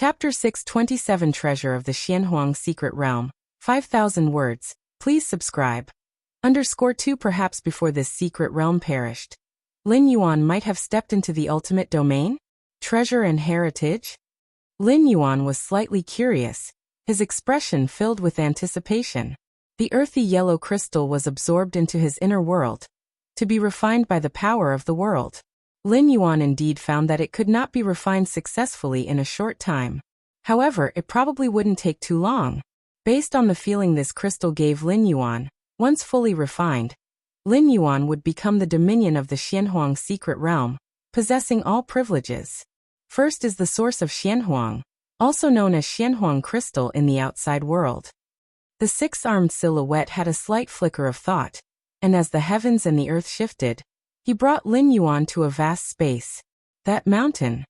Chapter 627 Treasure of the Xianhuang Secret Realm, 5,000 words. Please subscribe. _2 Perhaps before this secret realm perished, Lin Yuan might have stepped into the ultimate domain? Treasure and heritage? Lin Yuan was slightly curious, his expression filled with anticipation. The earthy yellow crystal was absorbed into his inner world, to be refined by the power of the world. Lin Yuan indeed found that it could not be refined successfully in a short time. However, it probably wouldn't take too long. Based on the feeling this crystal gave Lin Yuan, once fully refined, Lin Yuan would become the dominion of the Xianhuang secret realm, possessing all privileges. First is the source of Xianhuang, also known as Xianhuang crystal in the outside world. The six-armed silhouette had a slight flicker of thought, and as the heavens and the earth shifted, he brought Lin Yuan to a vast space. That mountain.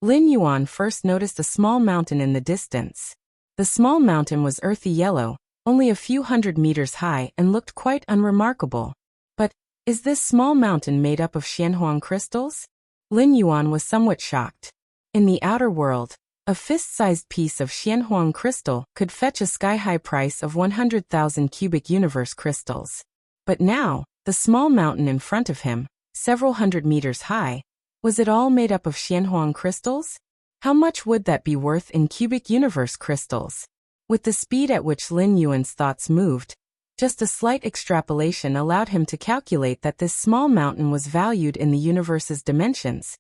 Lin Yuan first noticed a small mountain in the distance. The small mountain was earthy yellow, only a few hundred meters high, and looked quite unremarkable. But, is this small mountain made up of Xianhuang crystals? Lin Yuan was somewhat shocked. In the outer world, a fist-sized piece of Xianhuang crystal could fetch a sky-high price of 100,000 cubic universe crystals. But now, the small mountain in front of him, several hundred meters high, was it all made up of Xianhuang crystals? How much would that be worth in cubic universe crystals? With the speed at which Lin Yuan's thoughts moved, just a slight extrapolation allowed him to calculate that this small mountain was valued in the universe's dimensions,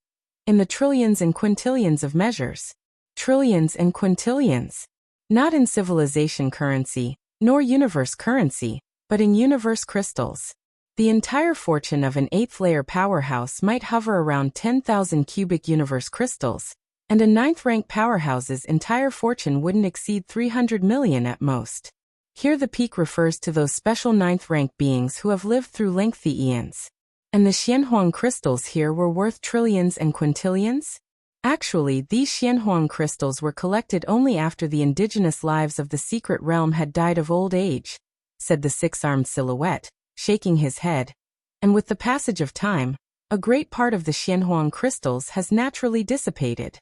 in the trillions and quintillions of measures. Trillions and quintillions. Not in civilization currency, nor universe currency, but in universe crystals. The entire fortune of an eighth-layer powerhouse might hover around 10,000 cubic universe crystals, and a ninth-rank powerhouse's entire fortune wouldn't exceed 300 million at most. Here the peak refers to those special ninth-rank beings who have lived through lengthy eons. And the Xianhuang crystals here were worth trillions and quintillions? Actually, these Xianhuang crystals were collected only after the indigenous lives of the secret realm had died of old age, said the six-armed silhouette, shaking his head. And with the passage of time, a great part of the Xianhuang crystals has naturally dissipated.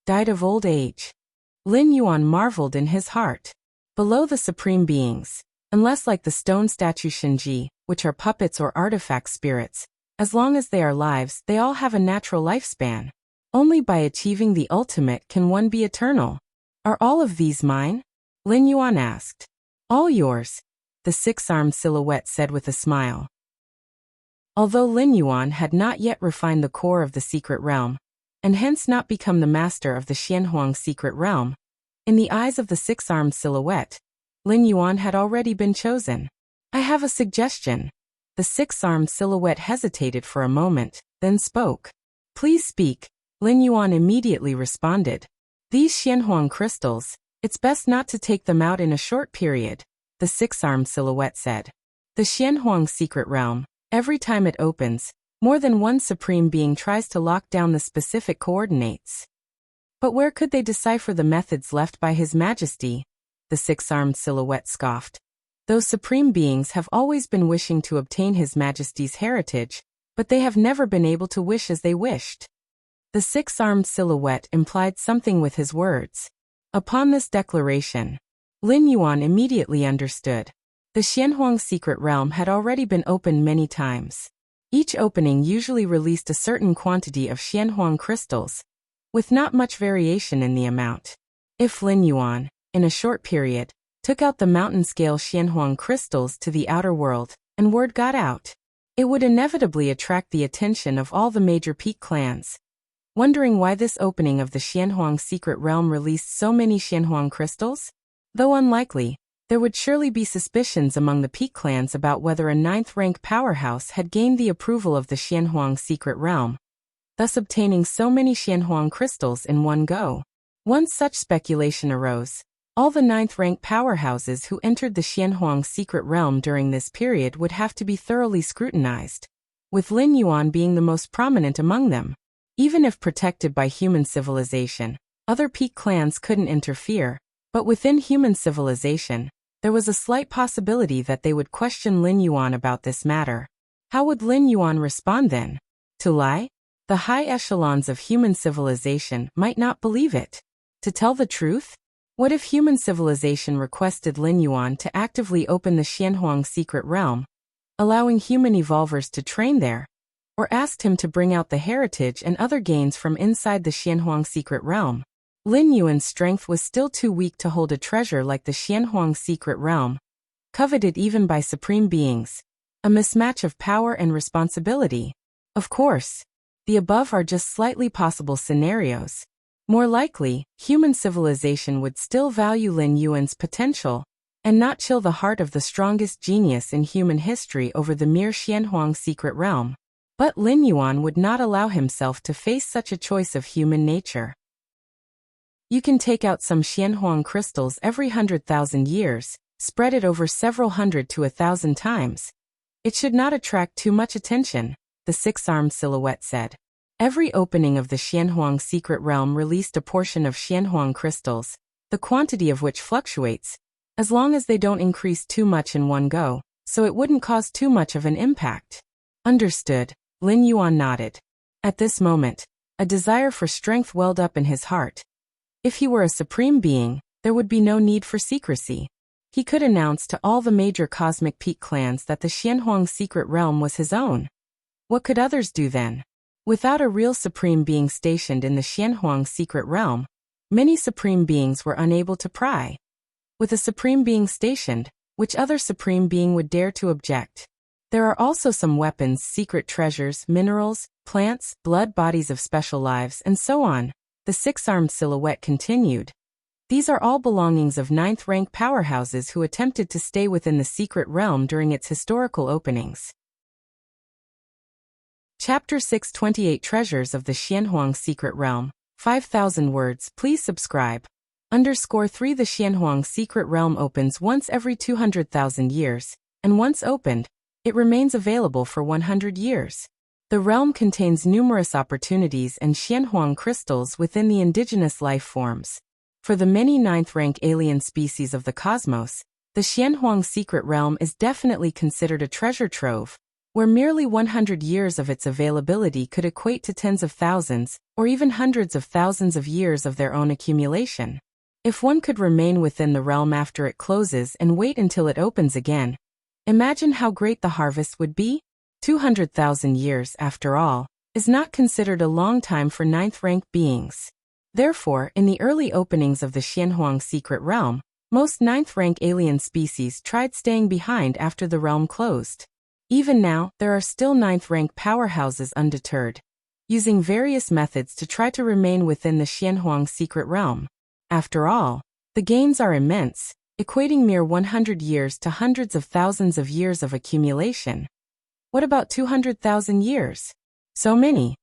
Died of old age. Lin Yuan marveled in his heart. Below the supreme beings, unless like the stone statue Shinji, which are puppets or artifact spirits, as long as they are lives, they all have a natural lifespan. Only by achieving the ultimate can one be eternal. Are all of these mine? Lin Yuan asked. All yours, the six-armed silhouette said with a smile. Although Lin Yuan had not yet refined the core of the secret realm, and hence not become the master of the Xianhuang secret realm, in the eyes of the six-armed silhouette, Lin Yuan had already been chosen. I have a suggestion. The six-armed silhouette hesitated for a moment, then spoke. Please speak, Lin Yuan immediately responded. These Xianhuang crystals, it's best not to take them out in a short period, the six-armed silhouette said. The Xianhuang secret realm, every time it opens, more than one supreme being tries to lock down the specific coordinates. But where could they decipher the methods left by His Majesty? The six-armed silhouette scoffed. Those supreme beings have always been wishing to obtain His Majesty's heritage, but they have never been able to wish as they wished. The six-armed silhouette implied something with his words. Upon this declaration, Lin Yuan immediately understood. The Xianhuang secret realm had already been opened many times. Each opening usually released a certain quantity of Xianhuang crystals, with not much variation in the amount. If Lin Yuan, in a short period, took out the mountain-scale Xianhuang crystals to the outer world, and word got out, it would inevitably attract the attention of all the major peak clans. Wondering why this opening of the Xianhuang secret realm released so many Xianhuang crystals? Though unlikely, there would surely be suspicions among the peak clans about whether a ninth-rank powerhouse had gained the approval of the Xianhuang secret realm, thus obtaining so many Xianhuang crystals in one go. Once such speculation arose, all the ninth-rank powerhouses who entered the Xianhuang secret realm during this period would have to be thoroughly scrutinized, with Lin Yuan being the most prominent among them. Even if protected by human civilization, other peak clans couldn't interfere, but within human civilization, there was a slight possibility that they would question Lin Yuan about this matter. How would Lin Yuan respond then? To lie? The high echelons of human civilization might not believe it. To tell the truth? What if human civilization requested Lin Yuan to actively open the Xianhuang secret realm, allowing human evolvers to train there, or asked him to bring out the heritage and other gains from inside the Xianhuang secret realm? Lin Yuan's strength was still too weak to hold a treasure like the Xianhuang secret realm, coveted even by supreme beings, a mismatch of power and responsibility. Of course, the above are just slightly possible scenarios. More likely, human civilization would still value Lin Yuan's potential and not chill the heart of the strongest genius in human history over the mere Xianhuang secret realm. But Lin Yuan would not allow himself to face such a choice of human nature. You can take out some Xianhuang crystals every 100,000 years, spread it over several hundred to 1,000 times. It should not attract too much attention, the six-armed silhouette said. Every opening of the Xianhuang secret realm released a portion of Xianhuang crystals, the quantity of which fluctuates, as long as they don't increase too much in one go, so it wouldn't cause too much of an impact. Understood, Lin Yuan nodded. At this moment, a desire for strength welled up in his heart. If he were a supreme being, there would be no need for secrecy. He could announce to all the major cosmic peak clans that the Xianhuang secret realm was his own. What could others do then? Without a real supreme being stationed in the Xianhuang secret realm, many supreme beings were unable to pry. With a supreme being stationed, which other supreme being would dare to object? There are also some weapons, secret treasures, minerals, plants, blood bodies of special lives, and so on, the six-armed silhouette continued. These are all belongings of ninth-rank powerhouses who attempted to stay within the secret realm during its historical openings. Chapter 628 Treasures of the Xianhuang Secret Realm, 5,000 words. Please subscribe. _3 The Xianhuang Secret Realm opens once every 200,000 years, and once opened, it remains available for 100 years. The realm contains numerous opportunities and Xianhuang crystals within the indigenous life forms. For the many ninth-rank alien species of the cosmos, the Xianhuang Secret Realm is definitely considered a treasure trove, where merely 100 years of its availability could equate to tens of thousands, or even hundreds of thousands of years of their own accumulation. If one could remain within the realm after it closes and wait until it opens again, imagine how great the harvest would be? 200,000 years, after all, is not considered a long time for ninth-rank beings. Therefore, in the early openings of the Xianhuang Secret Realm, most ninth-rank alien species tried staying behind after the realm closed. Even now, there are still ninth-rank powerhouses undeterred, using various methods to try to remain within the Xianhuang Secret Realm. After all, the gains are immense, equating mere 100 years to hundreds of thousands of years of accumulation. What about 200,000 years? So many.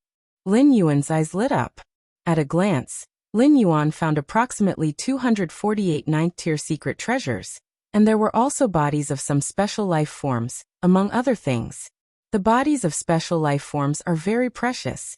Lin Yuan's eyes lit up. At a glance, Lin Yuan found approximately 248 ninth-tier secret treasures, and there were also bodies of some special life forms, among other things. The bodies of special life forms are very precious.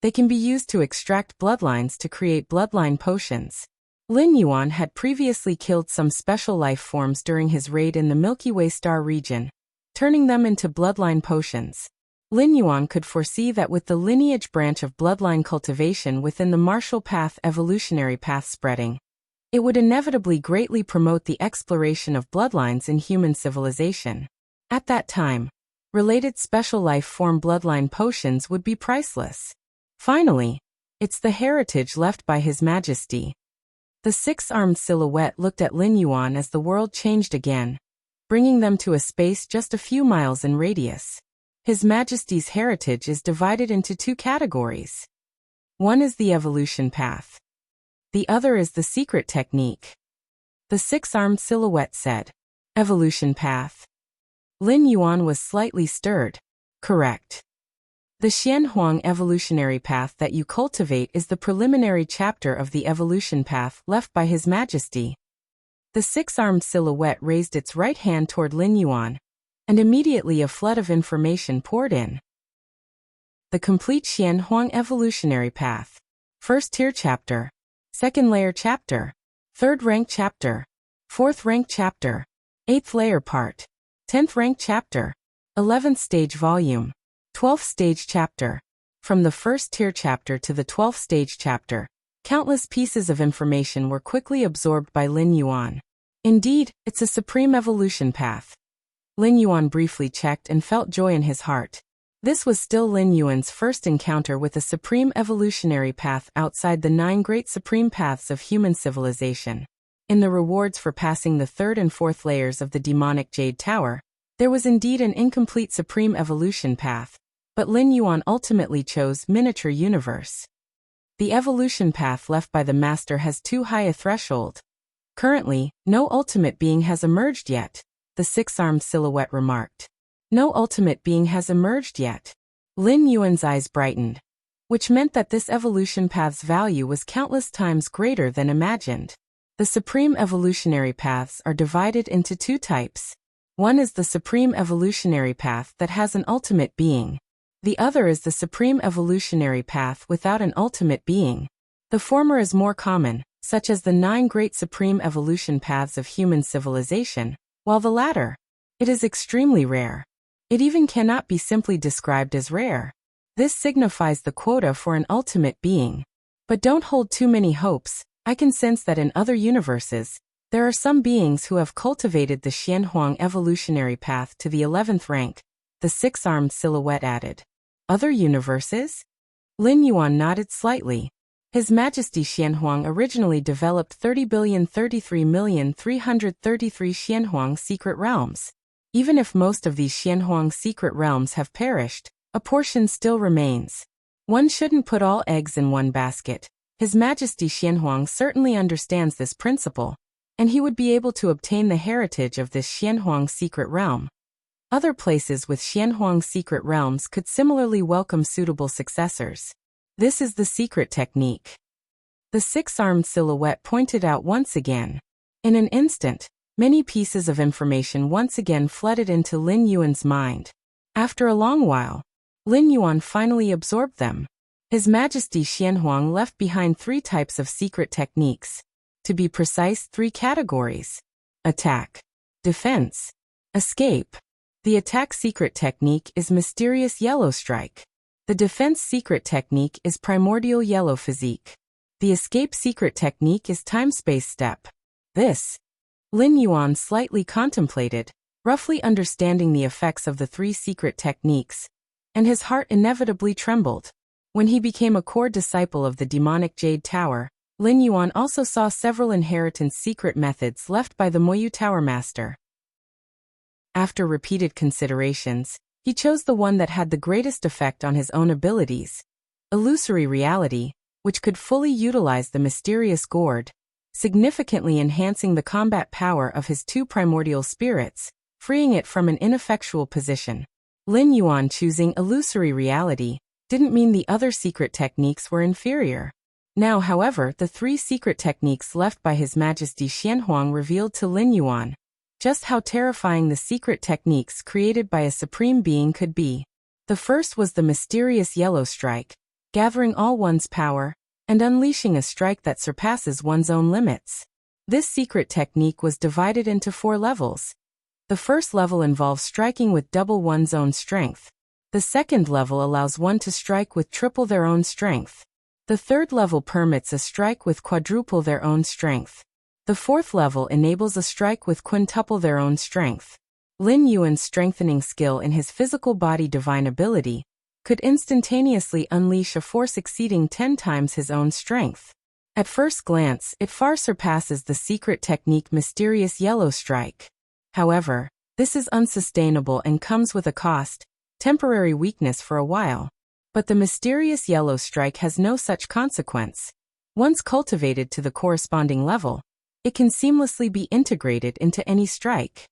They can be used to extract bloodlines to create bloodline potions. Lin Yuan had previously killed some special life forms during his raid in the Milky Way star region, turning them into bloodline potions. Lin Yuan could foresee that with the lineage branch of bloodline cultivation within the martial path evolutionary path spreading, it would inevitably greatly promote the exploration of bloodlines in human civilization. At that time, related special life form bloodline potions would be priceless. Finally, it's the heritage left by His Majesty. The six-armed silhouette looked at Lin Yuan as the world changed again, bringing them to a space just a few miles in radius. His Majesty's heritage is divided into two categories. One is the evolution path. The other is the secret technique. The six-armed silhouette said. Evolution path. Lin Yuan was slightly stirred. Correct. The Xianhuang evolutionary path that you cultivate is the preliminary chapter of the evolution path left by His Majesty. The six-armed silhouette raised its right hand toward Lin Yuan, and immediately a flood of information poured in. The complete Xianhuang evolutionary path. First tier chapter. Second layer chapter. Third rank chapter. Fourth rank chapter. Eighth layer part. 10th rank chapter. 11th stage volume. 12th stage chapter. From the first tier chapter to the 12th stage chapter, Countless pieces of information were quickly absorbed by Lin Yuan. Indeed, it's a supreme evolution path. Lin Yuan briefly checked and felt joy in his heart. This was still Lin Yuan's first encounter with a supreme evolutionary path outside the 9 great supreme paths of human civilization. In the rewards for passing the 3rd and 4th layers of the demonic Jade Tower, there was indeed an incomplete supreme evolution path, but Lin Yuan ultimately chose Miniature Universe. The evolution path left by the Master has too high a threshold. Currently, no ultimate being has emerged yet, the 6-armed silhouette remarked. No ultimate being has emerged yet. Lin Yuan's eyes brightened, which meant that this evolution path's value was countless times greater than imagined. The supreme evolutionary paths are divided into 2 types. One is the supreme evolutionary path that has an ultimate being. The other is the supreme evolutionary path without an ultimate being. The former is more common, such as the 9 great supreme evolution paths of human civilization, while the latter, it is extremely rare. It even cannot be simply described as rare. This signifies the quota for an ultimate being. But don't hold too many hopes. I can sense that in other universes, there are some beings who have cultivated the Xianhuang evolutionary path to the 11th rank, the 6-armed silhouette added. Other universes? Lin Yuan nodded slightly. His Majesty Xianhuang originally developed 30,033,333 Xianhuang secret realms. Even if most of these Xianhuang secret realms have perished, a portion still remains. One shouldn't put all eggs in one basket. His Majesty Xianhuang certainly understands this principle, and he would be able to obtain the heritage of this Xianhuang secret realm. Other places with Xianhuang secret realms could similarly welcome suitable successors. This is the secret technique. The 6-armed silhouette pointed out once again. In an instant, many pieces of information once again flooded into Lin Yuan's mind. After a long while, Lin Yuan finally absorbed them. His Majesty Xianhuang left behind 3 types of secret techniques. To be precise, 3 categories: attack, defense, escape. The attack secret technique is Mysterious Yellow Strike. The defense secret technique is Primordial Yellow Physique. The escape secret technique is Time-Space Step. This, Lin Yuan slightly contemplated, roughly understanding the effects of the 3 secret techniques, and his heart inevitably trembled. When he became a core disciple of the demonic Jade Tower, Lin Yuan also saw several inheritance secret methods left by the Moyu Tower Master. After repeated considerations, he chose the one that had the greatest effect on his own abilities: illusory reality, which could fully utilize the mysterious gourd, significantly enhancing the combat power of his 2 primordial spirits, freeing it from an ineffectual position. Lin Yuan choosing illusory reality didn't mean the other secret techniques were inferior. Now, however, the 3 secret techniques left by His Majesty Xianhuang revealed to Lin Yuan just how terrifying the secret techniques created by a supreme being could be. The first was the Mysterious Yellow Strike, gathering all one's power and unleashing a strike that surpasses one's own limits. This secret technique was divided into 4 levels. The first level involves striking with double one's own strength. The second level allows one to strike with triple their own strength. The third level permits a strike with quadruple their own strength. The fourth level enables a strike with quintuple their own strength. Lin Yuan's strengthening skill in his physical body divine ability could instantaneously unleash a force exceeding 10 times his own strength. At first glance, it far surpasses the secret technique Mysterious Yellow Strike. However, this is unsustainable and comes with a cost, temporary weakness for a while. But the Mysterious Yellow Strike has no such consequence. Once cultivated to the corresponding level, it can seamlessly be integrated into any strike.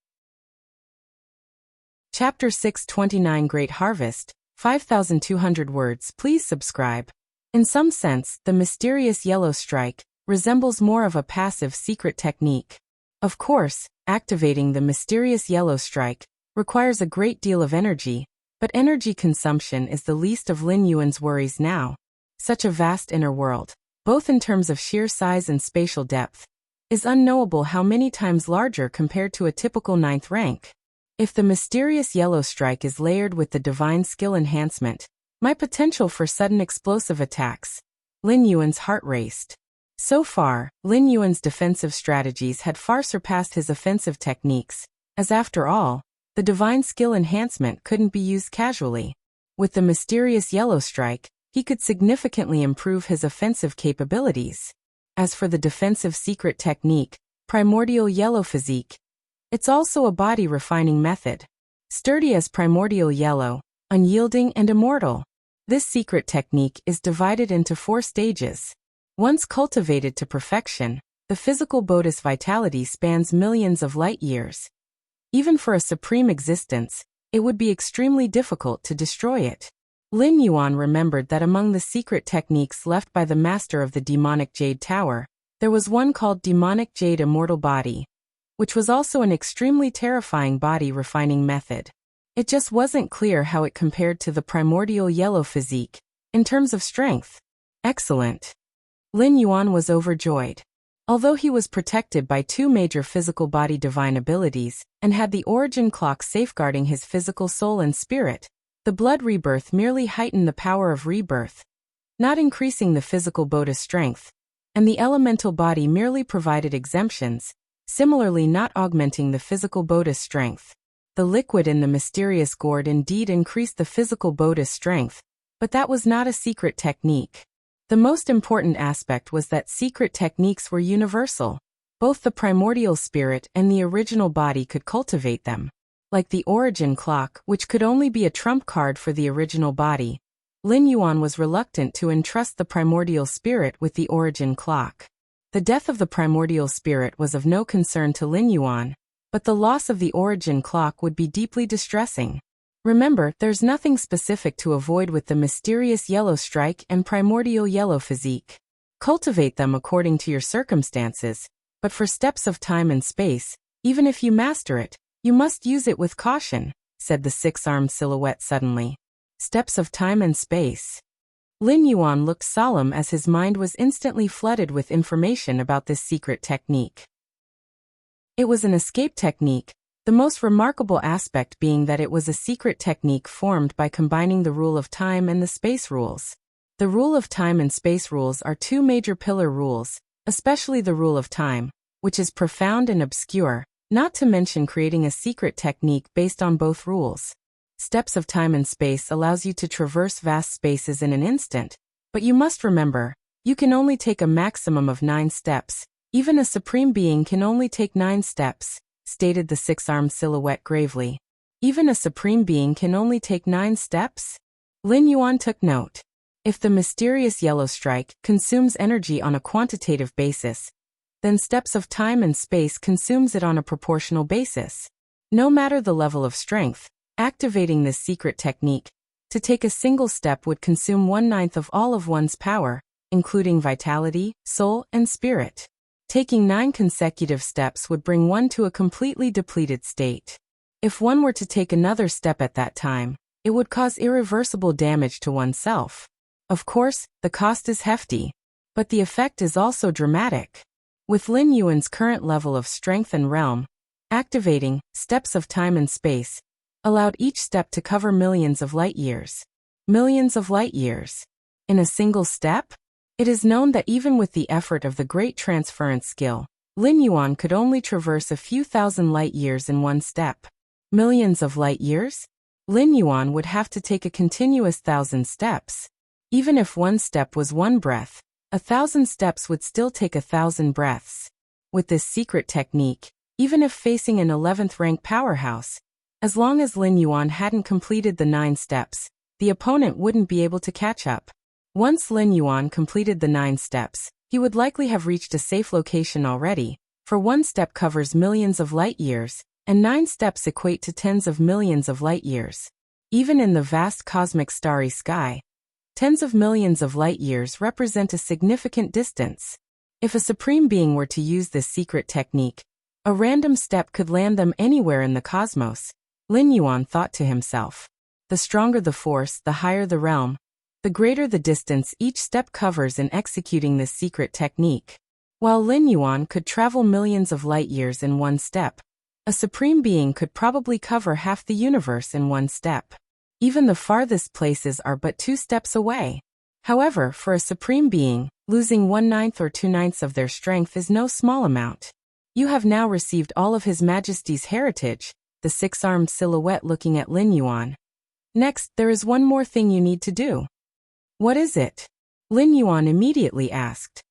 Chapter 629 Great Harvest, 5,200 words. Please subscribe. In some sense, the Mysterious Yellow Strike resembles more of a passive secret technique. Of course, activating the Mysterious Yellow Strike requires a great deal of energy, but energy consumption is the least of Lin Yuan's worries now. Such a vast inner world, both in terms of sheer size and spatial depth, is unknowable how many times larger compared to a typical 9th rank. If the Mysterious Yellow Strike is layered with the Divine Skill Enhancement, my potential for sudden explosive attacks. Lin Yuan's heart raced. So far, Lin Yuan's defensive strategies had far surpassed his offensive techniques, as after all, the divine skill enhancement couldn't be used casually. With the mysterious yellow strike, he could significantly improve his offensive capabilities. As for the defensive secret technique, primordial yellow physique, it's also a body refining method. Sturdy as primordial yellow, unyielding and immortal. This secret technique is divided into 4 stages. Once cultivated to perfection, the physical Bodhi's vitality spans millions of light years. Even for a supreme existence, it would be extremely difficult to destroy it. Lin Yuan remembered that among the secret techniques left by the master of the demonic Jade Tower, there was one called Demonic Jade Immortal Body, which was also an extremely terrifying body refining method. It just wasn't clear how it compared to the primordial yellow physique, in terms of strength. Excellent. Lin Yuan was overjoyed. Although he was protected by 2 major physical body divine abilities, and had the origin clock safeguarding his physical soul and spirit, the blood rebirth merely heightened the power of rebirth, not increasing the physical Bodhi's strength, and the elemental body merely provided exemptions, similarly not augmenting the physical Bodhi's strength. The liquid in the mysterious gourd indeed increased the physical Bodhi's strength, but that was not a secret technique. The most important aspect was that secret techniques were universal. Both the primordial spirit and the original body could cultivate them. Like the origin clock, which could only be a trump card for the original body, Lin Yuan was reluctant to entrust the primordial spirit with the origin clock. The death of the primordial spirit was of no concern to Lin Yuan, but the loss of the origin clock would be deeply distressing. Remember, there's nothing specific to avoid with the mysterious yellow strike and primordial yellow physique. Cultivate them according to your circumstances, but for steps of time and space, even if you master it, you must use it with caution, said the 6-armed silhouette suddenly. Steps of time and space. Lin Yuan looked solemn as his mind was instantly flooded with information about this secret technique. It was an escape technique, the most remarkable aspect being that it was a secret technique formed by combining the rule of time and the space rules. The rule of time and space rules are 2 major pillar rules, especially the rule of time, which is profound and obscure, not to mention creating a secret technique based on both rules. Steps of time and space allows you to traverse vast spaces in an instant, but you must remember, you can only take a maximum of 9 steps. Even a supreme being can only take 9 steps, stated the 6-armed silhouette gravely. Even a supreme being can only take 9 steps? Lin Yuan took note. If the mysterious yellow strike consumes energy on a quantitative basis, then steps of time and space consumes it on a proportional basis. No matter the level of strength, activating this secret technique, to take a single step would consume 1/9 of all of one's power, including vitality, soul, and spirit. Taking 9 consecutive steps would bring one to a completely depleted state. If one were to take another step at that time, it would cause irreversible damage to oneself. Of course, the cost is hefty, but the effect is also dramatic. With Lin Yuan's current level of strength and realm, activating steps of time and space allowed each step to cover millions of light years. Millions of light years. In a single step? It is known that even with the effort of the great transference skill, Lin Yuan could only traverse a few thousand light years in one step. Millions of light years? Lin Yuan would have to take a continuous 1,000 steps. Even if one step was 1 breath, 1,000 steps would still take 1,000 breaths. With this secret technique, even if facing an 11th rank powerhouse, as long as Lin Yuan hadn't completed the 9 steps, the opponent wouldn't be able to catch up. Once Lin Yuan completed the 9 steps, he would likely have reached a safe location already, for 1 step covers millions of light years, and 9 steps equate to tens of millions of light years. Even in the vast cosmic starry sky, tens of millions of light years represent a significant distance. If a supreme being were to use this secret technique, a random step could land them anywhere in the cosmos, Lin Yuan thought to himself. The stronger the force, the higher the realm, the greater the distance each step covers in executing this secret technique. While Lin Yuan could travel millions of light years in 1 step, a supreme being could probably cover half the universe in 1 step. Even the farthest places are but 2 steps away. However, for a supreme being, losing 1/9 or 2/9 of their strength is no small amount. You have now received all of His Majesty's heritage, the six-armed silhouette looking at Lin Yuan. Next, there is one more thing you need to do. What is it? Lin Yuan immediately asked.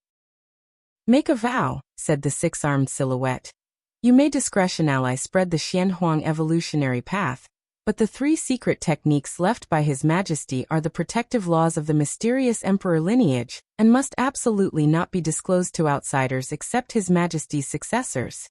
Make a vow, said the six-armed silhouette. You may discretionally spread the Xianhuang evolutionary path, but the 3 secret techniques left by His Majesty are the protective laws of the mysterious emperor lineage and must absolutely not be disclosed to outsiders except His Majesty's successors.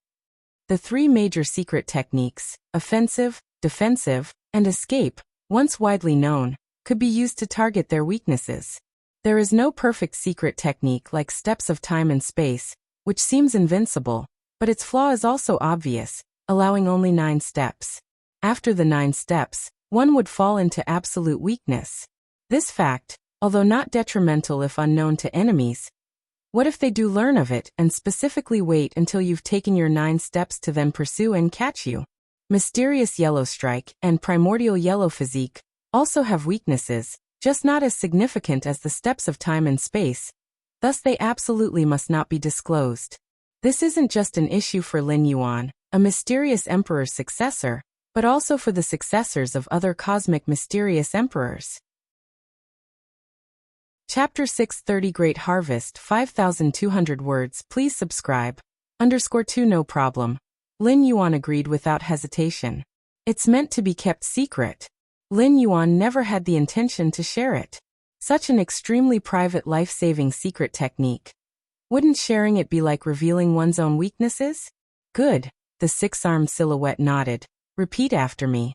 The 3 major secret techniques, offensive, defensive, and escape, once widely known, could be used to target their weaknesses. There is no perfect secret technique like steps of time and space, which seems invincible, but its flaw is also obvious, allowing only 9 steps. After the 9 steps, one would fall into absolute weakness. This fact, although not detrimental if unknown to enemies, what if they do learn of it and specifically wait until you've taken your 9 steps to then pursue and catch you? Mysterious Yellow Strike and Primordial Yellow Physique also have weaknesses, just not as significant as the steps of time and space, thus they absolutely must not be disclosed. This isn't just an issue for Lin Yuan, a mysterious emperor's successor, but also for the successors of other cosmic mysterious emperors. Chapter 630 Great Harvest 5,200 words. Please subscribe. _2 No problem. Lin Yuan agreed without hesitation. It's meant to be kept secret. Lin Yuan never had the intention to share it. Such an extremely private life-saving secret technique. Wouldn't sharing it be like revealing one's own weaknesses? Good. The six-armed silhouette nodded. Repeat after me.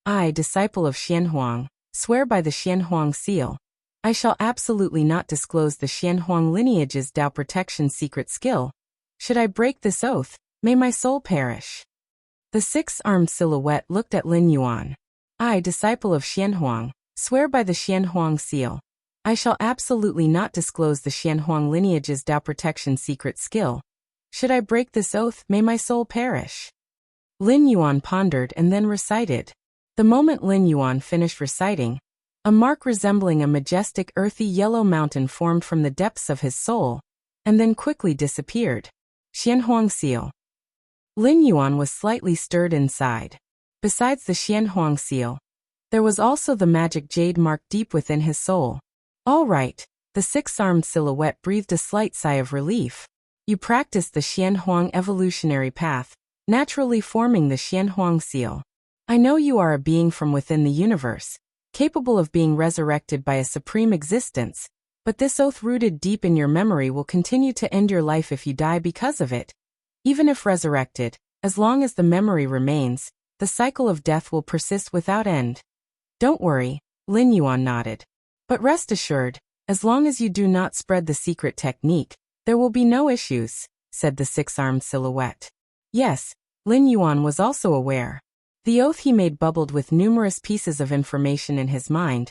I, disciple of Xianhuang, swear by the Xianhuang seal. I shall absolutely not disclose the Xianhuang lineage's Dao protection secret skill. Should I break this oath, may my soul perish. The six-armed silhouette looked at Lin Yuan. I, disciple of Xianhuang, swear by the Xianhuang seal. I shall absolutely not disclose the Xianhuang lineage's Dao protection secret skill. Should I break this oath, may my soul perish. Lin Yuan pondered and then recited. The moment Lin Yuan finished reciting, a mark resembling a majestic earthy yellow mountain formed from the depths of his soul, and then quickly disappeared. Xianhuang seal. Lin Yuan was slightly stirred inside. Besides the Xianhuang seal, there was also the magic jade mark deep within his soul. All right, the six-armed silhouette breathed a slight sigh of relief. You practiced the Xianhuang evolutionary path, naturally forming the Xianhuang seal. I know you are a being from within the universe, capable of being resurrected by a supreme existence, but this oath rooted deep in your memory will continue to end your life if you die because of it. Even if resurrected, as long as the memory remains, the cycle of death will persist without end. Don't worry, Lin Yuan nodded. But rest assured, as long as you do not spread the secret technique, there will be no issues, said the six-armed silhouette. Yes, Lin Yuan was also aware. The oath he made bubbled with numerous pieces of information in his mind,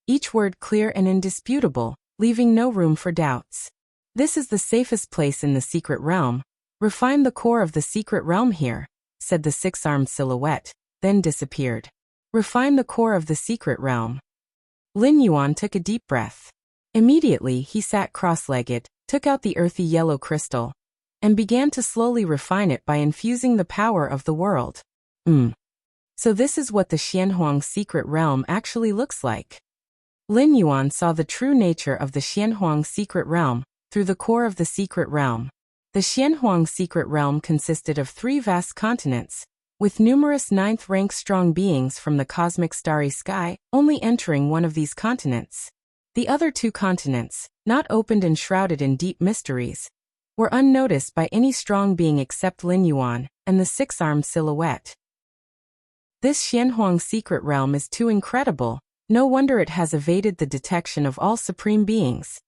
each word clear and indisputable, leaving no room for doubts. This is the safest place in the secret realm. Refine the core of the secret realm here, said the six-armed silhouette, then disappeared. Refine the core of the secret realm. Lin Yuan took a deep breath. Immediately he sat cross-legged, took out the earthy yellow crystal, and began to slowly refine it by infusing the power of the world. So this is what the Xianhuang secret realm actually looks like. Lin Yuan saw the true nature of the Xianhuang secret realm through the core of the secret realm. The Xianhuang secret realm consisted of 3 vast continents, with numerous 9th-rank strong beings from the cosmic starry sky only entering one of these continents. The other 2 continents, not opened and shrouded in deep mysteries, were unnoticed by any strong being except Lin Yuan and the six-armed silhouette. This Xianhuang secret realm is too incredible, no wonder it has evaded the detection of all supreme beings.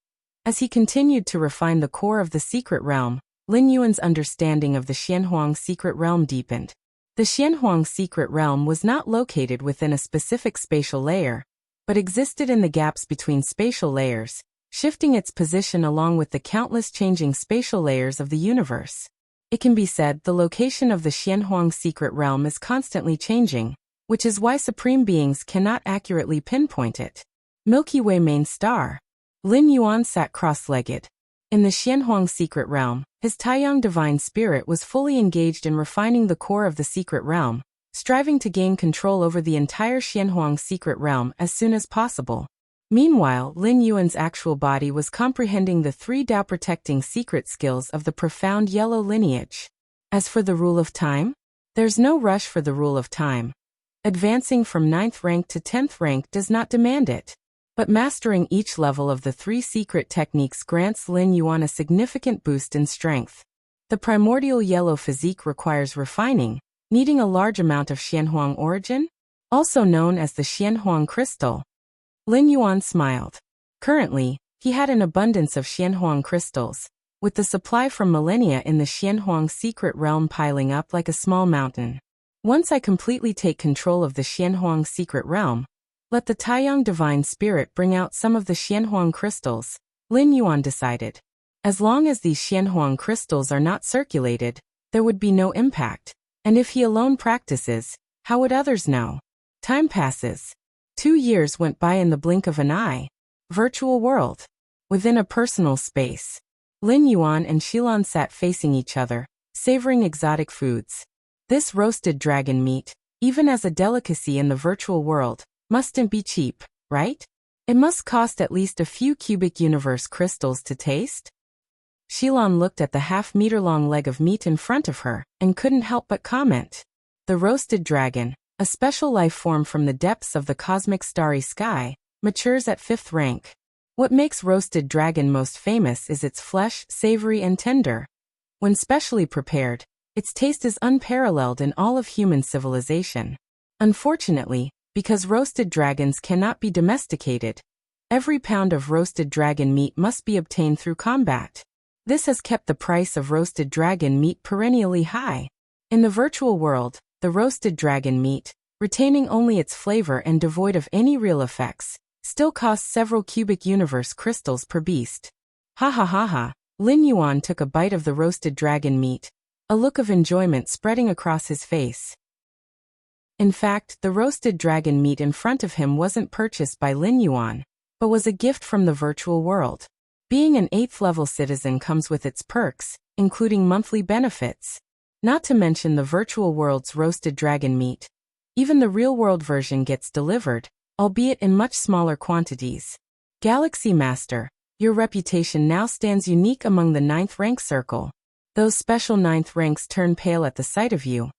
As he continued to refine the core of the secret realm, Lin Yuan's understanding of the Xianhuang secret realm deepened. The Xianhuang secret realm was not located within a specific spatial layer, but existed in the gaps between spatial layers, shifting its position along with the countless changing spatial layers of the universe. It can be said the location of the Xianhuang secret realm is constantly changing, which is why supreme beings cannot accurately pinpoint it. Milky Way main star. Lin Yuan sat cross-legged. In the Xianhuang secret realm, his Taiyang divine spirit was fully engaged in refining the core of the secret realm, striving to gain control over the entire Xianhuang secret realm as soon as possible. Meanwhile, Lin Yuan's actual body was comprehending the 3 Dao protecting secret skills of the profound yellow lineage. As for the rule of time, there's no rush for the rule of time. Advancing from 9th rank to 10th rank does not demand it. But mastering each level of the 3 secret techniques grants Lin Yuan a significant boost in strength. The primordial yellow physique requires refining, needing a large amount of Xianhuang origin, also known as the Xianhuang crystal. Lin Yuan smiled. Currently, he had an abundance of Xianhuang crystals, with the supply from millennia in the Xianhuang secret realm piling up like a small mountain. Once I completely take control of the Xianhuang secret realm, let the Taiyang divine spirit bring out some of the Xianhuang crystals, Lin Yuan decided. As long as these Xianhuang crystals are not circulated, there would be no impact, and if he alone practices, how would others know? Time passes. 2 years went by in the blink of an eye. Virtual world. Within a personal space. Lin Yuan and Xilan sat facing each other, savoring exotic foods. This roasted dragon meat, even as a delicacy in the virtual world, mustn't be cheap, right? It must cost at least a few cubic universe crystals to taste. Xilan looked at the half-meter-long leg of meat in front of her, and couldn't help but comment. The roasted dragon, a special life form from the depths of the cosmic starry sky, matures at 5th rank. What makes roasted dragon most famous is its flesh, savory and tender. When specially prepared, its taste is unparalleled in all of human civilization. Unfortunately, because roasted dragons cannot be domesticated, every pound of roasted dragon meat must be obtained through combat. This has kept the price of roasted dragon meat perennially high. In the virtual world, the roasted dragon meat, retaining only its flavor and devoid of any real effects, still costs several cubic universe crystals per beast. Ha ha ha ha, Lin Yuan took a bite of the roasted dragon meat, a look of enjoyment spreading across his face. In fact, the roasted dragon meat in front of him wasn't purchased by Lin Yuan, but was a gift from the virtual world. Being an 8th level citizen comes with its perks, including monthly benefits. Not to mention the virtual world's roasted dragon meat. Even the real-world version gets delivered, albeit in much smaller quantities. Galaxy Master, your reputation now stands unique among the 9th rank circle. Those special 9th ranks turn pale at the sight of you.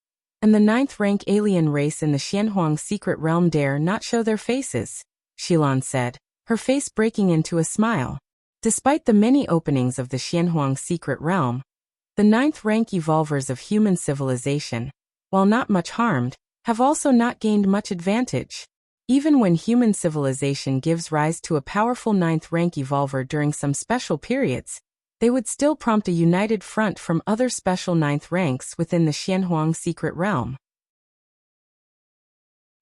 And the 9th rank alien race in the Xianhuang secret realm dare not show their faces, Xilan said, her face breaking into a smile. Despite the many openings of the Xianhuang secret realm, the 9th rank evolvers of human civilization, while not much harmed, have also not gained much advantage. Even when human civilization gives rise to a powerful 9th rank evolver during some special periods, they would still prompt a united front from other special 9th ranks within the Xianhuang secret realm.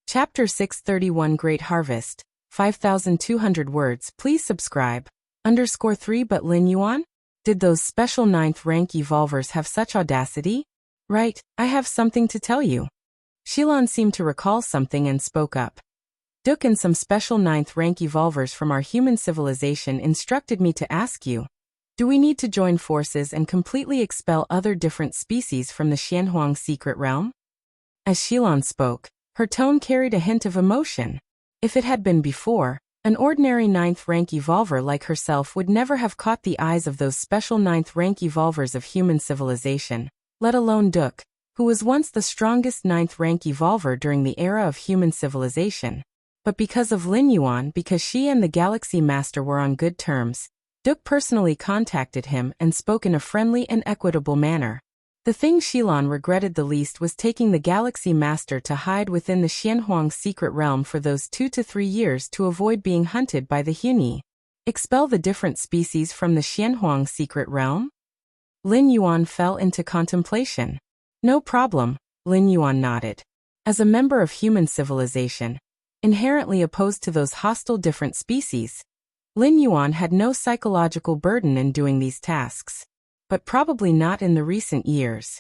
Chapter 631 Great Harvest, 5,200 words. Please subscribe. _3 But Lin Yuan? Did those special 9th rank evolvers have such audacity? Right, I have something to tell you. Xilan seemed to recall something and spoke up. Duke and some special 9th rank evolvers from our human civilization instructed me to ask you, do we need to join forces and completely expel other different species from the Xianhuang secret realm? As Xilan spoke, her tone carried a hint of emotion. If it had been before, an ordinary 9th rank evolver like herself would never have caught the eyes of those special 9th rank evolvers of human civilization, let alone Duke, who was once the strongest 9th rank evolver during the era of human civilization. But because of Lin Yuan, because she and the Galaxy Master were on good terms, Duke personally contacted him and spoke in a friendly and equitable manner. The thing Xilan regretted the least was taking the Galaxy Master to hide within the Xianhuang secret realm for those 2 to 3 years to avoid being hunted by the Huni. Expel the different species from the Xianhuang secret realm? Lin Yuan fell into contemplation. No problem, Lin Yuan nodded. As a member of human civilization, inherently opposed to those hostile different species, Lin Yuan had no psychological burden in doing these tasks. But probably not in the recent years.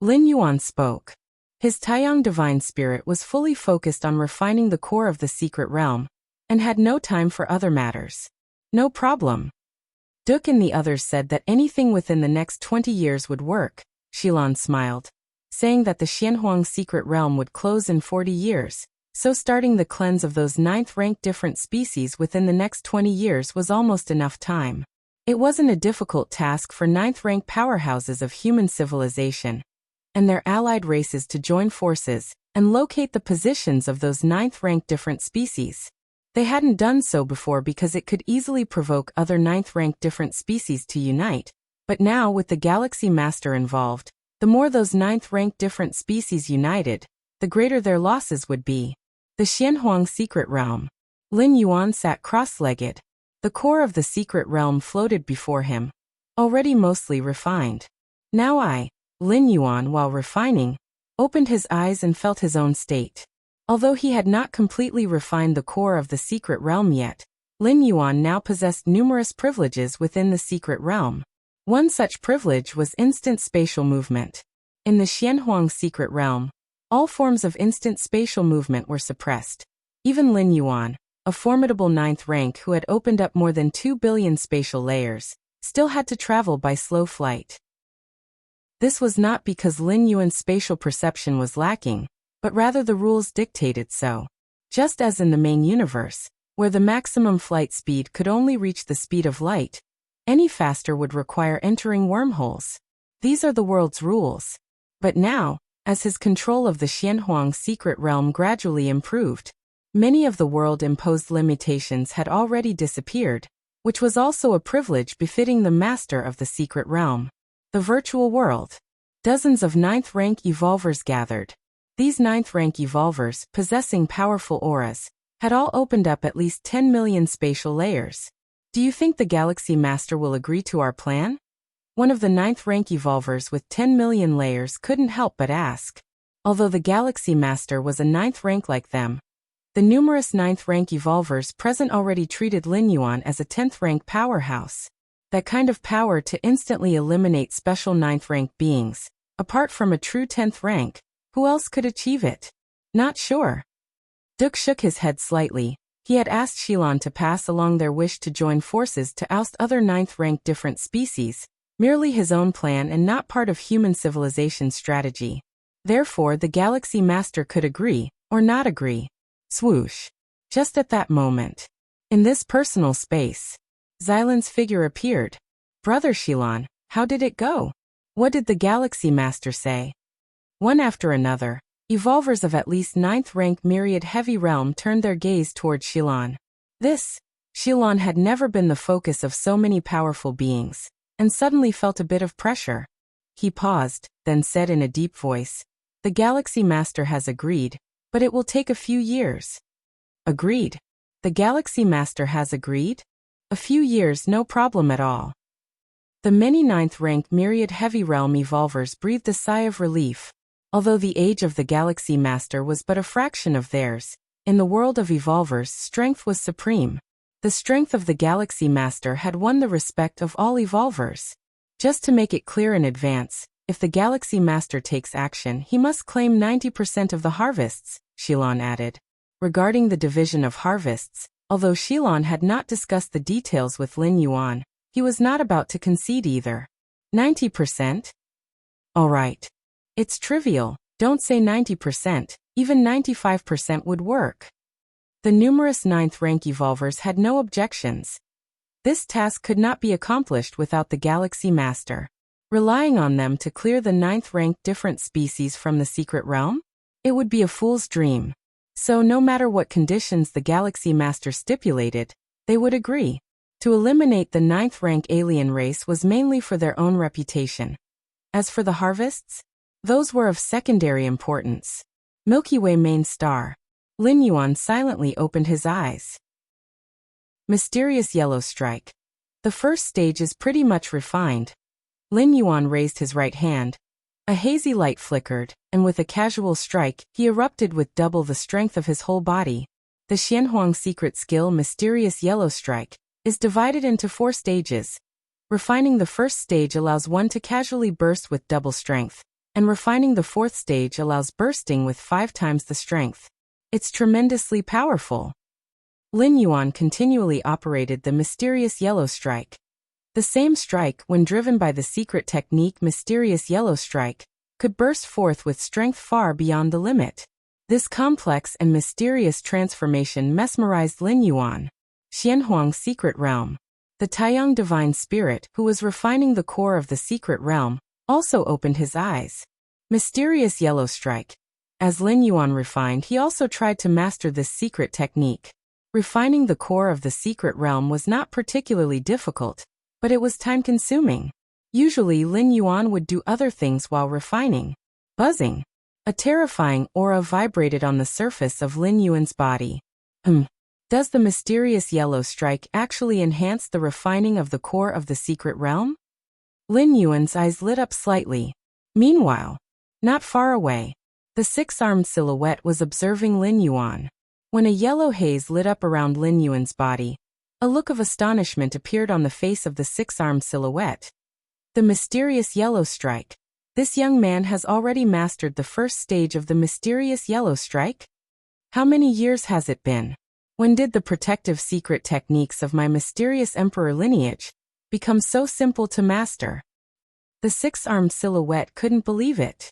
Lin Yuan spoke. His Taiyang divine spirit was fully focused on refining the core of the secret realm, and had no time for other matters. No problem. Duke and the others said that anything within the next 20 years would work. Xilan smiled, saying that the Xianhuang secret realm would close in 40 years, so starting the cleanse of those 9th-rank different species within the next 20 years was almost enough time. It wasn't a difficult task for 9th-rank powerhouses of human civilization and their allied races to join forces and locate the positions of those 9th-rank different species. They hadn't done so before because it could easily provoke other 9th-rank different species to unite, but now with the Galaxy Master involved, the more those 9th-rank different species united, the greater their losses would be. The Xianhuang secret realm. Lin Yuan sat cross-legged. The core of the secret realm floated before him, already mostly refined. Now Lin Yuan, while refining, opened his eyes and felt his own state. Although he had not completely refined the core of the secret realm yet, Lin Yuan now possessed numerous privileges within the secret realm. One such privilege was instant spatial movement. In the Xianhuang secret realm, all forms of instant spatial movement were suppressed. Even Lin Yuan, a formidable 9th rank who had opened up more than 2 billion spatial layers, still had to travel by slow flight. This was not because Lin Yuan's spatial perception was lacking, but rather the rules dictated so. Just as in the main universe, where the maximum flight speed could only reach the speed of light, any faster would require entering wormholes. These are the world's rules. But now, as his control of the Xianhuang secret realm gradually improved, many of the world-imposed limitations had already disappeared, which was also a privilege befitting the master of the secret realm. The virtual world. Dozens of 9th-rank evolvers gathered. These 9th-rank evolvers, possessing powerful auras, had all opened up at least 10 million spatial layers. Do you think the Galaxy Master will agree to our plan? One of the 9th-rank evolvers with 10 million layers couldn't help but ask. Although the Galaxy Master was a 9th rank like them, the numerous 9th rank evolvers present already treated Lin Yuan as a 10th rank powerhouse. That kind of power to instantly eliminate special 9th rank beings, apart from a true 10th rank, who else could achieve it? Not sure. Duke shook his head slightly. He had asked Xilan to pass along their wish to join forces to oust other 9th rank different species, merely his own plan and not part of human civilization's strategy. Therefore the Galaxy Master could agree, or not agree. Swoosh. Just at that moment, in this personal space, Xylan's figure appeared. Brother Xilan, how did it go? What did the Galaxy Master say? One after another, evolvers of at least 9th rank Myriad Heavy Realm turned their gaze toward Xilan. Xilan had never been the focus of so many powerful beings, and suddenly felt a bit of pressure. He paused, then said in a deep voice, "The Galaxy Master has agreed, but it will take a few years." Agreed. The Galaxy Master has agreed? A few years, no problem at all. The many 9th rank Myriad Heavy Realm evolvers breathed a sigh of relief. Although the age of the Galaxy Master was but a fraction of theirs, in the world of evolvers strength was supreme. The strength of the Galaxy Master had won the respect of all evolvers. Just to make it clear in advance, if the Galaxy Master takes action, he must claim 90% of the harvests, Xilan added. Regarding the division of harvests, although Xilan had not discussed the details with Lin Yuan, he was not about to concede either. 90%? All right. It's trivial, don't say 90%, even 95% would work. The numerous 9th rank evolvers had no objections. This task could not be accomplished without the Galaxy Master. Relying on them to clear the 9th rank different species from the secret realm? It would be a fool's dream. So no matter what conditions the Galaxy Master stipulated, they would agree. To eliminate the 9th rank alien race was mainly for their own reputation. As for the harvests, those were of secondary importance. Milky Way main star. Lin Yuan silently opened his eyes. Mysterious yellow strike. The first stage is pretty much refined. Lin Yuan raised his right hand. A hazy light flickered, and with a casual strike, he erupted with double the strength of his whole body. The Xianhuang secret skill Mysterious Yellow Strike is divided into 4 stages. Refining the first stage allows one to casually burst with double strength, and refining the 4th stage allows bursting with 5 times the strength. It's tremendously powerful. Lin Yuan continually operated the mysterious yellow strike. The same strike, when driven by the secret technique mysterious yellow strike, could burst forth with strength far beyond the limit. This complex and mysterious transformation mesmerized Lin Yuan. Xianhuang's secret realm. The Taiyang divine spirit, who was refining the core of the secret realm, also opened his eyes. Mysterious yellow strike. As Lin Yuan refined, he also tried to master this secret technique. Refining the core of the secret realm was not particularly difficult, but it was time-consuming. Usually Lin Yuan would do other things while refining. Buzzing. A terrifying aura vibrated on the surface of Lin Yuan's body. Does the mysterious yellow strike actually enhance the refining of the core of the secret realm? Lin Yuan's eyes lit up slightly. Meanwhile, not far away, the six-armed silhouette was observing Lin Yuan. When a yellow haze lit up around Lin Yuan's body, a look of astonishment appeared on the face of the six-armed silhouette. The mysterious yellow strike. This young man has already mastered the first stage of the mysterious yellow strike? How many years has it been? When did the protective secret techniques of my mysterious emperor lineage become so simple to master? The six-armed silhouette couldn't believe it.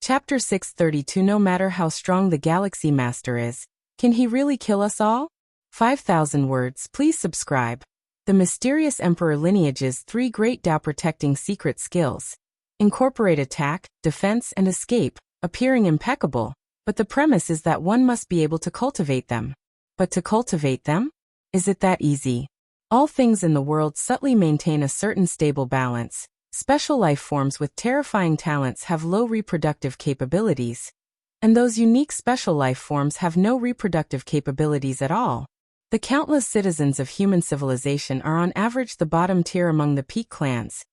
Chapter 632. No matter how strong the Galaxy Master is, can he really kill us all? 5,000 words. Please subscribe. The mysterious emperor lineage's 3 great Tao protecting secret skills incorporate attack, defense, and escape, appearing impeccable. But the premise is that one must be able to cultivate them. But to cultivate them? Is it that easy? All things in the world subtly maintain a certain stable balance. Special life forms with terrifying talents have low reproductive capabilities. And those unique special life forms have no reproductive capabilities at all. The countless citizens of human civilization are on average the bottom tier among the peak clans.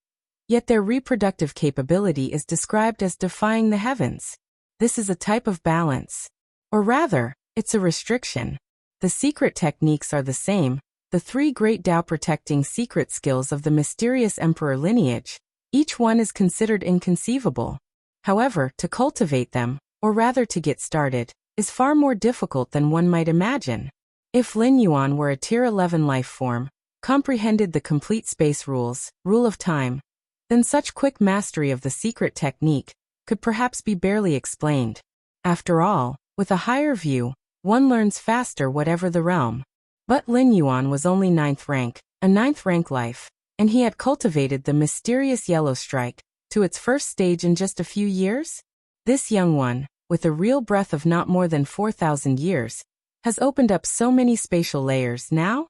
Yet their reproductive capability is described as defying the heavens. This is a type of balance. Or rather, it's a restriction. The secret techniques are the same, the 3 great Tao protecting secret skills of the mysterious emperor lineage. Each one is considered inconceivable. However, to cultivate them, or rather to get started, is far more difficult than one might imagine. If Lin Yuan were a Tier 11 life form, comprehended the complete space rules, rule of time, then such quick mastery of the secret technique could perhaps be barely explained. After all, with a higher view, one learns faster whatever the realm. But Lin Yuan was only 9th rank, a 9th rank life, and he had cultivated the mysterious yellow strike to its first stage in just a few years? This young one, with a real breadth of not more than 4,000 years, has opened up so many spatial layers now?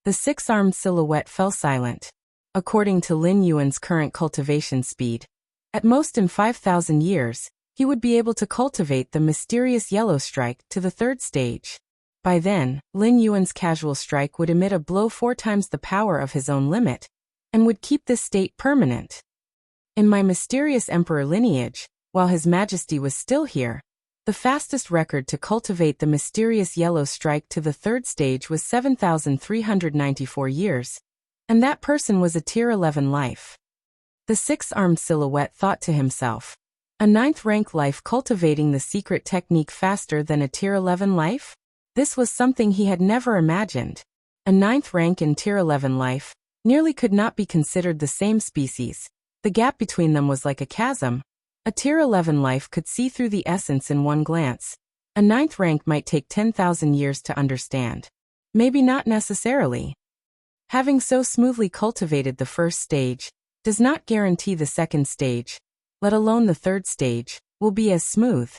The six-armed silhouette fell silent. According to Lin Yuan's current cultivation speed, at most in 5,000 years, he would be able to cultivate the mysterious yellow strike to the 3rd stage. By then, Lin Yuan's casual strike would emit a blow 4 times the power of his own limit, and would keep this state permanent. In my mysterious emperor lineage, while His Majesty was still here, the fastest record to cultivate the mysterious yellow strike to the 3rd stage was 7,394 years, and that person was a Tier 11 life. The six-armed silhouette thought to himself, a 9th rank life cultivating the secret technique faster than a Tier 11 life? This was something he had never imagined. A 9th rank and Tier 11 life nearly could not be considered the same species. The gap between them was like a chasm. A Tier 11 life could see through the essence in one glance. A 9th rank might take 10,000 years to understand. Maybe not necessarily. Having so smoothly cultivated the 1st stage does not guarantee the 2nd stage, let alone the 3rd stage, will be as smooth.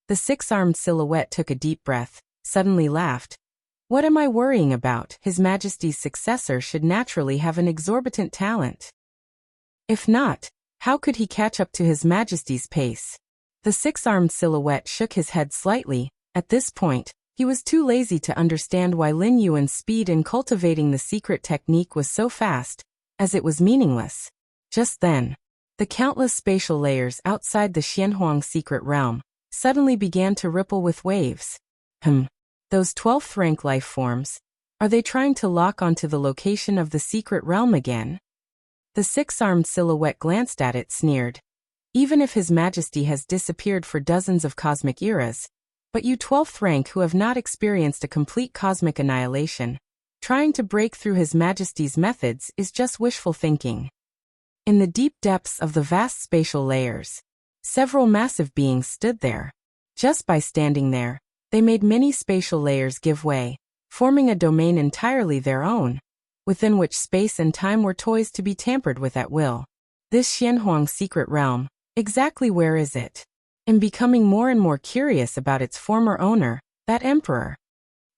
The six-armed silhouette took a deep breath, suddenly laughed. What am I worrying about? His Majesty's successor should naturally have an exorbitant talent. If not, how could he catch up to His Majesty's pace? The six-armed silhouette shook his head slightly. At this point, he was too lazy to understand why Lin Yuan's speed in cultivating the secret technique was so fast, as it was meaningless. Just then, the countless spatial layers outside the Xianhuang secret realm suddenly began to ripple with waves. Those 12th rank life forms, are they trying to lock onto the location of the secret realm again? The six-armed silhouette glanced at it, sneered. Even if His Majesty has disappeared for dozens of cosmic eras, But you 12th rank who have not experienced a complete cosmic annihilation, trying to break through His Majesty's methods is just wishful thinking. In the deep depths of the vast spatial layers, several massive beings stood there. Just by standing there, they made many spatial layers give way, forming a domain entirely their own, within which space and time were toys to be tampered with at will. This Xianhuang secret realm, exactly where is it? I'm becoming more and more curious about its former owner, that emperor.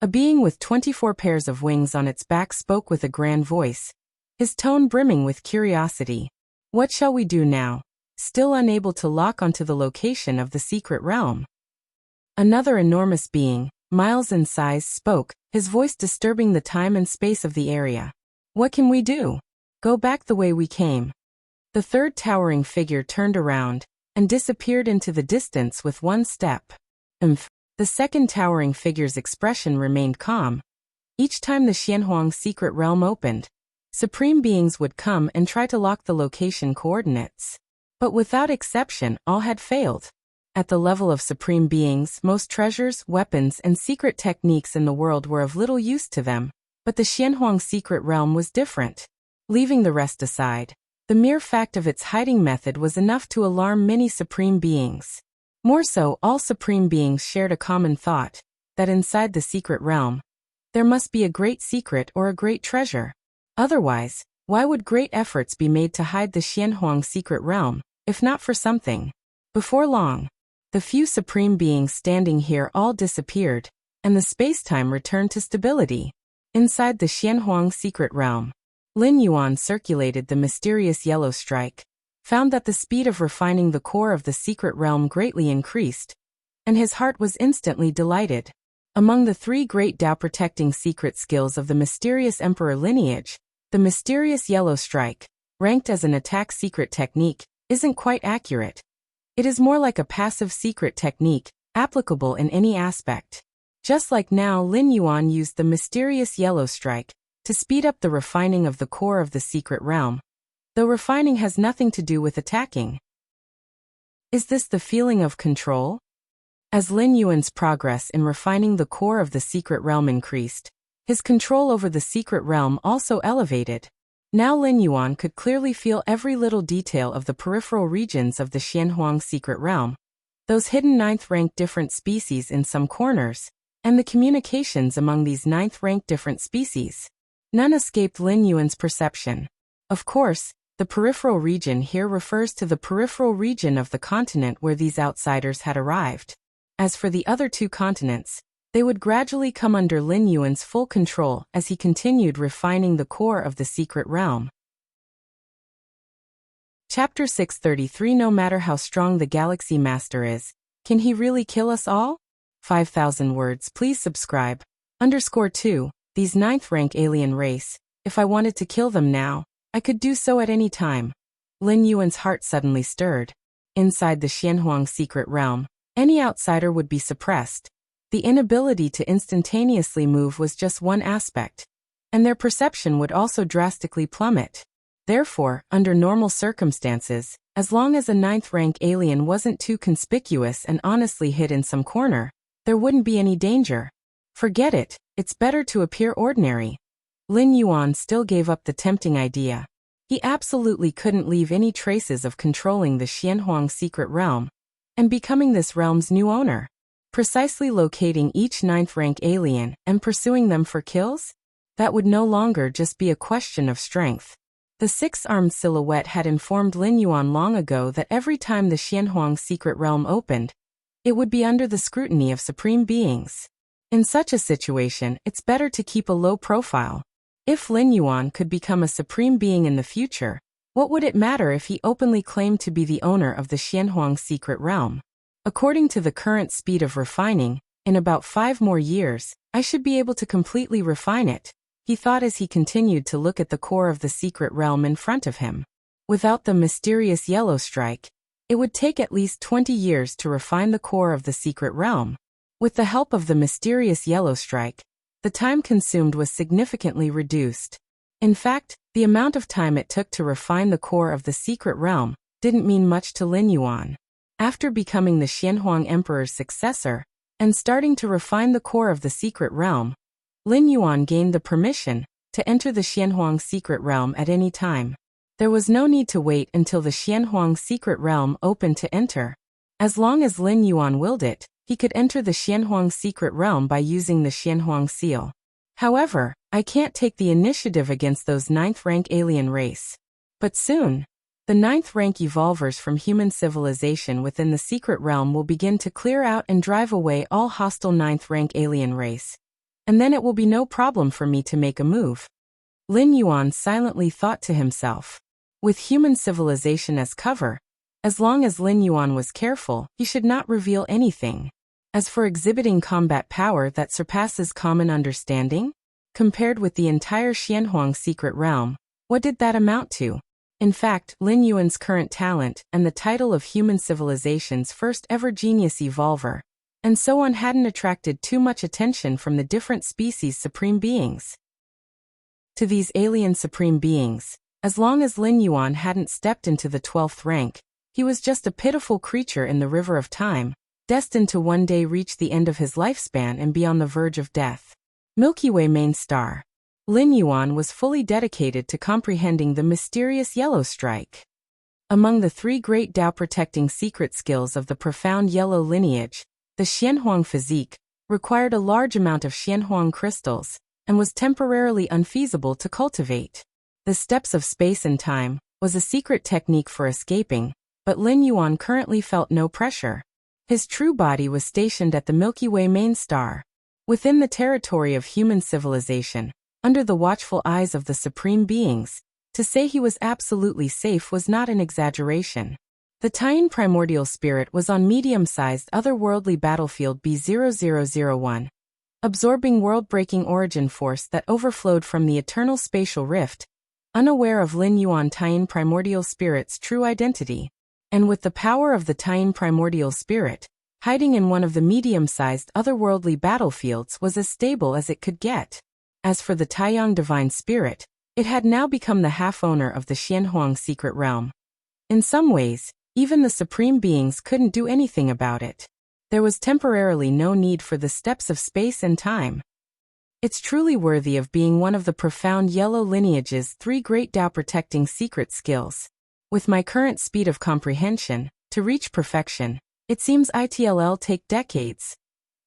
A being with 24 pairs of wings on its back spoke with a grand voice, his tone brimming with curiosity. What shall we do now? Still unable to lock onto the location of the secret realm. Another enormous being, miles in size, spoke, his voice disturbing the time and space of the area. What can we do? Go back the way we came. The third towering figure turned around and disappeared into the distance with one step. The second towering figure's expression remained calm. Each time the Xianhuang secret realm opened, supreme beings would come and try to lock the location coordinates. But without exception, all had failed. At the level of supreme beings, most treasures, weapons, and secret techniques in the world were of little use to them, but the Xianhuang secret realm was different. Leaving the rest aside, the mere fact of its hiding method was enough to alarm many supreme beings. More so, all supreme beings shared a common thought, that inside the secret realm, there must be a great secret or a great treasure. Otherwise, why would great efforts be made to hide the Xianhuang secret realm, if not for something? Before long, the few supreme beings standing here all disappeared, and the space-time returned to stability. Inside the Xianhuang secret realm, Lin Yuan circulated the mysterious yellow strike, found that the speed of refining the core of the secret realm greatly increased, and his heart was instantly delighted. Among the three great Tao-protecting secret skills of the mysterious emperor lineage, the mysterious yellow strike, ranked as an attack secret technique, isn't quite accurate. It is more like a passive secret technique, applicable in any aspect. Just like now, Lin Yuan used the mysterious yellow strike to speed up the refining of the core of the secret realm, though refining has nothing to do with attacking. Is this the feeling of control? As Lin Yuan's progress in refining the core of the secret realm increased, his control over the secret realm also elevated. Now Lin Yuan could clearly feel every little detail of the peripheral regions of the Xianhuang secret realm, those hidden 9th-ranked different species in some corners, and the communications among these 9th-ranked different species. None escaped Lin Yuan's perception. Of course, the peripheral region here refers to the peripheral region of the continent where these outsiders had arrived. As for the other two continents, they would gradually come under Lin Yuan's full control as he continued refining the core of the secret realm. Chapter 633. No matter how strong the Galaxy Master is, can he really kill us all? 5,000 words. Please subscribe. _2. These 9th rank alien race, if I wanted to kill them now, I could do so at any time. Lin Yuan's heart suddenly stirred. Inside the Xianhuang secret realm, any outsider would be suppressed. The inability to instantaneously move was just one aspect, and their perception would also drastically plummet. Therefore, under normal circumstances, as long as a 9th-rank alien wasn't too conspicuous and honestly hid in some corner, there wouldn't be any danger. Forget it, it's better to appear ordinary. Lin Yuan still gave up the tempting idea. He absolutely couldn't leave any traces of controlling the Xianhuang secret realm and becoming this realm's new owner. Precisely locating each 9th-rank alien and pursuing them for kills? That would no longer just be a question of strength. The 6-armed silhouette had informed Lin Yuan long ago that every time the Xianhuang secret realm opened, it would be under the scrutiny of supreme beings. In such a situation, it's better to keep a low profile. If Lin Yuan could become a supreme being in the future, what would it matter if he openly claimed to be the owner of the Xianhuang secret realm? According to the current speed of refining, in about 5 more years, I should be able to completely refine it, he thought as he continued to look at the core of the secret realm in front of him. Without the mysterious yellow strike, it would take at least 20 years to refine the core of the secret realm. With the help of the mysterious yellow strike, the time consumed was significantly reduced. In fact, the amount of time it took to refine the core of the secret realm didn't mean much to Lin Yuan. After becoming the Xianhuang Emperor's successor, and starting to refine the core of the secret realm, Lin Yuan gained the permission to enter the Xianhuang secret realm at any time. There was no need to wait until the Xianhuang secret realm opened to enter. As long as Lin Yuan willed it, he could enter the Xianhuang secret realm by using the Xianhuang seal. However, I can't take the initiative against those 9th rank alien race. But soon, the 9th rank evolvers from human civilization within the secret realm will begin to clear out and drive away all hostile 9th rank alien race. And then it will be no problem for me to make a move. Lin Yuan silently thought to himself. With human civilization as cover, as long as Lin Yuan was careful, he should not reveal anything. As for exhibiting combat power that surpasses common understanding, compared with the entire Xianhuang secret realm, what did that amount to? In fact, Lin Yuan's current talent and the title of human civilization's first ever genius evolver, and so on hadn't attracted too much attention from the different species supreme beings. To these alien supreme beings, as long as Lin Yuan hadn't stepped into the 12th rank, he was just a pitiful creature in the river of time, destined to one day reach the end of his lifespan and be on the verge of death. Milky Way main star. Lin Yuan was fully dedicated to comprehending the mysterious yellow strike. Among the 3 great Tao-protecting secret skills of the profound yellow lineage, the Xianhuang physique required a large amount of Xianhuang crystals and was temporarily unfeasible to cultivate. The steps of space and time was a secret technique for escaping, but Lin Yuan currently felt no pressure. His true body was stationed at the Milky Way main star, within the territory of human civilization, under the watchful eyes of the supreme beings. To say he was absolutely safe was not an exaggeration. The Taiyin primordial spirit was on medium-sized otherworldly battlefield B0001, absorbing world-breaking origin force that overflowed from the eternal spatial rift, unaware of Lin Yuan Taiyin primordial spirit's true identity. And with the power of the Taiyin primordial spirit, hiding in one of the medium-sized otherworldly battlefields was as stable as it could get. As for the Taiyang divine spirit, it had now become the half-owner of the Xianhuang secret realm. In some ways, even the supreme beings couldn't do anything about it. There was temporarily no need for the steps of space and time. It's truly worthy of being one of the profound yellow lineage's 3 great Tao-protecting secret skills. With my current speed of comprehension, to reach perfection, it seems it'll take decades.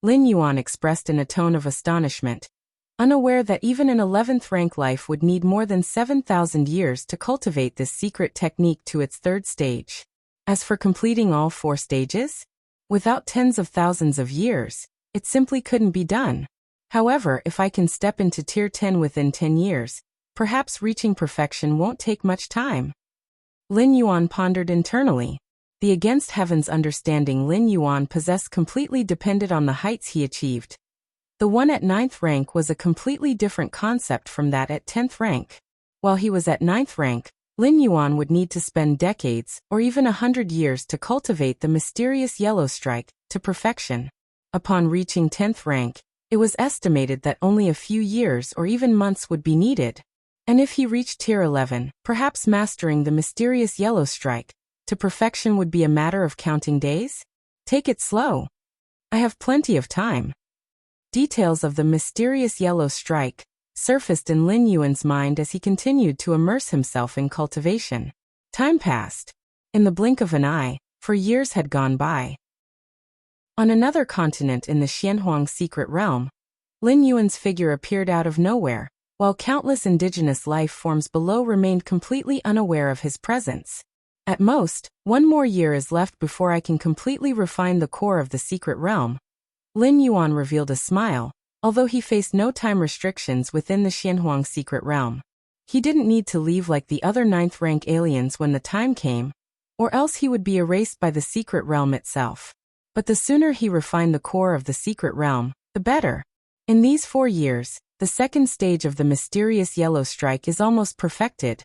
Lin Yuan expressed in a tone of astonishment, unaware that even an 11th rank life would need more than 7,000 years to cultivate this secret technique to its 3rd stage. As for completing all 4 stages, without tens of thousands of years, it simply couldn't be done. However, if I can step into Tier 10 within 10 years, perhaps reaching perfection won't take much time. Lin Yuan pondered internally. The against heaven's understanding Lin Yuan possessed completely depended on the heights he achieved. The one at 9th rank was a completely different concept from that at 10th rank. While he was at 9th rank, Lin Yuan would need to spend decades or even 100 years to cultivate the mysterious yellow strike to perfection. Upon reaching 10th rank, it was estimated that only a few years or even months would be needed. And if he reached Tier 11, perhaps mastering the mysterious yellow strike to perfection would be a matter of counting days? Take it slow. I have plenty of time. Details of the mysterious yellow strike surfaced in Lin Yuan's mind as he continued to immerse himself in cultivation. Time passed. In the blink of an eye, for years had gone by. On another continent in the Xianhuang secret realm, Lin Yuan's figure appeared out of nowhere, while countless indigenous life forms below remained completely unaware of his presence. At most, 1 more year is left before I can completely refine the core of the secret realm. Lin Yuan revealed a smile, although he faced no time restrictions within the Xianhuang secret realm. He didn't need to leave like the other 9th rank aliens when the time came, or else he would be erased by the secret realm itself. But the sooner he refined the core of the secret realm, the better. In these 4 years, the 2nd stage of the mysterious yellow strike is almost perfected.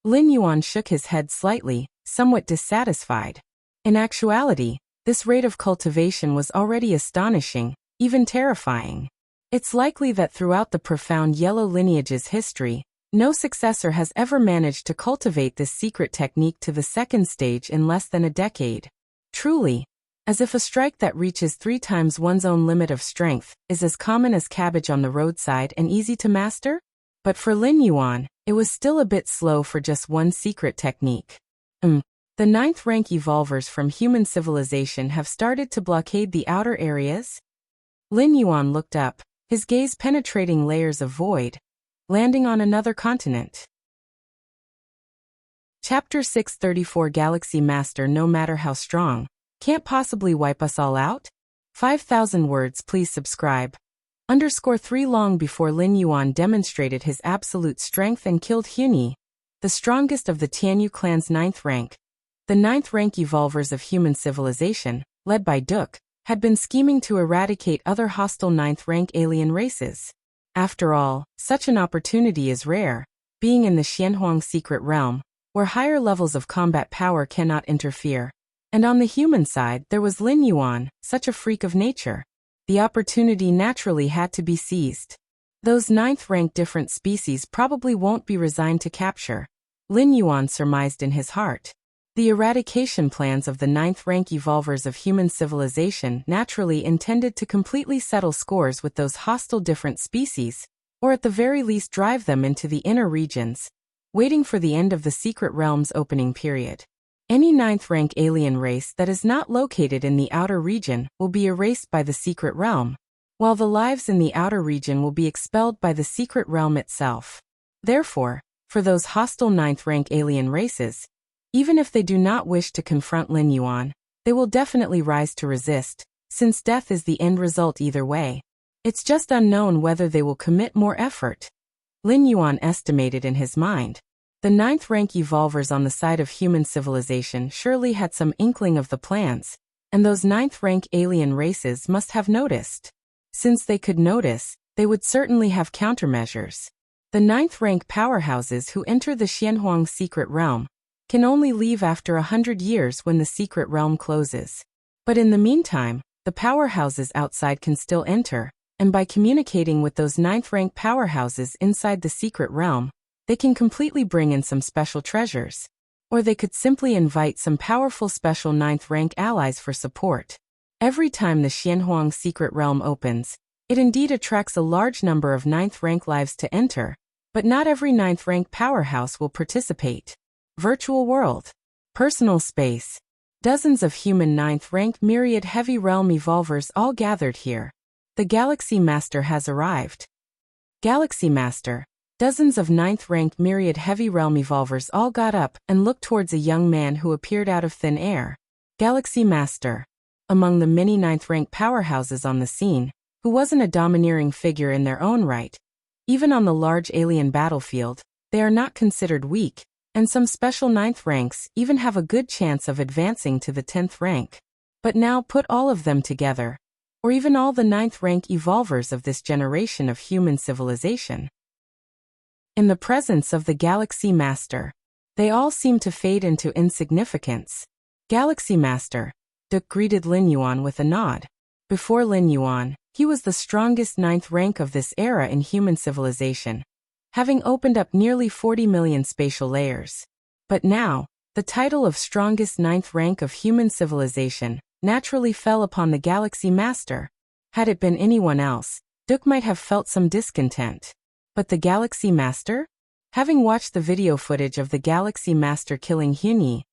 Lin Yuan shook his head slightly, somewhat dissatisfied. In actuality, this rate of cultivation was already astonishing, even terrifying. It's likely that throughout the profound yellow lineage's history, no successor has ever managed to cultivate this secret technique to the 2nd stage in less than a decade. Truly, As if a strike that reaches 3 times one's own limit of strength is as common as cabbage on the roadside and easy to master? But for Lin Yuan, it was still a bit slow for just one secret technique. The 9th rank evolvers from human civilization have started to blockade the outer areas? Lin Yuan looked up, his gaze penetrating layers of void, landing on another continent. Chapter 634 Galaxy Master No matter how strong, can't possibly wipe us all out? 5,000 words please subscribe. _3 Long before Lin Yuan demonstrated his absolute strength and killed Huni, the strongest of the Tianyu clan's 9th rank. The 9th rank evolvers of human civilization, led by Duke, had been scheming to eradicate other hostile 9th rank alien races. After all, such an opportunity is rare, being in the Xianhuang secret realm, where higher levels of combat power cannot interfere. And on the human side there was Lin Yuan, such a freak of nature. The opportunity naturally had to be seized. Those 9th rank different species probably won't be resigned to capture, Lin Yuan surmised in his heart. The eradication plans of the 9th rank evolvers of human civilization naturally intended to completely settle scores with those hostile different species, or at the very least drive them into the inner regions, waiting for the end of the secret realm's opening period. Any 9th rank alien race that is not located in the outer region will be erased by the secret realm, while the lives in the outer region will be expelled by the secret realm itself. Therefore, for those hostile 9th rank alien races, even if they do not wish to confront Lin Yuan, they will definitely rise to resist, since death is the end result either way. It's just unknown whether they will commit more effort. Lin Yuan estimated in his mind. The 9th rank evolvers on the side of human civilization surely had some inkling of the plans, and those 9th rank alien races must have noticed. Since they could notice, they would certainly have countermeasures. The 9th rank powerhouses who enter the Xianhuang secret realm can only leave after 100 years when the secret realm closes. But in the meantime, the powerhouses outside can still enter, and by communicating with those 9th rank powerhouses inside the secret realm, they can completely bring in some special treasures. Or they could simply invite some powerful special 9th rank allies for support. Every time the Xianhuang secret realm opens, it indeed attracts a large number of 9th rank lives to enter, but not every 9th rank powerhouse will participate. Virtual world. Personal space. Dozens of human 9th rank myriad heavy realm evolvers all gathered here. The Galaxy Master has arrived. Galaxy Master. Dozens of 9th rank myriad heavy realm evolvers all got up and looked towards a young man who appeared out of thin air. Galaxy Master. Among the many 9th rank powerhouses on the scene, who wasn't a domineering figure in their own right. Even on the large alien battlefield, they are not considered weak, and some special 9th ranks even have a good chance of advancing to the 10th rank. But now put all of them together, or even all the 9th rank evolvers of this generation of human civilization. In the presence of the Galaxy Master, they all seem to fade into insignificance. Galaxy Master, Duke greeted Lin Yuan with a nod. Before Lin Yuan, he was the strongest 9th rank of this era in human civilization, having opened up nearly 40 million spatial layers. But now, the title of strongest 9th rank of human civilization naturally fell upon the Galaxy Master. Had it been anyone else, Duke might have felt some discontent. But the Galaxy Master? Having watched the video footage of the Galaxy Master killing Huni,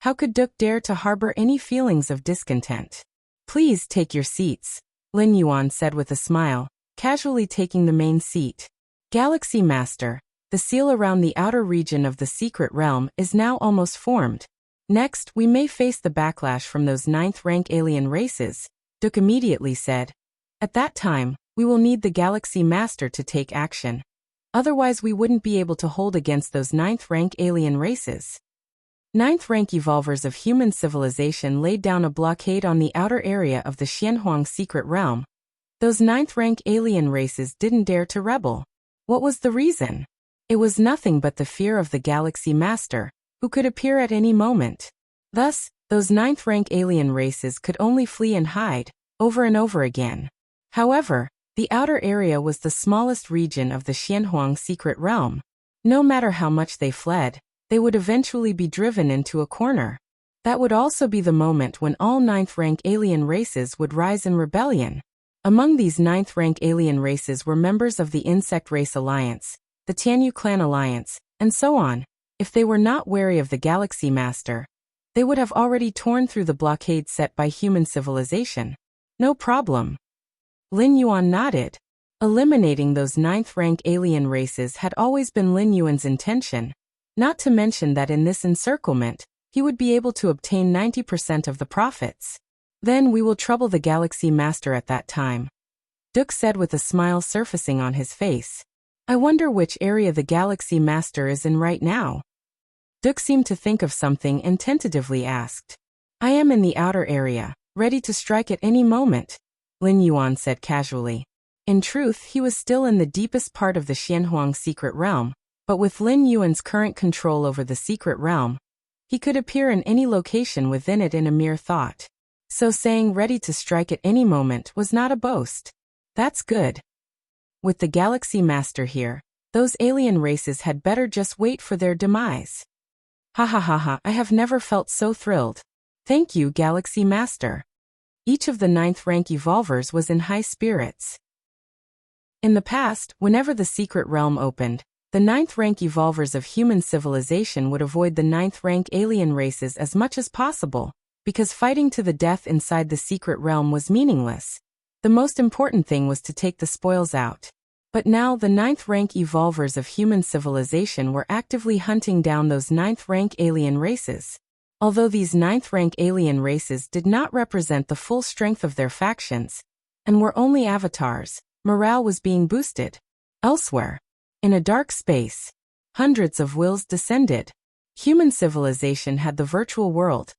how could Duke dare to harbor any feelings of discontent? Please take your seats, Lin Yuan said with a smile, casually taking the main seat. Galaxy Master, the seal around the outer region of the secret realm is now almost formed. Next, we may face the backlash from those 9th rank alien races, Duke immediately said. At that time, we will need the Galaxy Master to take action. Otherwise we wouldn't be able to hold against those 9th rank alien races. 9th rank evolvers of human civilization laid down a blockade on the outer area of the Xianhuang secret realm. Those 9th rank alien races didn't dare to rebel. What was the reason? It was nothing but the fear of the Galaxy Master, who could appear at any moment. Thus, those 9th rank alien races could only flee and hide, over and over again. However, the outer area was the smallest region of the Xianhuang secret realm. No matter how much they fled, they would eventually be driven into a corner. That would also be the moment when all ninth-rank alien races would rise in rebellion. Among these ninth-rank alien races were members of the Insect Race Alliance, the Tianyu Clan Alliance, and so on. If they were not wary of the Galaxy Master, they would have already torn through the blockade set by human civilization. No problem. Lin Yuan nodded. Eliminating those ninth-rank alien races had always been Lin Yuan's intention, not to mention that in this encirclement, he would be able to obtain 90% of the profits. Then we will trouble the Galaxy Master at that time. Duke said with a smile surfacing on his face. I wonder which area the Galaxy Master is in right now. Duke seemed to think of something and tentatively asked. I am in the outer area, ready to strike at any moment, Lin Yuan said casually. In truth, he was still in the deepest part of the Xianhuang secret realm, but with Lin Yuan's current control over the secret realm, he could appear in any location within it in a mere thought. So saying ready to strike at any moment was not a boast. That's good. With the Galaxy Master here, those alien races had better just wait for their demise. Ha ha ha ha, I have never felt so thrilled. Thank you, Galaxy Master. Each of the ninth-rank evolvers was in high spirits. In the past, whenever the secret realm opened, the ninth-rank evolvers of human civilization would avoid the ninth-rank alien races as much as possible, because fighting to the death inside the secret realm was meaningless. The most important thing was to take the spoils out. But now the ninth-rank evolvers of human civilization were actively hunting down those ninth-rank alien races. Although these ninth-rank alien races did not represent the full strength of their factions, and were only avatars, morale was being boosted. Elsewhere, in a dark space, hundreds of wills descended. Human civilization had the virtual world,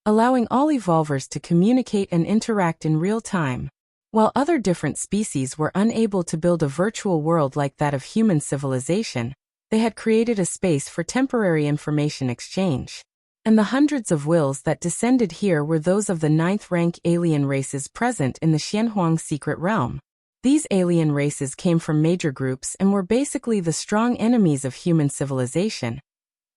allowing all evolvers to communicate and interact in real time. While other different species were unable to build a virtual world like that of human civilization, they had created a space for temporary information exchange. And the hundreds of wills that descended here were those of the ninth-rank alien races present in the Xianhuang secret realm. These alien races came from major groups and were basically the strong enemies of human civilization.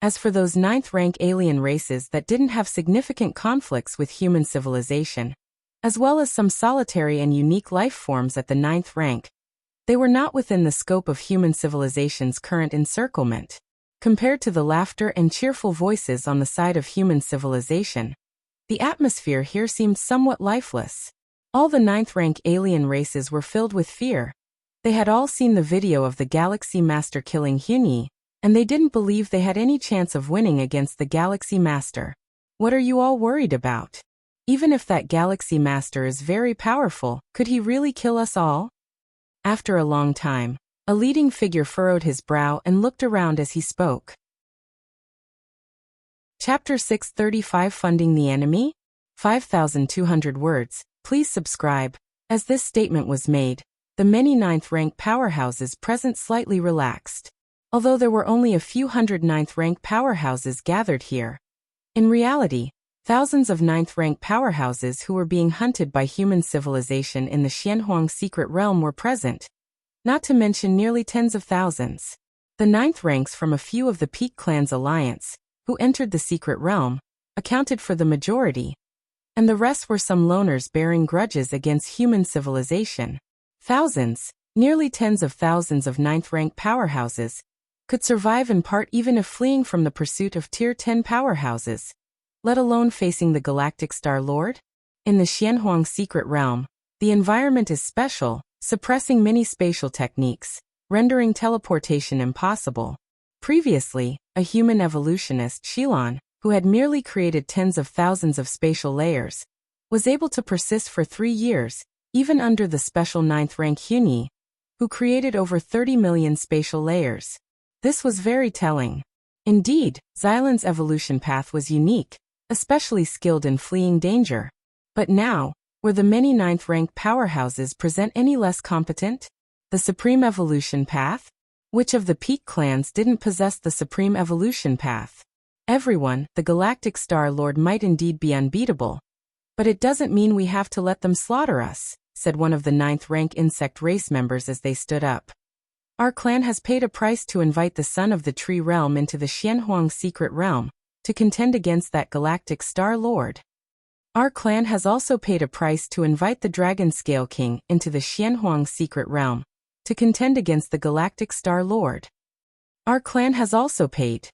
As for those ninth-rank alien races that didn't have significant conflicts with human civilization, as well as some solitary and unique life forms at the ninth rank, they were not within the scope of human civilization's current encirclement. Compared to the laughter and cheerful voices on the side of human civilization, the atmosphere here seemed somewhat lifeless. All the ninth-rank alien races were filled with fear. They had all seen the video of the Galaxy Master killing Hunyi, and they didn't believe they had any chance of winning against the Galaxy Master. What are you all worried about? Even if that Galaxy Master is very powerful, could he really kill us all? After a long time, a leading figure furrowed his brow and looked around as he spoke. Chapter 635 Funding the Enemy? 5,200 words. Please subscribe. As this statement was made, the many ninth-rank powerhouses present slightly relaxed. Although there were only a few hundred ninth-rank powerhouses gathered here, in reality, thousands of ninth-rank powerhouses who were being hunted by human civilization in the Xianhuang secret realm were present, not to mention nearly tens of thousands. The ninth ranks from a few of the Peak Clan's alliance, who entered the secret realm, accounted for the majority, and the rest were some loners bearing grudges against human civilization. Thousands, nearly tens of thousands of ninth-rank powerhouses, could survive in part even if fleeing from the pursuit of Tier 10 powerhouses, let alone facing the Galactic Star Lord? In the Xianhuang secret realm, the environment is special, suppressing many spatial techniques, rendering teleportation impossible. Previously, a human evolutionist, Shilon, who had merely created tens of thousands of spatial layers, was able to persist for 3 years, even under the special 9th rank Hunyi, who created over 30 million spatial layers. This was very telling. Indeed, Xylan's evolution path was unique, especially skilled in fleeing danger. But now, were the many 9th rank powerhouses present any less competent? The Supreme Evolution Path? Which of the Peak clans didn't possess the Supreme Evolution Path? Everyone, the Galactic Star Lord might indeed be unbeatable, but it doesn't mean we have to let them slaughter us, said one of the 9th rank insect race members as they stood up. Our clan has paid a price to invite the son of the tree realm into the Xianhuang secret realm, to contend against that galactic Star Lord. Our clan has also paid a price to invite the Dragon Scale King into the Xianhuang secret realm, to contend against the galactic Star Lord. Our clan has also paid.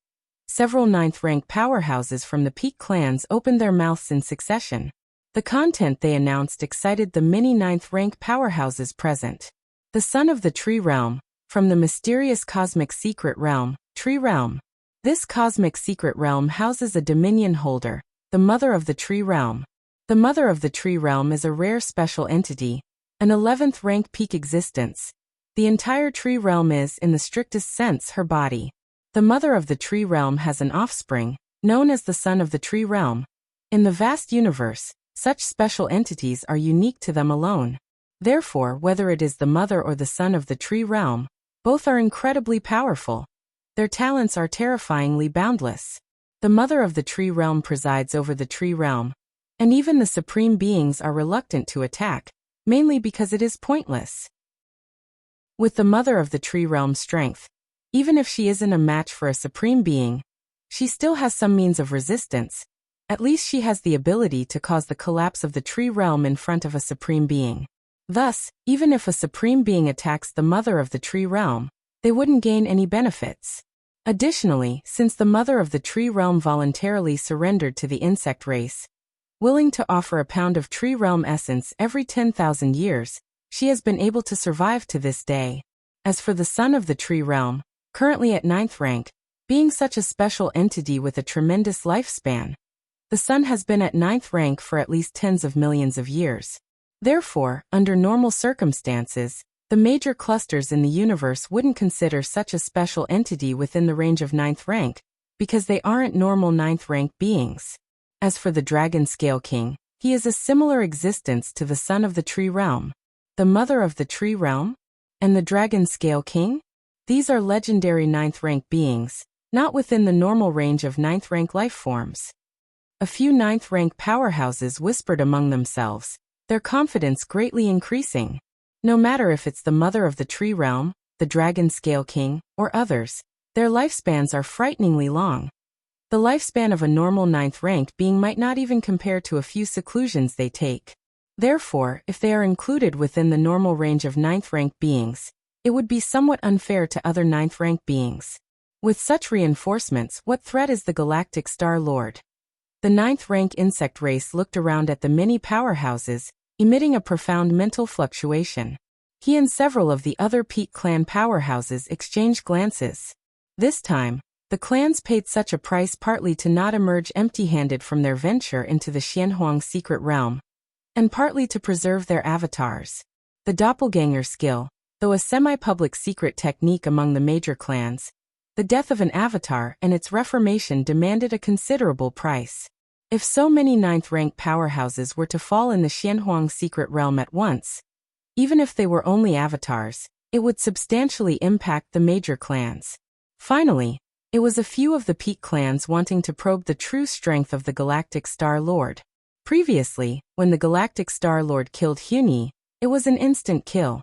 Several 9th rank powerhouses from the Peak clans opened their mouths in succession. The content they announced excited the many 9th rank powerhouses present. The son of the Tree Realm, from the mysterious cosmic secret realm, Tree Realm. This cosmic secret realm houses a dominion holder, the Mother of the Tree Realm. The Mother of the Tree Realm is a rare special entity, an 11th rank peak existence. The entire Tree Realm is, in the strictest sense, her body. The Mother of the Tree Realm has an offspring, known as the Son of the Tree Realm. In the vast universe, such special entities are unique to them alone. Therefore, whether it is the Mother or the Son of the Tree Realm, both are incredibly powerful. Their talents are terrifyingly boundless. The Mother of the Tree Realm presides over the Tree Realm, and even the Supreme Beings are reluctant to attack, mainly because it is pointless. With the Mother of the Tree Realm's strength, even if she isn't a match for a Supreme Being, she still has some means of resistance. At least she has the ability to cause the collapse of the Tree Realm in front of a Supreme Being. Thus, even if a Supreme Being attacks the Mother of the Tree Realm, they wouldn't gain any benefits. Additionally, since the Mother of the Tree Realm voluntarily surrendered to the insect race, willing to offer a pound of Tree Realm essence every 10,000 years, she has been able to survive to this day. As for the Son of the Tree Realm, currently at 9th rank, being such a special entity with a tremendous lifespan, the Sun has been at 9th rank for at least tens of millions of years. Therefore, under normal circumstances, the major clusters in the universe wouldn't consider such a special entity within the range of 9th rank, because they aren't normal 9th rank beings. As for the Dragon Scale King, he is a similar existence to the Son of the Tree Realm. The Mother of the Tree Realm? And the Dragon Scale King? These are legendary 9th rank beings, not within the normal range of 9th rank life forms. A few 9th rank powerhouses whispered among themselves, their confidence greatly increasing. No matter if it's the Mother of the Tree Realm, the Dragon Scale King, or others, their lifespans are frighteningly long. The lifespan of a normal 9th rank being might not even compare to a few seclusions they take. Therefore, if they are included within the normal range of 9th rank beings, it would be somewhat unfair to other 9th rank beings. With such reinforcements, what threat is the Galactic Star Lord? The 9th rank insect race looked around at the many powerhouses, emitting a profound mental fluctuation. He and several of the other Peak clan powerhouses exchanged glances. This time, the clans paid such a price partly to not emerge empty-handed from their venture into the Xianhuang secret realm, and partly to preserve their avatars. The doppelganger skill, though a semi-public secret technique among the major clans, the death of an avatar and its reformation demanded a considerable price. If so many 9th rank powerhouses were to fall in the Xianhuang secret realm at once, even if they were only avatars, it would substantially impact the major clans. Finally, it was a few of the Peak clans wanting to probe the true strength of the Galactic Star Lord. Previously, when the Galactic Star Lord killed Huni, it was an instant kill.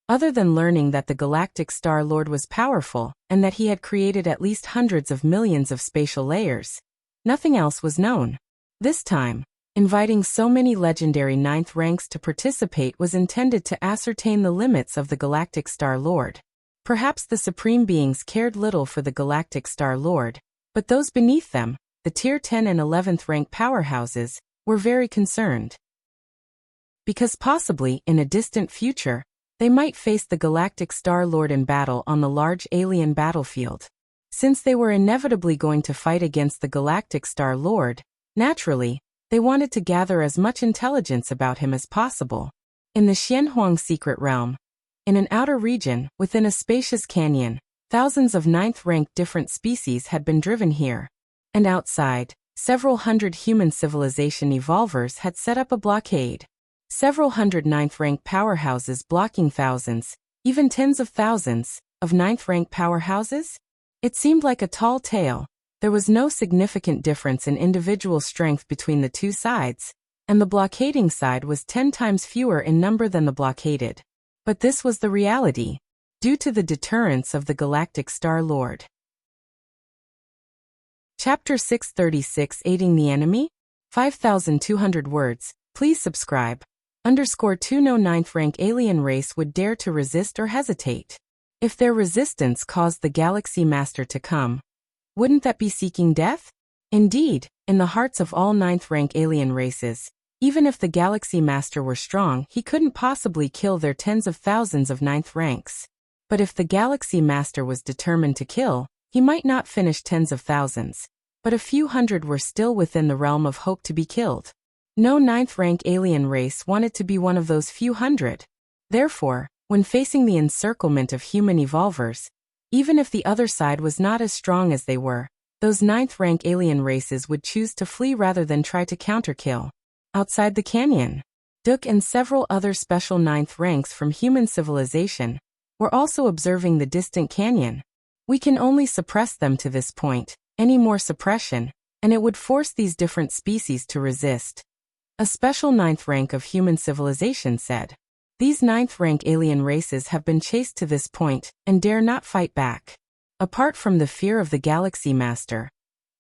Other than learning that the Galactic Star Lord was powerful, and that he had created at least hundreds of millions of spatial layers, nothing else was known. This time, inviting so many legendary 9th ranks to participate was intended to ascertain the limits of the Galactic Star Lord. Perhaps the Supreme Beings cared little for the Galactic Star Lord, but those beneath them, the Tier 10 and 11th rank powerhouses, were very concerned. Because possibly, in a distant future, they might face the Galactic Star Lord in battle on the large alien battlefield. Since they were inevitably going to fight against the Galactic Star Lord, naturally, they wanted to gather as much intelligence about him as possible. In the Xianhuang secret realm, in an outer region, within a spacious canyon, thousands of 9th rank different species had been driven here. And outside, several hundred human civilization evolvers had set up a blockade. Several hundred 9th rank powerhouses blocking thousands, even tens of thousands, of 9th rank powerhouses? It seemed like a tall tale. There was no significant difference in individual strength between the two sides, and the blockading side was 10 times fewer in number than the blockaded. But this was the reality, due to the deterrence of the Galactic Star Lord. Chapter 636 Aiding the Enemy? 5,200 words. Please subscribe. _2 No ninth rank alien race would dare to resist or hesitate. If their resistance caused the Galaxy Master to come, wouldn't that be seeking death? Indeed, in the hearts of all ninth rank alien races, even if the Galaxy Master were strong, he couldn't possibly kill their tens of thousands of ninth ranks. But if the Galaxy Master was determined to kill, he might not finish tens of thousands, but a few hundred were still within the realm of hope to be killed. No ninth rank alien race wanted to be one of those few hundred. Therefore, when facing the encirclement of human evolvers, even if the other side was not as strong as they were, those ninth rank alien races would choose to flee rather than try to counterkill. Outside the canyon, Duke and several other special ninth ranks from human civilization were also observing the distant canyon. We can only suppress them to this point. Any more suppression, and it would force these different species to resist. A special ninth rank of human civilization said, "These ninth rank alien races have been chased to this point and dare not fight back." Apart from the fear of the Galaxy Master,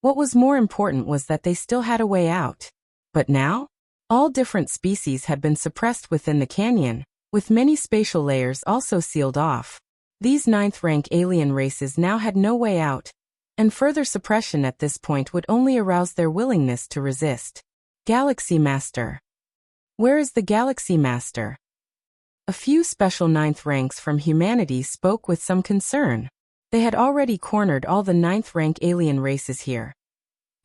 what was more important was that they still had a way out. But now, all different species had been suppressed within the canyon, with many spatial layers also sealed off. These ninth rank alien races now had no way out, and further suppression at this point would only arouse their willingness to resist. Galaxy Master. Where is the Galaxy Master? A few special ninth ranks from humanity spoke with some concern. They had already cornered all the ninth rank alien races here.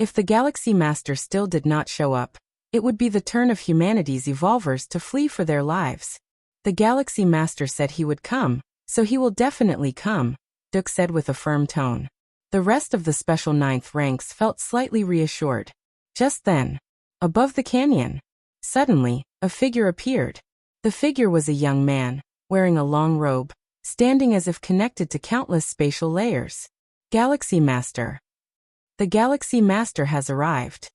If the Galaxy Master still did not show up, it would be the turn of humanity's evolvers to flee for their lives. The Galaxy Master said he would come, so he will definitely come, Duke said with a firm tone. The rest of the special ninth ranks felt slightly reassured. Just then, above the canyon, suddenly, a figure appeared. The figure was a young man, wearing a long robe, standing as if connected to countless spatial layers. Galaxy Master. The Galaxy Master has arrived.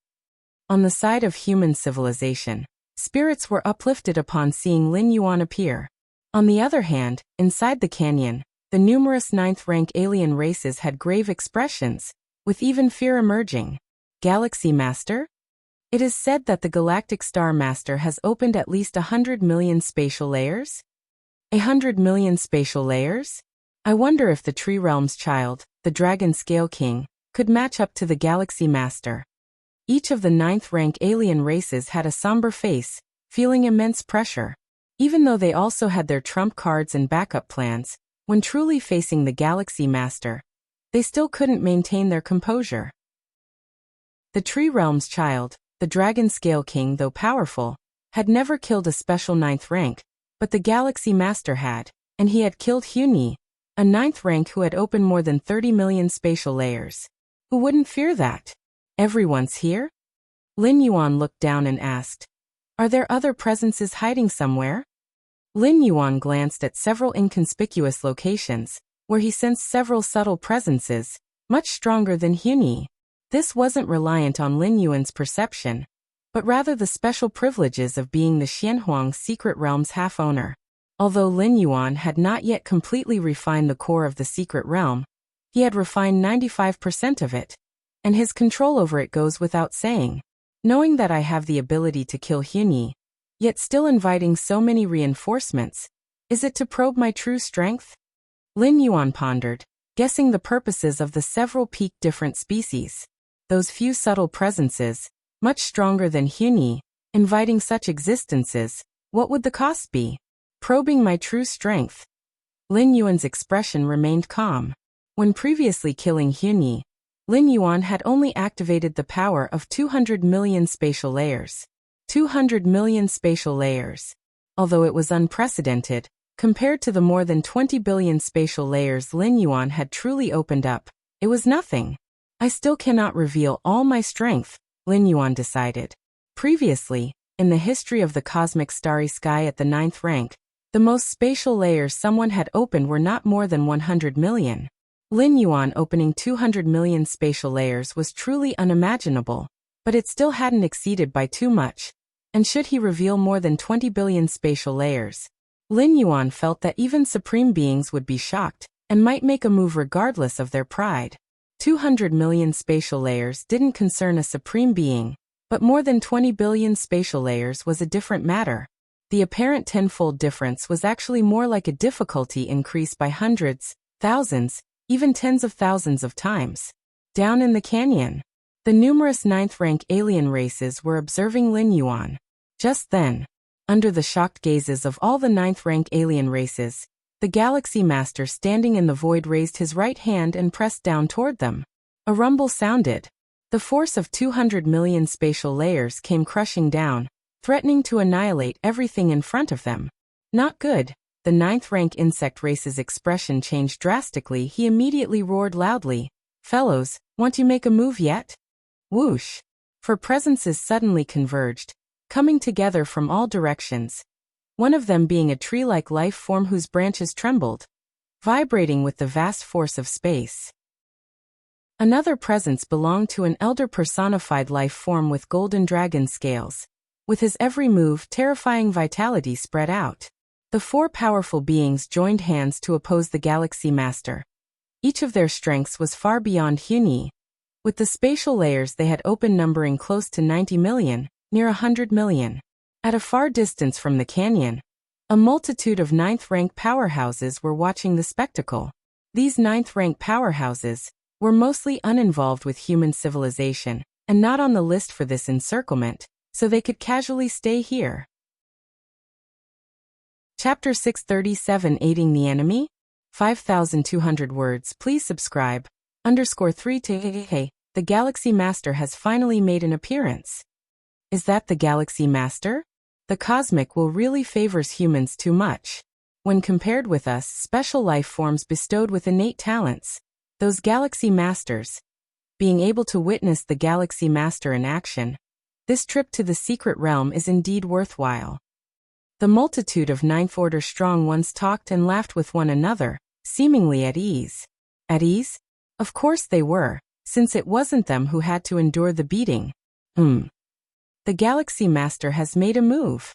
On the side of human civilization, spirits were uplifted upon seeing Lin Yuan appear. On the other hand, inside the canyon, the numerous ninth rank alien races had grave expressions, with even fear emerging. Galaxy Master? It is said that the Galactic Star Master has opened at least 100 million spatial layers? 100 million spatial layers? I wonder if the Tree Realm's child, the Dragon Scale King, could match up to the Galaxy Master. Each of the ninth rank alien races had a somber face, feeling immense pressure. Even though they also had their trump cards and backup plans, when truly facing the Galaxy Master, they still couldn't maintain their composure. The Tree Realm's child, the Dragon Scale King, though powerful, had never killed a special ninth rank, but the Galaxy Master had, and he had killed Huni, a ninth rank who had opened more than 30 million spatial layers. Who wouldn't fear that? Everyone's here? Lin Yuan looked down and asked, "Are there other presences hiding somewhere?" Lin Yuan glanced at several inconspicuous locations, where he sensed several subtle presences, much stronger than Huni. This wasn't reliant on Lin Yuan's perception, but rather the special privileges of being the Xianhuang secret realm's half-owner. Although Lin Yuan had not yet completely refined the core of the secret realm, he had refined 95% of it, and his control over it goes without saying. Knowing that I have the ability to kill Huni, yet still inviting so many reinforcements, is it to probe my true strength? Lin Yuan pondered, guessing the purposes of the several peak different species. Those few subtle presences, much stronger than Huni, inviting such existences, what would the cost be? Probing my true strength. Lin Yuan's expression remained calm. When previously killing Huni, Lin Yuan had only activated the power of 200 million spatial layers. 200 million spatial layers. Although it was unprecedented, compared to the more than 20 billion spatial layers Lin Yuan had truly opened up, it was nothing. I still cannot reveal all my strength, Lin Yuan decided. Previously, in the history of the cosmic starry sky at the 9th rank, the most spatial layers someone had opened were not more than 100 million. Lin Yuan opening 200 million spatial layers was truly unimaginable, but it still hadn't exceeded by too much. And should he reveal more than 20 billion spatial layers, Lin Yuan felt that even supreme beings would be shocked, and might make a move regardless of their pride. 200 million spatial layers didn't concern a supreme being, but more than 20 billion spatial layers was a different matter. The apparent tenfold difference was actually more like a difficulty increase by hundreds, thousands, even tens of thousands of times. Down in the canyon, the numerous ninth-rank alien races were observing Lin Yuan. Just then, under the shocked gazes of all the ninth-rank alien races, the Galaxy Master standing in the void raised his right hand and pressed down toward them. A rumble sounded. The force of 200 million spatial layers came crushing down, threatening to annihilate everything in front of them. Not good. The ninth-rank insect race's expression changed drastically. He immediately roared loudly, "Fellows, want you make a move yet?" Whoosh! Four presences suddenly converged, coming together from all directions, one of them being a tree-like life form whose branches trembled, vibrating with the vast force of space. Another presence belonged to an elder personified life form with golden dragon scales. With his every move, terrifying vitality spread out. The four powerful beings joined hands to oppose the Galaxy Master. Each of their strengths was far beyond Huni. With the spatial layers they had opened numbering close to 90 million, near 100 million. At a far distance from the canyon, a multitude of ninth-rank powerhouses were watching the spectacle. These ninth-rank powerhouses were mostly uninvolved with human civilization, and not on the list for this encirclement, so they could casually stay here. Chapter 637 Aiding the Enemy? 5,200 words. Please subscribe. _3 to Hey, the Galaxy Master has finally made an appearance. Is that the Galaxy Master? The cosmic will really favors humans too much. When compared with us, special life forms bestowed with innate talents, those Galaxy Masters, being able to witness the Galaxy Master in action, this trip to the secret realm is indeed worthwhile. The multitude of Ninth Order strong ones talked and laughed with one another, seemingly at ease. At ease? Of course they were, since it wasn't them who had to endure the beating. The Galaxy Master has made a move.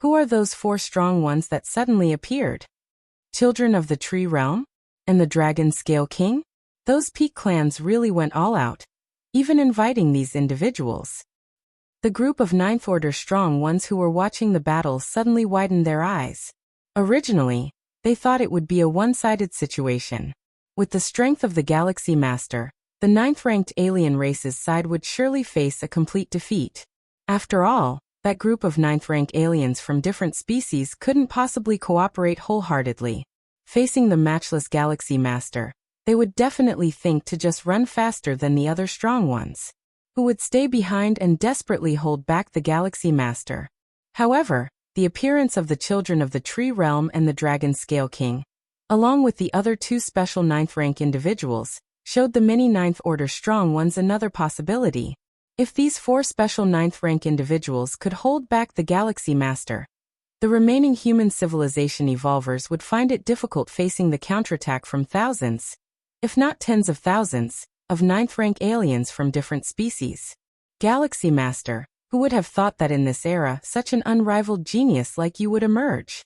Who are those four strong ones that suddenly appeared? Children of the Tree Realm? And the Dragon Scale King? Those peak clans really went all out, even inviting these individuals. The group of Ninth Order strong ones who were watching the battle suddenly widened their eyes. Originally, they thought it would be a one-sided situation. With the strength of the Galaxy Master, the ninth-ranked alien race's side would surely face a complete defeat. After all, that group of ninth-rank aliens from different species couldn't possibly cooperate wholeheartedly. Facing the matchless Galaxy Master, they would definitely think to just run faster than the other strong ones, who would stay behind and desperately hold back the Galaxy Master. However, the appearance of the Children of the Tree Realm and the Dragon Scale King, along with the other two special ninth-rank individuals, showed the many Ninth Order strong ones another possibility. If these four special ninth-rank individuals could hold back the Galaxy Master, the remaining human civilization evolvers would find it difficult facing the counterattack from thousands, if not tens of thousands, of ninth-rank aliens from different species. Galaxy Master, who would have thought that in this era such an unrivaled genius like you would emerge?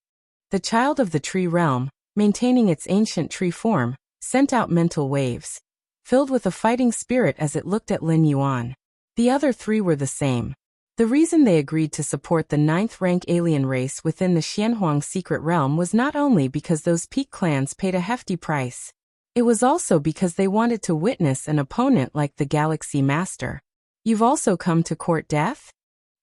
The child of the tree realm, maintaining its ancient tree form, sent out mental waves, filled with a fighting spirit as it looked at Lin Yuan. The other three were the same. The reason they agreed to support the ninth-rank alien race within the Xianhuang secret realm was not only because those peak clans paid a hefty price. It was also because they wanted to witness an opponent like the Galaxy Master. You've also come to court death?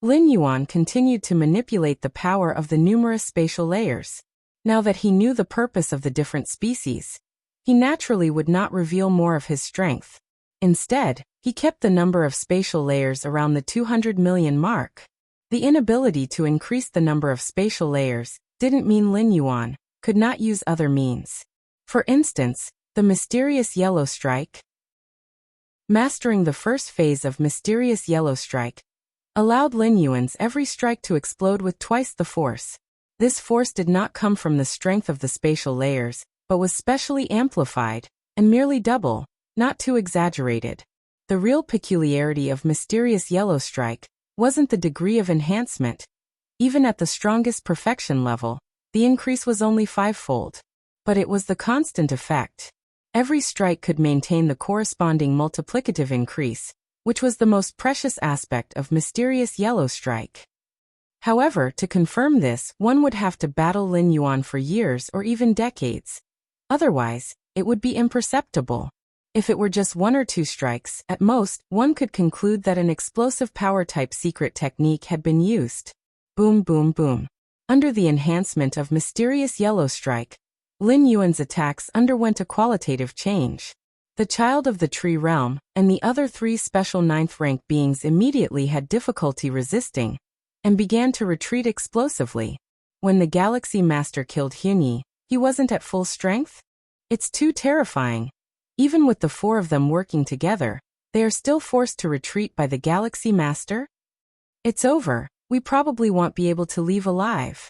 Lin Yuan continued to manipulate the power of the numerous spatial layers. Now that he knew the purpose of the different species, he naturally would not reveal more of his strength. Instead, he kept the number of spatial layers around the 200 million mark. The inability to increase the number of spatial layers didn't mean Lin Yuan could not use other means. For instance, the mysterious yellow strike. Mastering the first phase of mysterious yellow strike allowed Lin Yuan's every strike to explode with twice the force. This force did not come from the strength of the spatial layers, but was specially amplified, and merely double, not too exaggerated. The real peculiarity of mysterious yellow strike wasn't the degree of enhancement. Even at the strongest perfection level, the increase was only fivefold. But it was the constant effect. Every strike could maintain the corresponding multiplicative increase, which was the most precious aspect of mysterious yellow strike. However, to confirm this, one would have to battle Lin Yuan for years or even decades. Otherwise, it would be imperceptible. If it were just one or two strikes, at most, one could conclude that an explosive power-type secret technique had been used. Boom, boom, boom. Under the enhancement of mysterious yellow strike, Lin Yuan's attacks underwent a qualitative change. The child of the tree realm and the other three special 9th rank beings immediately had difficulty resisting and began to retreat explosively. When the Galaxy Master killed Hyunyi, he wasn't at full strength? It's too terrifying. Even with the four of them working together, they are still forced to retreat by the Galaxy Master? It's over. We probably won't be able to leave alive.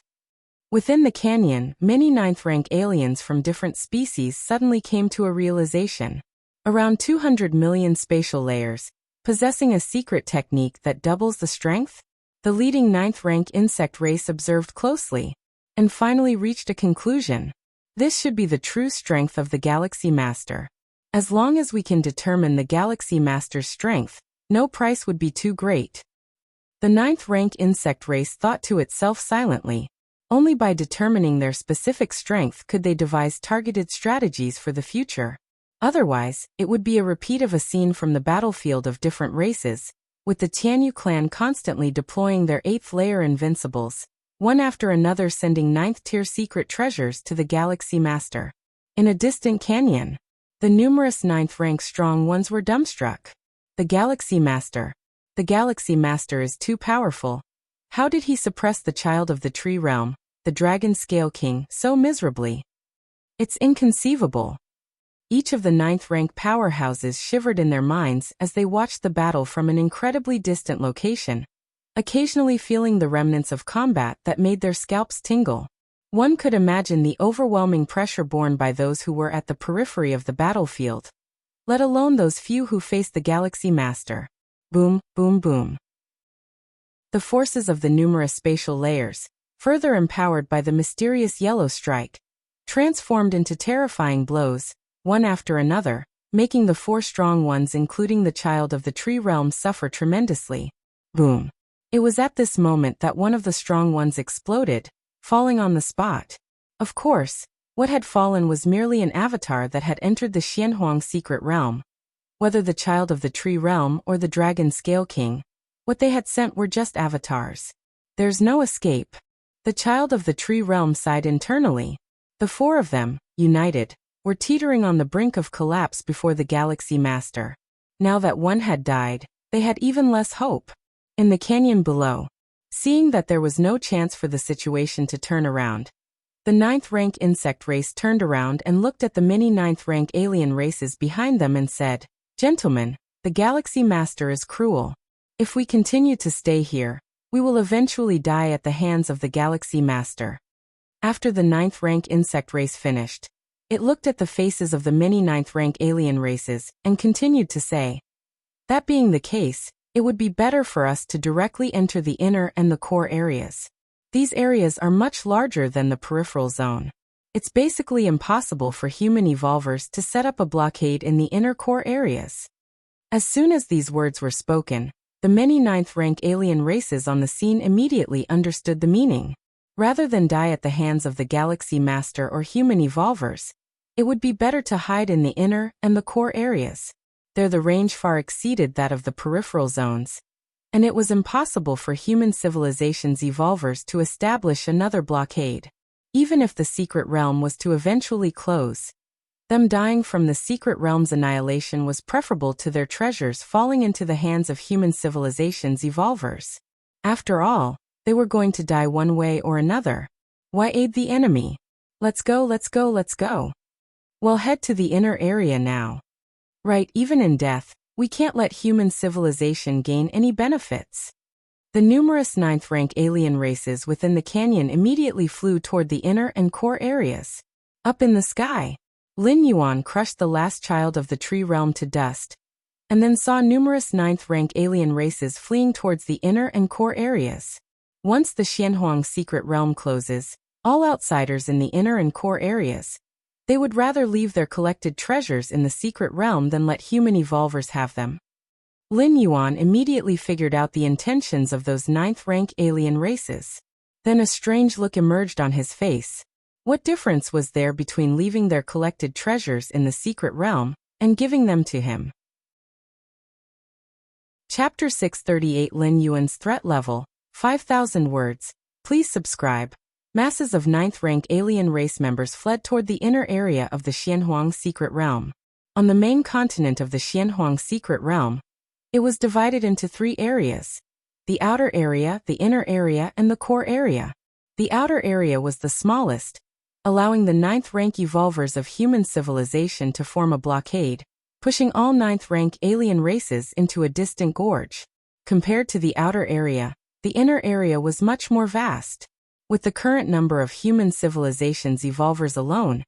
Within the canyon, many 9th rank aliens from different species suddenly came to a realization. Around 200 million spatial layers, possessing a secret technique that doubles the strength? The leading 9th rank insect race observed closely, and finally reached a conclusion. This should be the true strength of the Galaxy Master. As long as we can determine the Galaxy Master's strength, no price would be too great. The 9th rank insect race thought to itself silently. Only by determining their specific strength could they devise targeted strategies for the future. Otherwise, it would be a repeat of a scene from the battlefield of different races, with the Tianyu clan constantly deploying their 8th layer invincibles, one after another sending 9th tier secret treasures to the Galaxy Master. In a distant canyon, the numerous 9th rank strong ones were dumbstruck. The Galaxy Master. The Galaxy Master is too powerful. How did he suppress the child of the tree realm, the Dragon Scale King, so miserably? It's inconceivable. Each of the 9th rank powerhouses shivered in their minds as they watched the battle from an incredibly distant location, occasionally feeling the remnants of combat that made their scalps tingle. One could imagine the overwhelming pressure borne by those who were at the periphery of the battlefield, let alone those few who faced the Galaxy Master. Boom, boom, boom. The forces of the numerous spatial layers, further empowered by the mysterious yellow strike, transformed into terrifying blows, one after another, making the four strong ones including the child of the tree realm suffer tremendously. Boom. It was at this moment that one of the strong ones exploded, falling on the spot. Of course, what had fallen was merely an avatar that had entered the Xianhuang secret realm. Whether the child of the tree realm or the Dragon Scale King, what they had sent were just avatars. There's no escape. The child of the tree realm sighed internally. The four of them, united, were teetering on the brink of collapse before the Galaxy Master. Now that one had died, they had even less hope. In the canyon below, seeing that there was no chance for the situation to turn around, the 9th rank insect race turned around and looked at the many 9th rank alien races behind them and said, "Gentlemen, the Galaxy Master is cruel. If we continue to stay here, we will eventually die at the hands of the Galaxy Master." After the 9th rank insect race finished, it looked at the faces of the many 9th rank alien races and continued to say, "That being the case, it would be better for us to directly enter the inner and the core areas. These areas are much larger than the peripheral zone. It's basically impossible for human evolvers to set up a blockade in the inner core areas." As soon as these words were spoken, the many 9th rank alien races on the scene immediately understood the meaning. Rather than die at the hands of the Galaxy Master or human evolvers, it would be better to hide in the inner and the core areas. There the range far exceeded that of the peripheral zones, and it was impossible for human civilization's evolvers to establish another blockade. Even if the secret realm was to eventually close, them dying from the secret realm's annihilation was preferable to their treasures falling into the hands of human civilization's evolvers. After all, they were going to die one way or another. Why aid the enemy? Let's go, let's go, let's go. We'll head to the inner area now. Right, even in death, we can't let human civilization gain any benefits. The numerous 9th rank alien races within the canyon immediately flew toward the inner and core areas. Up in the sky, Lin Yuan crushed the last child of the tree realm to dust, and then saw numerous 9th rank alien races fleeing towards the inner and core areas. Once the Xianhuang secret realm closes, all outsiders in the inner and core areas, They would rather leave their collected treasures in the secret realm than let human evolvers have them. Lin Yuan immediately figured out the intentions of those ninth-rank alien races. Then a strange look emerged on his face. What difference was there between leaving their collected treasures in the secret realm and giving them to him? Chapter 638 Lin Yuan's Threat Level, 5,000 words. Please subscribe. Masses of ninth-rank alien race members fled toward the inner area of the Xianhuang secret realm. On the main continent of the Xianhuang secret realm, it was divided into 3 areas: the outer area, the inner area, and the core area. The outer area was the smallest, allowing the ninth-rank evolvers of human civilization to form a blockade, pushing all ninth-rank alien races into a distant gorge. Compared to the outer area, the inner area was much more vast. With the current number of human civilizations evolvers alone,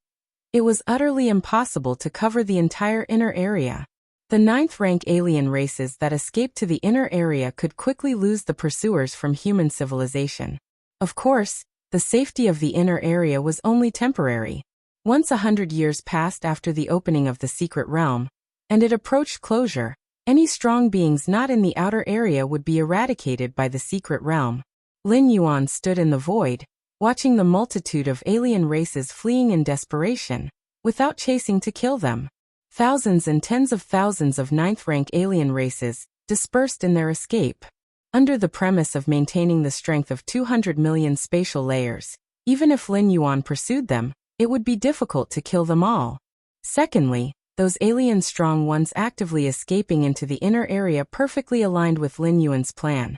it was utterly impossible to cover the entire inner area. The ninth-rank alien races that escaped to the inner area could quickly lose the pursuers from human civilization. Of course, the safety of the inner area was only temporary. Once 100 years passed after the opening of the secret realm, and it approached closure, any strong beings not in the outer area would be eradicated by the secret realm. Lin Yuan stood in the void, watching the multitude of alien races fleeing in desperation, without chasing to kill them. Thousands and tens of thousands of ninth-rank alien races dispersed in their escape. Under the premise of maintaining the strength of 200 million spatial layers, even if Lin Yuan pursued them, it would be difficult to kill them all. Secondly, those alien strong ones actively escaping into the inner area perfectly aligned with Lin Yuan's plan,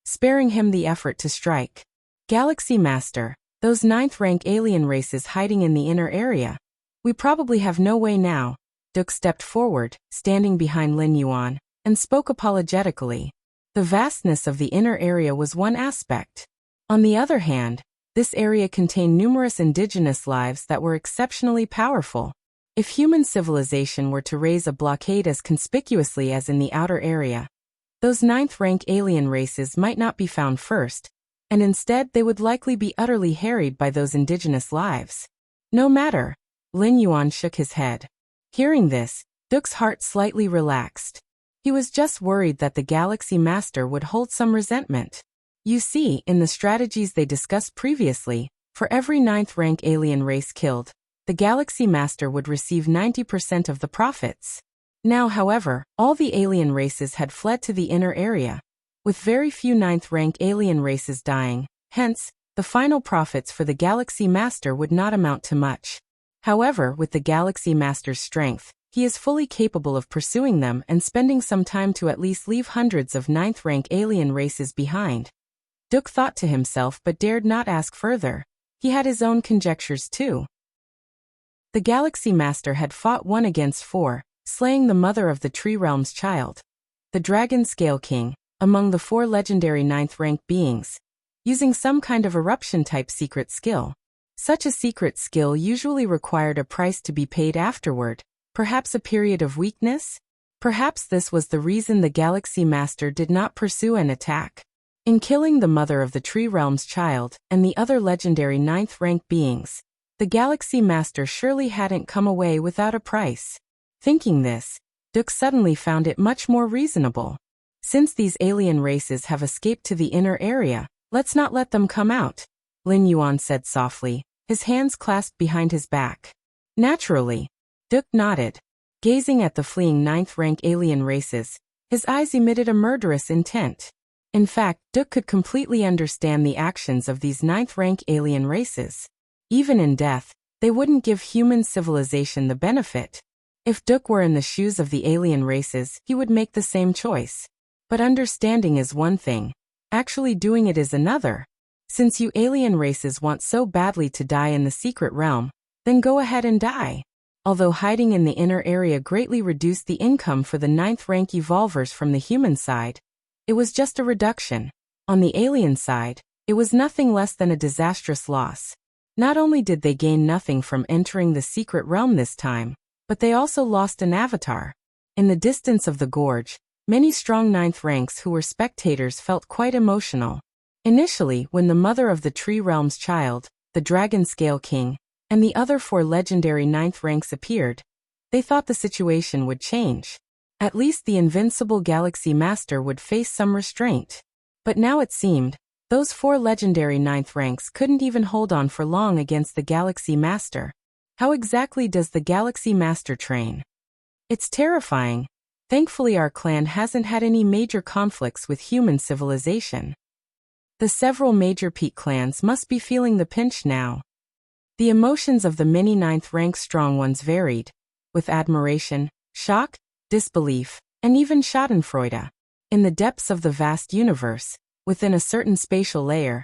sparing him the effort to strike. Galaxy Master, those ninth-rank alien races hiding in the inner area. We probably have no way now. Duke stepped forward, standing behind Lin Yuan, and spoke apologetically. The vastness of the inner area was one aspect. On the other hand, this area contained numerous indigenous lives that were exceptionally powerful. If human civilization were to raise a blockade as conspicuously as in the outer area, those ninth-rank alien races might not be found first, and instead they would likely be utterly harried by those indigenous lives. No matter. Lin Yuan shook his head. Hearing this, Duke's heart slightly relaxed. He was just worried that the Galaxy Master would hold some resentment. You see, in the strategies they discussed previously, for every ninth-rank alien race killed, the Galaxy Master would receive 90% of the profits. Now, however, all the alien races had fled to the inner area, with very few ninth-rank alien races dying. Hence, the final profits for the Galaxy Master would not amount to much. However, with the Galaxy Master's strength, he is fully capable of pursuing them and spending some time to at least leave hundreds of ninth-rank alien races behind. Duke thought to himself but dared not ask further. He had his own conjectures too. The Galaxy Master had fought 1 against 4, slaying the mother of the Tree Realm's child, the Dragon Scale King, among the 4 legendary ninth-rank beings, using some kind of eruption-type secret skill. Such a secret skill usually required a price to be paid afterward, perhaps a period of weakness? Perhaps this was the reason the Galaxy Master did not pursue an attack. In killing the mother of the Tree Realm's child and the other legendary ninth-rank beings, the Galaxy Master surely hadn't come away without a price. Thinking this, Duke suddenly found it much more reasonable. Since these alien races have escaped to the inner area, let's not let them come out, Lin Yuan said softly, his hands clasped behind his back. Naturally. Duke nodded. Gazing at the fleeing ninth-rank alien races, his eyes emitted a murderous intent. In fact, Duke could completely understand the actions of these ninth-rank alien races. Even in death, they wouldn't give human civilization the benefit. If Duke were in the shoes of the alien races, he would make the same choice. But understanding is one thing. Actually doing it is another. Since you alien races want so badly to die in the secret realm, then go ahead and die. Although hiding in the inner area greatly reduced the income for the ninth-rank evolvers from the human side, it was just a reduction. On the alien side, it was nothing less than a disastrous loss. Not only did they gain nothing from entering the secret realm this time, but they also lost an avatar. In the distance of the gorge, many strong ninth ranks who were spectators felt quite emotional. Initially, when the mother of the Tree Realm's child, the Dragon Scale King, and the other 4 legendary 9th ranks appeared, they thought the situation would change. At least the invincible Galaxy Master would face some restraint. But now it seemed, those 4 legendary 9th ranks couldn't even hold on for long against the Galaxy Master. How exactly does the Galaxy Master train? It's terrifying. Thankfully our clan hasn't had any major conflicts with human civilization. The several major peak clans must be feeling the pinch now. The emotions of the many 9th rank strong ones varied, with admiration, shock, disbelief, and even schadenfreude. In the depths of the vast universe, within a certain spatial layer,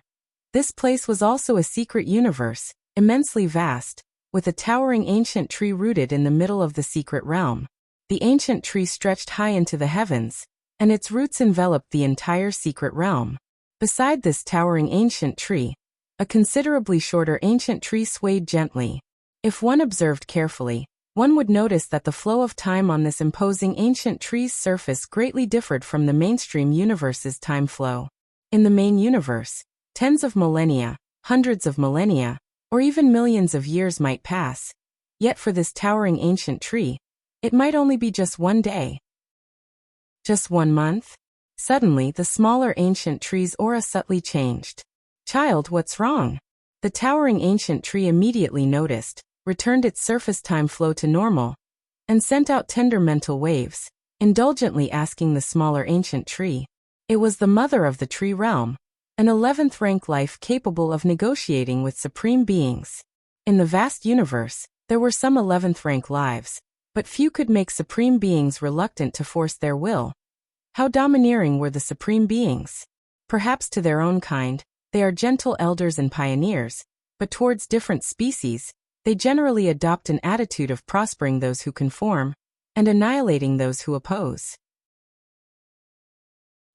this place was also a secret universe, immensely vast, with a towering ancient tree rooted in the middle of the secret realm. The ancient tree stretched high into the heavens, and its roots enveloped the entire secret realm. Beside this towering ancient tree, a considerably shorter ancient tree swayed gently. If one observed carefully, one would notice that the flow of time on this imposing ancient tree's surface greatly differed from the mainstream universe's time flow. In the main universe, tens of millennia, hundreds of millennia, or even millions of years might pass. Yet for this towering ancient tree, it might only be just one day. Just 1 month? Suddenly the smaller ancient tree's aura subtly changed. Child, what's wrong? The towering ancient tree immediately noticed, returned its surface time flow to normal, and sent out tender mental waves, indulgently asking the smaller ancient tree. It was the mother of the tree realm, an 11th rank life capable of negotiating with supreme beings. In the vast universe, there were some 11th rank lives, but few could make supreme beings reluctant to force their will. How domineering were the supreme beings? Perhaps to their own kind, they are gentle elders and pioneers, but towards different species, they generally adopt an attitude of prospering those who conform, and annihilating those who oppose.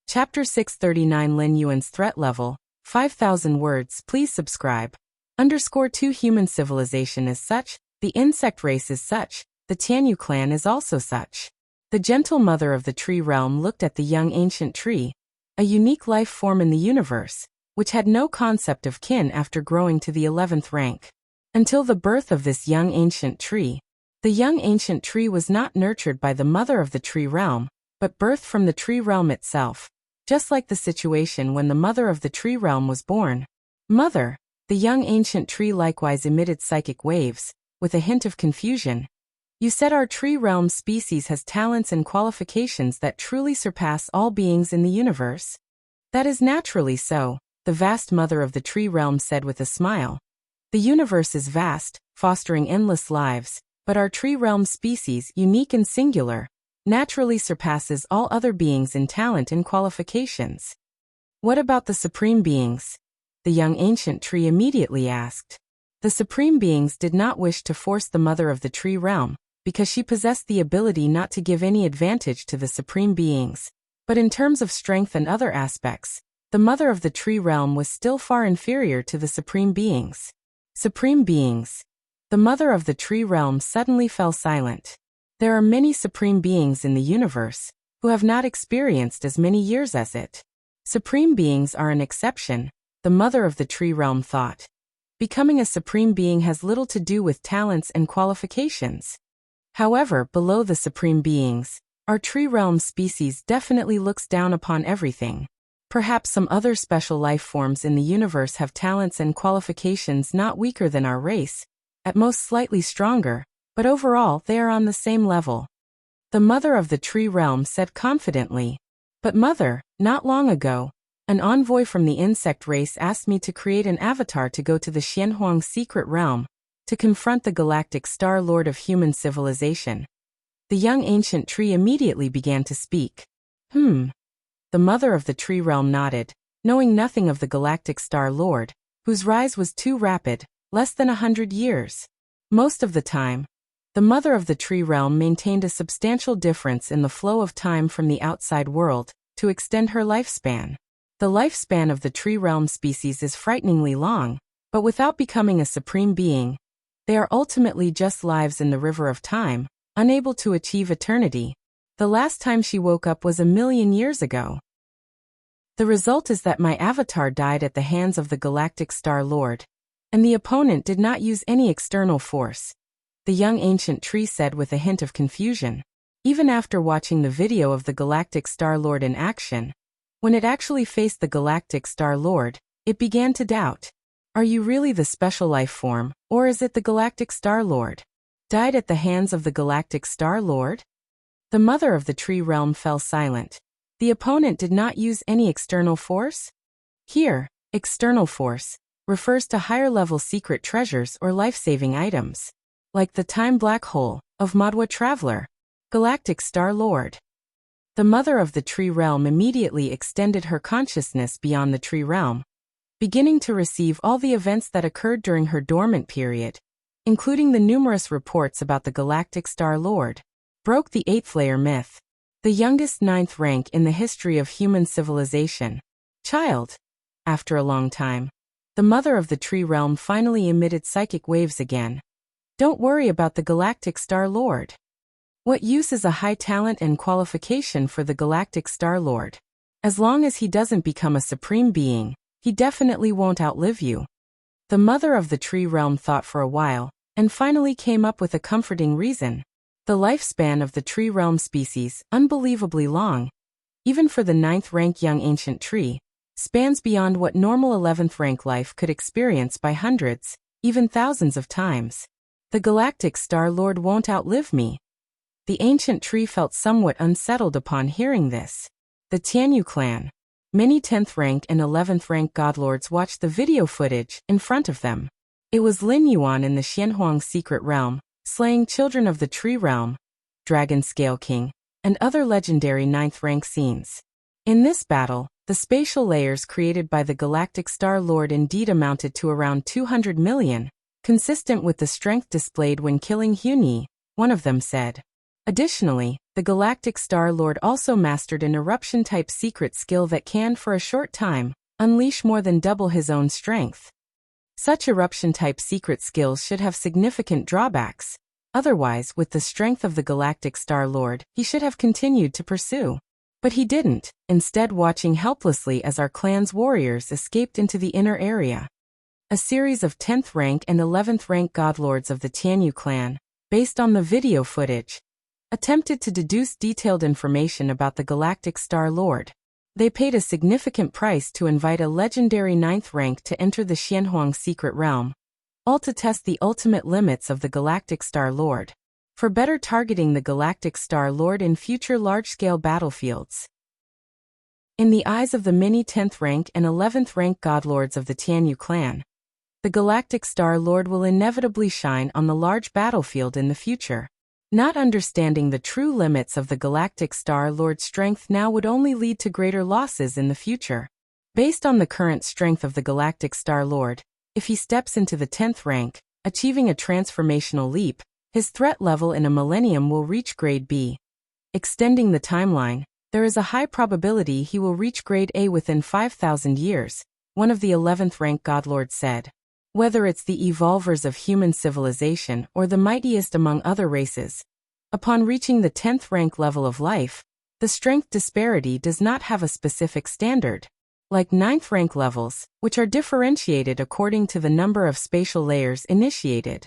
Chapter 639 Lin Yuan's Threat Level, 5,000 words. Please subscribe. _2 Human civilization is such, the insect race is such, the Tianyu clan is also such. The gentle mother of the tree realm looked at the young ancient tree, a unique life form in the universe, which had no concept of kin after growing to the 11th rank. Until the birth of this young ancient tree, the young ancient tree was not nurtured by the mother of the tree realm, but birthed from the tree realm itself, just like the situation when the mother of the tree realm was born. Mother, the young ancient tree likewise emitted psychic waves, with a hint of confusion. You said our tree realm species has talents and qualifications that truly surpass all beings in the universe? That is naturally so, the vast mother of the tree realm said with a smile. The universe is vast, fostering endless lives, but our tree realm species, unique and singular, naturally surpasses all other beings in talent and qualifications. What about the supreme beings? The young ancient tree immediately asked. The supreme beings did not wish to force the mother of the tree realm, because she possessed the ability not to give any advantage to the supreme beings. But in terms of strength and other aspects, the mother of the tree realm was still far inferior to the supreme beings. Supreme beings. The mother of the tree realm suddenly fell silent. There are many supreme beings in the universe, who have not experienced as many years as it. Supreme beings are an exception, the mother of the tree realm thought. Becoming a supreme being has little to do with talents and qualifications. However, below the supreme beings, our tree realm species definitely looks down upon everything. Perhaps some other special life forms in the universe have talents and qualifications not weaker than our race, at most slightly stronger, but overall they are on the same level. The mother of the tree realm said confidently. But mother, not long ago, an envoy from the insect race asked me to create an avatar to go to the Xianhuang secret realm, to confront the galactic star lord of human civilization. The young ancient tree immediately began to speak. The mother of the tree realm nodded, knowing nothing of the galactic star lord, whose rise was too rapid, less than 100 years. Most of the time, the mother of the tree realm maintained a substantial difference in the flow of time from the outside world, to extend her lifespan. The lifespan of the tree realm species is frighteningly long, but without becoming a supreme being, they are ultimately just lives in the river of time, unable to achieve eternity. The last time she woke up was 1,000,000 years ago. The result is that my avatar died at the hands of the galactic star lord. And the opponent did not use any external force, the young ancient tree said with a hint of confusion. Even after watching the video of the Galactic Star-Lord in action, when it actually faced the Galactic Star-Lord, it began to doubt. Are you really the special life form, or is it the Galactic Star-Lord? Died at the hands of the Galactic Star-Lord? The mother of the tree realm fell silent. The opponent did not use any external force? Here, external force refers to higher-level secret treasures or life-saving items, like the time black hole of Madwa Traveler, Galactic Star-Lord. The mother of the tree realm immediately extended her consciousness beyond the tree realm, beginning to receive all the events that occurred during her dormant period, including the numerous reports about the Galactic Star-Lord. Broke the 8th layer myth, the youngest 9th rank in the history of human civilization. Child. After a long time, the mother of the tree realm finally emitted psychic waves again. Don't worry about the Galactic Star-Lord. What use is a high talent and qualification for the Galactic Star-Lord? As long as he doesn't become a supreme being, he definitely won't outlive you. The mother of the tree realm thought for a while, and finally came up with a comforting reason. The lifespan of the tree realm species, unbelievably long, even for the 9th rank young ancient tree, spans beyond what normal 11th rank life could experience by hundreds, even thousands of times. The Galactic Star-Lord won't outlive me. The ancient tree felt somewhat unsettled upon hearing this. The Tianyu clan. Many 10th rank and 11th rank godlords watched the video footage in front of them. It was Lin Yuan in the Xianhuang secret realm, slaying children of the tree realm, Dragon Scale King, and other legendary 9th rank scenes. In this battle, the spatial layers created by the Galactic Star-Lord indeed amounted to around 200 million, consistent with the strength displayed when killing Hunyi, one of them said. Additionally, the Galactic Star-Lord also mastered an eruption-type secret skill that can, for a short time, unleash more than double his own strength. Such eruption-type secret skills should have significant drawbacks. Otherwise, with the strength of the Galactic Star-Lord, he should have continued to pursue. But he didn't, instead watching helplessly as our clan's warriors escaped into the inner area. A series of 10th rank and 11th rank godlords of the Tianyu clan, based on the video footage, attempted to deduce detailed information about the Galactic Star-Lord. They paid a significant price to invite a legendary 9th rank to enter the Xianhuang secret realm, all to test the ultimate limits of the Galactic Star-Lord, for better targeting the Galactic Star-Lord in future large-scale battlefields. In the eyes of the many 10th rank and 11th rank godlords of the Tianyu clan, the Galactic Star-Lord will inevitably shine on the large battlefield in the future. Not understanding the true limits of the Galactic Star-Lord's strength now would only lead to greater losses in the future. Based on the current strength of the Galactic Star-Lord, if he steps into the 10th rank, achieving a transformational leap, his threat level in a millennium will reach grade B. Extending the timeline, there is a high probability he will reach grade A within 5,000 years, one of the 11th rank godlords said. Whether it's the evolvers of human civilization or the mightiest among other races, upon reaching the 10th rank level of life, the strength disparity does not have a specific standard, like 9th rank levels, which are differentiated according to the number of spatial layers initiated.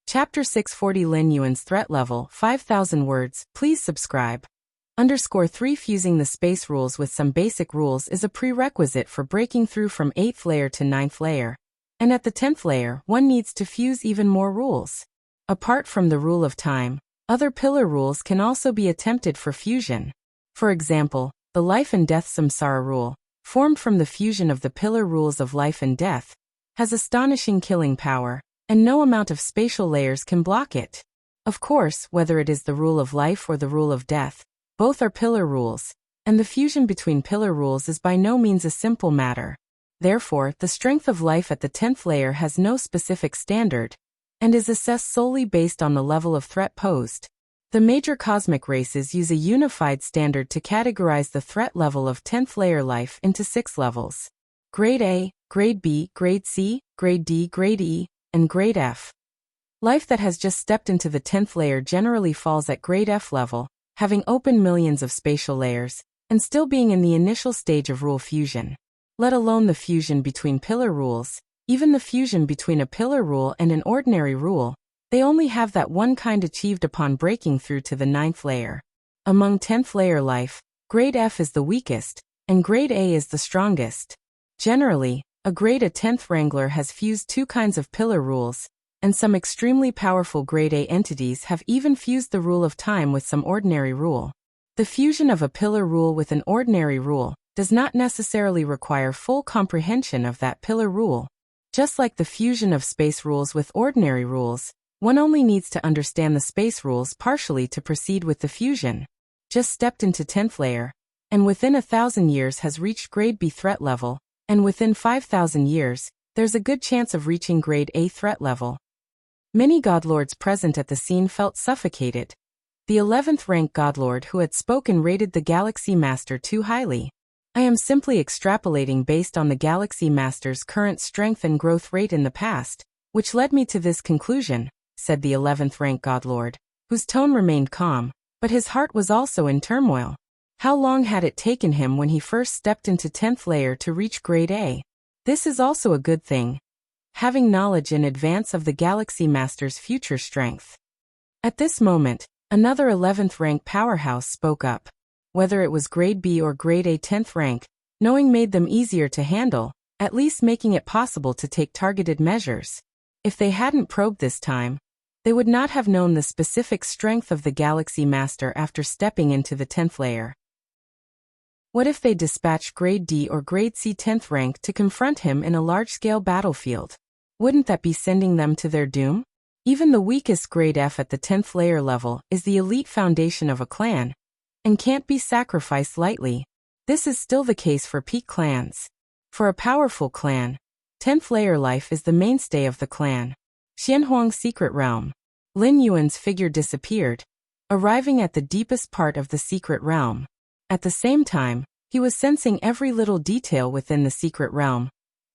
Chapter 640 Lin Yuan's Threat Level, 5,000 words. Please subscribe. _3 Fusing the space rules with some basic rules is a prerequisite for breaking through from 8th layer to 9th layer, and at the 10th layer, one needs to fuse even more rules. Apart from the rule of time, other pillar rules can also be attempted for fusion. For example, the life and death samsara rule, formed from the fusion of the pillar rules of life and death, has astonishing killing power, and no amount of spatial layers can block it. Of course, whether it is the rule of life or the rule of death, both are pillar rules, and the fusion between pillar rules is by no means a simple matter. Therefore, the strength of life at the 10th layer has no specific standard, and is assessed solely based on the level of threat posed. The major cosmic races use a unified standard to categorize the threat level of 10th layer life into 6 levels: Grade A, Grade B, Grade C, Grade D, Grade E, and Grade F. Life that has just stepped into the 10th layer generally falls at Grade F level, having opened millions of spatial layers, and still being in the initial stage of rule fusion. let alone the fusion between pillar rules. Even the fusion between a pillar rule and an ordinary rule, they only have that one kind achieved upon breaking through to the 9th layer. Among 10th layer life, grade F is the weakest, and grade A is the strongest. Generally, a grade A 10th Wrangler has fused two kinds of pillar rules, and some extremely powerful grade A entities have even fused the rule of time with some ordinary rule. The fusion of a pillar rule with an ordinary rule does not necessarily require full comprehension of that pillar rule. Just like the fusion of space rules with ordinary rules, one only needs to understand the space rules partially to proceed with the fusion. Just stepped into 10th layer, and within 1,000 years has reached grade B threat level, and within 5,000 years, there's a good chance of reaching grade A threat level. Many godlords present at the scene felt suffocated. The 11th rank godlord who had spoken rated the Galaxy Master too highly. I am simply extrapolating based on the Galaxy Master's current strength and growth rate in the past, which led me to this conclusion, said the 11th rank godlord, whose tone remained calm, but his heart was also in turmoil. How long had it taken him when he first stepped into 10th layer to reach grade A? This is also a good thing. Having knowledge in advance of the Galaxy Master's future strength. At this moment, another 11th rank powerhouse spoke up. Whether it was grade B or grade A 10th rank, knowing made them easier to handle, at least making it possible to take targeted measures. If they hadn't probed this time, they would not have known the specific strength of the Galaxy Master after stepping into the 10th layer. What if they dispatched grade D or grade C 10th rank to confront him in a large-scale battlefield? Wouldn't that be sending them to their doom? Even the weakest grade F at the 10th layer level is the elite foundation of a clan, and can't be sacrificed lightly. This is still the case for peak clans. For a powerful clan, 10th layer life is the mainstay of the clan. Xianhuang's secret realm. Lin Yuan's figure disappeared, arriving at the deepest part of the secret realm. At the same time, he was sensing every little detail within the secret realm,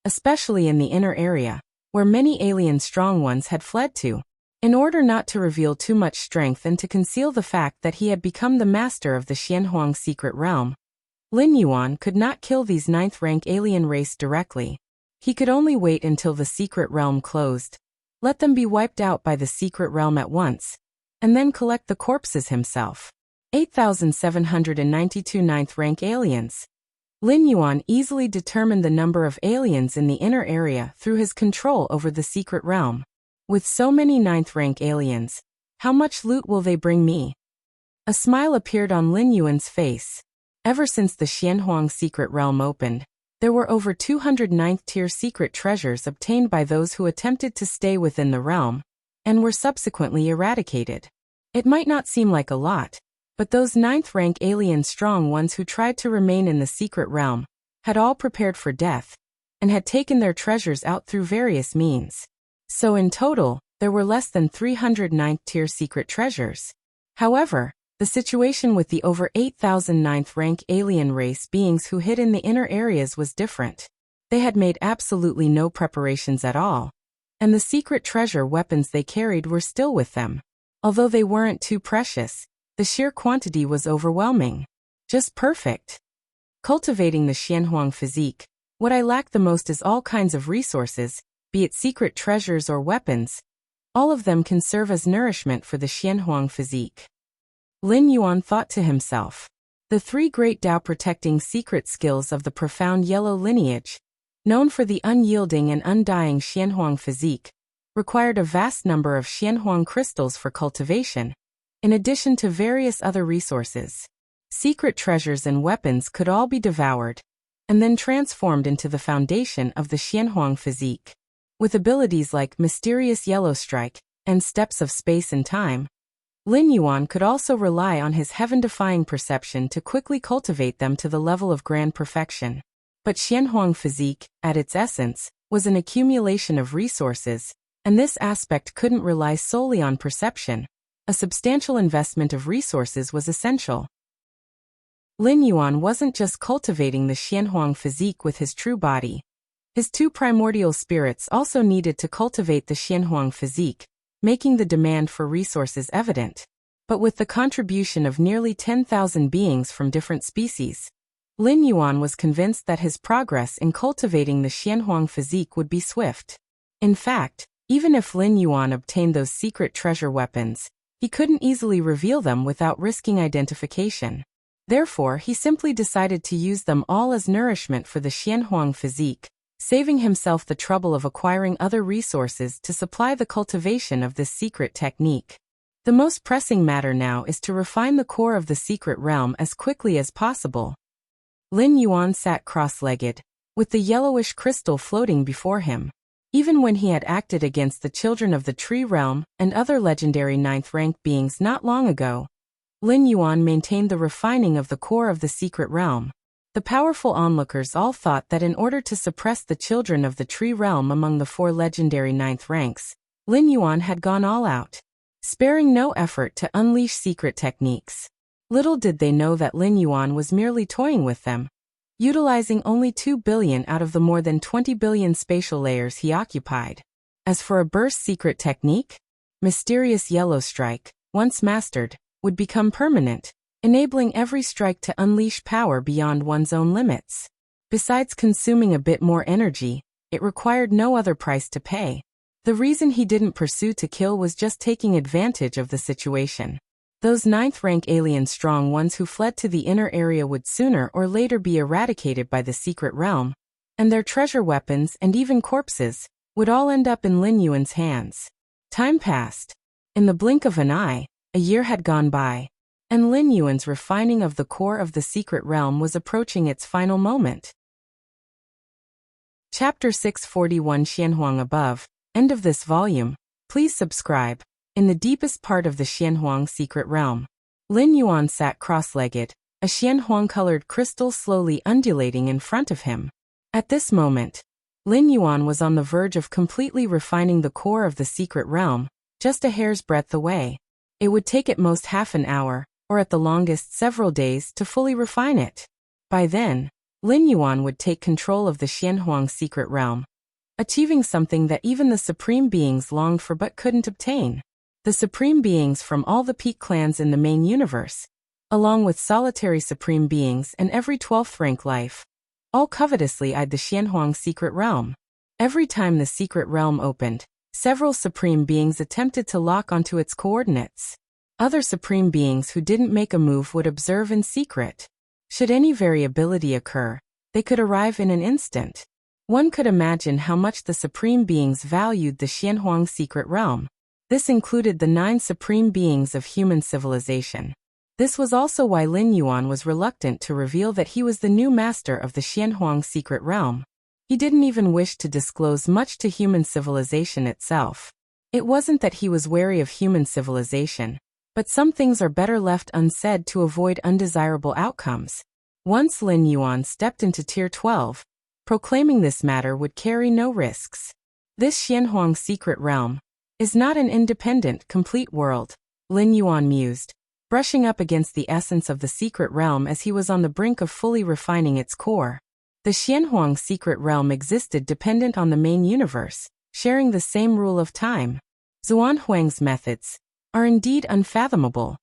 especially in the inner area, where many alien strong ones had fled to. In order not to reveal too much strength and to conceal the fact that he had become the master of the Xianhuang secret realm, Lin Yuan could not kill these 9th rank alien race directly. He could only wait until the secret realm closed, let them be wiped out by the secret realm at once, and then collect the corpses himself. 8,792 9th rank aliens. Lin Yuan easily determined the number of aliens in the inner area through his control over the secret realm. With so many 9th rank aliens, how much loot will they bring me? A smile appeared on Lin Yuan's face. Ever since the Xianhuang secret realm opened, there were over 200 9th tier secret treasures obtained by those who attempted to stay within the realm, and were subsequently eradicated. It might not seem like a lot, but those 9th rank alien strong ones who tried to remain in the secret realm had all prepared for death, and had taken their treasures out through various means. So in total, there were less than 300 9th tier secret treasures. However, the situation with the over 8,000 9th rank alien race beings who hid in the inner areas was different. They had made absolutely no preparations at all, and the secret treasure weapons they carried were still with them. Although they weren't too precious, the sheer quantity was overwhelming. Just perfect. Cultivating the Xianhuang physique, what I lack the most is all kinds of resources, be it secret treasures or weapons. All of them can serve as nourishment for the Xianhuang physique. Lin Yuan thought to himself. The 3 great Dao protecting secret skills of the profound yellow lineage, known for the unyielding and undying Xianhuang physique, required a vast number of Xianhuang crystals for cultivation, in addition to various other resources. Secret treasures and weapons could all be devoured, and then transformed into the foundation of the Xianhuang physique. With abilities like Mysterious Yellow Strike and Steps of Space and Time, Lin Yuan could also rely on his heaven-defying perception to quickly cultivate them to the level of grand perfection. But Xianhuang physique, at its essence, was an accumulation of resources, and this aspect couldn't rely solely on perception. A substantial investment of resources was essential. Lin Yuan wasn't just cultivating the Xianhuang physique with his true body. His 2 primordial spirits also needed to cultivate the Xianhuang physique, making the demand for resources evident. But with the contribution of nearly 10,000 beings from different species, Lin Yuan was convinced that his progress in cultivating the Xianhuang physique would be swift. In fact, even if Lin Yuan obtained those secret treasure weapons, he couldn't easily reveal them without risking identification. Therefore, he simply decided to use them all as nourishment for the Xianhuang physique, saving himself the trouble of acquiring other resources to supply the cultivation of this secret technique. The most pressing matter now is to refine the core of the secret realm as quickly as possible. Lin Yuan sat cross-legged, with the yellowish crystal floating before him. Even when he had acted against the children of the tree realm and other legendary 9th-rank beings not long ago, Lin Yuan maintained the refining of the core of the secret realm. The powerful onlookers all thought that in order to suppress the children of the tree realm among the 4 legendary 9th ranks, Lin Yuan had gone all out, sparing no effort to unleash secret techniques. Little did they know that Lin Yuan was merely toying with them, utilizing only 2 billion out of the more than 20 billion spatial layers he occupied. As for a burst secret technique, mysterious yellow strike, once mastered, would become permanent, enabling every strike to unleash power beyond one's own limits. Besides consuming a bit more energy, it required no other price to pay. The reason he didn't pursue to kill was just taking advantage of the situation. Those 9th-rank alien strong ones who fled to the inner area would sooner or later be eradicated by the secret realm, and their treasure weapons and even corpses would all end up in Lin Yuan's hands. Time passed. In the blink of an eye, a year had gone by, and Lin Yuan's refining of the core of the secret realm was approaching its final moment. Chapter 641 Xianhuang above. End of this volume. Please subscribe. In the deepest part of the Xianhuang secret realm, Lin Yuan sat cross-legged, a Xianhuang-colored crystal slowly undulating in front of him. At this moment, Lin Yuan was on the verge of completely refining the core of the secret realm, just a hair's breadth away. It would take at most half an hour, or at the longest several days, to fully refine it. By then, Lin Yuan would take control of the Xianhuang secret realm, achieving something that even the supreme beings longed for but couldn't obtain. The supreme beings from all the peak clans in the main universe, along with solitary supreme beings and every 12th rank life, all covetously eyed the Xianhuang secret realm. Every time the secret realm opened, several supreme beings attempted to lock onto its coordinates. Other supreme beings who didn't make a move would observe in secret. Should any variability occur, they could arrive in an instant. One could imagine how much the supreme beings valued the Xianhuang secret realm. This included the 9 supreme beings of human civilization. This was also why Lin Yuan was reluctant to reveal that he was the new master of the Xianhuang secret realm. He didn't even wish to disclose much to human civilization itself. It wasn't that he was wary of human civilization, but some things are better left unsaid to avoid undesirable outcomes. Once Lin Yuan stepped into Tier 12, proclaiming this matter would carry no risks. This Xianhuang secret realm is not an independent, complete world, Lin Yuan mused, brushing up against the essence of the secret realm as he was on the brink of fully refining its core. The Xianhuang secret realm existed dependent on the main universe, sharing the same rule of time. Xuanhuang's methods are indeed unfathomable,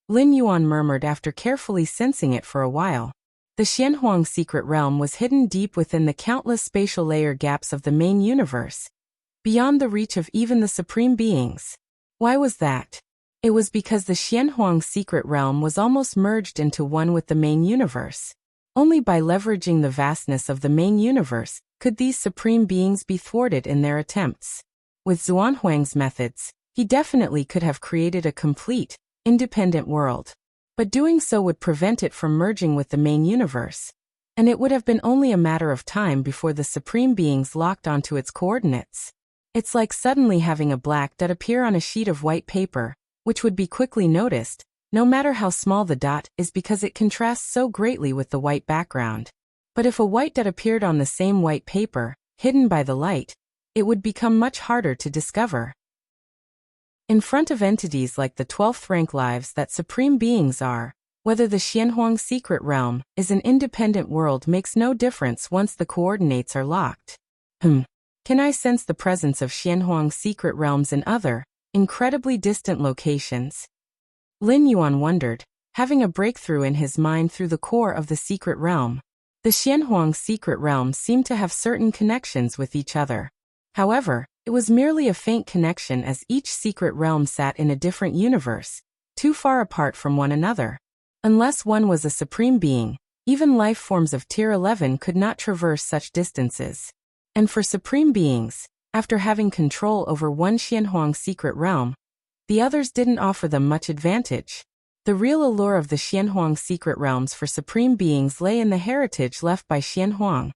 Lin Yuan murmured after carefully sensing it for a while. The Xianhuang secret realm was hidden deep within the countless spatial layer gaps of the main universe, beyond the reach of even the supreme beings. Why was that? It was because the Xianhuang secret realm was almost merged into one with the main universe. Only by leveraging the vastness of the main universe could these supreme beings be thwarted in their attempts. With Xuanhuang's methods, he definitely could have created a complete, independent world. But doing so would prevent it from merging with the main universe, and it would have been only a matter of time before the supreme beings locked onto its coordinates. It's like suddenly having a black dot appear on a sheet of white paper, which would be quickly noticed, no matter how small the dot is because it contrasts so greatly with the white background. But if a white dot appeared on the same white paper, hidden by the light, it would become much harder to discover. In front of entities like the 12th rank lives that supreme beings are, whether the Xianhuang secret realm is an independent world makes no difference once the coordinates are locked. Can I sense the presence of Xianhuang secret realms in other, incredibly distant locations? Lin Yuan wondered, having a breakthrough in his mind through the core of the secret realm. The Xianhuang secret realms seemed to have certain connections with each other. However, it was merely a faint connection as each secret realm sat in a different universe, too far apart from one another. Unless one was a supreme being, even life forms of Tier 11 could not traverse such distances. And for supreme beings, after having control over one Xianhuang secret realm, the others didn't offer them much advantage. The real allure of the Xianhuang secret realms for supreme beings lay in the heritage left by Xianhuang,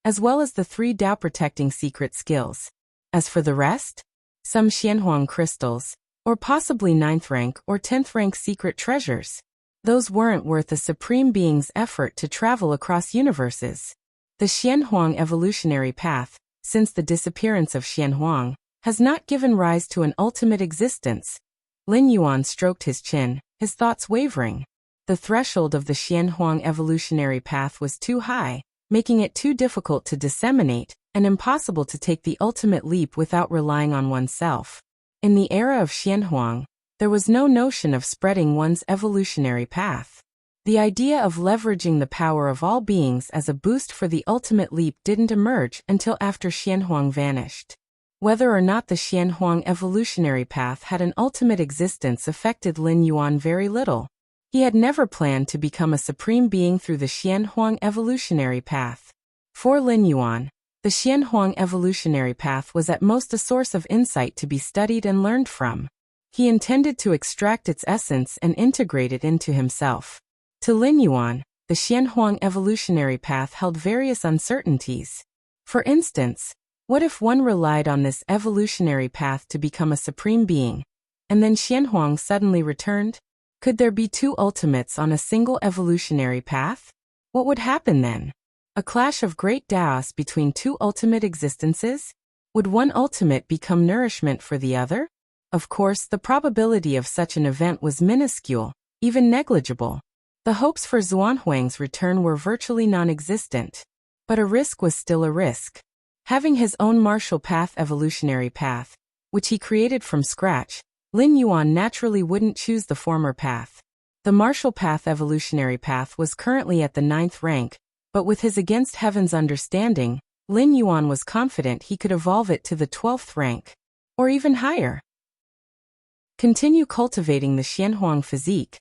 as well as the 3 Tao protecting secret skills. As for the rest, some Xianhuang crystals, or possibly 9th rank or 10th rank secret treasures, those weren't worth a supreme being's effort to travel across universes. The Xianhuang evolutionary path, since the disappearance of Xianhuang, has not given rise to an ultimate existence. Lin Yuan stroked his chin, his thoughts wavering. The threshold of the Xianhuang evolutionary path was too high, making it too difficult to disseminate, and impossible to take the ultimate leap without relying on oneself. In the era of Xianhuang, there was no notion of spreading one's evolutionary path. The idea of leveraging the power of all beings as a boost for the ultimate leap didn't emerge until after Xianhuang vanished. Whether or not the Xianhuang evolutionary path had an ultimate existence affected Lin Yuan very little. He had never planned to become a supreme being through the Xianhuang evolutionary path. For Lin Yuan, the Xianhuang evolutionary path was at most a source of insight to be studied and learned from. He intended to extract its essence and integrate it into himself. To Lin Yuan, the Xianhuang evolutionary path held various uncertainties. For instance, what if one relied on this evolutionary path to become a supreme being, and then Xianhuang suddenly returned? Could there be 2 ultimates on a single evolutionary path? What would happen then? A clash of great Taos between 2 ultimate existences? Would one ultimate become nourishment for the other? Of course, the probability of such an event was minuscule, even negligible. The hopes for Xuanhuang's return were virtually non-existent. But a risk was still a risk. Having his own martial path evolutionary path, which he created from scratch, Lin Yuan naturally wouldn't choose the former path. The martial path evolutionary path was currently at the 9th rank, but with his against heaven's understanding, Lin Yuan was confident he could evolve it to the 12th rank, or even higher. Continue cultivating the Xianhuang physique.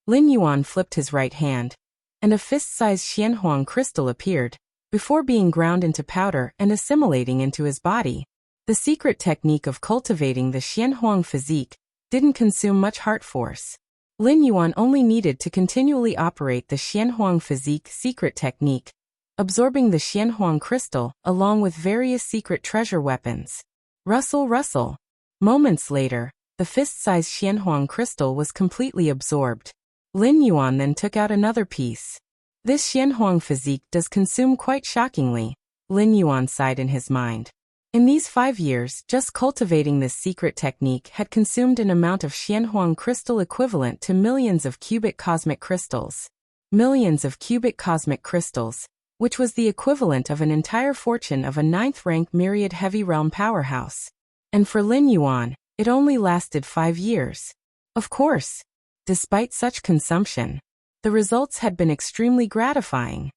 Lin Yuan flipped his right hand, and a fist-sized Xianhuang crystal appeared, before being ground into powder and assimilating into his body. The secret technique of cultivating the Xianhuang physique didn't consume much heart force. Lin Yuan only needed to continually operate the Xianhuang physique secret technique, absorbing the Xianhuang crystal along with various secret treasure weapons. Rustle, rustle. Moments later, the fist-sized Xianhuang crystal was completely absorbed. Lin Yuan then took out another piece. This Xianhuang physique does consume quite shockingly, Lin Yuan sighed in his mind. In these 5 years, just cultivating this secret technique had consumed an amount of Xianhuang crystal equivalent to millions of cubic cosmic crystals. Millions of cubic cosmic crystals, which was the equivalent of an entire fortune of a 9th rank myriad heavy realm powerhouse. And for Lin Yuan, it only lasted 5 years. Of course, despite such consumption, the results had been extremely gratifying.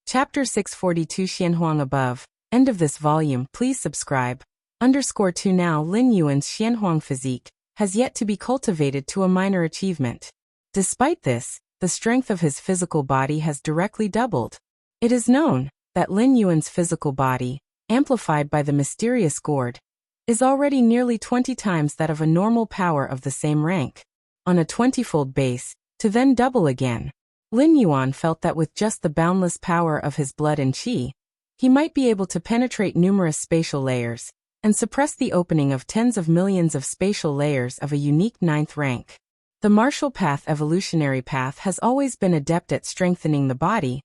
Chapter 642 Xianhuang above. End of this volume. Please subscribe. _2 Now Lin Yuan's Xianhuang physique has yet to be cultivated to a minor achievement. Despite this, the strength of his physical body has directly doubled. It is known that Lin Yuan's physical body, amplified by the mysterious gourd, is already nearly 20 times that of a normal power of the same rank. On a 20-fold base, to then double again. Lin Yuan felt that with just the boundless power of his blood and qi, he might be able to penetrate numerous spatial layers, and suppress the opening of tens of millions of spatial layers of a unique 9th rank. The martial path evolutionary path has always been adept at strengthening the body,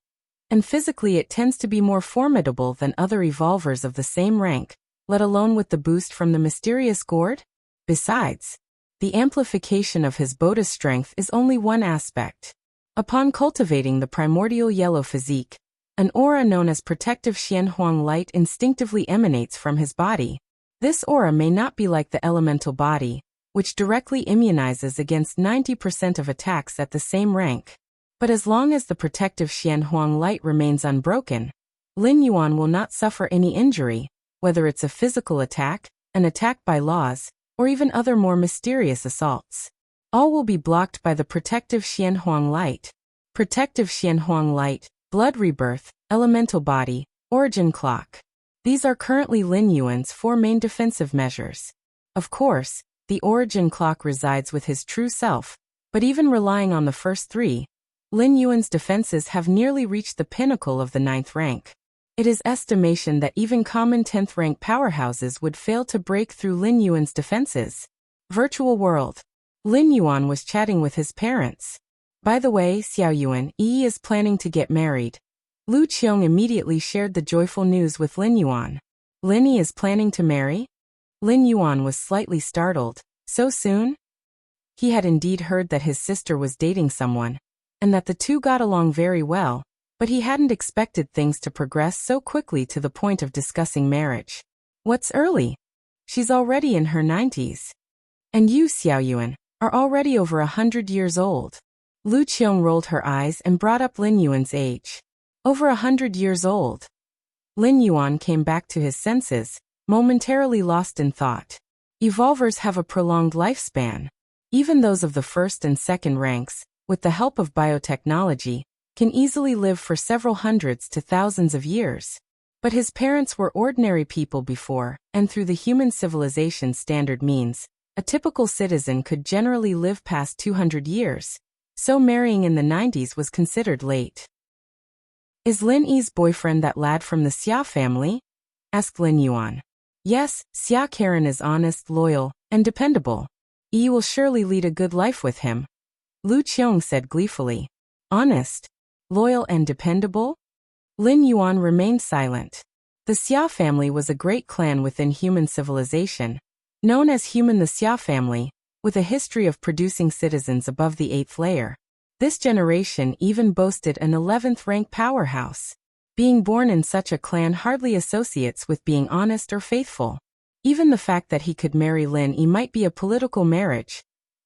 and physically it tends to be more formidable than other evolvers of the same rank, let alone with the boost from the mysterious gourd. Besides, the amplification of his Bodhi's strength is only one aspect. Upon cultivating the primordial yellow physique, an aura known as protective Xianhuang light instinctively emanates from his body. This aura may not be like the elemental body, which directly immunizes against 90% of attacks at the same rank. But as long as the protective Xianhuang light remains unbroken, Lin Yuan will not suffer any injury, whether it's a physical attack, an attack by laws, or even other more mysterious assaults. All will be blocked by the protective Xianhuang light. Protective Xianhuang light, blood rebirth, elemental body, origin clock. These are currently Lin Yuan's 4 main defensive measures. Of course, the origin clock resides with his true self, but even relying on the first 3, Lin Yuan's defenses have nearly reached the pinnacle of the 9th rank. It is estimation that even common 10th rank powerhouses would fail to break through Lin Yuan's defenses. Virtual world. Lin Yuan was chatting with his parents. By the way, Xiao Yuan Yi is planning to get married. Lu Qiong immediately shared the joyful news with Lin Yuan. Lin Yi is planning to marry? Lin Yuan was slightly startled. So soon? He had indeed heard that his sister was dating someone, and that the two got along very well, but he hadn't expected things to progress so quickly to the point of discussing marriage. What's early? She's already in her 90s. And you, Xiao Yuan, are already over 100 years old. Lu Qiong rolled her eyes and brought up Lin Yuan's age. Over 100 years old. Lin Yuan came back to his senses, momentarily lost in thought. Evolvers have a prolonged lifespan. Even those of the 1st and 2nd ranks, with the help of biotechnology, can easily live for several hundreds to thousands of years. But his parents were ordinary people before, and through the human civilization standard means, a typical citizen could generally live past 200 years, so marrying in the 90s was considered late. Is Lin Yi's boyfriend that lad from the Xia family? Asked Lin Yuan. Yes, Xia Karen is honest, loyal, and dependable. Yi will surely lead a good life with him. Lu Qiong said gleefully. Honest, loyal and dependable? Lin Yuan remained silent. The Xia family was a great clan within human civilization, known as Human the Xia family, with a history of producing citizens above the 8th layer. This generation even boasted an 11th rank powerhouse. Being born in such a clan hardly associates with being honest or faithful. Even the fact that he could marry Lin Yi might be a political marriage,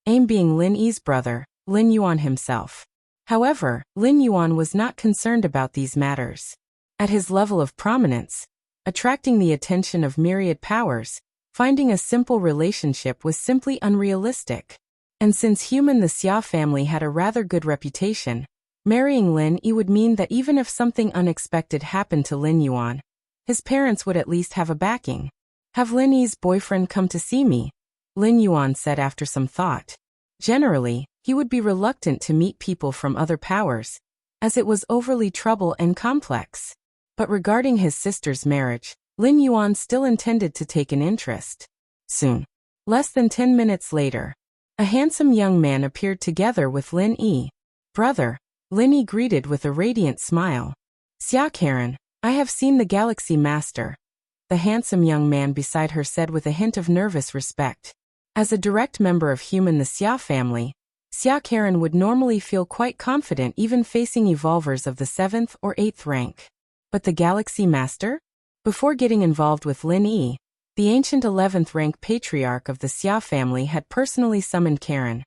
aim being Lin Yi's brother, Lin Yuan himself. However, Lin Yuan was not concerned about these matters. At his level of prominence, attracting the attention of myriad powers, finding a simple relationship was simply unrealistic. And since Human the Xia family had a rather good reputation, marrying Lin Yi would mean that even if something unexpected happened to Lin Yuan, his parents would at least have a backing. Have Lin Yi's boyfriend come to see me, Lin Yuan said after some thought. Generally, he would be reluctant to meet people from other powers, as it was overly trouble and complex. But regarding his sister's marriage, Lin Yuan still intended to take an interest. Soon. Less than 10 minutes later, a handsome young man appeared together with Lin Yi. Brother, Lin Yi greeted with a radiant smile. Xia Karen, I have seen the Galaxy Master. The handsome young man beside her said with a hint of nervous respect. As a direct member of Human the Xia family, Xia Karen would normally feel quite confident even facing evolvers of the 7th or 8th rank. But the Galaxy Master? Before getting involved with Lin Yi, the ancient 11th rank patriarch of the Xia family had personally summoned Karen,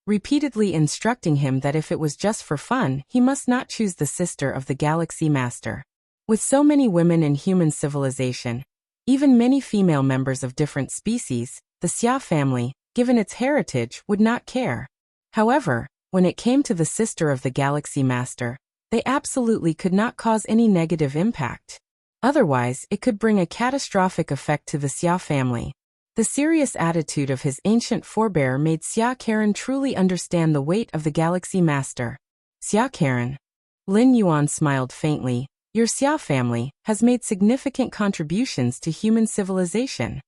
repeatedly instructing him that if it was just for fun, he must not choose the sister of the Galaxy Master. With so many women in human civilization, even many female members of different species, the Xia family, given its heritage, would not care. However, when it came to the sister of the Galaxy Master, they absolutely could not cause any negative impact. Otherwise, it could bring a catastrophic effect to the Xia family. The serious attitude of his ancient forebear made Xia Karen truly understand the weight of the Galaxy Master. Xia Karen. Lin Yuan smiled faintly. Your Xia family has made significant contributions to human civilization.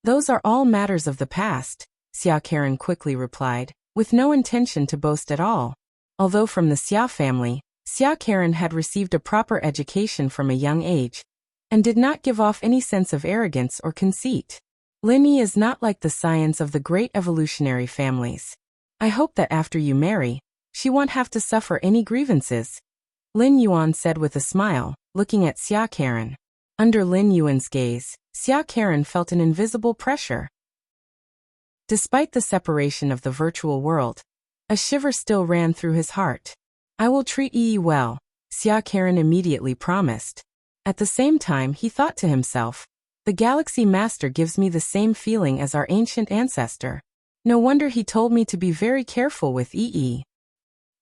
Those are all matters of the past, Xia Karen quickly replied, with no intention to boast at all. Although from the Xia family, Xia Karen had received a proper education from a young age, and did not give off any sense of arrogance or conceit. Lin Yi is not like the science of the great evolutionary families. I hope that after you marry, she won't have to suffer any grievances, Lin Yuan said with a smile, looking at Xia Karen. Under Lin Yuan's gaze, Xia Karen felt an invisible pressure. Despite the separation of the virtual world, a shiver still ran through his heart. I will treat Yi well, Xia Karen immediately promised. At the same time, he thought to himself, the Galaxy Master gives me the same feeling as our ancient ancestor. No wonder he told me to be very careful with Yi.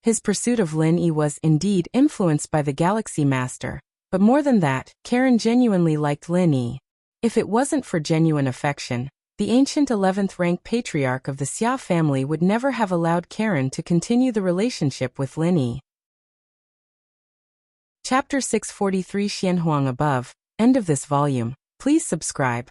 His pursuit of Lin Yi was indeed influenced by the Galaxy Master, but more than that, Karen genuinely liked Lin Yi. If it wasn't for genuine affection, the ancient 11th rank patriarch of the Xia family would never have allowed Karen to continue the relationship with Lin Yi. Chapter 643 Xianhuang above, end of this volume. Please subscribe.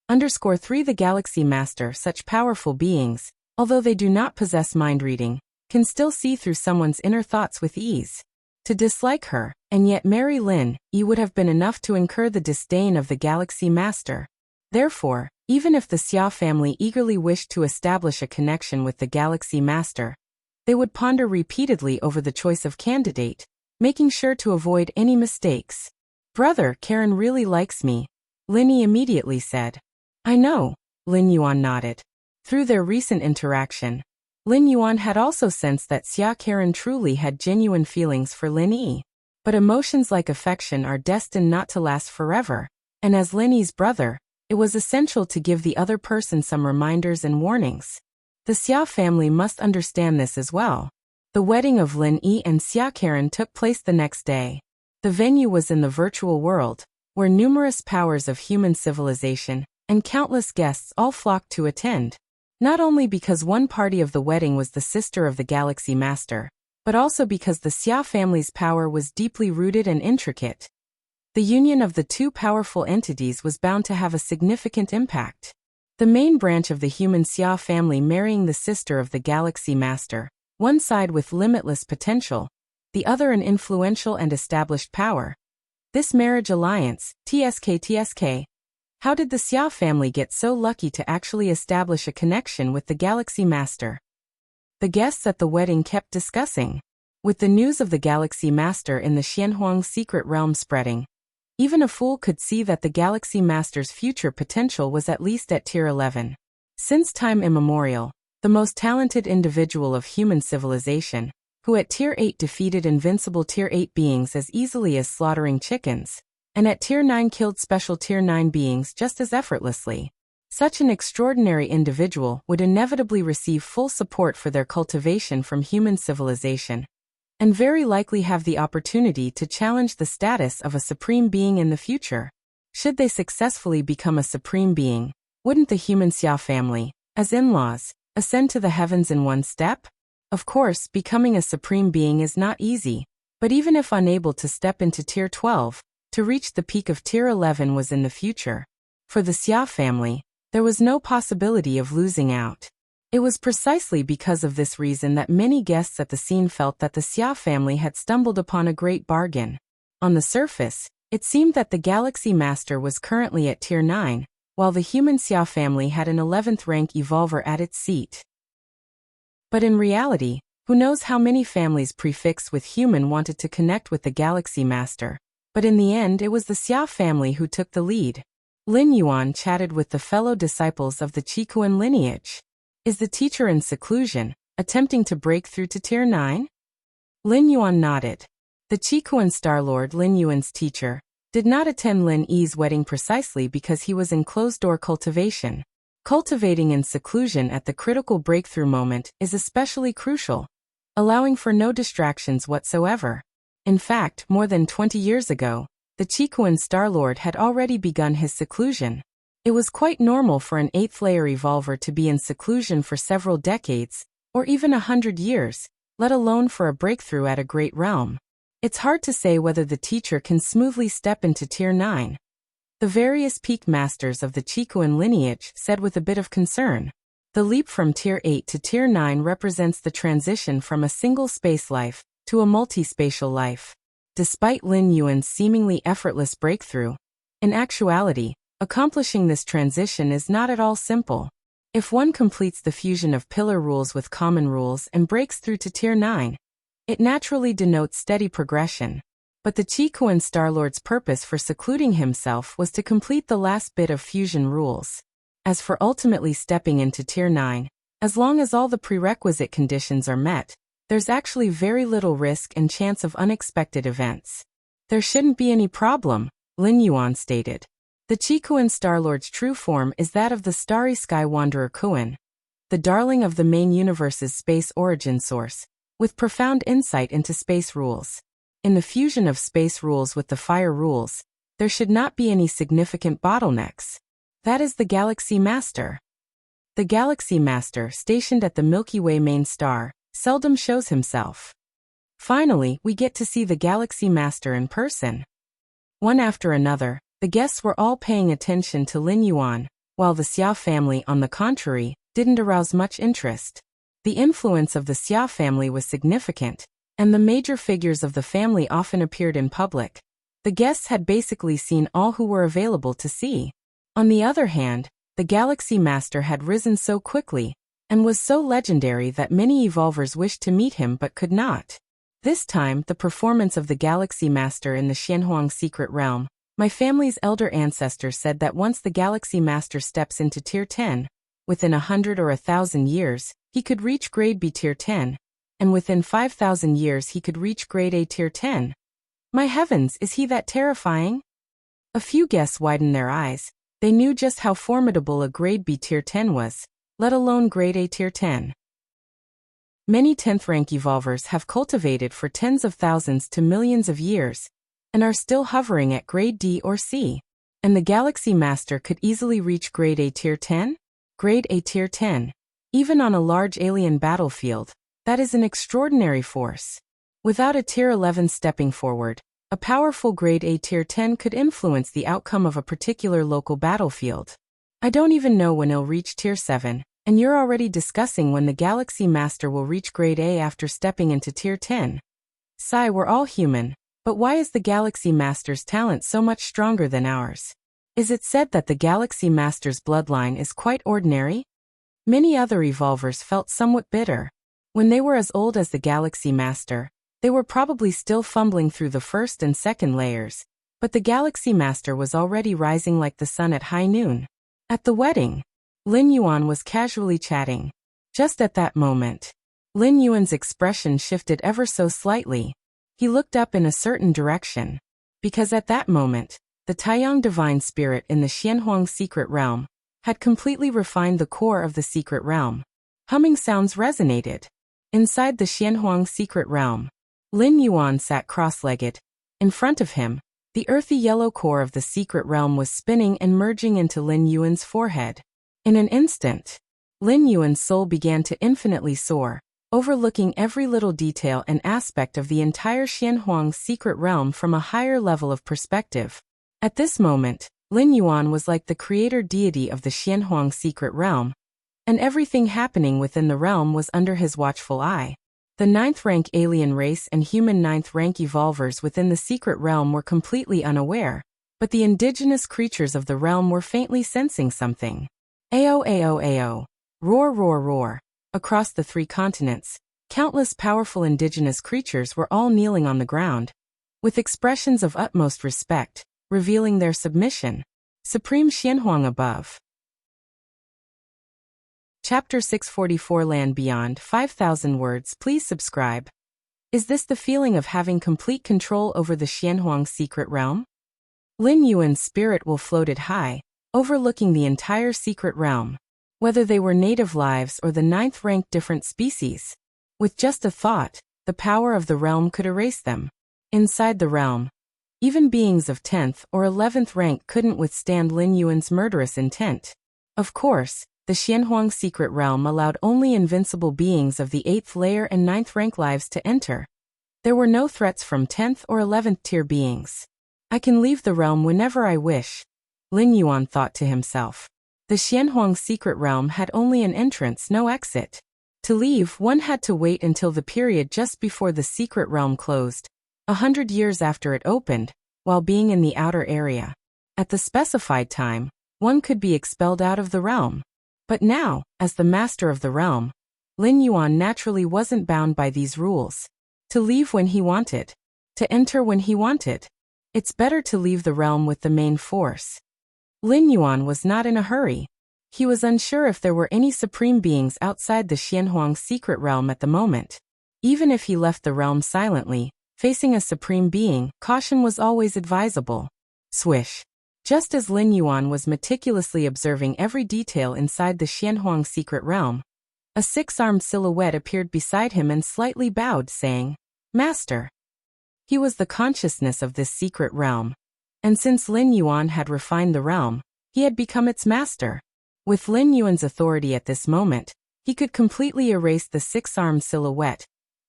_3 The Galaxy Master. Such powerful beings, although they do not possess mind reading, can still see through someone's inner thoughts with ease. To dislike her, and yet marry Lin Yi would have been enough to incur the disdain of the Galaxy Master. Therefore, even if the Xia family eagerly wished to establish a connection with the Galaxy Master, they would ponder repeatedly over the choice of candidate, making sure to avoid any mistakes. Brother, Karen really likes me, Lin Yi immediately said. I know, Lin Yuan nodded. Through their recent interaction, Lin Yuan had also sensed that Xia Karen truly had genuine feelings for Lin Yi. But emotions like affection are destined not to last forever, and as Lin Yi's brother, it was essential to give the other person some reminders and warnings. The Xia family must understand this as well. The wedding of Lin Yi and Xia Karen took place the next day. The venue was in the virtual world, where numerous powers of human civilization and countless guests all flocked to attend. Not only because one party of the wedding was the sister of the Galaxy Master, but also because the Xia family's power was deeply rooted and intricate. The union of the two powerful entities was bound to have a significant impact. The main branch of the human Xia family marrying the sister of the Galaxy Master, one side with limitless potential, the other an influential and established power. This marriage alliance, TSK. How did the Xia family get so lucky to actually establish a connection with the Galaxy Master? The guests at the wedding kept discussing. With the news of the Galaxy Master in the Xianhuang secret realm spreading, even a fool could see that the Galaxy Master's future potential was at least at tier 11. Since time immemorial, the most talented individual of human civilization, who at tier 8 defeated invincible tier 8 beings as easily as slaughtering chickens, and at tier 9 killed special tier 9 beings just as effortlessly. Such an extraordinary individual would inevitably receive full support for their cultivation from human civilization, and very likely have the opportunity to challenge the status of a supreme being in the future. Should they successfully become a supreme being, wouldn't the human Xia family, as in-laws, ascend to the heavens in one step? Of course, becoming a supreme being is not easy, but even if unable to step into tier 12, to reach the peak of tier 11 was in the future. For the Xia family, there was no possibility of losing out. It was precisely because of this reason that many guests at the scene felt that the Xia family had stumbled upon a great bargain. On the surface, it seemed that the Galaxy Master was currently at tier 9, while the human Xia family had an 11th rank evolver at its seat. But in reality, who knows how many families prefixed with human wanted to connect with the Galaxy Master. But in the end it was the Xia family who took the lead. Lin Yuan chatted with the fellow disciples of the Qikuan lineage. Is the teacher in seclusion, attempting to break through to tier 9? Lin Yuan nodded. The Qikuan Starlord Lin Yuan's teacher did not attend Lin Yi's wedding precisely because he was in closed-door cultivation. Cultivating in seclusion at the critical breakthrough moment is especially crucial, allowing for no distractions whatsoever. In fact, more than 20 years ago, the Qikuan Starlord had already begun his seclusion. It was quite normal for an 8th-layer evolver to be in seclusion for several decades, or even 100 years, let alone for a breakthrough at a great realm. It's hard to say whether the teacher can smoothly step into tier 9. The various peak masters of the Qikuan lineage said with a bit of concern. The leap from tier 8 to tier 9 represents the transition from a single space life to a multi-spatial life. Despite Lin Yuan's seemingly effortless breakthrough, in actuality, accomplishing this transition is not at all simple. If one completes the fusion of pillar rules with common rules and breaks through to tier 9, it naturally denotes steady progression. But the Qikuan Starlord's purpose for secluding himself was to complete the last bit of fusion rules. As for ultimately stepping into tier 9, as long as all the prerequisite conditions are met, There's actually very little risk and chance of unexpected events. There shouldn't be any problem, Lin Yuan stated. The Qi-Kuan Starlord's true form is that of the starry sky wanderer Kuan, the darling of the main universe's space origin source, with profound insight into space rules. In the fusion of space rules with the fire rules, there should not be any significant bottlenecks. That is the Galaxy Master. The Galaxy Master, stationed at the Milky Way main star, seldom shows himself. Finally, we get to see the Galaxy Master in person. One after another, the guests were all paying attention to Lin Yuan, while the Xia family, on the contrary, didn't arouse much interest. The influence of the Xia family was significant, and the major figures of the family often appeared in public. The guests had basically seen all who were available to see. On the other hand, the Galaxy Master had risen so quickly, and was so legendary that many evolvers wished to meet him but could not. This time, the performance of the Galaxy Master in the Xianhuang secret realm. My family's elder ancestors said that once the Galaxy Master steps into Tier 10, within 100 or 1,000 years, he could reach Grade B Tier 10, and within 5,000 years he could reach Grade A Tier 10. My heavens, is he that terrifying? A few guests widened their eyes. They knew just how formidable a Grade B Tier 10 was, let alone Grade A Tier 10. Many 10th rank evolvers have cultivated for tens of thousands to millions of years, and are still hovering at Grade D or C. And the Galaxy Master could easily reach Grade A Tier 10? Grade A Tier 10. Even on a large alien battlefield, that is an extraordinary force. Without a Tier 11 stepping forward, a powerful Grade A Tier 10 could influence the outcome of a particular local battlefield. I don't even know when he'll reach Tier 7, and you're already discussing when the Galaxy Master will reach Grade A after stepping into Tier 10. Sigh, we're all human. But why is the Galaxy Master's talent so much stronger than ours? Is it said that the Galaxy Master's bloodline is quite ordinary? Many other evolvers felt somewhat bitter. When they were as old as the Galaxy Master, they were probably still fumbling through the first and second layers, but the Galaxy Master was already rising like the sun at high noon. At the wedding, Lin Yuan was casually chatting. Just at that moment, Lin Yuan's expression shifted ever so slightly. He looked up in a certain direction, because at that moment, the Taiyang divine spirit in the Xianhuang secret realm had completely refined the core of the secret realm. Humming sounds resonated. Inside the Xianhuang secret realm, Lin Yuan sat cross-legged. In front of him, the earthy yellow core of the secret realm was spinning and merging into Lin Yuan's forehead. In an instant, Lin Yuan's soul began to infinitely soar, overlooking every little detail and aspect of the entire Xianhuang secret realm from a higher level of perspective. At this moment, Lin Yuan was like the creator deity of the Xianhuang secret realm, and everything happening within the realm was under his watchful eye. The 9th rank alien race and human 9th rank evolvers within the secret realm were completely unaware, but the indigenous creatures of the realm were faintly sensing something. Ao ao ao. Roar roar roar. Across the 3 continents, countless powerful indigenous creatures were all kneeling on the ground, with expressions of utmost respect, revealing their submission. Supreme Xianhuang above. Chapter 644 Land Beyond 5,000 words. Please subscribe. Is this the feeling of having complete control over the Xianhuang secret realm? Lin Yuan's spirit will floated high, overlooking the entire secret realm. Whether they were native lives or the 9th rank different species. With just a thought, the power of the realm could erase them. Inside the realm, even beings of 10th or 11th rank couldn't withstand Lin Yuan's murderous intent. Of course, the Xianhuang secret realm allowed only invincible beings of the 8th layer and 9th rank lives to enter. There were no threats from 10th or 11th tier beings. I can leave the realm whenever I wish, Lin Yuan thought to himself. The Xianhuang secret realm had only an entrance, no exit. To leave, one had to wait until the period just before the secret realm closed, 100 years after it opened, while being in the outer area. At the specified time, one could be expelled out of the realm. But now, as the master of the realm, Lin Yuan naturally wasn't bound by these rules. To leave when he wanted. To enter when he wanted. It's better to leave the realm with the main force. Lin Yuan was not in a hurry. He was unsure if there were any supreme beings outside the Xianhuang secret realm at the moment. Even if he left the realm silently, facing a supreme being, caution was always advisable. Swish. Just as Lin Yuan was meticulously observing every detail inside the Xianhuang secret realm, a six-armed silhouette appeared beside him and slightly bowed, saying, "Master." He was the consciousness of this secret realm. And since Lin Yuan had refined the realm, he had become its master. With Lin Yuan's authority at this moment, he could completely erase the six-armed silhouette,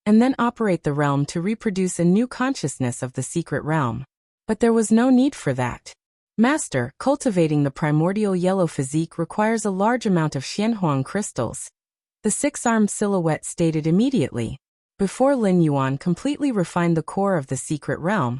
and then operate the realm to reproduce a new consciousness of the secret realm. But there was no need for that. Master, cultivating the primordial yellow physique requires a large amount of Xianhuang crystals. The six-armed silhouette stated immediately. Before Lin Yuan completely refined the core of the secret realm,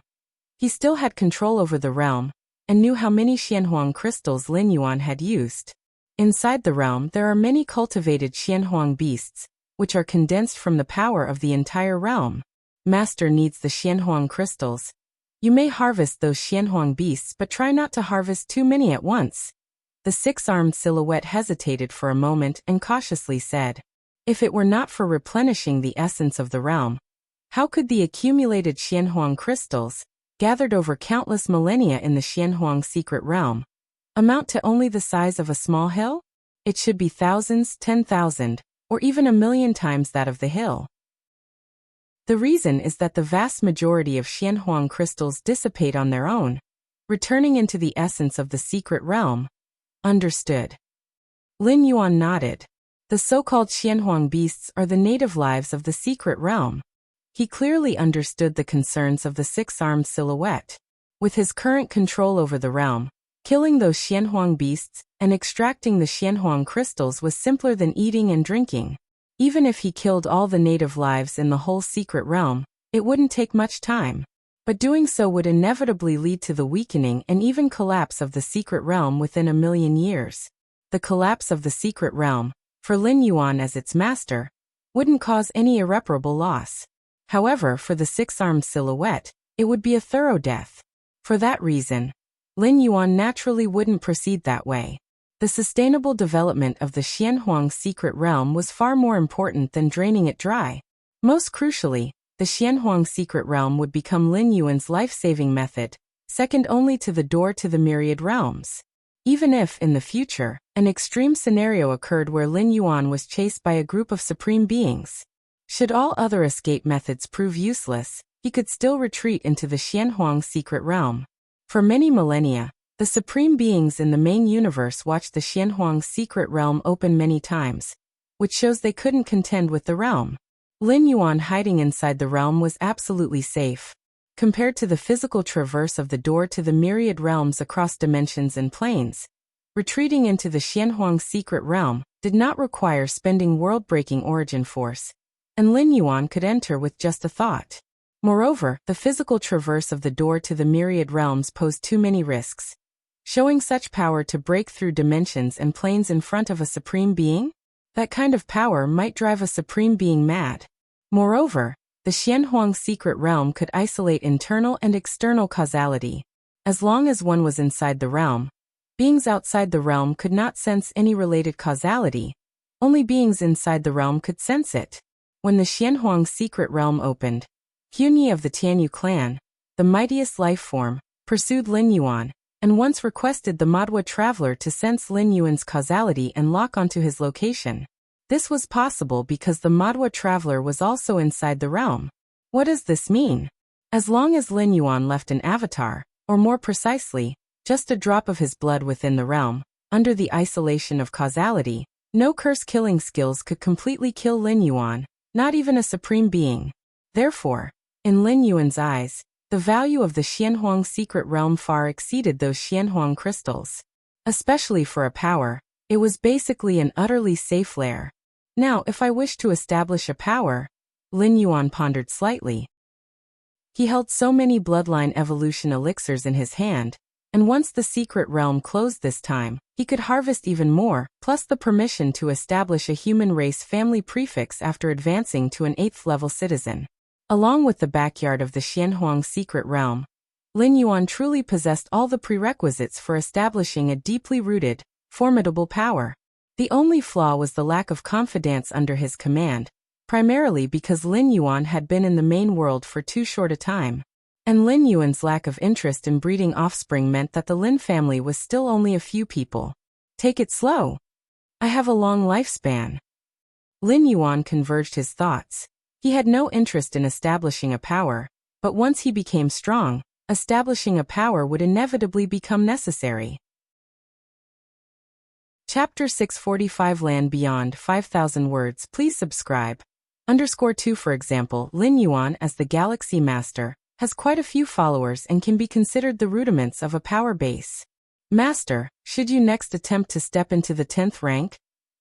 he still had control over the realm, and knew how many Xianhuang crystals Lin Yuan had used. Inside the realm there are many cultivated Xianhuang beasts, which are condensed from the power of the entire realm. Master needs the Xianhuang crystals. You may harvest those Xianhuang beasts, but try not to harvest too many at once. The six-armed silhouette hesitated for a moment and cautiously said, "If it were not for replenishing the essence of the realm, how could the accumulated Xianhuang crystals, gathered over countless millennia in the Xianhuang secret realm, amount to only the size of a small hill? It should be thousands, 10,000, or even 1,000,000 times that of the hill." The reason is that the vast majority of Xianhuang crystals dissipate on their own, returning into the essence of the secret realm. Understood. Lin Yuan nodded. The so-called Xianhuang beasts are the native lives of the secret realm. He clearly understood the concerns of the six-armed silhouette. With his current control over the realm, killing those Xianhuang beasts and extracting the Xianhuang crystals was simpler than eating and drinking. Even if he killed all the native lives in the whole secret realm, it wouldn't take much time. But doing so would inevitably lead to the weakening and even collapse of the secret realm within 1,000,000 years. The collapse of the secret realm, for Lin Yuan as its master, wouldn't cause any irreparable loss. However, for the six-armed silhouette, it would be a thorough death. For that reason, Lin Yuan naturally wouldn't proceed that way. The sustainable development of the Xianhuang secret realm was far more important than draining it dry. Most crucially, the Xianhuang secret realm would become Lin Yuan's life-saving method, second only to the door to the myriad realms. Even if, in the future, an extreme scenario occurred where Lin Yuan was chased by a group of supreme beings, should all other escape methods prove useless, he could still retreat into the Xianhuang secret realm. For many millennia, the supreme beings in the main universe watched the Xianhuang secret realm open many times, which shows they couldn't contend with the realm. Lin Yuan hiding inside the realm was absolutely safe. Compared to the physical traverse of the door to the myriad realms across dimensions and planes, retreating into the Xianhuang secret realm did not require spending world-breaking origin force, and Lin Yuan could enter with just a thought. Moreover, the physical traverse of the door to the myriad realms posed too many risks. Showing such power to break through dimensions and planes in front of a supreme being? That kind of power might drive a supreme being mad. Moreover, the Xianhuang secret realm could isolate internal and external causality. As long as one was inside the realm, beings outside the realm could not sense any related causality. Only beings inside the realm could sense it. When the Xianhuang secret realm opened, Hunyi of the Tianyu clan, the mightiest life form, pursued Lin Yuan, and once requested the Madhua traveler to sense Lin Yuan's causality and lock onto his location. This was possible because the Madhua traveler was also inside the realm. What does this mean? As long as Lin Yuan left an avatar, or more precisely, just a drop of his blood within the realm, under the isolation of causality, no curse-killing skills could completely kill Lin Yuan, not even a supreme being. Therefore, in Lin Yuan's eyes, the value of the Xianhuang secret realm far exceeded those Xianhuang crystals. Especially for a power, it was basically an utterly safe lair. Now, if I wish to establish a power, Lin Yuan pondered slightly. He held so many bloodline evolution elixirs in his hand, and once the secret realm closed this time, he could harvest even more, plus the permission to establish a human race family prefix after advancing to an 8th level citizen. Along with the backyard of the Xianhuang secret realm, Lin Yuan truly possessed all the prerequisites for establishing a deeply rooted, formidable power. The only flaw was the lack of confidence under his command, primarily because Lin Yuan had been in the main world for too short a time. And Lin Yuan's lack of interest in breeding offspring meant that the Lin family was still only a few people. Take it slow. I have a long lifespan. Lin Yuan converged his thoughts. He had no interest in establishing a power, but once he became strong, establishing a power would inevitably become necessary. Chapter 645 Land Beyond 5,000 Words. Please subscribe. _2 For example, Lin Yuan as the Galaxy Master has quite a few followers and can be considered the rudiments of a power base. Master, should you next attempt to step into the 10th rank?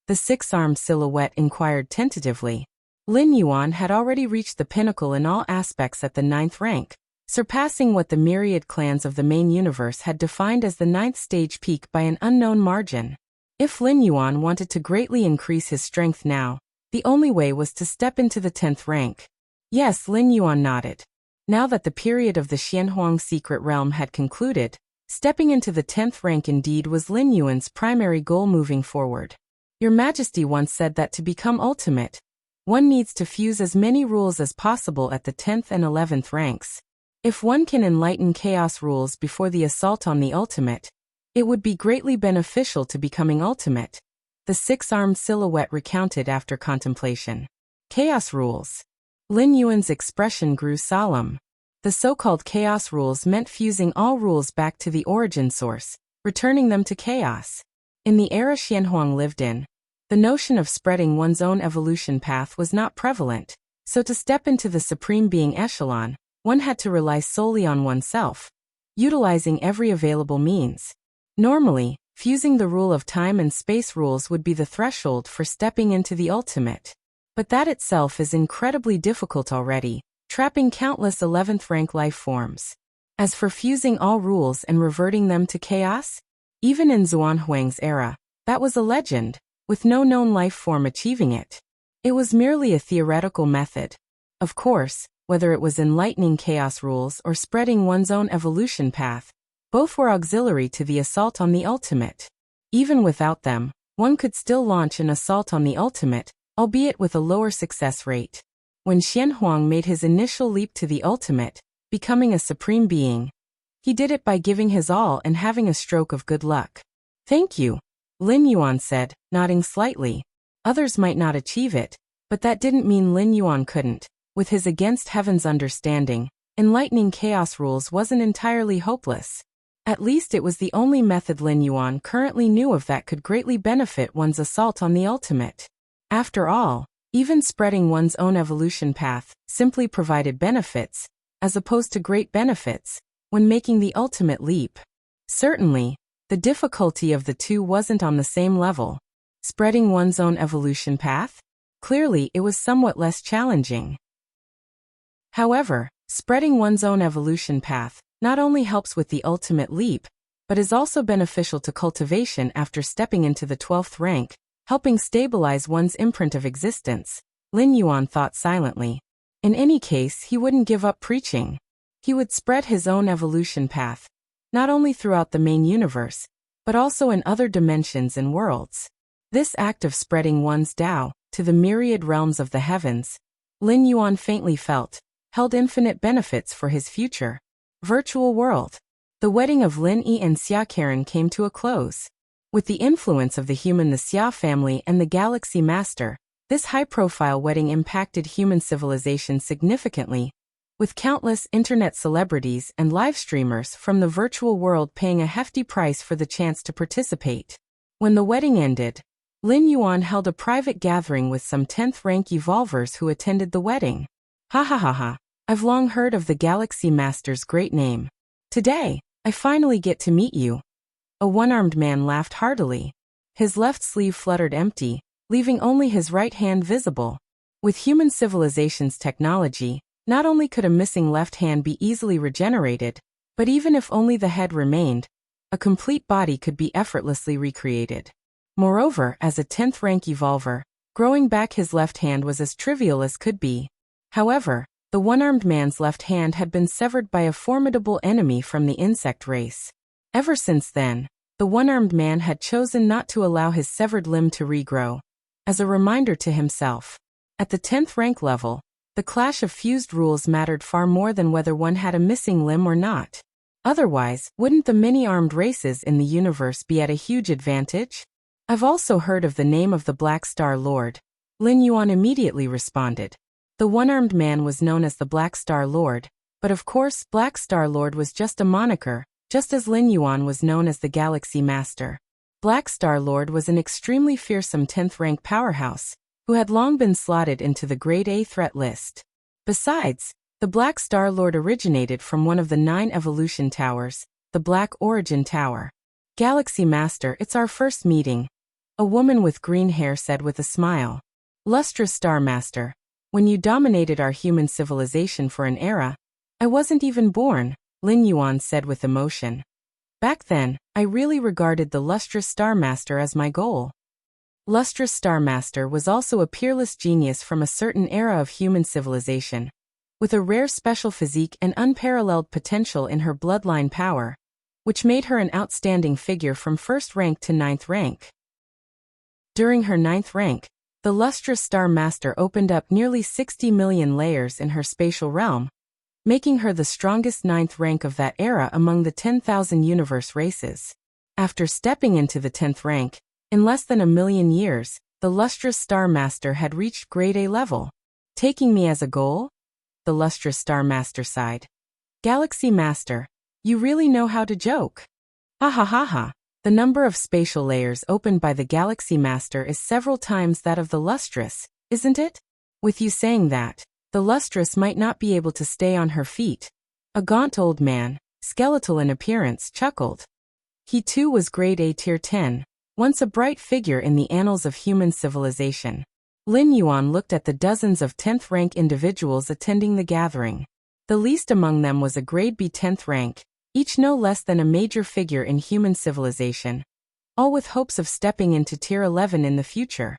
The six-armed silhouette inquired tentatively. Lin Yuan had already reached the pinnacle in all aspects at the 9th rank, surpassing what the myriad clans of the main universe had defined as the 9th stage peak by an unknown margin. If Lin Yuan wanted to greatly increase his strength now, the only way was to step into the 10th rank. Yes, Lin Yuan nodded. Now that the period of the Xianhuang secret realm had concluded, stepping into the 10th rank indeed was Lin Yuan's primary goal moving forward. Your Majesty once said that to become ultimate, one needs to fuse as many rules as possible at the 10th and 11th ranks. If one can enlighten chaos rules before the assault on the ultimate, it would be greatly beneficial to becoming ultimate, the six-armed silhouette recounted after contemplation. Chaos rules. Lin Yuan's expression grew solemn. The so-called chaos rules meant fusing all rules back to the origin source, returning them to chaos. In the era Xianhuang lived in, the notion of spreading one's own evolution path was not prevalent, so to step into the supreme being echelon, one had to rely solely on oneself, utilizing every available means. Normally, fusing the rule of time and space rules would be the threshold for stepping into the ultimate. But that itself is incredibly difficult already, trapping countless 11th rank life forms. As for fusing all rules and reverting them to chaos, even in Xuanhuang's era, that was a legend, with no known life form achieving it. It was merely a theoretical method. Of course, whether it was enlightening chaos rules or spreading one's own evolution path, both were auxiliary to the assault on the ultimate. Even without them, one could still launch an assault on the ultimate, albeit with a lower success rate. When Xianhuang made his initial leap to the ultimate, becoming a supreme being, he did it by giving his all and having a stroke of good luck. Thank you, Lin Yuan said, nodding slightly. Others might not achieve it, but that didn't mean Lin Yuan couldn't. With his against heaven's understanding, enlightening chaos rules wasn't entirely hopeless. At least it was the only method Lin Yuan currently knew of that could greatly benefit one's assault on the ultimate. After all, even spreading one's own evolution path simply provided benefits, as opposed to great benefits, when making the ultimate leap. Certainly, the difficulty of the two wasn't on the same level. Spreading one's own evolution path? Clearly, it was somewhat less challenging. However, spreading one's own evolution path not only helps with the ultimate leap, but is also beneficial to cultivation after stepping into the 12th rank, helping stabilize one's imprint of existence. Lin Yuan thought silently. In any case, he wouldn't give up preaching. He would spread his own evolution path, not only throughout the main universe, but also in other dimensions and worlds. This act of spreading one's Tao to the myriad realms of the heavens, Lin Yuan faintly felt, held infinite benefits for his future. Virtual world. The wedding of Lin Yi and Xia Karen came to a close. With the influence of the Xia family and the Galaxy Master, this high-profile wedding impacted human civilization significantly, with countless internet celebrities and live streamers from the virtual world paying a hefty price for the chance to participate. When the wedding ended, Lin Yuan held a private gathering with some 10th rank evolvers who attended the wedding. Ha ha ha ha. I've long heard of the Galaxy Master's great name. Today, I finally get to meet you. A one-armed man laughed heartily. His left sleeve fluttered empty, leaving only his right hand visible. With human civilization's technology, not only could a missing left hand be easily regenerated, but even if only the head remained, a complete body could be effortlessly recreated. Moreover, as a 10th rank evolver, growing back his left hand was as trivial as could be. However, the one-armed man's left hand had been severed by a formidable enemy from the insect race. Ever since then, the one-armed man had chosen not to allow his severed limb to regrow, as a reminder to himself. At the 10th rank level, the clash of fused rules mattered far more than whether one had a missing limb or not. Otherwise, wouldn't the many armed races in the universe be at a huge advantage? I've also heard of the name of the Black Star Lord. Lin Yuan immediately responded. The one-armed man was known as the Black Star Lord, but of course Black Star Lord was just a moniker, just as Lin Yuan was known as the Galaxy Master. Black Star Lord was an extremely fearsome 10th rank powerhouse, who had long been slotted into the Grade A threat list. Besides, the Black Star Lord originated from one of the 9 evolution towers, the Black Origin Tower. Galaxy Master, it's our first meeting, a woman with green hair said with a smile. Lustrous Star Master, when you dominated our human civilization for an era, I wasn't even born, Lin Yuan said with emotion. Back then, I really regarded the Lustrous Star Master as my goal. Lustrous Star Master was also a peerless genius from a certain era of human civilization, with a rare special physique and unparalleled potential in her bloodline power, which made her an outstanding figure from 1st rank to 9th rank. During her 9th rank, the Lustrous Star Master opened up nearly 60 million layers in her spatial realm, making her the strongest 9th rank of that era among the 10,000 universe races. After stepping into the 10th rank, in less than a million years, the Lustrous Star Master had reached Grade A level. Taking me as a goal? The Lustrous Star Master sighed. Galaxy Master, you really know how to joke. Ha ha ha ha. The number of spatial layers opened by the Galaxy Master is several times that of the Lustrous, isn't it? With you saying that, the Lustrous might not be able to stay on her feet. A gaunt old man, skeletal in appearance, chuckled. He too was Grade A Tier 10, once a bright figure in the annals of human civilization. Lin Yuan looked at the dozens of 10th rank individuals attending the gathering. The least among them was a Grade B 10th rank, each no less than a major figure in human civilization, all with hopes of stepping into Tier 11 in the future.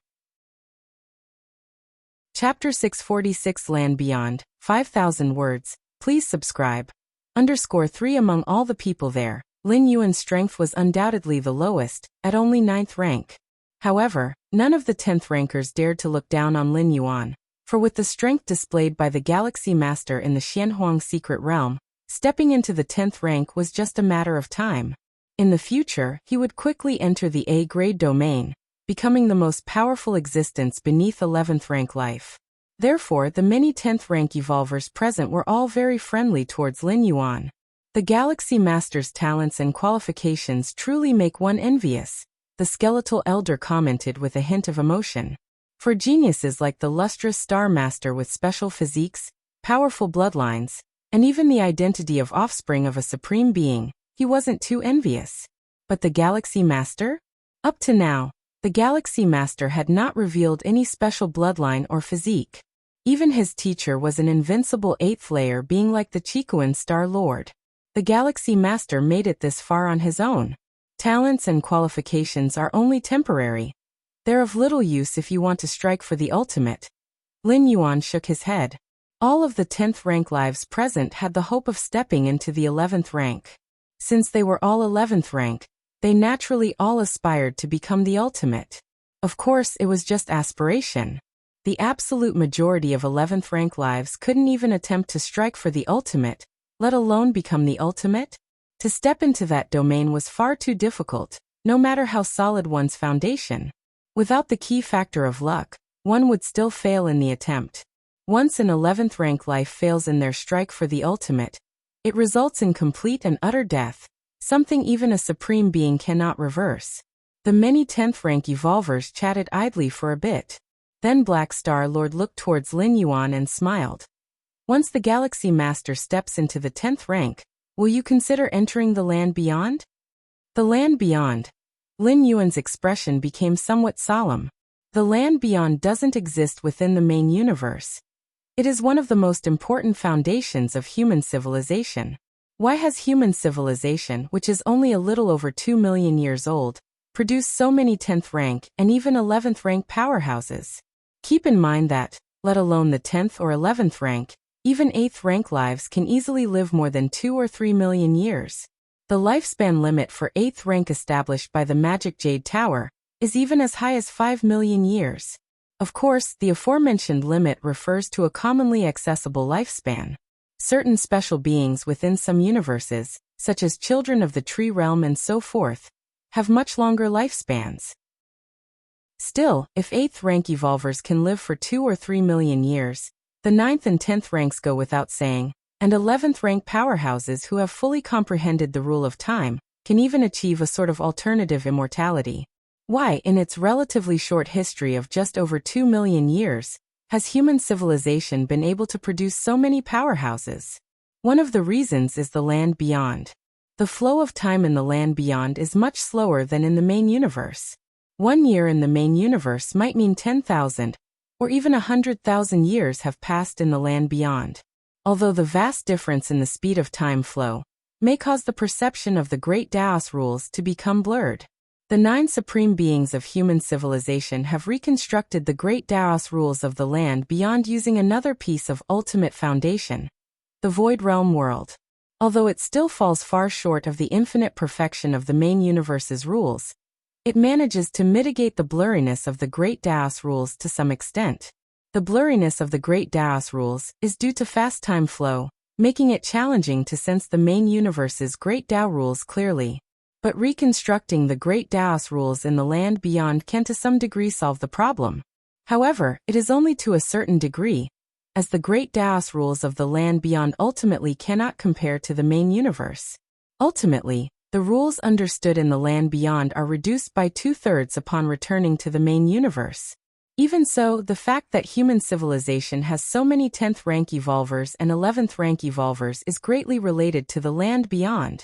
Chapter 646 Land Beyond, 5,000 words, please subscribe. _3 Among all the people there, Lin Yuan's strength was undoubtedly the lowest, at only 9th rank. However, none of the 10th rankers dared to look down on Lin Yuan, for with the strength displayed by the Galaxy Master in the Xianhuang secret realm, stepping into the 10th rank was just a matter of time. In the future, he would quickly enter the A-grade domain, becoming the most powerful existence beneath 11th rank life. Therefore, the many 10th rank evolvers present were all very friendly towards Lin Yuan. The Galaxy Master's talents and qualifications truly make one envious, the skeletal elder commented with a hint of emotion. For geniuses like the Lustrous Star Master with special physiques, powerful bloodlines, and even the identity of offspring of a supreme being, he wasn't too envious. But the Galaxy Master? Up to now, the Galaxy Master had not revealed any special bloodline or physique. Even his teacher was an invincible 8th layer being like the Chiquan Star Lord. The Galaxy Master made it this far on his own. Talents and qualifications are only temporary. They're of little use if you want to strike for the ultimate. Lin Yuan shook his head. All of the 10th rank lives present had the hope of stepping into the 11th rank. Since they were all 11th rank, they naturally all aspired to become the ultimate. Of course, it was just aspiration. The absolute majority of 11th rank lives couldn't even attempt to strike for the ultimate, let alone become the ultimate. To step into that domain was far too difficult, no matter how solid one's foundation. Without the key factor of luck, one would still fail in the attempt. Once an 11th rank life fails in their strike for the ultimate, it results in complete and utter death, something even a supreme being cannot reverse. The many 10th rank evolvers chatted idly for a bit. Then Black Star Lord looked towards Lin Yuan and smiled. Once the Galaxy Master steps into the 10th rank, will you consider entering the land beyond? The land beyond. Lin Yuan's expression became somewhat solemn. The land beyond doesn't exist within the main universe. It is one of the most important foundations of human civilization. Why has human civilization, which is only a little over 2 million years old, produced so many 10th rank and even 11th rank powerhouses? Keep in mind that, let alone the 10th or 11th rank, even 8th rank lives can easily live more than 2 or 3 million years. The lifespan limit for 8th rank established by the Magic Jade Tower is even as high as 5 million years. Of course, the aforementioned limit refers to a commonly accessible lifespan. Certain special beings within some universes, such as children of the tree realm and so forth, have much longer lifespans. Still, if 8th rank evolvers can live for 2 or 3 million years, the 9th and 10th ranks go without saying, and 11th rank powerhouses who have fully comprehended the rule of time can even achieve a sort of alternative immortality. Why, in its relatively short history of just over 2 million years, has human civilization been able to produce so many powerhouses? One of the reasons is the land beyond. The flow of time in the land beyond is much slower than in the main universe. 1 year in the main universe might mean 10,000, or even 100,000 years have passed in the land beyond. Although the vast difference in the speed of time flow may cause the perception of the great Daos rules to become blurred. The 9 supreme beings of human civilization have reconstructed the great Daos rules of the land beyond using another piece of ultimate foundation, the Void Realm world. Although it still falls far short of the infinite perfection of the main universe's rules, it manages to mitigate the blurriness of the great Daos rules to some extent. The blurriness of the great Daos rules is due to fast time flow, making it challenging to sense the main universe's great Dao rules clearly. But reconstructing the great Daos rules in the land beyond can to some degree solve the problem. However, it is only to a certain degree, as the great Daos rules of the land beyond ultimately cannot compare to the main universe. Ultimately, the rules understood in the land beyond are reduced by 2/3 upon returning to the main universe. Even so, the fact that human civilization has so many 10th rank evolvers and 11th rank evolvers is greatly related to the land beyond.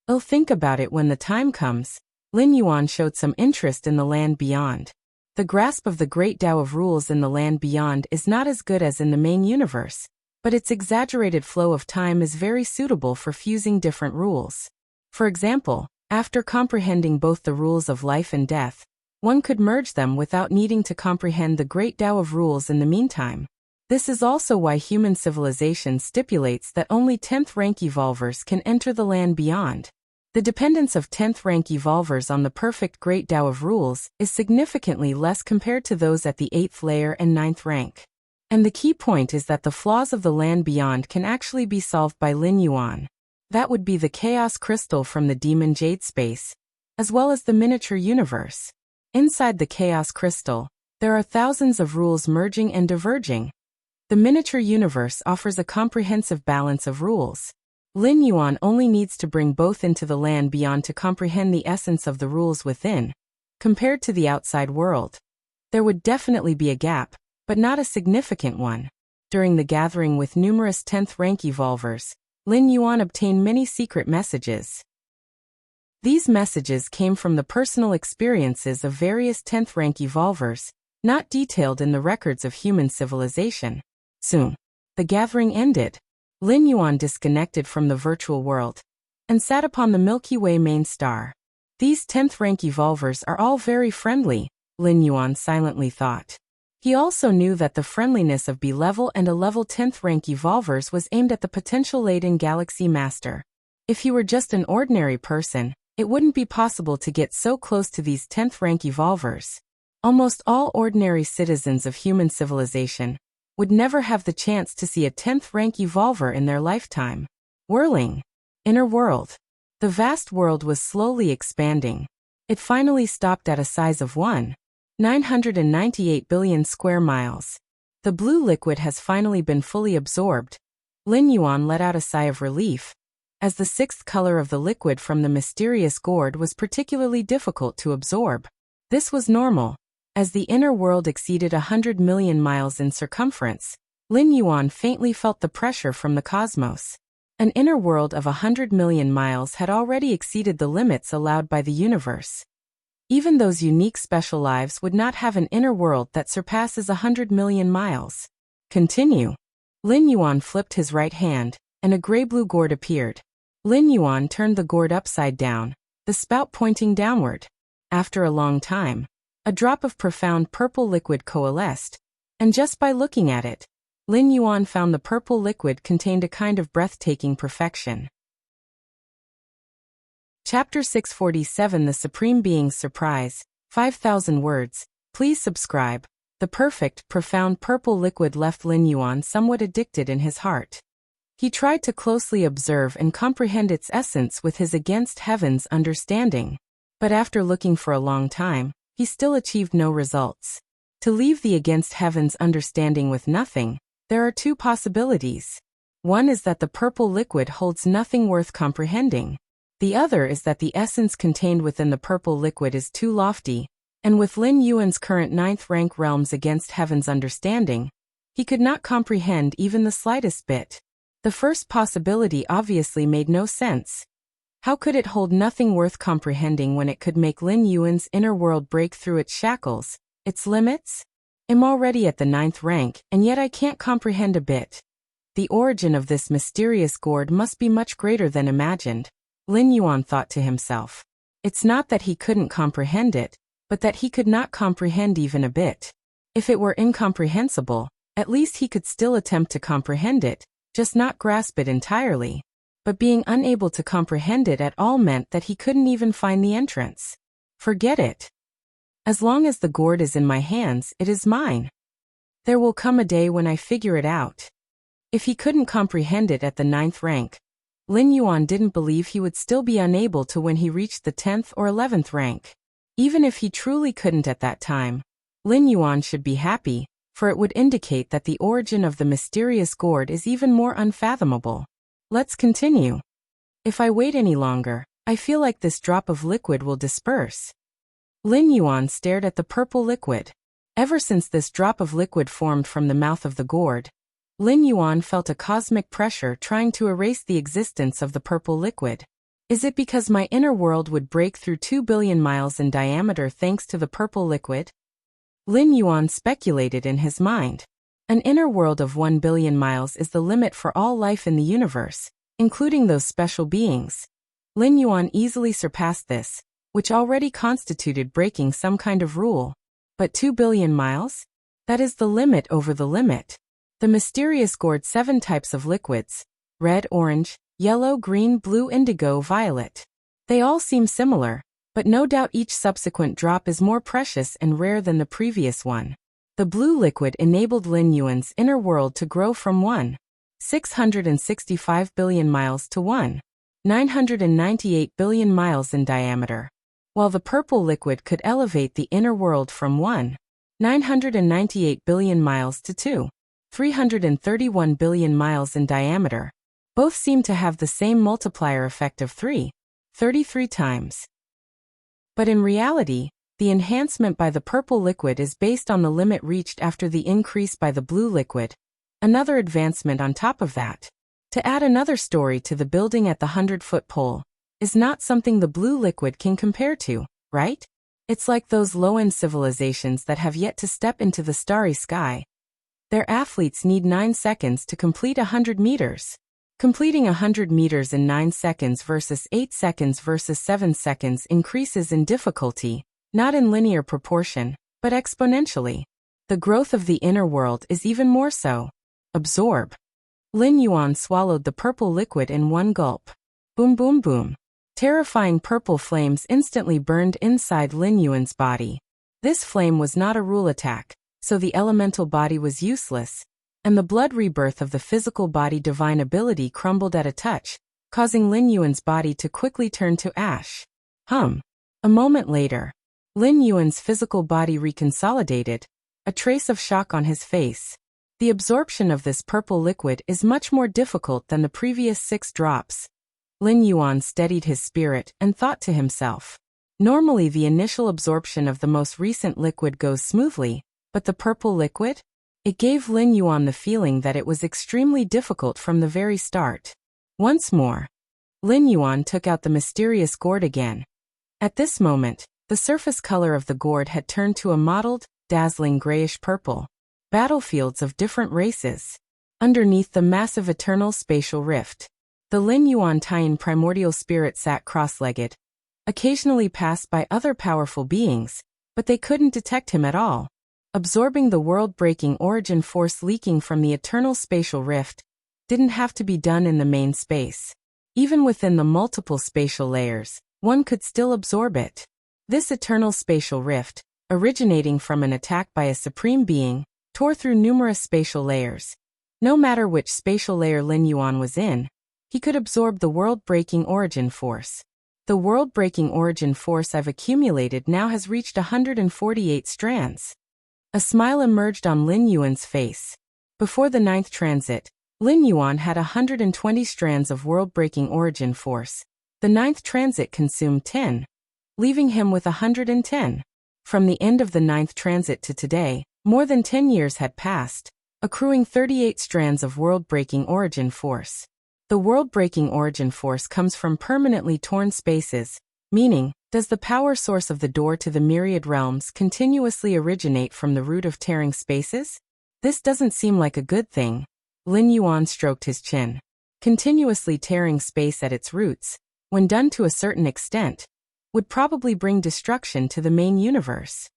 I'll think about it when the time comes. Lin Yuan showed some interest in the land beyond. The grasp of the great Tao of rules in the land beyond is not as good as in the main universe, but its exaggerated flow of time is very suitable for fusing different rules. For example, after comprehending both the rules of life and death, one could merge them without needing to comprehend the great Tao of rules in the meantime. This is also why human civilization stipulates that only 10th rank evolvers can enter the land beyond. The dependence of 10th rank evolvers on the perfect great Tao of rules is significantly less compared to those at the 8th layer and 9th rank. And the key point is that the flaws of the land beyond can actually be solved by Lin Yuan. That would be the chaos crystal from the demon jade space, as well as the miniature universe. Inside the chaos crystal, there are thousands of rules merging and diverging. The miniature universe offers a comprehensive balance of rules. Lin Yuan only needs to bring both into the land beyond to comprehend the essence of the rules within. Compared to the outside world, there would definitely be a gap, but not a significant one. During the gathering with numerous 10th rank evolvers, Lin Yuan obtained many secret messages. These messages came from the personal experiences of various 10th rank evolvers, not detailed in the records of human civilization. Soon, the gathering ended. Lin Yuan disconnected from the virtual world and sat upon the Milky Way main star. These 10th rank evolvers are all very friendly, Lin Yuan silently thought. He also knew that the friendliness of B-level and A-level 10th rank evolvers was aimed at the potential laden galaxy master. If he were just an ordinary person, it wouldn't be possible to get so close to these 10th rank evolvers. Almost all ordinary citizens of human civilization would never have the chance to see a 10th rank evolver in their lifetime. Whirling. Inner world. The vast world was slowly expanding. It finally stopped at a size of 1,998 billion square miles. The blue liquid has finally been fully absorbed. Lin Yuan let out a sigh of relief, as the 6th color of the liquid from the mysterious gourd was particularly difficult to absorb. This was normal. As the inner world exceeded 100 million miles in circumference, Lin Yuan faintly felt the pressure from the cosmos. An inner world of 100 million miles had already exceeded the limits allowed by the universe. Even those unique special lives would not have an inner world that surpasses 100 million miles. Continue. Lin Yuan flipped his right hand, and a gray-blue gourd appeared. Lin Yuan turned the gourd upside down, the spout pointing downward. After a long time, a drop of profound purple liquid coalesced, and just by looking at it, Lin Yuan found the purple liquid contained a kind of breathtaking perfection. Chapter 647 The Supreme Being's Surprise, 5,000 words. Please subscribe. The perfect, profound purple liquid left Lin Yuan somewhat addicted in his heart. He tried to closely observe and comprehend its essence with his against heaven's understanding. But after looking for a long time, he still achieved no results. To leave the against heaven's understanding with nothing, there are two possibilities. One is that the purple liquid holds nothing worth comprehending. The other is that the essence contained within the purple liquid is too lofty, and with Lin Yuan's current 9th rank realms against heaven's understanding, he could not comprehend even the slightest bit. The first possibility obviously made no sense. How could it hold nothing worth comprehending when it could make Lin Yuan's inner world break through its shackles, its limits? I'm already at the 9th rank, and yet I can't comprehend a bit. The origin of this mysterious gourd must be much greater than imagined, Lin Yuan thought to himself. It's not that he couldn't comprehend it, but that he could not comprehend even a bit. If it were incomprehensible, at least he could still attempt to comprehend it, just not grasp it entirely. But being unable to comprehend it at all meant that he couldn't even find the entrance. Forget it. As long as the gourd is in my hands, it is mine. There will come a day when I figure it out. If he couldn't comprehend it at the 9th rank, Lin Yuan didn't believe he would still be unable to when he reached the 10th or 11th rank. Even if he truly couldn't at that time, Lin Yuan should be happy, for it would indicate that the origin of the mysterious gourd is even more unfathomable. Let's continue. If I wait any longer, I feel like this drop of liquid will disperse. Lin Yuan stared at the purple liquid. Ever since this drop of liquid formed from the mouth of the gourd, Lin Yuan felt a cosmic pressure trying to erase the existence of the purple liquid. Is it because my inner world would break through 2 billion miles in diameter thanks to the purple liquid? Lin Yuan speculated in his mind. An inner world of 1 billion miles is the limit for all life in the universe, including those special beings. Lin Yuan easily surpassed this, which already constituted breaking some kind of rule. But 2 billion miles? That is the limit over the limit. The mysterious gourd 7 types of liquids: red, orange, yellow, green, blue, indigo, violet. They all seem similar, but no doubt each subsequent drop is more precious and rare than the previous one. The blue liquid enabled Lin Yuan's inner world to grow from 1,665 billion miles to 1,998 billion miles in diameter, while the purple liquid could elevate the inner world from 1,998 billion miles to 2,331 billion miles in diameter. Both seem to have the same multiplier effect of 33 times. But in reality, the enhancement by the purple liquid is based on the limit reached after the increase by the blue liquid, another advancement on top of that. To add another story to the building at the 100-foot pole is not something the blue liquid can compare to, right? It's like those low-end civilizations that have yet to step into the starry sky. Their athletes need 9 seconds to complete 100 meters. Completing 100 meters in 9 seconds versus 8 seconds versus 7 seconds increases in difficulty, not in linear proportion, but exponentially. The growth of the inner world is even more so. Absorb. Lin Yuan swallowed the purple liquid in one gulp. Boom boom boom. Terrifying purple flames instantly burned inside Lin Yuan's body. This flame was not a rule attack, so the elemental body was useless, and the blood rebirth of the physical body divine ability crumbled at a touch, causing Lin Yuan's body to quickly turn to ash. A moment later, Lin Yuan's physical body reconsolidated, a trace of shock on his face. The absorption of this purple liquid is much more difficult than the previous 6 drops. Lin Yuan steadied his spirit and thought to himself. Normally the initial absorption of the most recent liquid goes smoothly, but the purple liquid? It gave Lin Yuan the feeling that it was extremely difficult from the very start. Once more, Lin Yuan took out the mysterious gourd again. At this moment, the surface color of the gourd had turned to a mottled, dazzling grayish-purple. Battlefields of different races. Underneath the massive eternal spatial rift, the Lin Yuan Tian primordial spirit sat cross-legged, occasionally passed by other powerful beings, but they couldn't detect him at all. Absorbing the world-breaking origin force leaking from the eternal spatial rift didn't have to be done in the main space. Even within the multiple spatial layers, one could still absorb it. This eternal spatial rift, originating from an attack by a supreme being, tore through numerous spatial layers. No matter which spatial layer Lin Yuan was in, he could absorb the world-breaking origin force. The world-breaking origin force I've accumulated now has reached 148 strands. A smile emerged on Lin Yuan's face. Before the 9th transit, Lin Yuan had 120 strands of world-breaking origin force. The 9th transit consumed 10, leaving him with 110. From the end of the 9th transit to today, more than 10 years had passed, accruing 38 strands of world-breaking origin force. The world-breaking origin force comes from permanently torn spaces, meaning, does the power source of the door to the myriad realms continuously originate from the root of tearing spaces? This doesn't seem like a good thing. Lin Yuan stroked his chin. Continuously tearing space at its roots, when done to a certain extent, would probably bring destruction to the main universe.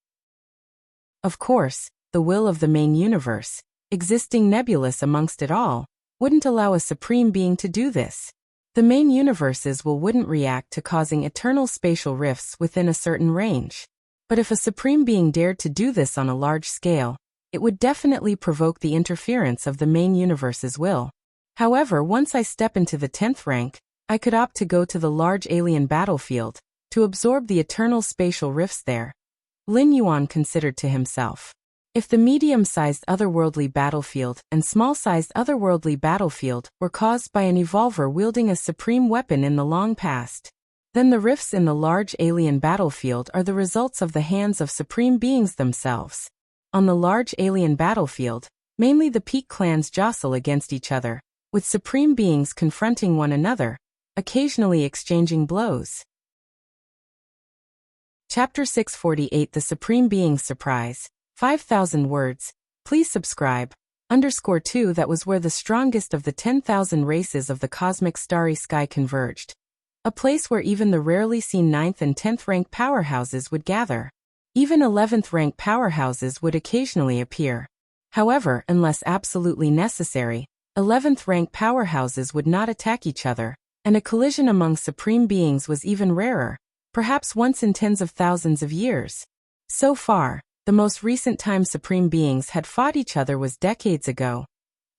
Of course, the will of the main universe, existing nebulous amongst it all, wouldn't allow a supreme being to do this. The main universe's will wouldn't react to causing eternal spatial rifts within a certain range. But if a supreme being dared to do this on a large scale, it would definitely provoke the interference of the main universe's will. However, once I step into the 10th rank, I could opt to go to the large alien battlefield, to absorb the eternal spatial rifts there. Lin Yuan considered to himself. If the medium-sized otherworldly battlefield and small-sized otherworldly battlefield were caused by an evolver wielding a supreme weapon in the long past, then the rifts in the large alien battlefield are the results of the hands of supreme beings themselves. On the large alien battlefield, mainly the peak clans jostle against each other, with supreme beings confronting one another, occasionally exchanging blows. Chapter 648 The Supreme Being's Surprise. 5,000 words. Please subscribe. _2 That was where the strongest of the 10,000 races of the cosmic starry sky converged. A place where even the rarely seen 9th and 10th rank powerhouses would gather. Even 11th rank powerhouses would occasionally appear. However, unless absolutely necessary, 11th rank powerhouses would not attack each other, and a collision among supreme beings was even rarer, perhaps once in tens of thousands of years. So far, the most recent time supreme beings had fought each other was decades ago,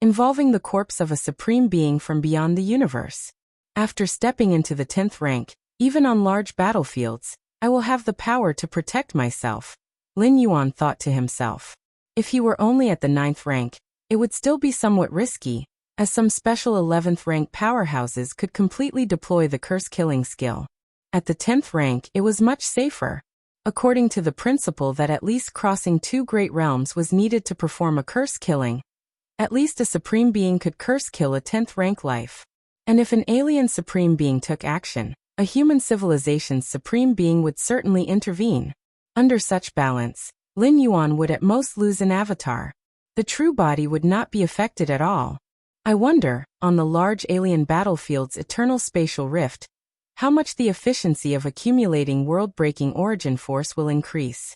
involving the corpse of a supreme being from beyond the universe. After stepping into the 10th rank, even on large battlefields, I will have the power to protect myself, Lin Yuan thought to himself. If he were only at the 9th rank, it would still be somewhat risky, as some special 11th rank powerhouses could completely deploy the curse-killing skill. At the 10th rank, it was much safer, according to the principle that at least crossing 2 great realms was needed to perform a curse killing. At least a supreme being could curse kill a 10th rank life. And if an alien supreme being took action, a human civilization's supreme being would certainly intervene. Under such balance, Lin Yuan would at most lose an avatar. The true body would not be affected at all. I wonder, on the large alien battlefield's eternal spatial rift, how much the efficiency of accumulating world-breaking origin force will increase.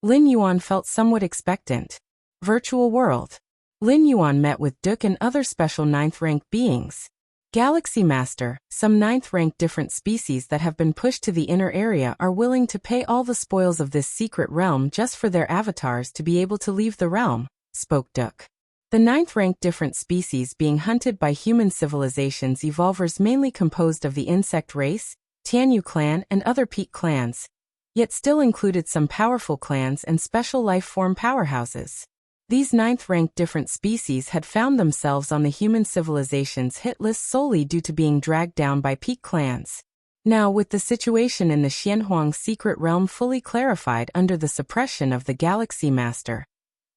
Lin Yuan felt somewhat expectant. Virtual world. Lin Yuan met with Duke and other special 9th rank beings. Galaxy Master, some 9th rank different species that have been pushed to the inner area are willing to pay all the spoils of this secret realm just for their avatars to be able to leave the realm, spoke Duke. The 9th rank different species being hunted by human civilizations evolvers mainly composed of the insect race, Tianyu clan and other peak clans, yet still included some powerful clans and special life form powerhouses. These 9th rank different species had found themselves on the human civilization's hit list solely due to being dragged down by peak clans. Now, with the situation in the Xianhuang secret realm fully clarified under the suppression of the Galaxy Master,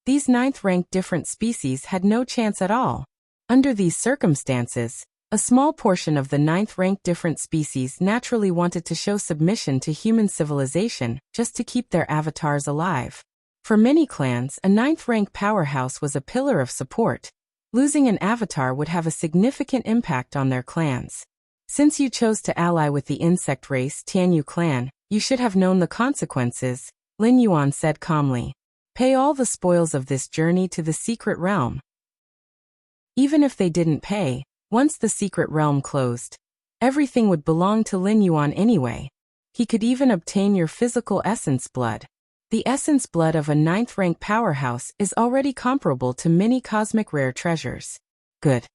these 9th rank different species had no chance at all. Under these circumstances, a small portion of the 9th rank different species naturally wanted to show submission to human civilization just to keep their avatars alive. For many clans, a 9th rank powerhouse was a pillar of support. Losing an avatar would have a significant impact on their clans. Since you chose to ally with the insect race Tianyu clan, you should have known the consequences, Lin Yuan said calmly. Pay all the spoils of this journey to the secret realm. Even if they didn't pay, once the secret realm closed, everything would belong to Lin Yuan anyway. He could even obtain your physical essence blood. The essence blood of a ninth-rank powerhouse is already comparable to many cosmic rare treasures. Good.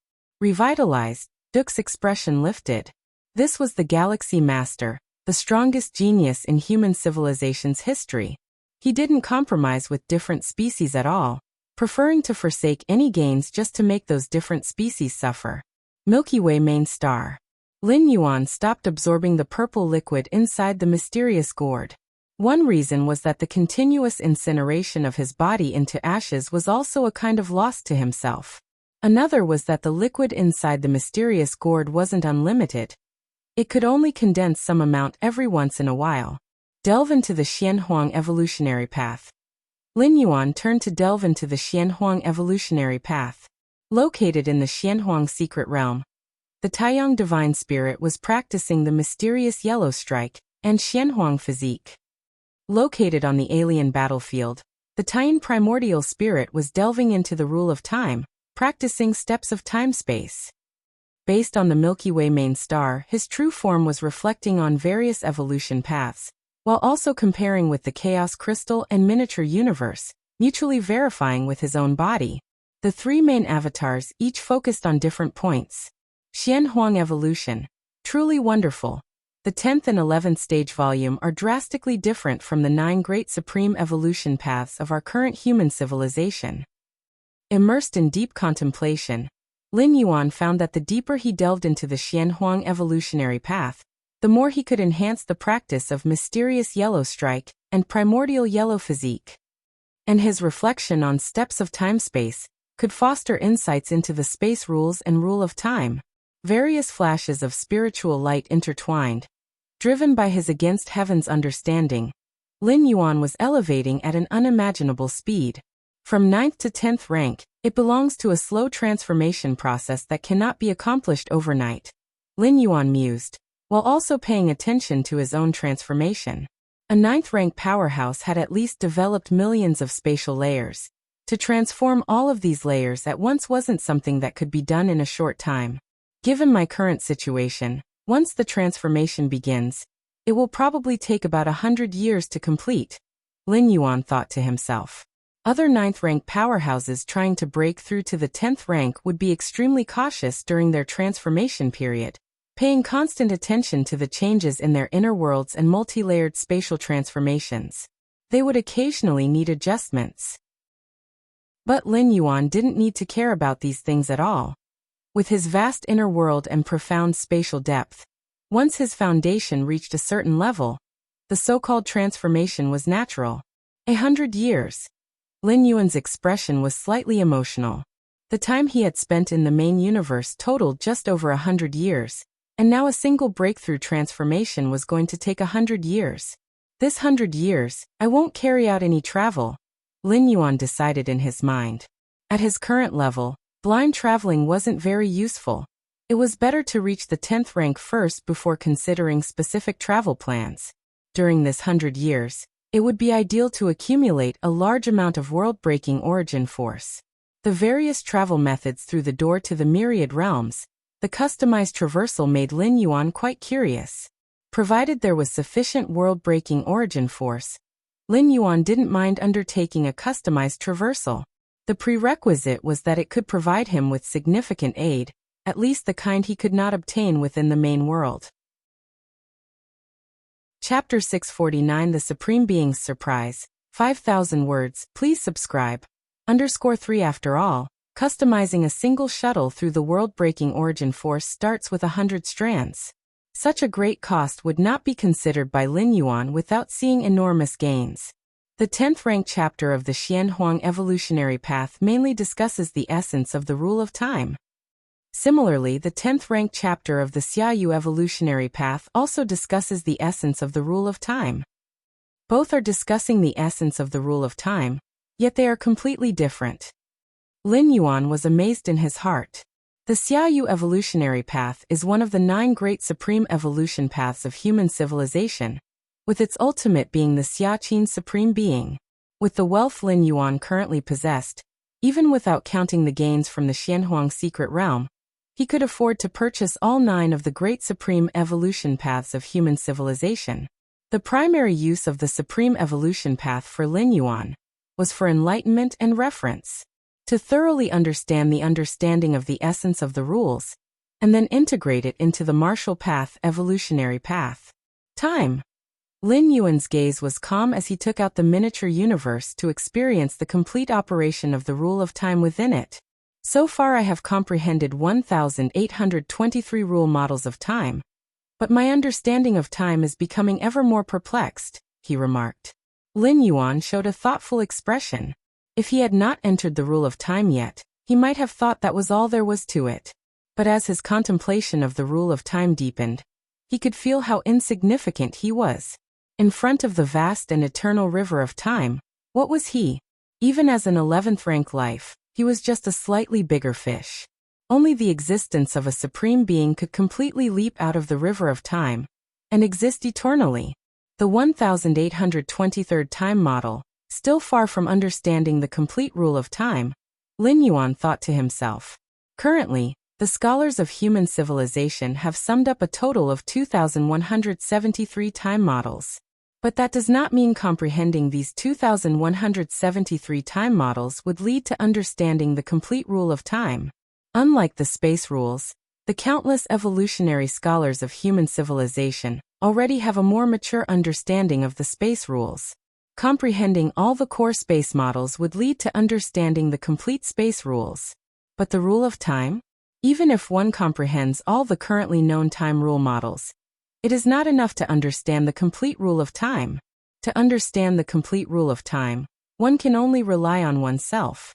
Revitalized, Duke's expression lifted. This was the Galaxy Master, the strongest genius in human civilization's history. He didn't compromise with different species at all, preferring to forsake any gains just to make those different species suffer. Milky Way main star. Lin Yuan stopped absorbing the purple liquid inside the mysterious gourd. One reason was that the continuous incineration of his body into ashes was also a kind of loss to himself. Another was that the liquid inside the mysterious gourd wasn't unlimited. It could only condense some amount every once in a while. Delve into the Xianhuang evolutionary path. Lin Yuan turned to delve into the Xianhuang evolutionary path. Located in the Xianhuang secret realm, the Taiyang divine spirit was practicing the mysterious yellow strike and Xianhuang physique. Located on the alien battlefield, the Taiyan primordial spirit was delving into the rule of time, practicing steps of time-space. Based on the Milky Way main star, his true form was reflecting on various evolution paths, while also comparing with the chaos crystal and miniature universe, mutually verifying with his own body. The three main avatars each focused on different points. Xianhuang evolution. Truly wonderful. The 10th and 11th stage volume are drastically different from the 9 great supreme evolution paths of our current human civilization. Immersed in deep contemplation, Lin Yuan found that the deeper he delved into the Xianhuang evolutionary path, the more he could enhance the practice of mysterious yellow strike and primordial yellow physique. And his reflection on steps of time-space could foster insights into the space rules and rule of time. Various flashes of spiritual light intertwined. Driven by his against heaven's understanding, Lin Yuan was elevating at an unimaginable speed. From 9th to 10th rank, it belongs to a slow transformation process that cannot be accomplished overnight. Lin Yuan mused, while also paying attention to his own transformation. A 9th rank powerhouse had at least developed millions of spatial layers. To transform all of these layers at once wasn't something that could be done in a short time. Given my current situation, once the transformation begins, it will probably take about 100 years to complete, Lin Yuan thought to himself. Other 9th rank powerhouses trying to break through to the 10th rank would be extremely cautious during their transformation period, paying constant attention to the changes in their inner worlds and multi-layered spatial transformations. They would occasionally need adjustments. But Lin Yuan didn't need to care about these things at all. With his vast inner world and profound spatial depth, once his foundation reached a certain level, the so-called transformation was natural. 100 years. Lin Yuan's expression was slightly emotional. The time he had spent in the main universe totaled just over 100 years, and now a single breakthrough transformation was going to take 100 years. This 100 years, I won't carry out any travel, Lin Yuan decided in his mind. At his current level, blind traveling wasn't very useful. It was better to reach the 10th rank first before considering specific travel plans. During this 100 years, it would be ideal to accumulate a large amount of world-breaking origin force. The various travel methods through the door to the myriad realms, the customized traversal made Lin Yuan quite curious. Provided there was sufficient world-breaking origin force, Lin Yuan didn't mind undertaking a customized traversal. The prerequisite was that it could provide him with significant aid, at least the kind he could not obtain within the main world. Chapter 649 The Supreme Being's Surprise. 5,000 words. Please subscribe. _3 After all, customizing a single shuttle through the world-breaking origin force starts with 100 strands. Such a great cost would not be considered by Lin Yuan without seeing enormous gains. The 10th rank chapter of the Xianhuang evolutionary path mainly discusses the essence of the rule of time. Similarly, the 10th rank chapter of the Xiaoyu evolutionary path also discusses the essence of the rule of time. Both are discussing the essence of the rule of time, yet they are completely different. Lin Yuan was amazed in his heart. The Xiaoyu evolutionary path is one of the 9 great supreme evolution paths of human civilization, with its ultimate being the Xiaqin Supreme Being. With the wealth Lin Yuan currently possessed, even without counting the gains from the Xianhuang secret realm, he could afford to purchase all 9 of the great supreme evolution paths of human civilization. The primary use of the supreme evolution path for Lin Yuan was for enlightenment and reference, to thoroughly understand the understanding of the essence of the rules, and then integrate it into the martial path, evolutionary path. Time. Lin Yuan's gaze was calm as he took out the miniature universe to experience the complete operation of the rule of time within it. So far I have comprehended 1,823 rule models of time, but my understanding of time is becoming ever more perplexed, he remarked. Lin Yuan showed a thoughtful expression. If he had not entered the rule of time yet, he might have thought that was all there was to it. But as his contemplation of the rule of time deepened, he could feel how insignificant he was. In front of the vast and eternal river of time, what was he? Even as an 11th rank life, he was just a slightly bigger fish. Only the existence of a supreme being could completely leap out of the river of time and exist eternally. The 1823rd time model, still far from understanding the complete rule of time, Lin Yuan thought to himself. Currently, the scholars of human civilization have summed up a total of 2,173 time models. But that does not mean comprehending these 2,173 time models would lead to understanding the complete rule of time. Unlike the space rules, the countless evolutionary scholars of human civilization already have a more mature understanding of the space rules. Comprehending all the core space models would lead to understanding the complete space rules. But the rule of time? Even if one comprehends all the currently known time rule models, it is not enough to understand the complete rule of time. To understand the complete rule of time, one can only rely on oneself.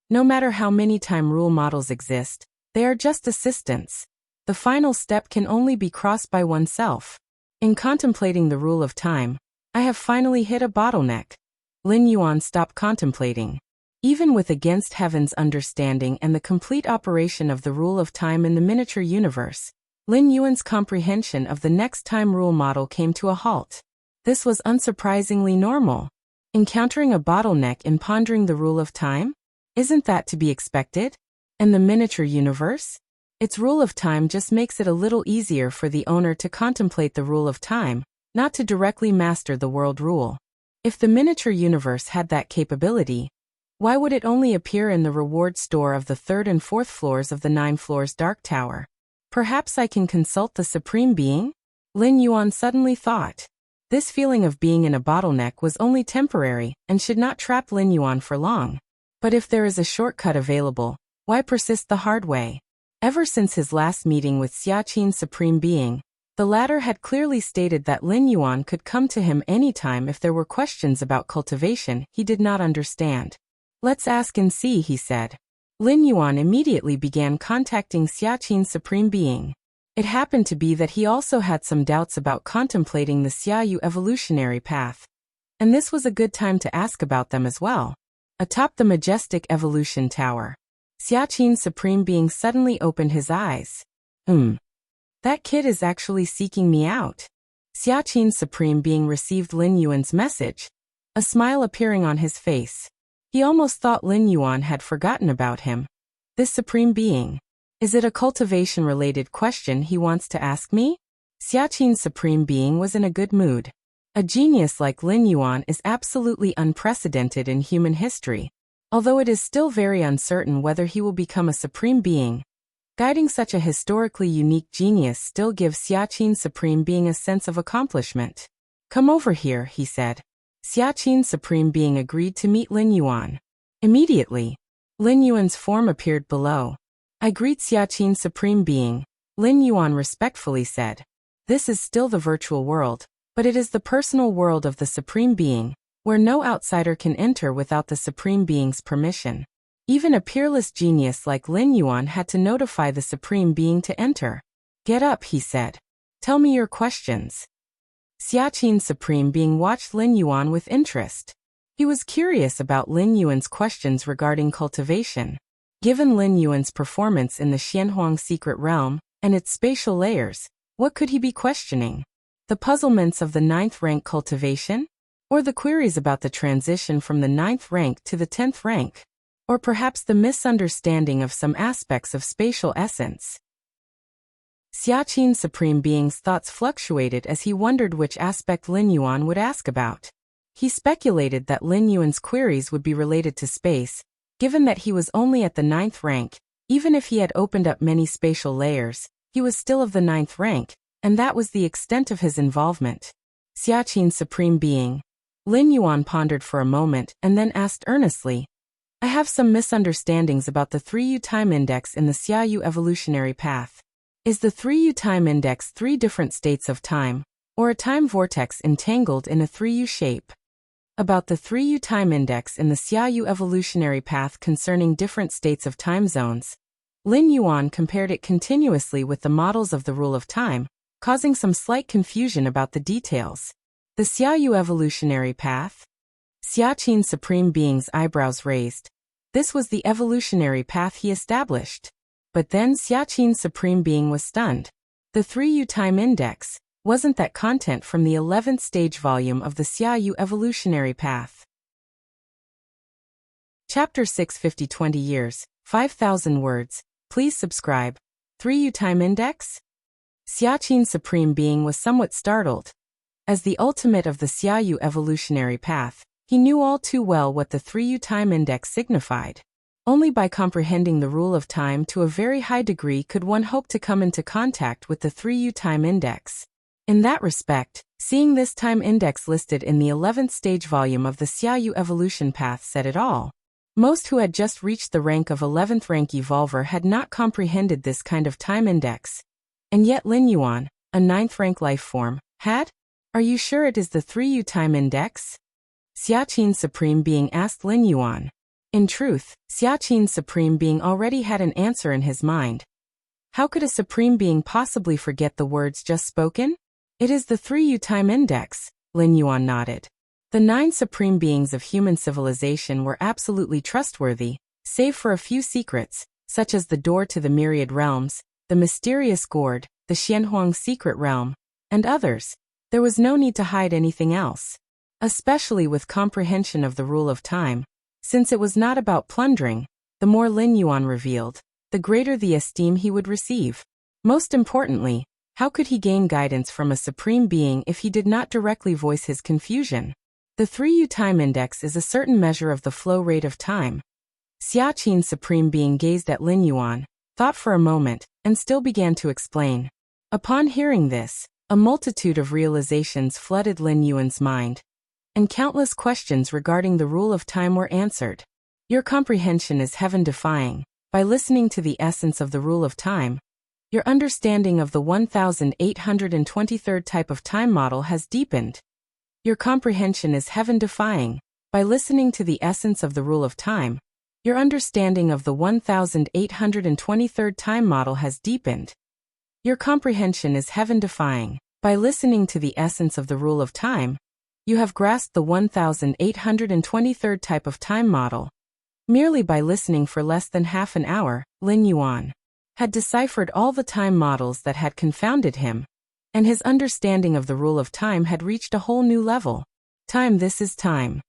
No matter how many time rule models exist, they are just assistants. The final step can only be crossed by oneself. In contemplating the rule of time, I have finally hit a bottleneck. Lin Yuan stopped contemplating. Even with against heaven's understanding and the complete operation of the rule of time in the miniature universe, Lin Yuan's comprehension of the next time rule model came to a halt. This was unsurprisingly normal. Encountering a bottleneck in pondering the rule of time? Isn't that to be expected? And the miniature universe? Its rule of time just makes it a little easier for the owner to contemplate the rule of time, not to directly master the world rule. If the miniature universe had that capability, why would it only appear in the reward store of the 3rd and 4th floors of the 9 floors Dark Tower? Perhaps I can consult the Supreme Being? Lin Yuan suddenly thought. This feeling of being in a bottleneck was only temporary and should not trap Lin Yuan for long. But if there is a shortcut available, why persist the hard way? Ever since his last meeting with Xiaqin's Supreme Being, the latter had clearly stated that Lin Yuan could come to him anytime if there were questions about cultivation he did not understand. Let's ask and see, he said. Lin Yuan immediately began contacting Xiaqin's Supreme Being. It happened to be that he also had some doubts about contemplating the Xiaoyu evolutionary path. And this was a good time to ask about them as well. Atop the majestic evolution tower, Xiaqin's Supreme Being suddenly opened his eyes. That kid is actually seeking me out. Xiaqin's Supreme Being received Lin Yuan's message, a smile appearing on his face. He almost thought Lin Yuan had forgotten about him. This Supreme Being. Is it a cultivation-related question he wants to ask me? Xiaqin's Supreme Being was in a good mood. A genius like Lin Yuan is absolutely unprecedented in human history. Although it is still very uncertain whether he will become a Supreme Being, guiding such a historically unique genius still gives Xiaqin's Supreme Being a sense of accomplishment. Come over here, he said. Xiaqin's Supreme Being agreed to meet Lin Yuan. Immediately, Lin Yuan's form appeared below. I greet Xiaqin's Supreme Being, Lin Yuan respectfully said. This is still the virtual world, but it is the personal world of the Supreme Being, where no outsider can enter without the Supreme Being's permission. Even a peerless genius like Lin Yuan had to notify the Supreme Being to enter. Get up, he said. Tell me your questions. Xiaqin's Supreme Being watched Lin Yuan with interest. He was curious about Lin Yuan's questions regarding cultivation. Given Lin Yuan's performance in the Xianhuang secret realm and its spatial layers, what could he be questioning? The puzzlements of the 9th rank cultivation? Or the queries about the transition from the 9th rank to the 10th rank? Or perhaps the misunderstanding of some aspects of spatial essence? Xiaqin's Supreme Being's thoughts fluctuated as he wondered which aspect Lin Yuan would ask about. He speculated that Lin Yuan's queries would be related to space, given that he was only at the 9th rank. Even if he had opened up many spatial layers, he was still of the 9th rank, and that was the extent of his involvement. Xiaqin's Supreme Being. Lin Yuan pondered for a moment and then asked earnestly, I have some misunderstandings about the 3U time index in the Xiaoyu evolutionary path. Is the 3U time index 3 different states of time, or a time vortex entangled in a 3U shape? About the 3U time index in the Xiaoyu evolutionary path concerning different states of time zones, Lin Yuan compared it continuously with the models of the rule of time, causing some slight confusion about the details. The Xiaoyu evolutionary path? Xiaqin's Supreme Being's eyebrows raised. This was the evolutionary path he established. But then Xiaqin's Supreme Being was stunned. The 3U time index, wasn't that content from the 11th stage volume of the Xiaoyu evolutionary path? Chapter 6 50-20 years, 5,000 words. Please subscribe. 3U time index? Xiaqin's Supreme Being was somewhat startled. As the ultimate of the Xiaoyu evolutionary path, he knew all too well what the 3U time index signified. Only by comprehending the rule of time to a very high degree could one hope to come into contact with the 3U time index. In that respect, seeing this time index listed in the 11th stage volume of the Xiaoyu evolution path said it all. Most who had just reached the rank of 11th rank evolver had not comprehended this kind of time index. And yet Lin Yuan, a 9th rank life form, had? Are you sure it is the 3U time index? Xiaqin's Supreme Being asked Lin Yuan. In truth, Xiaqin's Supreme Being already had an answer in his mind. How could a Supreme Being possibly forget the words just spoken? It is the 3U time index, Lin Yuan nodded. The 9 Supreme Beings of human civilization were absolutely trustworthy, save for a few secrets, such as the door to the myriad realms, the mysterious gourd, the Xianhuang secret realm, and others. There was no need to hide anything else. Especially with comprehension of the rule of time. Since it was not about plundering, the more Lin Yuan revealed, the greater the esteem he would receive. Most importantly, how could he gain guidance from a Supreme Being if he did not directly voice his confusion? The 3U time index is a certain measure of the flow rate of time. Xiaqin's Supreme Being gazed at Lin Yuan, thought for a moment, and still began to explain. Upon hearing this, a multitude of realizations flooded Lin Yuan's mind, and countless questions regarding the rule of time were answered. Your comprehension is heaven-defying. By listening to the essence of the rule of time, your understanding of the 1823rd type of time model has deepened. Your comprehension is heaven-defying. By listening to the essence of the rule of time, your understanding of the 1823rd time model has deepened. Your comprehension is heaven-defying. By listening to the essence of the rule of time, you have grasped the 1823rd type of time model. Merely by listening for less than half an hour, Lin Yuan had deciphered all the time models that had confounded him, and his understanding of the rule of time had reached a whole new level. Time, this is time.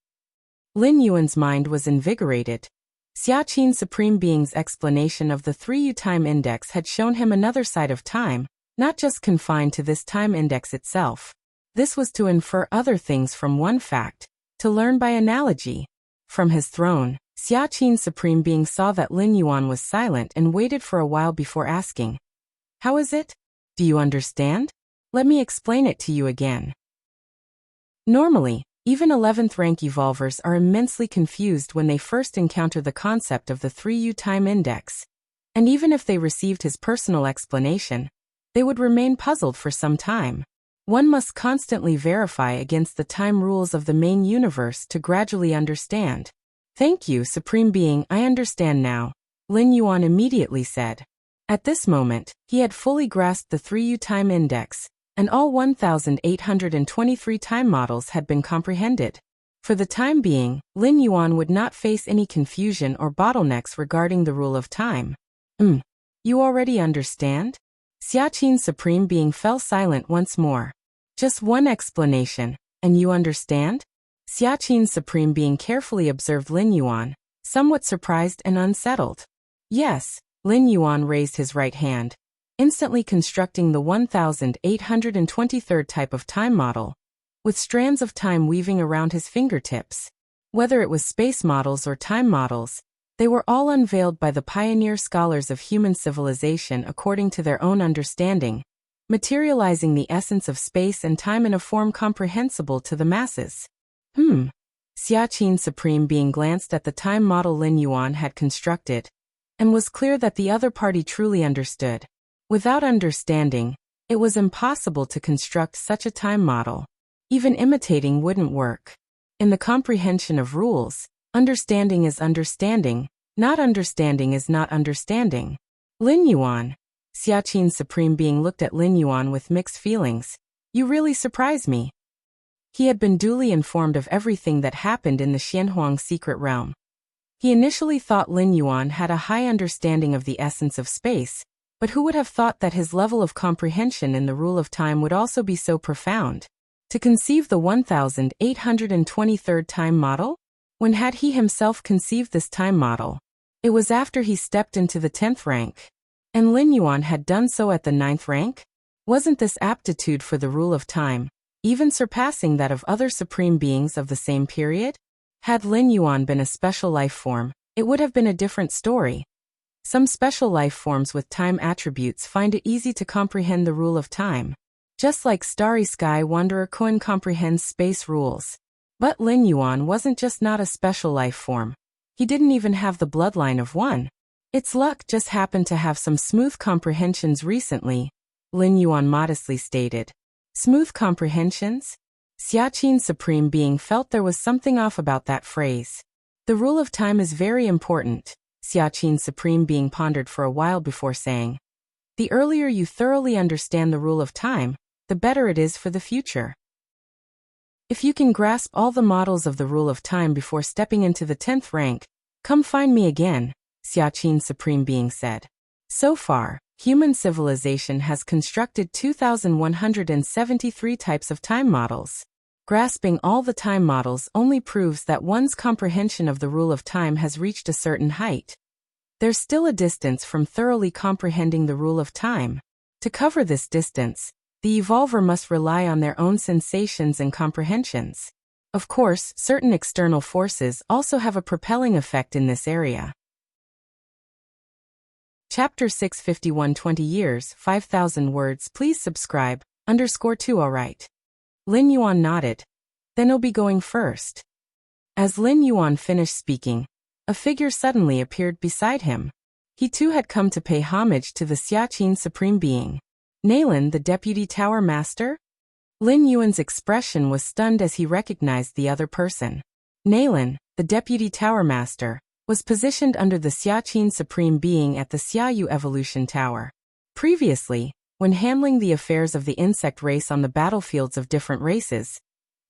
Lin Yuan's mind was invigorated. Xiaqin's Supreme Being's explanation of the 3U time index had shown him another side of time, not just confined to this time index itself. This was to infer other things from one fact, to learn by analogy. From his throne, Xiaqin's Supreme Being saw that Lin Yuan was silent and waited for a while before asking, How is it? Do you understand? Let me explain it to you again. Normally, even 11th rank evolvers are immensely confused when they first encounter the concept of the 3U time index. And even if they received his personal explanation, they would remain puzzled for some time. One must constantly verify against the time rules of the main universe to gradually understand. Thank you, Supreme Being, I understand now, Lin Yuan immediately said. At this moment, he had fully grasped the 3U time index, and all 1823 time models had been comprehended. For the time being, Lin Yuan would not face any confusion or bottlenecks regarding the rule of time. You already understand? Xiaqin's Supreme Being fell silent once more. Just one explanation, and you understand? Xiaqin's Supreme Being carefully observed Lin Yuan, somewhat surprised and unsettled. Yes, Lin Yuan raised his right hand. instantly constructing the 1823rd type of time model, with strands of time weaving around his fingertips. Whether it was space models or time models, they were all unveiled by the pioneer scholars of human civilization according to their own understanding, materializing the essence of space and time in a form comprehensible to the masses. Xiaqin Supreme Being glanced at the time model Lin Yuan had constructed, and was clear that the other party truly understood. Without understanding, it was impossible to construct such a time model. Even imitating wouldn't work. In the comprehension of rules, understanding is understanding, not understanding is not understanding. Lin Yuan. Xiaqin Supreme Being looked at Lin Yuan with mixed feelings. You really surprise me. He had been duly informed of everything that happened in the Xianhuang secret realm. He initially thought Lin Yuan had a high understanding of the essence of space, but who would have thought that his level of comprehension in the rule of time would also be so profound? To conceive the 1823rd time model? When had he himself conceived this time model? It was after he stepped into the 10th rank. And Lin Yuan had done so at the 9th rank? Wasn't this aptitude for the rule of time even surpassing that of other supreme beings of the same period? Had Lin Yuan been a special life form, it would have been a different story. Some special life forms with time attributes find it easy to comprehend the rule of time. Just like Starry Sky Wanderer Cohen comprehends space rules. But Lin Yuan wasn't just not a special life form. He didn't even have the bloodline of one. Its luck just happened to have some smooth comprehensions recently, Lin Yuan modestly stated. Smooth comprehensions? Xiaqin Supreme Being felt there was something off about that phrase. The rule of time is very important, Xiaqin Supreme Being pondered for a while before saying. The earlier you thoroughly understand the rule of time, the better it is for the future. If you can grasp all the models of the rule of time before stepping into the 10th rank, come find me again, Xiaqin Supreme Being said. So far, human civilization has constructed 2,173 types of time models. Grasping all the time models only proves that one's comprehension of the rule of time has reached a certain height. There's still a distance from thoroughly comprehending the rule of time. To cover this distance, the evolver must rely on their own sensations and comprehensions. Of course, certain external forces also have a propelling effect in this area. Chapter 651 20 years, 5,000 words. Please subscribe, _2 alright. Lin Yuan nodded. Then I'll be going first. As Lin Yuan finished speaking, a figure suddenly appeared beside him. He too had come to pay homage to the Xiaqin Supreme Being. Nalan, the Deputy Tower Master? Lin Yuan's expression was stunned as he recognized the other person. Nalan, the Deputy Tower Master, was positioned under the Xiaqin Supreme Being at the Xiaoyu Evolution Tower. Previously, when handling the affairs of the insect race on the battlefields of different races,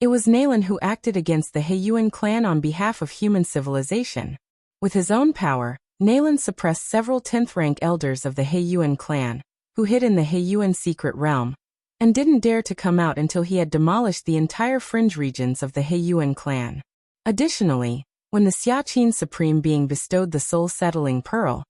it was Nalan who acted against the Heiyuan clan on behalf of human civilization. With his own power, Nalan suppressed several 10th rank elders of the Heiyuan clan, who hid in the Heiyuan secret realm, and didn't dare to come out until he had demolished the entire fringe regions of the Heiyuan clan. Additionally, when the Xiaqin Supreme Being bestowed the soul-settling pearl,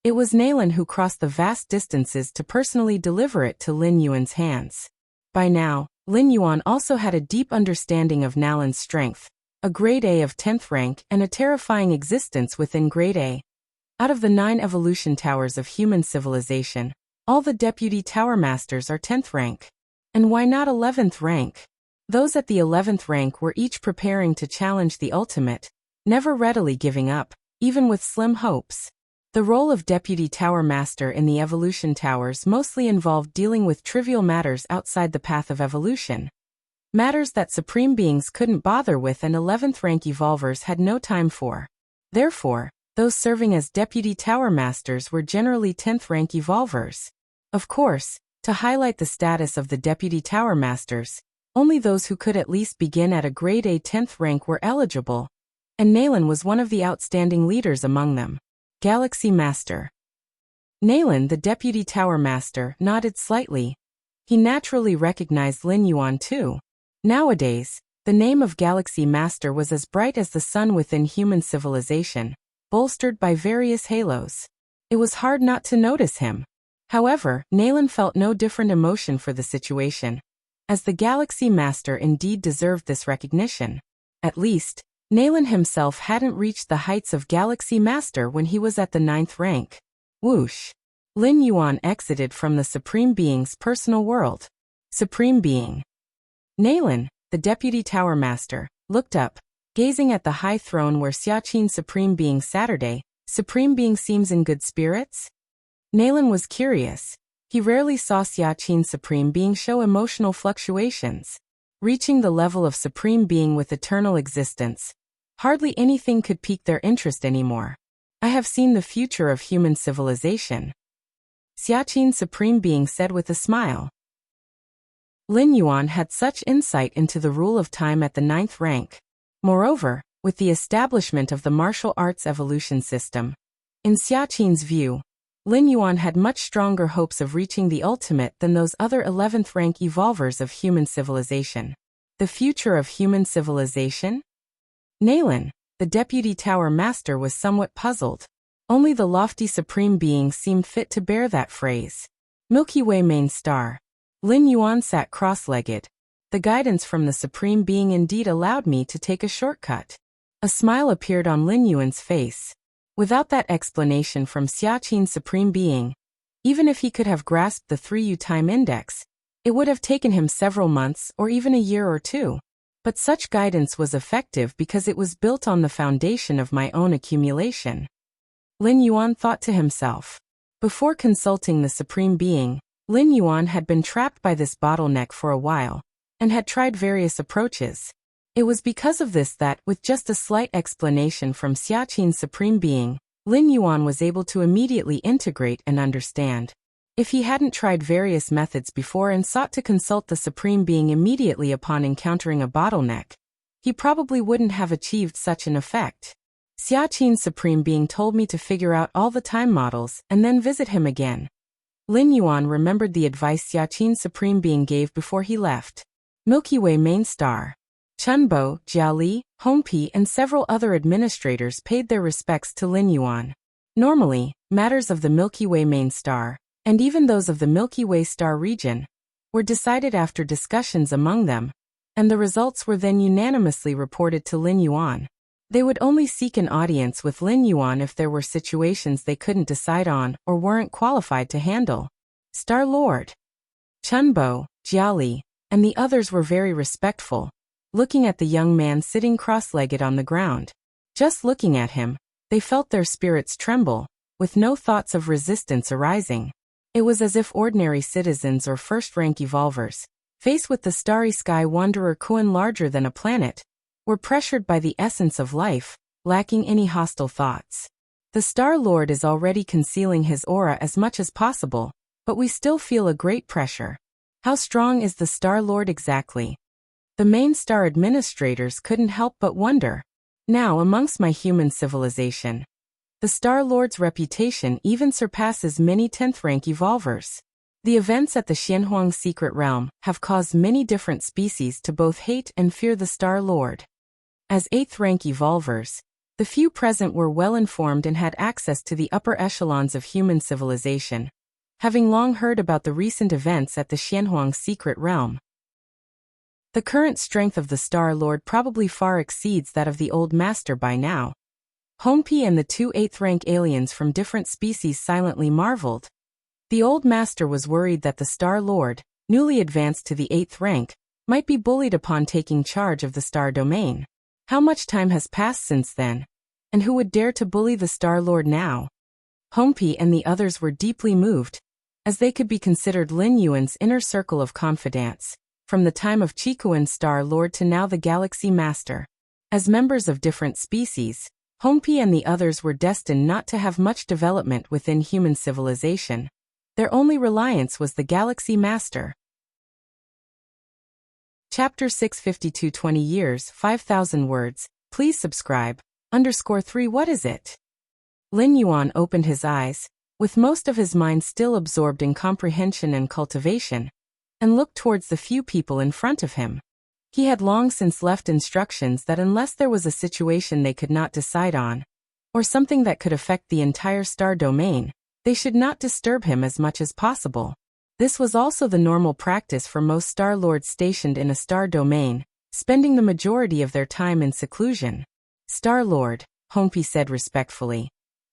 it was Nalan who crossed the vast distances to personally deliver it to Lin Yuan's hands. By now, Lin Yuan also had a deep understanding of Nalan's strength, a grade A of 10th rank and a terrifying existence within grade A. Out of the 9 evolution towers of human civilization, all the Deputy Tower Masters are 10th rank. And why not 11th rank? Those at the 11th rank were each preparing to challenge the ultimate, never readily giving up, even with slim hopes. The role of Deputy Tower Master in the evolution towers mostly involved dealing with trivial matters outside the path of evolution. Matters that supreme beings couldn't bother with and 11th rank evolvers had no time for. Therefore, those serving as Deputy Tower Masters were generally 10th rank evolvers. Of course, to highlight the status of the Deputy Tower Masters, only those who could at least begin at a grade A 10th rank were eligible, and Nalan was one of the outstanding leaders among them. Galaxy Master. Nalan, the Deputy Tower Master, nodded slightly. He naturally recognized Lin Yuan too. Nowadays, the name of Galaxy Master was as bright as the sun within human civilization, bolstered by various halos. It was hard not to notice him. However, Naylan felt no different emotion for the situation, as the Galaxy Master indeed deserved this recognition. At least, Naylan himself hadn't reached the heights of Galaxy Master when he was at the 9th rank. Whoosh! Lin Yuan exited from the Supreme Being's personal world. Supreme Being. Naylan, the Deputy Tower Master, looked up, gazing at the high throne where Xiaqin Supreme Being Saturday. Supreme Being seems in good spirits? Naylan was curious. He rarely saw Xiaqin Supreme Being show emotional fluctuations. Reaching the level of Supreme Being with eternal existence, hardly anything could pique their interest anymore. I have seen the future of human civilization, Xiaqin Supreme Being said with a smile. Lin Yuan had such insight into the rule of time at the 9th rank. Moreover, with the establishment of the martial arts evolution system, in Xiaqin's view, Lin Yuan had much stronger hopes of reaching the ultimate than those other 11th rank evolvers of human civilization. The future of human civilization? Naylan, the Deputy Tower Master, was somewhat puzzled. Only the lofty Supreme Being seemed fit to bear that phrase. Milky Way main star. Lin Yuan sat cross-legged. The guidance from the Supreme Being indeed allowed me to take a shortcut. A smile appeared on Lin Yuan's face. Without that explanation from Xiaqin Supreme Being, even if he could have grasped the 3U time index, it would have taken him several months or even a year or two. But such guidance was effective because it was built on the foundation of my own accumulation. Lin Yuan thought to himself. Before consulting the Supreme Being, Lin Yuan had been trapped by this bottleneck for a while, and had tried various approaches. It was because of this that, with just a slight explanation from Xiaqin Supreme Being, Lin Yuan was able to immediately integrate and understand. If he hadn't tried various methods before and sought to consult the Supreme Being immediately upon encountering a bottleneck, he probably wouldn't have achieved such an effect. Xiaqin Supreme Being told me to figure out all the time models and then visit him again. Lin Yuan remembered the advice Xiaqin Supreme Being gave before he left. Milky Way main star. Chunbo, Jiali, Hongpi and several other administrators paid their respects to Lin Yuan. Normally, matters of the Milky Way main star, and even those of the Milky Way star region, were decided after discussions among them, and the results were then unanimously reported to Lin Yuan. They would only seek an audience with Lin Yuan if there were situations they couldn't decide on or weren't qualified to handle. Star Lord Chunbo, Jiali, and the others were very respectful, looking at the young man sitting cross-legged on the ground. Just looking at him, they felt their spirits tremble, with no thoughts of resistance arising. It was as if ordinary citizens or first-rank evolvers, faced with the starry sky wanderer Kuan larger than a planet, were pressured by the essence of life, lacking any hostile thoughts. The Star Lord is already concealing his aura as much as possible, but we still feel a great pressure. How strong is the Star Lord exactly? The main star administrators couldn't help but wonder. Now, amongst my human civilization, the Star Lord's reputation even surpasses many 10th rank evolvers. The events at the Xianhuang secret realm have caused many different species to both hate and fear the Star Lord. As 8th rank evolvers, the few present were well informed and had access to the upper echelons of human civilization, having long heard about the recent events at the Xianhuang secret realm. The current strength of the Star Lord probably far exceeds that of the old master by now. Hongpi and the two 8th rank aliens from different species silently marveled. The old master was worried that the Star Lord, newly advanced to the 8th rank, might be bullied upon taking charge of the star domain. How much time has passed since then? And who would dare to bully the Star Lord now? Hongpi and the others were deeply moved, as they could be considered Lin Yuan's inner circle of confidants, from the time of Qikuan Star Lord to now the Galaxy Master. As members of different species, Hongpi and the others were destined not to have much development within human civilization. Their only reliance was the Galaxy Master. Chapter 652 20 years, 5,000 words. Please subscribe. _3 What is it? Lin Yuan opened his eyes, with most of his mind still absorbed in comprehension and cultivation, and looked towards the few people in front of him. He had long since left instructions that unless there was a situation they could not decide on, or something that could affect the entire star domain, They should not disturb him as much as possible. This was also the normal practice for most Star Lords stationed in a star domain, spending the majority of their time in seclusion. Star Lord, Hongpi said respectfully.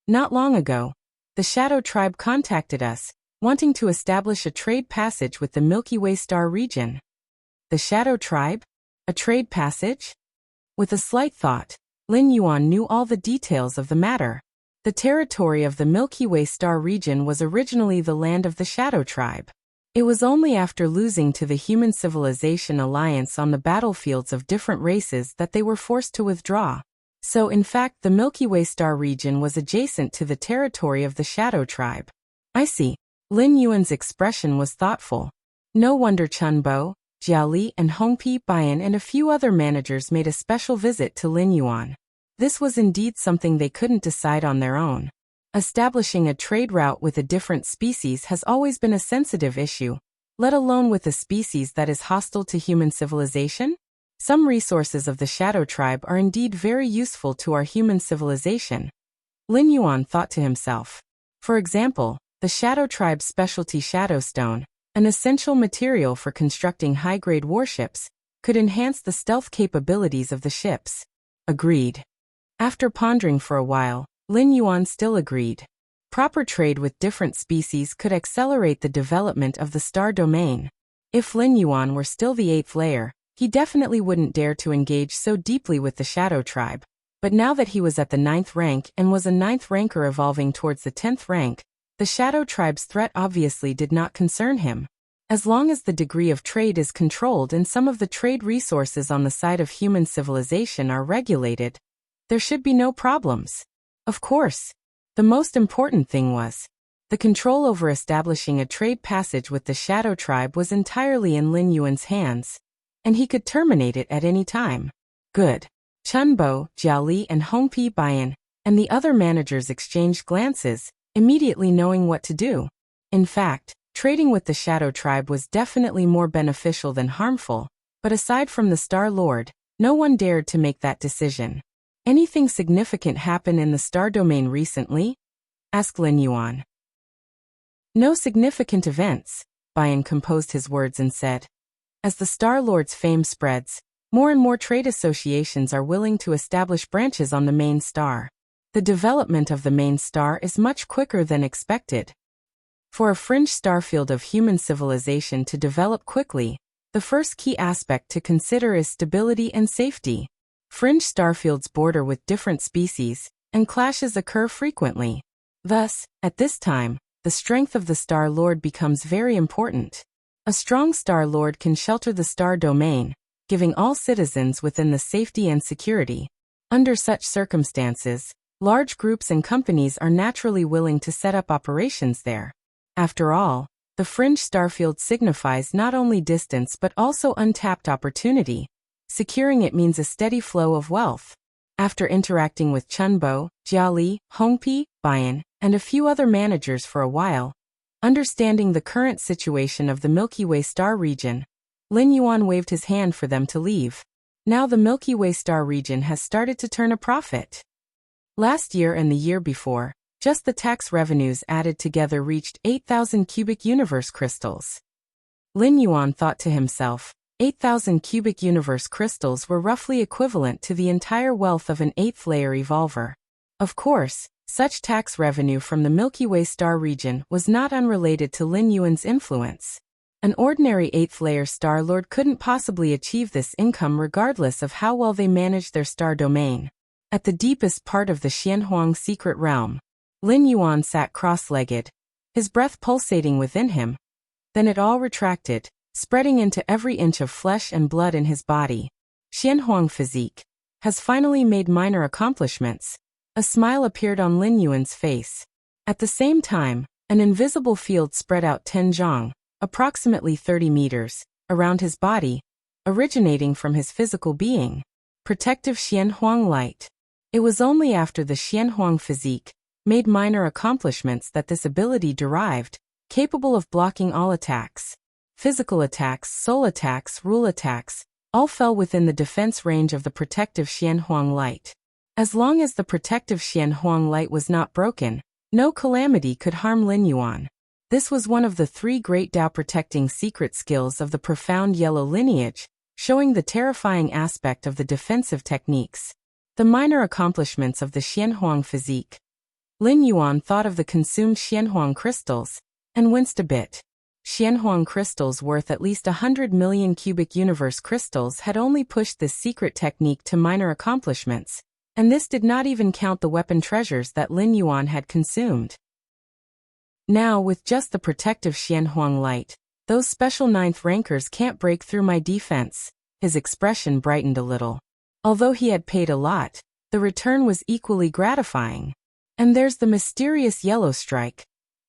Not long ago, the Shadow Tribe contacted us, wanting to establish a trade passage with the Milky Way star region. The Shadow Tribe? A trade passage? With a slight thought, Lin Yuan knew all the details of the matter. The territory of the Milky Way star region was originally the land of the Shadow Tribe. It was only after losing to the Human Civilization Alliance on the battlefields of different races that they were forced to withdraw. So in fact the Milky Way star region was adjacent to the territory of the Shadow Tribe. I see. Lin Yuan's expression was thoughtful. No wonder Chun Bo, Jiao Li and Hongpi Bian and a few other managers made a special visit to Lin Yuan. This was indeed something they couldn't decide on their own. Establishing a trade route with a different species has always been a sensitive issue, let alone with a species that is hostile to human civilization. Some resources of the Shadow Tribe are indeed very useful to our human civilization, Lin Yuan thought to himself. For example, the Shadow Tribe's specialty Shadowstone, an essential material for constructing high-grade warships, could enhance the stealth capabilities of the ships. Agreed. After pondering for a while, Lin Yuan still agreed. Proper trade with different species could accelerate the development of the star domain. If Lin Yuan were still the 8th layer, he definitely wouldn't dare to engage so deeply with the Shadow Tribe. But now that he was at the 9th rank and was a 9th ranker evolving towards the 10th rank, the Shadow Tribe's threat obviously did not concern him. As long as the degree of trade is controlled and some of the trade resources on the side of human civilization are regulated, there should be no problems. Of course, the most important thing was, the control over establishing a trade passage with the Shadow Tribe was entirely in Lin Yuan's hands, and he could terminate it at any time. Good. Chun Bo, Jiao Li and Hongpi Bian, and the other managers exchanged glances, immediately knowing what to do. In fact, trading with the Shadow Tribe was definitely more beneficial than harmful, but aside from the Star Lord, no one dared to make that decision. Anything significant happen in the star domain recently? Asked Lin Yuan. No significant events, Bian composed his words and said. As the Star Lord's fame spreads, more and more trade associations are willing to establish branches on the main star. The development of the main star is much quicker than expected. For a fringe starfield of human civilization to develop quickly, the first key aspect to consider is stability and safety. Fringe starfields border with different species, and clashes occur frequently. Thus, at this time, the strength of the Star Lord becomes very important. A strong Star Lord can shelter the star domain, giving all citizens within the safety and security. Under such circumstances, large groups and companies are naturally willing to set up operations there. After all, the fringe starfield signifies not only distance but also untapped opportunity. Securing it means a steady flow of wealth. After interacting with Chun Bo, Jiao Li, Hongpi, Bian, and a few other managers for a while, understanding the current situation of the Milky Way star region, Lin Yuan waved his hand for them to leave. Now the Milky Way star region has started to turn a profit. Last year and the year before, just the tax revenues added together reached 8,000 cubic universe crystals. Lin Yuan thought to himself, 8,000 cubic universe crystals were roughly equivalent to the entire wealth of an 8th layer evolver. Of course, such tax revenue from the Milky Way star region was not unrelated to Lin Yuan's influence. An ordinary 8th layer Star Lord couldn't possibly achieve this income regardless of how well they managed their star domain. At the deepest part of the Xianhuang secret realm, Lin Yuan sat cross-legged, his breath pulsating within him. Then it all retracted, spreading into every inch of flesh and blood in his body. Xianhuang physique has finally made minor accomplishments. A smile appeared on Lin Yuan's face. At the same time, an invisible field spread out 10 zhang, approximately 30 meters, around his body, originating from his physical being. Protective Xianhuang light. It was only after the Xianhuang physique made minor accomplishments that this ability derived, capable of blocking all attacks. Physical attacks, soul attacks, rule attacks, all fell within the defense range of the protective Xianhuang light. As long as the protective Xianhuang light was not broken, No calamity could harm Lin Yuan. This was one of the 3 great Dao protecting secret skills of the profound yellow lineage, showing the terrifying aspect of the defensive techniques. The minor accomplishments of the Xianhuang physique. Lin Yuan thought of the consumed Xianhuang crystals, and winced a bit. Xianhuang crystals worth at least 100 million cubic universe crystals had only pushed this secret technique to minor accomplishments, and this did not even count the weapon treasures that Lin Yuan had consumed. Now, with just the protective Xianhuang light, those special 9th rankers can't break through my defense. His expression brightened a little. Although he had paid a lot, the return was equally gratifying. And there's the mysterious yellow strike.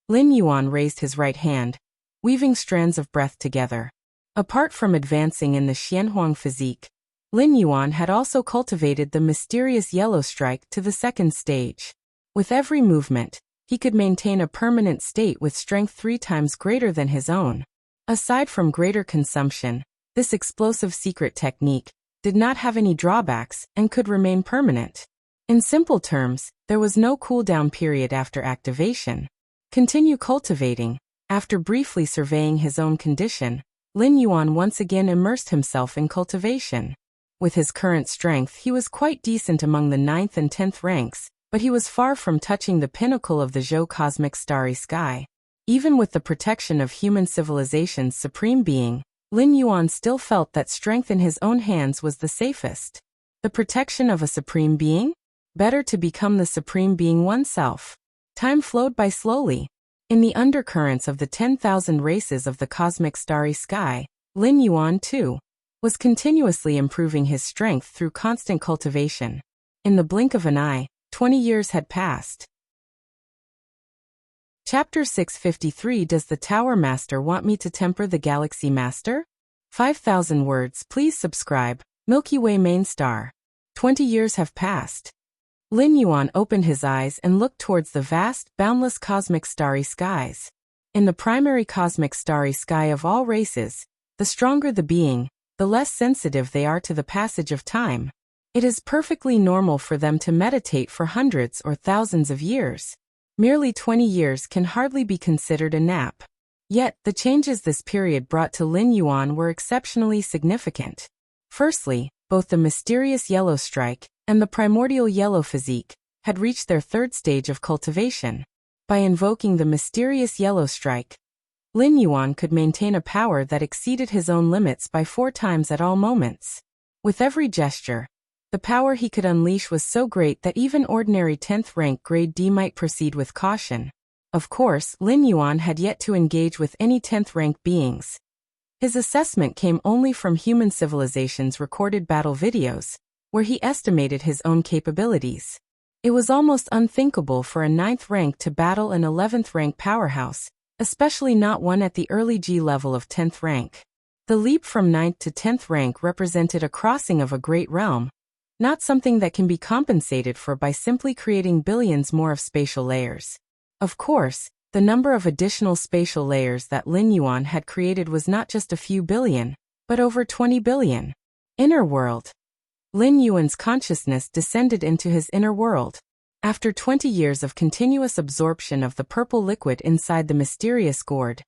Lin Yuan raised his right hand, weaving strands of breath together. Apart from advancing in the Xianhuang physique, Lin Yuan had also cultivated the mysterious yellow strike to the 2nd stage. With every movement, he could maintain a permanent state with strength 3 times greater than his own. Aside from greater consumption, this explosive secret technique did not have any drawbacks and could remain permanent. In simple terms, there was no cooldown period after activation. Continue cultivating. After briefly surveying his own condition, Lin Yuan once again immersed himself in cultivation. With his current strength, he was quite decent among the 9th and 10th ranks, but he was far from touching the pinnacle of the Zhou cosmic starry sky. Even with the protection of human civilization's supreme being, Lin Yuan still felt that strength in his own hands was the safest. The protection of a supreme being? Better to become the supreme being oneself. Time flowed by slowly. In the undercurrents of the 10,000 races of the cosmic starry sky, Lin Yuan, too, was continuously improving his strength through constant cultivation. In the blink of an eye, 20 years had passed. Chapter 653. Does the Tower Master want me to temper the Galaxy Master? 5,000 words. Please subscribe. Milky Way Main Star. 20 years have passed. Lin Yuan opened his eyes and looked towards the vast, boundless cosmic starry skies. In the primary cosmic starry sky of all races, the stronger the being, the less sensitive they are to the passage of time. It is perfectly normal for them to meditate for hundreds or thousands of years. Merely 20 years can hardly be considered a nap. Yet, the changes this period brought to Lin Yuan were exceptionally significant. Firstly, both the mysterious yellow strike and the primordial yellow physique had reached their 3rd stage of cultivation. By invoking the mysterious yellow strike, Lin Yuan could maintain a power that exceeded his own limits by 4 times at all moments. With every gesture, the power he could unleash was so great that even ordinary 10th rank grade D might proceed with caution. Of course, Lin Yuan had yet to engage with any 10th rank beings. His assessment came only from human civilization's recorded battle videos, where he estimated his own capabilities. It was almost unthinkable for a 9th rank to battle an 11th rank powerhouse, especially not one at the early G level of 10th rank. The leap from 9th to 10th rank represented a crossing of a great realm, not something that can be compensated for by simply creating billions more of spatial layers. Of course, the number of additional spatial layers that Lin Yuan had created was not just a few billion, but over 20 billion. Inner world. Lin Yuan's consciousness descended into his inner world. After 20 years of continuous absorption of the purple liquid inside the mysterious gourd,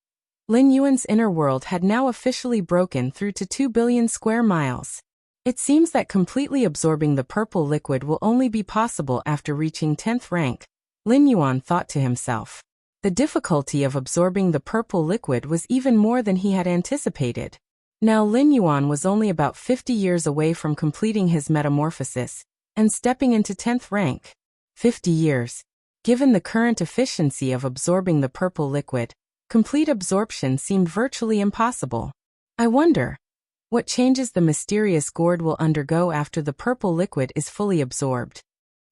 Lin Yuan's inner world had now officially broken through to 2 billion square miles. It seems that completely absorbing the purple liquid will only be possible after reaching 10th rank, Lin Yuan thought to himself. The difficulty of absorbing the purple liquid was even more than he had anticipated. Now Lin Yuan was only about 50 years away from completing his metamorphosis and stepping into 10th rank. 50 years. Given the current efficiency of absorbing the purple liquid, complete absorption seemed virtually impossible. I wonder what changes the mysterious gourd will undergo after the purple liquid is fully absorbed.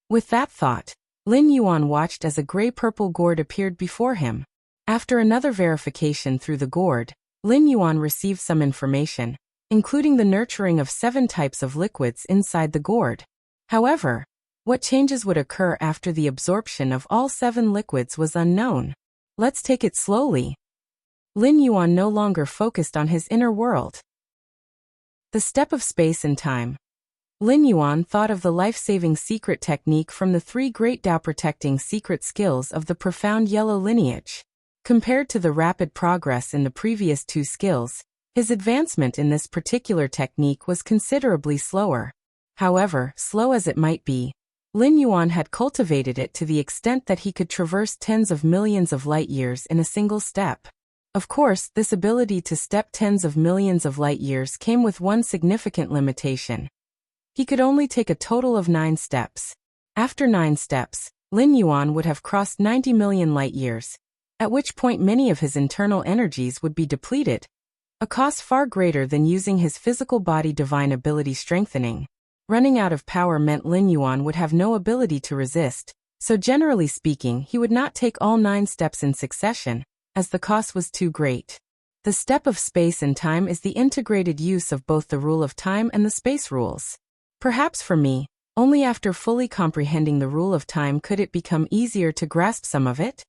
With that thought, Lin Yuan watched as a gray-purple gourd appeared before him. After another verification through the gourd, Lin Yuan received some information, including the nurturing of 7 types of liquids inside the gourd. However, what changes would occur after the absorption of all 7 liquids was unknown. Let's take it slowly. Lin Yuan no longer focused on his inner world. The step of space and time. Lin Yuan thought of the life-saving secret technique from the three great Tao-protecting secret skills of the profound yellow lineage. Compared to the rapid progress in the previous two skills, his advancement in this particular technique was considerably slower. However, slow as it might be, Lin Yuan had cultivated it to the extent that he could traverse tens of millions of light-years in a single step. Of course, this ability to step tens of millions of light-years came with one significant limitation. He could only take a total of 9 steps. After 9 steps, Lin Yuan would have crossed 90 million light-years, at which point many of his internal energies would be depleted, a cost far greater than using his physical body divine ability strengthening. Running out of power meant Lin Yuan would have no ability to resist, so generally speaking he would not take all 9 steps in succession, as the cost was too great. The step of space and time is the integrated use of both the rule of time and the space rules. Perhaps for me, only after fully comprehending the rule of time could it become easier to grasp some of it.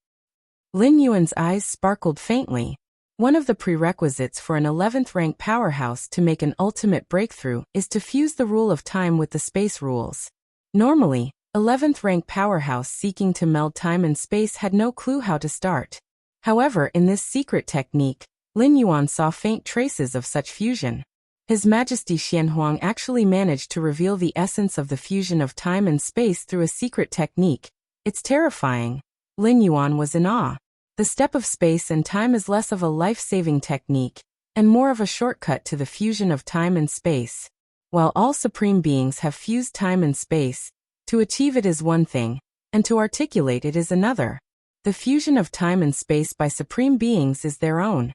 Lin Yuan's eyes sparkled faintly. One of the prerequisites for an 11th rank powerhouse to make an ultimate breakthrough is to fuse the rule of time with the space rules. Normally, 11th rank powerhouse seeking to meld time and space had no clue how to start. However, in this secret technique, Lin Yuan saw faint traces of such fusion. His Majesty Xianhuang actually managed to reveal the essence of the fusion of time and space through a secret technique. It's terrifying. Lin Yuan was in awe. The step of space and time is less of a life-saving technique, and more of a shortcut to the fusion of time and space. While all supreme beings have fused time and space, to achieve it is one thing, and to articulate it is another. The fusion of time and space by supreme beings is their own.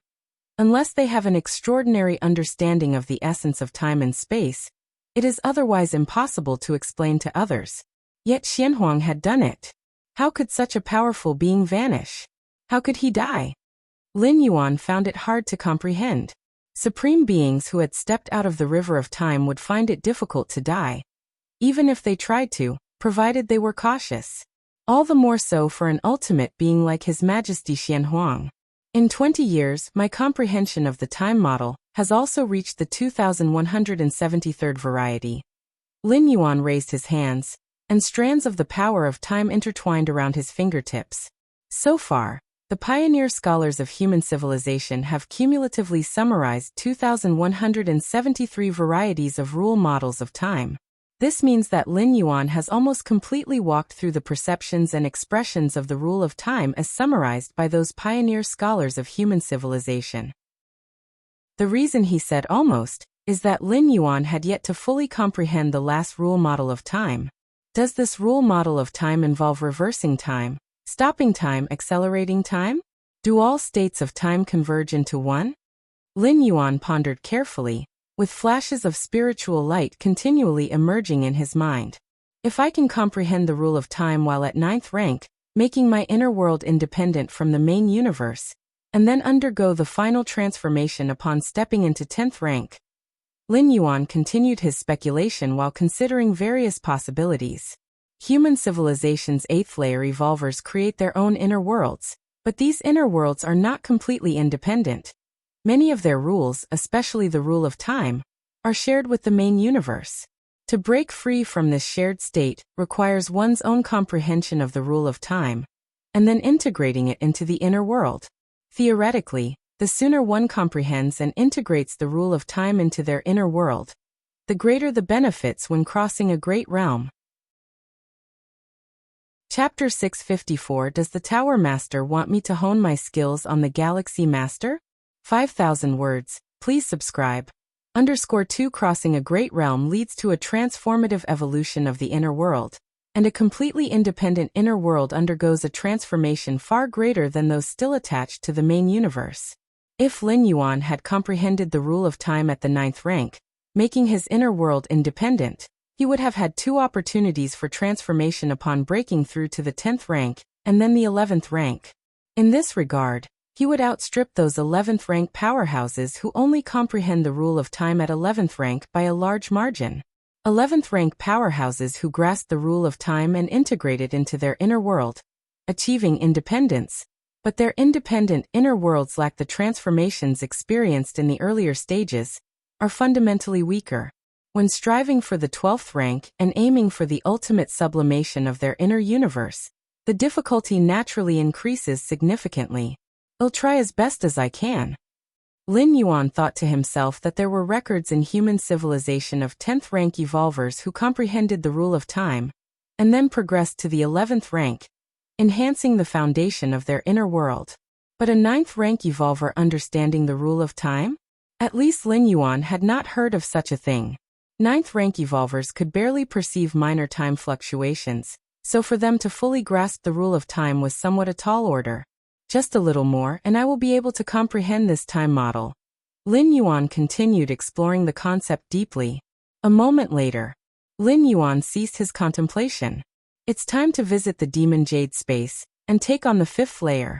Unless they have an extraordinary understanding of the essence of time and space, it is otherwise impossible to explain to others. Yet Xianhuang had done it. How could such a powerful being vanish? How could he die? Lin Yuan found it hard to comprehend. Supreme beings who had stepped out of the river of time would find it difficult to die, even if they tried to, provided they were cautious. All the more so for an ultimate being like His Majesty Xianhuang. In 20 years, my comprehension of the time model has also reached the 2173rd variety. Lin Yuan raised his hands, and strands of the power of time intertwined around his fingertips. So far, the pioneer scholars of human civilization have cumulatively summarized 2173 varieties of rule models of time. This means that Lin Yuan has almost completely walked through the perceptions and expressions of the rule of time as summarized by those pioneer scholars of human civilization. The reason he said almost is that Lin Yuan had yet to fully comprehend the last rule model of time. Does this rule model of time involve reversing time, stopping time, accelerating time? Do all states of time converge into one? Lin Yuan pondered carefully, with flashes of spiritual light continually emerging in his mind. If I can comprehend the rule of time while at 9th rank, making my inner world independent from the main universe, and then undergo the final transformation upon stepping into 10th rank. Lin Yuan continued his speculation while considering various possibilities. Human civilization's 8th layer evolvers create their own inner worlds, but these inner worlds are not completely independent. Many of their rules, especially the rule of time, are shared with the main universe. To break free from this shared state requires one's own comprehension of the rule of time, and then integrating it into the inner world. Theoretically, the sooner one comprehends and integrates the rule of time into their inner world, the greater the benefits when crossing a great realm. Chapter 654. Does the Tower Master want me to hone my skills on the Galaxy Master? 5,000 words. Please subscribe. _2 Crossing a great realm leads to a transformative evolution of the inner world, and a completely independent inner world undergoes a transformation far greater than those still attached to the main universe. If Lin Yuan had comprehended the rule of time at the 9th rank, making his inner world independent, he would have had 2 opportunities for transformation upon breaking through to the 10th rank, and then the 11th rank. In this regard, he would outstrip those 11th rank powerhouses who only comprehend the rule of time at 11th rank by a large margin. 11th rank powerhouses who grasp the rule of time and integrate it into their inner world, achieving independence, but their independent inner worlds lack the transformations experienced in the earlier stages, are fundamentally weaker. When striving for the 12th rank and aiming for the ultimate sublimation of their inner universe, the difficulty naturally increases significantly. I'll try as best as I can. Lin Yuan thought to himself that there were records in human civilization of 10th rank evolvers who comprehended the rule of time, and then progressed to the 11th rank, enhancing the foundation of their inner world. But a 9th rank evolver understanding the rule of time? At least Lin Yuan had not heard of such a thing. 9th rank evolvers could barely perceive minor time fluctuations, so for them to fully grasp the rule of time was somewhat a tall order. Just a little more and I will be able to comprehend this time model. Lin Yuan continued exploring the concept deeply. A moment later, Lin Yuan ceased his contemplation. It's time to visit the Demon Jade space and take on the 5th layer.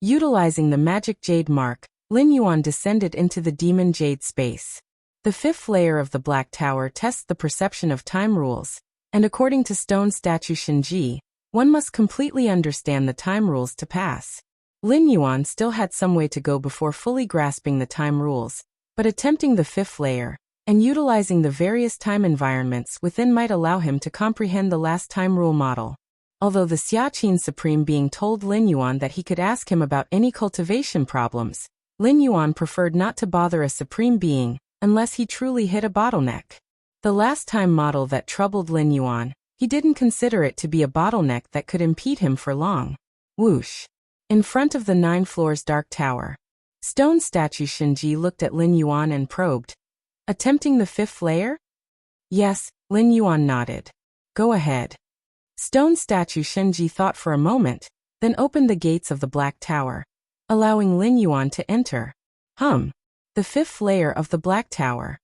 Utilizing the magic jade mark, Lin Yuan descended into the Demon Jade space. The 5th layer of the Black Tower tests the perception of time rules, and according to Stone Statue Shinji, one must completely understand the time rules to pass. Lin Yuan still had some way to go before fully grasping the time rules, but attempting the 5th layer and utilizing the various time environments within might allow him to comprehend the last time rule model. Although the Xiaqin Supreme Being told Lin Yuan that he could ask him about any cultivation problems, Lin Yuan preferred not to bother a Supreme Being unless he truly hit a bottleneck. The last time model that troubled Lin Yuan, he didn't consider it to be a bottleneck that could impede him for long. Whoosh! In front of the 9 floors dark tower, Stone Statue Shinji looked at Lin Yuan and probed. Attempting the 5th layer? Yes, Lin Yuan nodded. Go ahead. Stone Statue Shinji thought for a moment, then opened the gates of the Black Tower, allowing Lin Yuan to enter. The 5th layer of the Black Tower.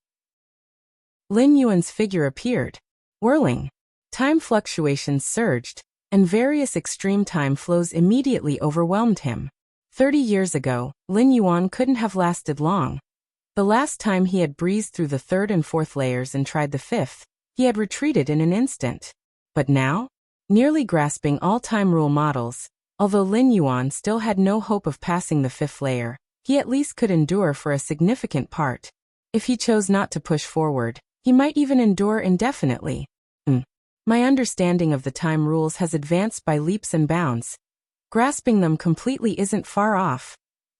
Lin Yuan's figure appeared, whirling. Time fluctuations surged, and various extreme time flows immediately overwhelmed him. 30 years ago, Lin Yuan couldn't have lasted long. The last time he had breezed through the 3rd and 4th layers and tried the 5th, he had retreated in an instant. But now, nearly grasping all time rule models, although Lin Yuan still had no hope of passing the 5th layer, he at least could endure for a significant part. If he chose not to push forward, he might even endure indefinitely. My understanding of the time rules has advanced by leaps and bounds. Grasping them completely isn't far off.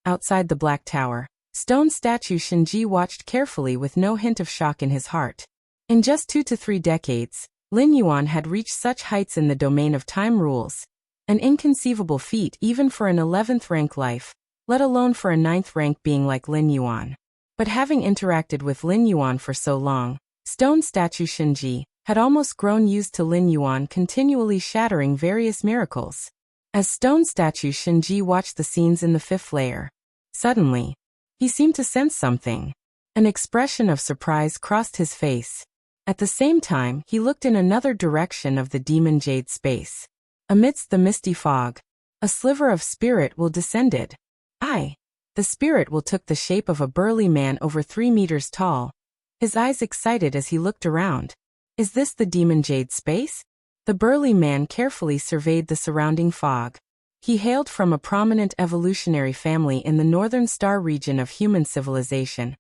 Outside the Black Tower, Stone Statue Shinji watched carefully with no hint of shock in his heart. In just 2 to 3 decades, Lin Yuan had reached such heights in the domain of time rules. An inconceivable feat even for an 11th rank life, let alone for a 9th rank being like Lin Yuan. But having interacted with Lin Yuan for so long, Stone Statue Shinji had almost grown used to Lin Yuan continually shattering various miracles. As Stone Statue Shinji watched the scenes in the 5th layer, suddenly, he seemed to sense something. An expression of surprise crossed his face. At the same time, he looked in another direction of the Demon Jade space. Amidst the misty fog, a sliver of spirit will descended. The spirit will took the shape of a burly man over 3 meters tall, his eyes excited as he looked around. Is this the Demon Jade space? The burly man carefully surveyed the surrounding fog. He hailed from a prominent evolutionary family in the northern star region of human civilization.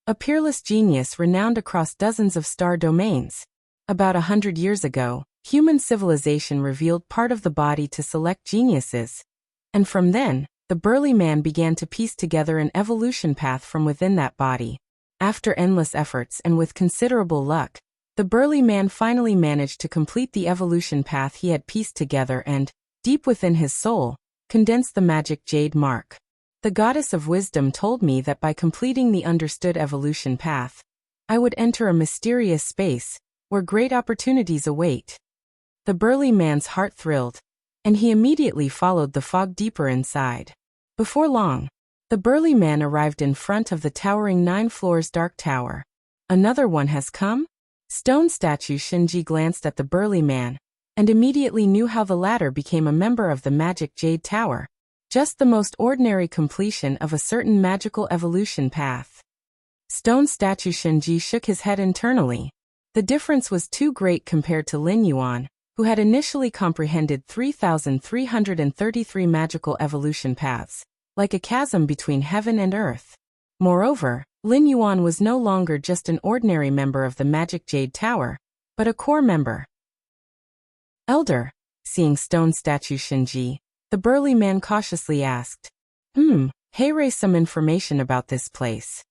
A peerless genius renowned across dozens of star domains. About 100 years ago, human civilization revealed part of the body to select geniuses. And from then, the burly man began to piece together an evolution path from within that body. After endless efforts and with considerable luck, the burly man finally managed to complete the evolution path he had pieced together and, deep within his soul, condensed the magic jade mark. The goddess of wisdom told me that by completing the understood evolution path, I would enter a mysterious space, where great opportunities await. The burly man's heart thrilled, and he immediately followed the fog deeper inside. Before long, the burly man arrived in front of the towering 9 floors dark tower. Another one has come? Stone Statue Shinji glanced at the burly man, and immediately knew how the latter became a member of the Magic Jade Tower. Just the most ordinary completion of a certain magical evolution path. Stone Statue Shinji shook his head internally. The difference was too great compared to Lin Yuan, who had initially comprehended 3,333 magical evolution paths, like a chasm between heaven and earth. Moreover, Lin Yuan was no longer just an ordinary member of the Magic Jade Tower, but a core member. Elder, seeing stone statue Shinji, the burly man cautiously asked, Hey, some information about this place.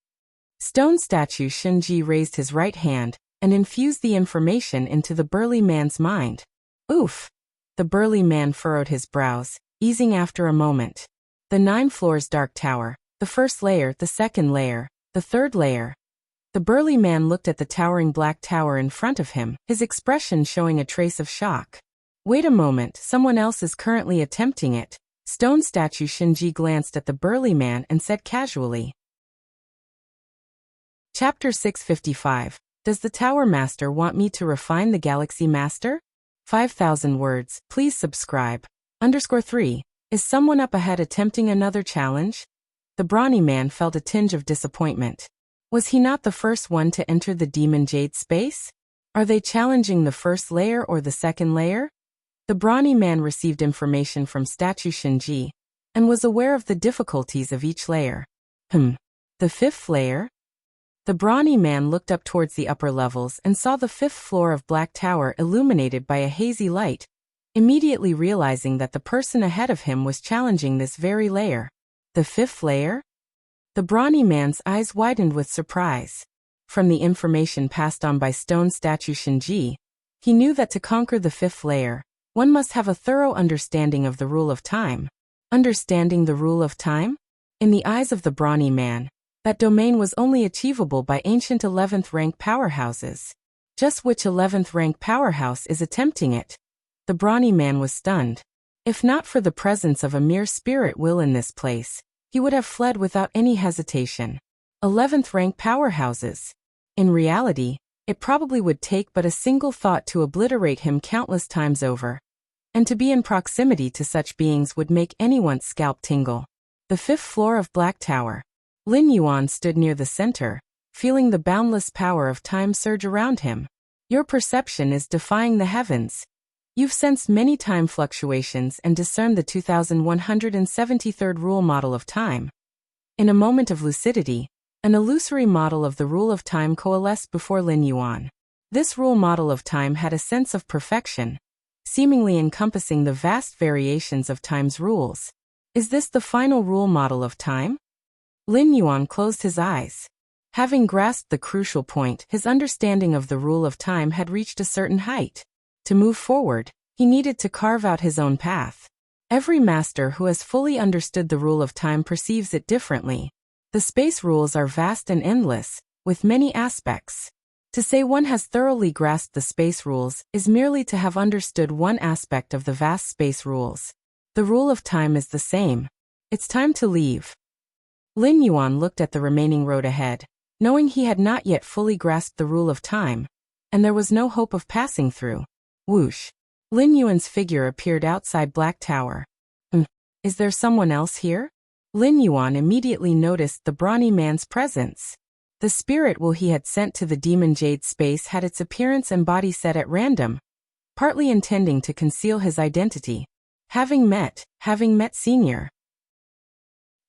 Stone statue Shinji raised his right hand and infused the information into the burly man's mind. Oof! The burly man furrowed his brows, easing after a moment. The 9 floors dark tower, the first layer, the second layer, the third layer. The burly man looked at the towering black tower in front of him, his expression showing a trace of shock. Wait a moment, someone else is currently attempting it. Stone statue Shinji glanced at the burly man and said casually. Chapter 655. Does the Tower Master want me to refine the Galaxy Master? 5,000 words. Please subscribe. _3. Is someone up ahead attempting another challenge? The brawny man felt a tinge of disappointment. Was he not the first one to enter the Demon Jade space? Are they challenging the first layer or the second layer? The brawny man received information from Statue Shinji and was aware of the difficulties of each layer. The 5th layer? The brawny man looked up towards the upper levels and saw the 5th floor of Black Tower illuminated by a hazy light, immediately realizing that the person ahead of him was challenging this very layer. The 5th layer? The brawny man's eyes widened with surprise. From the information passed on by Stone Statue Shinji, he knew that to conquer the 5th layer, one must have a thorough understanding of the rule of time. Understanding the rule of time? In the eyes of the brawny man, that domain was only achievable by ancient 11th rank powerhouses. Just which 11th rank powerhouse is attempting it? The brawny man was stunned. If not for the presence of a mere spirit will in this place, he would have fled without any hesitation. 11th rank powerhouses. In reality, it probably would take but a single thought to obliterate him countless times over. And to be in proximity to such beings would make anyone's scalp tingle. The 5th floor of Black Tower. Lin Yuan stood near the center, feeling the boundless power of time surge around him. Your perception is defying the heavens. You've sensed many time fluctuations and discerned the 2173rd rule model of time. In a moment of lucidity, an illusory model of the rule of time coalesced before Lin Yuan. This rule model of time had a sense of perfection, seemingly encompassing the vast variations of time's rules. Is this the final rule model of time? Lin Yuan closed his eyes. Having grasped the crucial point, his understanding of the rule of time had reached a certain height. To move forward, he needed to carve out his own path. Every master who has fully understood the rule of time perceives it differently. The space rules are vast and endless, with many aspects. To say one has thoroughly grasped the space rules is merely to have understood one aspect of the vast space rules. The rule of time is the same. It's time to leave. Lin Yuan looked at the remaining road ahead, knowing he had not yet fully grasped the rule of time, and there was no hope of passing through. Whoosh! Lin Yuan's figure appeared outside Black Tower. Is there someone else here? Lin Yuan immediately noticed the brawny man's presence. The spirit will he had sent to the Demon Jade space had its appearance and body set at random, partly intending to conceal his identity. Having met Senior.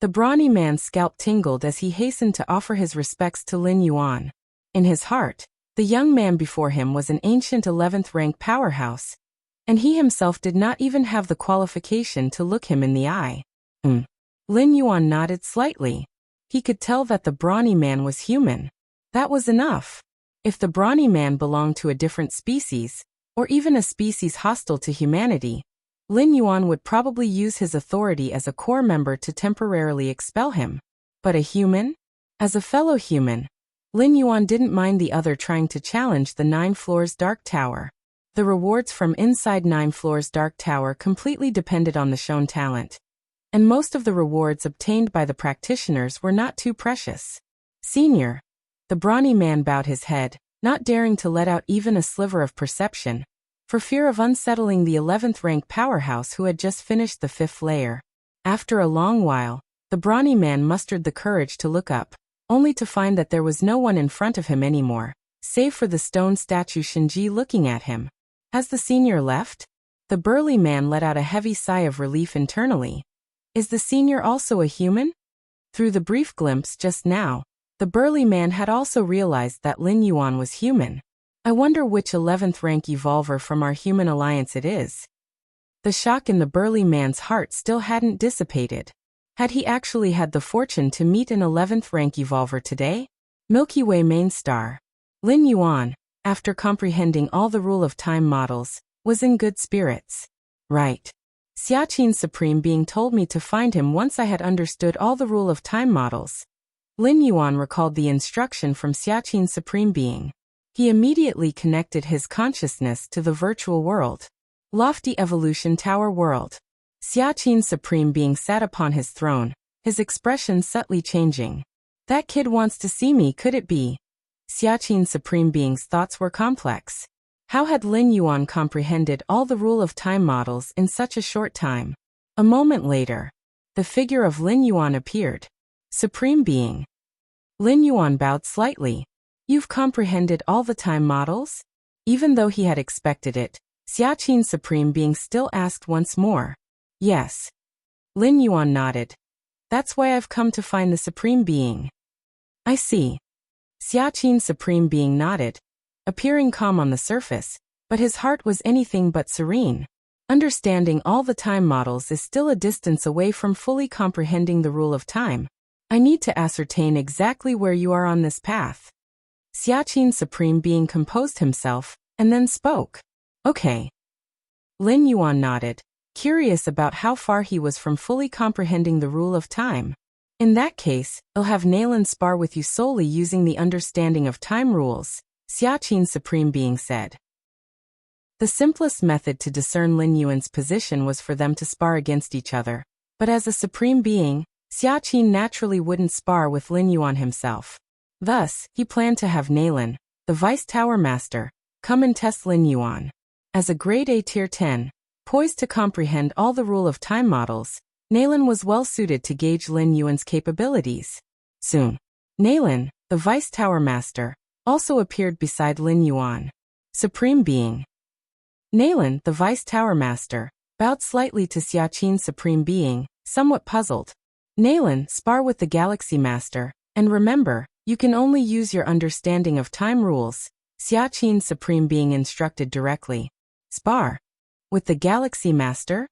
The brawny man's scalp tingled as he hastened to offer his respects to Lin Yuan. In his heart, the young man before him was an ancient 11th rank powerhouse, and he himself did not even have the qualification to look him in the eye. Lin Yuan nodded slightly. He could tell that the brawny man was human. That was enough. If the brawny man belonged to a different species, or even a species hostile to humanity, Lin Yuan would probably use his authority as a core member to temporarily expel him. But a human? As a fellow human, Lin Yuan didn't mind the other trying to challenge the 9 floors Dark Tower. The rewards from inside 9 floors Dark Tower completely depended on the shown talent, and most of the rewards obtained by the practitioners were not too precious. Senior. The brawny man bowed his head, not daring to let out even a sliver of perception, for fear of unsettling the 11th rank powerhouse who had just finished the 5th layer. After a long while, the brawny man mustered the courage to look up, only to find that there was no one in front of him anymore, save for the stone statue Shinji looking at him. Has the senior left? The burly man let out a heavy sigh of relief internally. Is the senior also a human? Through the brief glimpse just now, The burly man had also realized that Lin Yuan was human. I wonder which 11th rank evolver from our human alliance it is. The shock in the burly man's heart still hadn't dissipated. Had he actually had the fortune to meet an 11th rank evolver today? Milky Way main star. Lin Yuan, after comprehending all the rule of time models, was in good spirits. Right. Xiaqin Supreme Being told me to find him once I had understood all the rule of time models. Lin Yuan recalled the instruction from Xiaqin Supreme Being. He immediately connected his consciousness to the virtual world. Lofty Evolution Tower World. Xiaqin Supreme Being sat upon his throne, his expression subtly changing. That kid wants to see me, could it be? Xiaqin Supreme Being's thoughts were complex. How had Lin Yuan comprehended all the rule of time models in such a short time? A moment later, the figure of Lin Yuan appeared. Supreme Being. Lin Yuan bowed slightly. You've comprehended all the time models? Even though he had expected it, Xiaqin Supreme Being still asked once more. Yes. Lin Yuan nodded. That's why I've come to find the Supreme Being. I see. Xiaqin Supreme Being nodded, appearing calm on the surface, but his heart was anything but serene. Understanding all the time models is still a distance away from fully comprehending the rule of time. I need to ascertain exactly where you are on this path. Xiaqin Supreme Being composed himself, and then spoke. Okay. Lin Yuan nodded, curious about how far he was from fully comprehending the rule of time. In that case, I'll have Nalan spar with you solely using the understanding of time rules, Xiaqin Supreme Being said. The simplest method to discern Lin Yuan's position was for them to spar against each other, but as a Supreme Being, Xiaqin naturally wouldn't spar with Lin Yuan himself. Thus, he planned to have Nalan, the Vice Tower Master, come and test Lin Yuan. As a Grade A Tier 10, poised to comprehend all the rule of time models, Nalan was well suited to gauge Lin Yuan's capabilities. Soon, Nalan, the Vice Tower Master, also appeared beside Lin Yuan. Supreme Being. Nalan, the Vice Tower Master, bowed slightly to Xiaqin Supreme Being, somewhat puzzled. Nalan, spar with the Galaxy Master, and remember, you can only use your understanding of time rules, Xiaqin Supreme Being instructed directly. Spar. With the Galaxy Master?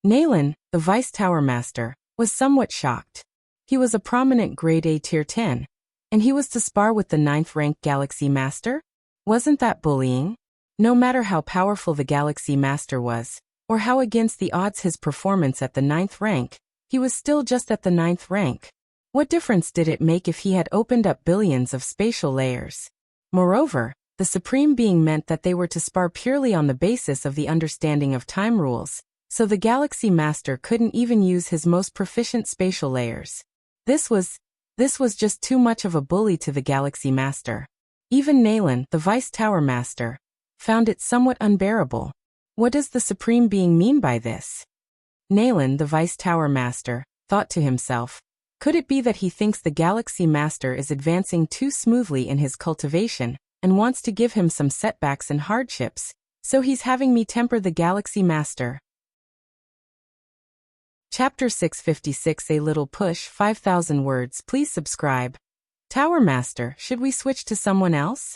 Nalan, the Vice Tower Master, was somewhat shocked. He was a prominent Grade A Tier 10, and he was to spar with the 9th rank Galaxy Master? Wasn't that bullying? No matter how powerful the Galaxy Master was, or how against the odds his performance at the 9th rank, he was still just at the 9th rank. What difference did it make if he had opened up billions of spatial layers? Moreover, the Supreme Being meant that they were to spar purely on the basis of the understanding of time rules, so the Galaxy Master couldn't even use his most proficient spatial layers. This was just too much of a bully to the Galaxy Master. Even Nalan, the Vice Tower Master, found it somewhat unbearable. What does the Supreme Being mean by this? Nalan, the Vice Tower Master, thought to himself. Could it be that he thinks the Galaxy Master is advancing too smoothly in his cultivation, and wants to give him some setbacks and hardships, so he's having me temper the Galaxy Master? Chapter 656 A Little Push 5,000 words. Please subscribe. Tower Master, should we switch to someone else?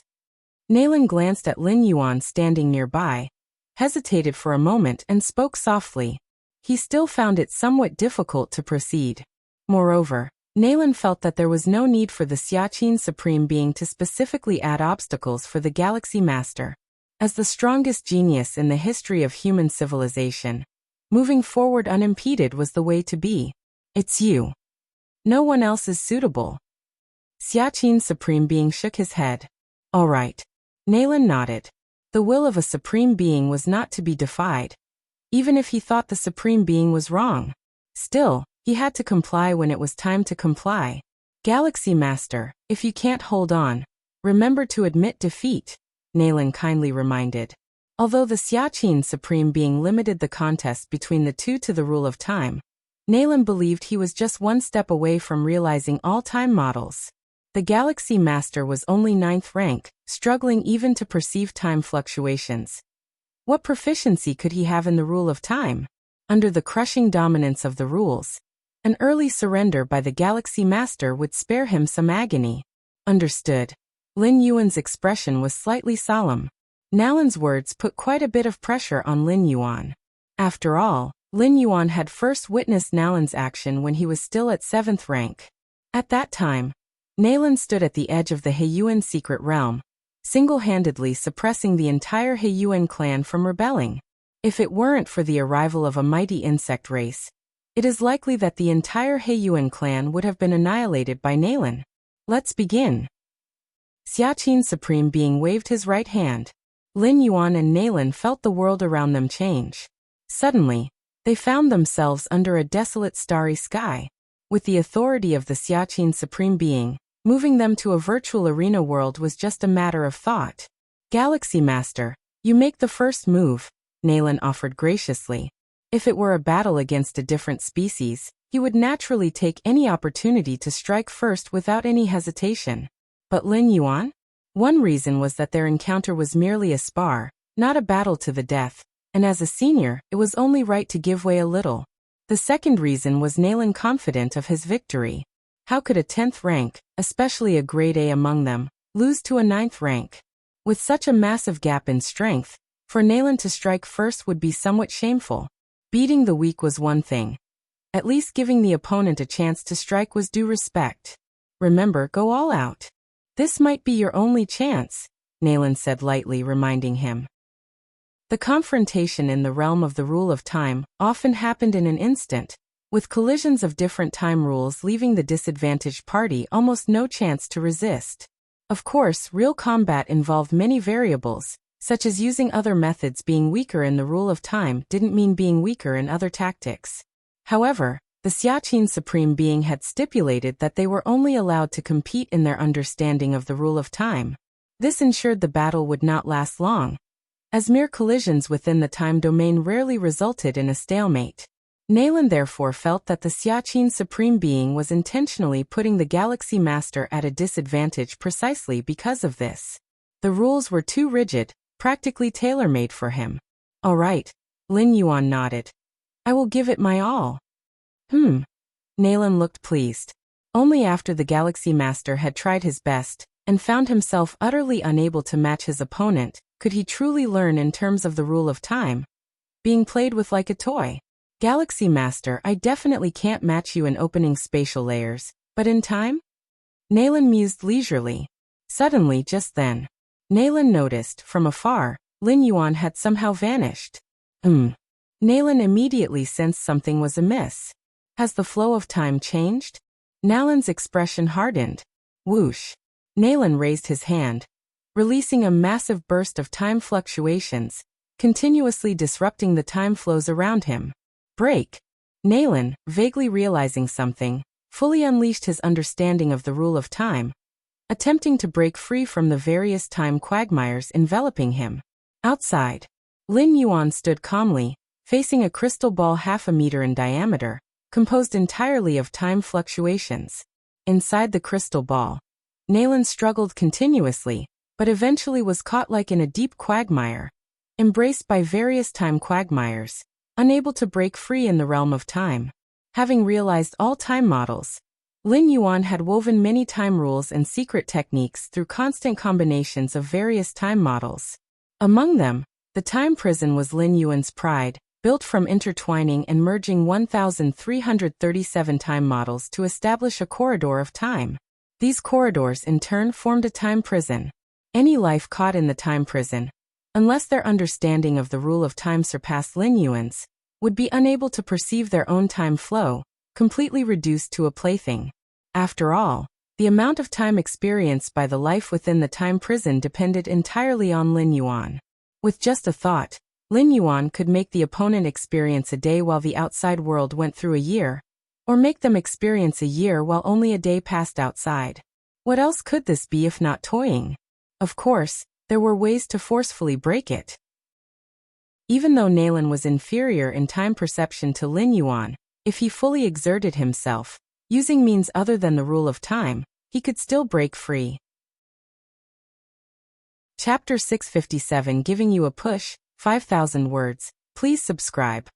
Nalan glanced at Lin Yuan standing nearby, hesitated for a moment and spoke softly. He still found it somewhat difficult to proceed. Moreover, Nalan felt that there was no need for the Xiaqin Supreme Being to specifically add obstacles for the Galaxy Master. As the strongest genius in the history of human civilization, moving forward unimpeded was the way to be. It's you. No one else is suitable. Xiaqin Supreme Being shook his head. All right. Nalan nodded. The will of a Supreme Being was not to be defied. Even if he thought the Supreme Being was wrong. Still, he had to comply when it was time to comply. Galaxy Master, if you can't hold on, remember to admit defeat, Nalan kindly reminded. Although the Xiaqin Supreme Being limited the contest between the two to the rule of time, Nalan believed he was just one step away from realizing all time models. The Galaxy Master was only 9th rank, struggling even to perceive time fluctuations. What proficiency could he have in the rule of time? Under the crushing dominance of the rules, An early surrender by the Galaxy Master would spare him some agony. Understood. Lin Yuan's expression was slightly solemn. Nalan's words put quite a bit of pressure on Lin Yuan. After all, Lin Yuan had first witnessed Nalan's action when he was still at 7th rank. At that time, Nalan stood at the edge of the Heiyuan secret realm, single-handedly suppressing the entire Heiyuan clan from rebelling. If it weren't for the arrival of a mighty insect race, it is likely that the entire Heiyuan clan would have been annihilated by Nalan. Let's begin. Xiaqin Supreme Being waved his right hand. Lin Yuan and Nalan felt the world around them change. Suddenly, they found themselves under a desolate starry sky. With the authority of the Xiaqin Supreme Being, moving them to a virtual arena world was just a matter of thought. Galaxy Master, you make the first move, Nalan offered graciously. If it were a battle against a different species, he would naturally take any opportunity to strike first without any hesitation. But Lin Yuan? One reason was that their encounter was merely a spar, not a battle to the death, and as a senior, it was only right to give way a little. The second reason was Nalan confident of his victory. How could a 10th rank, especially a grade A among them, lose to a 9th rank? With such a massive gap in strength, for Nalan to strike first would be somewhat shameful. Beating the weak was one thing. At least giving the opponent a chance to strike was due respect. Remember, go all out. This might be your only chance, Nalan said lightly, reminding him. The confrontation in the realm of the rule of time often happened in an instant, with collisions of different time rules leaving the disadvantaged party almost no chance to resist. Of course, real combat involved many variables, such as using other methods. Being weaker in the rule of time didn't mean being weaker in other tactics. However, the Xiaqin Supreme Being had stipulated that they were only allowed to compete in their understanding of the rule of time. This ensured the battle would not last long, as mere collisions within the time domain rarely resulted in a stalemate. Nalan therefore felt that the Xiaqin Supreme Being was intentionally putting the Galaxy Master at a disadvantage precisely because of this. The rules were too rigid, practically tailor-made for him. All right, Lin Yuan nodded. I will give it my all. Nalan looked pleased. Only after the Galaxy Master had tried his best, and found himself utterly unable to match his opponent, could he truly learn in terms of the rule of time. Being played with like a toy. Galaxy Master, I definitely can't match you in opening spatial layers, but in time? Nalan mused leisurely. Suddenly, just then, Nalan noticed, from afar, Lin Yuan had somehow vanished. Nalan immediately sensed something was amiss. Has the flow of time changed? Nalan's expression hardened. Whoosh. Nalan raised his hand, releasing a massive burst of time fluctuations, continuously disrupting the time flows around him. Break. Nalan, vaguely realizing something, fully unleashed his understanding of the rule of time, attempting to break free from the various time quagmires enveloping him. Outside, Lin Yuan stood calmly, facing a crystal ball half a meter in diameter, composed entirely of time fluctuations. Inside the crystal ball, Nalan struggled continuously, but eventually was caught like in a deep quagmire, embraced by various time quagmires, unable to break free in the realm of time. Having realized all time models, Lin Yuan had woven many time rules and secret techniques through constant combinations of various time models. Among them, the time prison was Lin Yuan's pride, built from intertwining and merging 1,337 time models to establish a corridor of time. These corridors in turn formed a time prison. Any life caught in the time prison, unless their understanding of the rule of time surpassed Lin Yuan's, would be unable to perceive their own time flow, completely reduced to a plaything. After all, the amount of time experienced by the life within the time prison depended entirely on Lin Yuan. With just a thought, Lin Yuan could make the opponent experience a day while the outside world went through a year, or make them experience a year while only a day passed outside. What else could this be if not toying? Of course, there were ways to forcefully break it. Even though Nalan was inferior in time perception to Lin Yuan, if he fully exerted himself, using means other than the rule of time, he could still break free. Chapter 657 Giving You a Push, 5,000 words. Please subscribe.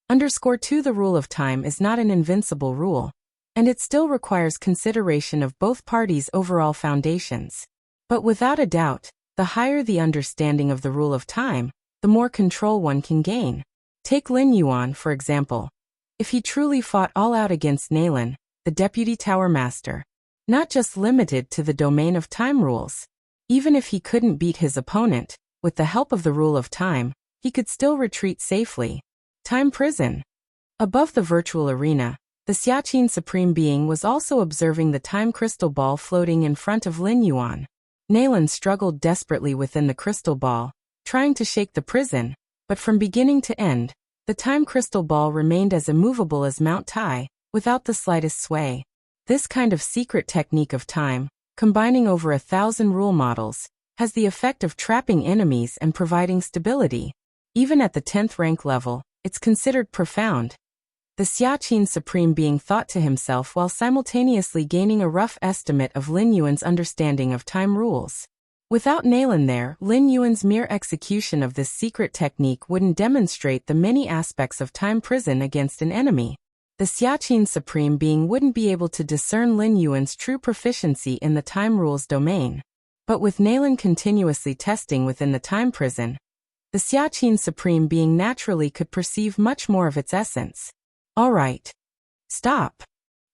Underscore 2 The rule of time is not an invincible rule, and it still requires consideration of both parties' overall foundations. But without a doubt, the higher the understanding of the rule of time, the more control one can gain. Take Lin Yuan, for example. If he truly fought all out against Nalan, the deputy tower master, not just limited to the domain of time rules, even if he couldn't beat his opponent, with the help of the rule of time, he could still retreat safely. Time prison. Above the virtual arena, the Xiaqin Supreme Being was also observing the time crystal ball floating in front of Lin Yuan. Nalan struggled desperately within the crystal ball, trying to shake the prison, but from beginning to end, the time crystal ball remained as immovable as Mount Tai, without the slightest sway. This kind of secret technique of time, combining over 1,000 rule models, has the effect of trapping enemies and providing stability. Even at the 10th rank level, it's considered profound. The Xiaqin Supreme Being thought to himself while simultaneously gaining a rough estimate of Lin Yuan's understanding of time rules. Without Nalan there, Lin Yuan's mere execution of this secret technique wouldn't demonstrate the many aspects of time prison against an enemy. The Xiaqin Supreme Being wouldn't be able to discern Lin Yuan's true proficiency in the time rules domain. But with Nalan continuously testing within the time prison, the Xiaqin Supreme Being naturally could perceive much more of its essence. All right. Stop.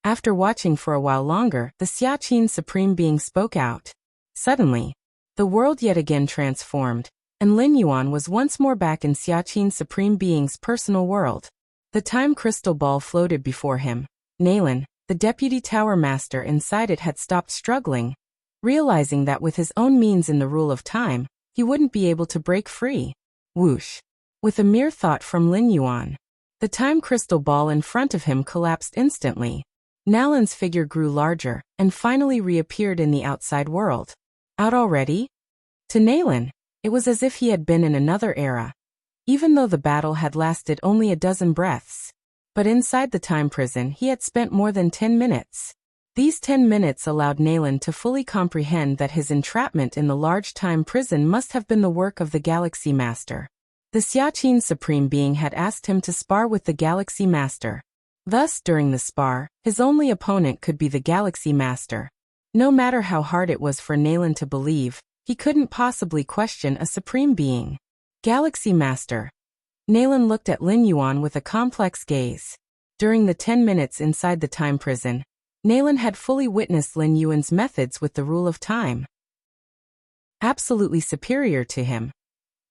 After watching for a while longer, the Xiaqin Supreme Being spoke out. Suddenly, the world yet again transformed, and Lin Yuan was once more back in Xiaqin Supreme Being's personal world. The time crystal ball floated before him. Nalan, the deputy tower master inside it, had stopped struggling, realizing that with his own means in the rule of time, he wouldn't be able to break free. Whoosh. With a mere thought from Lin Yuan, the time crystal ball in front of him collapsed instantly. Nalan's figure grew larger, and finally reappeared in the outside world. Out already? To Nalan, it was as if he had been in another era, even though the battle had lasted only a dozen breaths. But inside the time prison he had spent more than 10 minutes. These 10 minutes allowed Nalan to fully comprehend that his entrapment in the large time prison must have been the work of the Galaxy Master. The Xiaqin Supreme Being had asked him to spar with the Galaxy Master. Thus, during the spar, his only opponent could be the Galaxy Master. No matter how hard it was for Nalan to believe, he couldn't possibly question a Supreme Being. Galaxy Master. Nalan looked at Lin Yuan with a complex gaze. During the 10 minutes inside the time prison, Nalan had fully witnessed Lin Yuan's methods with the rule of time. Absolutely superior to him.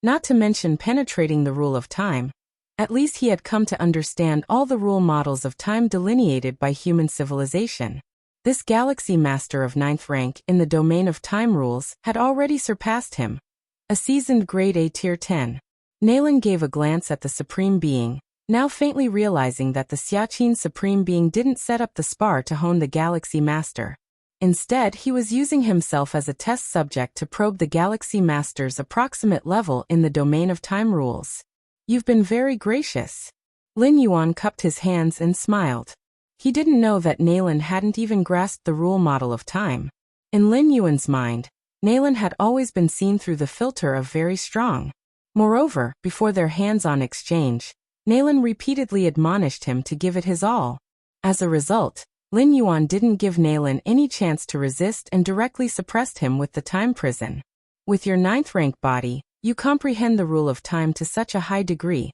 Not to mention penetrating the rule of time. At least he had come to understand all the rule models of time delineated by human civilization. This Galaxy Master of 9th rank in the domain of time rules had already surpassed him. A seasoned grade A tier 10. Nalan gave a glance at the Supreme Being, now faintly realizing that the Xiaqin Supreme Being didn't set up the spar to hone the Galaxy Master. Instead, he was using himself as a test subject to probe the Galaxy Master's approximate level in the domain of time rules. You've been very gracious. Lin Yuan cupped his hands and smiled. He didn't know that Nalan hadn't even grasped the rule model of time. In Lin Yuan's mind, Nalan had always been seen through the filter of very strong. Moreover, before their hands-on exchange, Nalan repeatedly admonished him to give it his all. As a result, Lin Yuan didn't give Nalan any chance to resist and directly suppressed him with the time prison. With your 9th rank body, you comprehend the rule of time to such a high degree.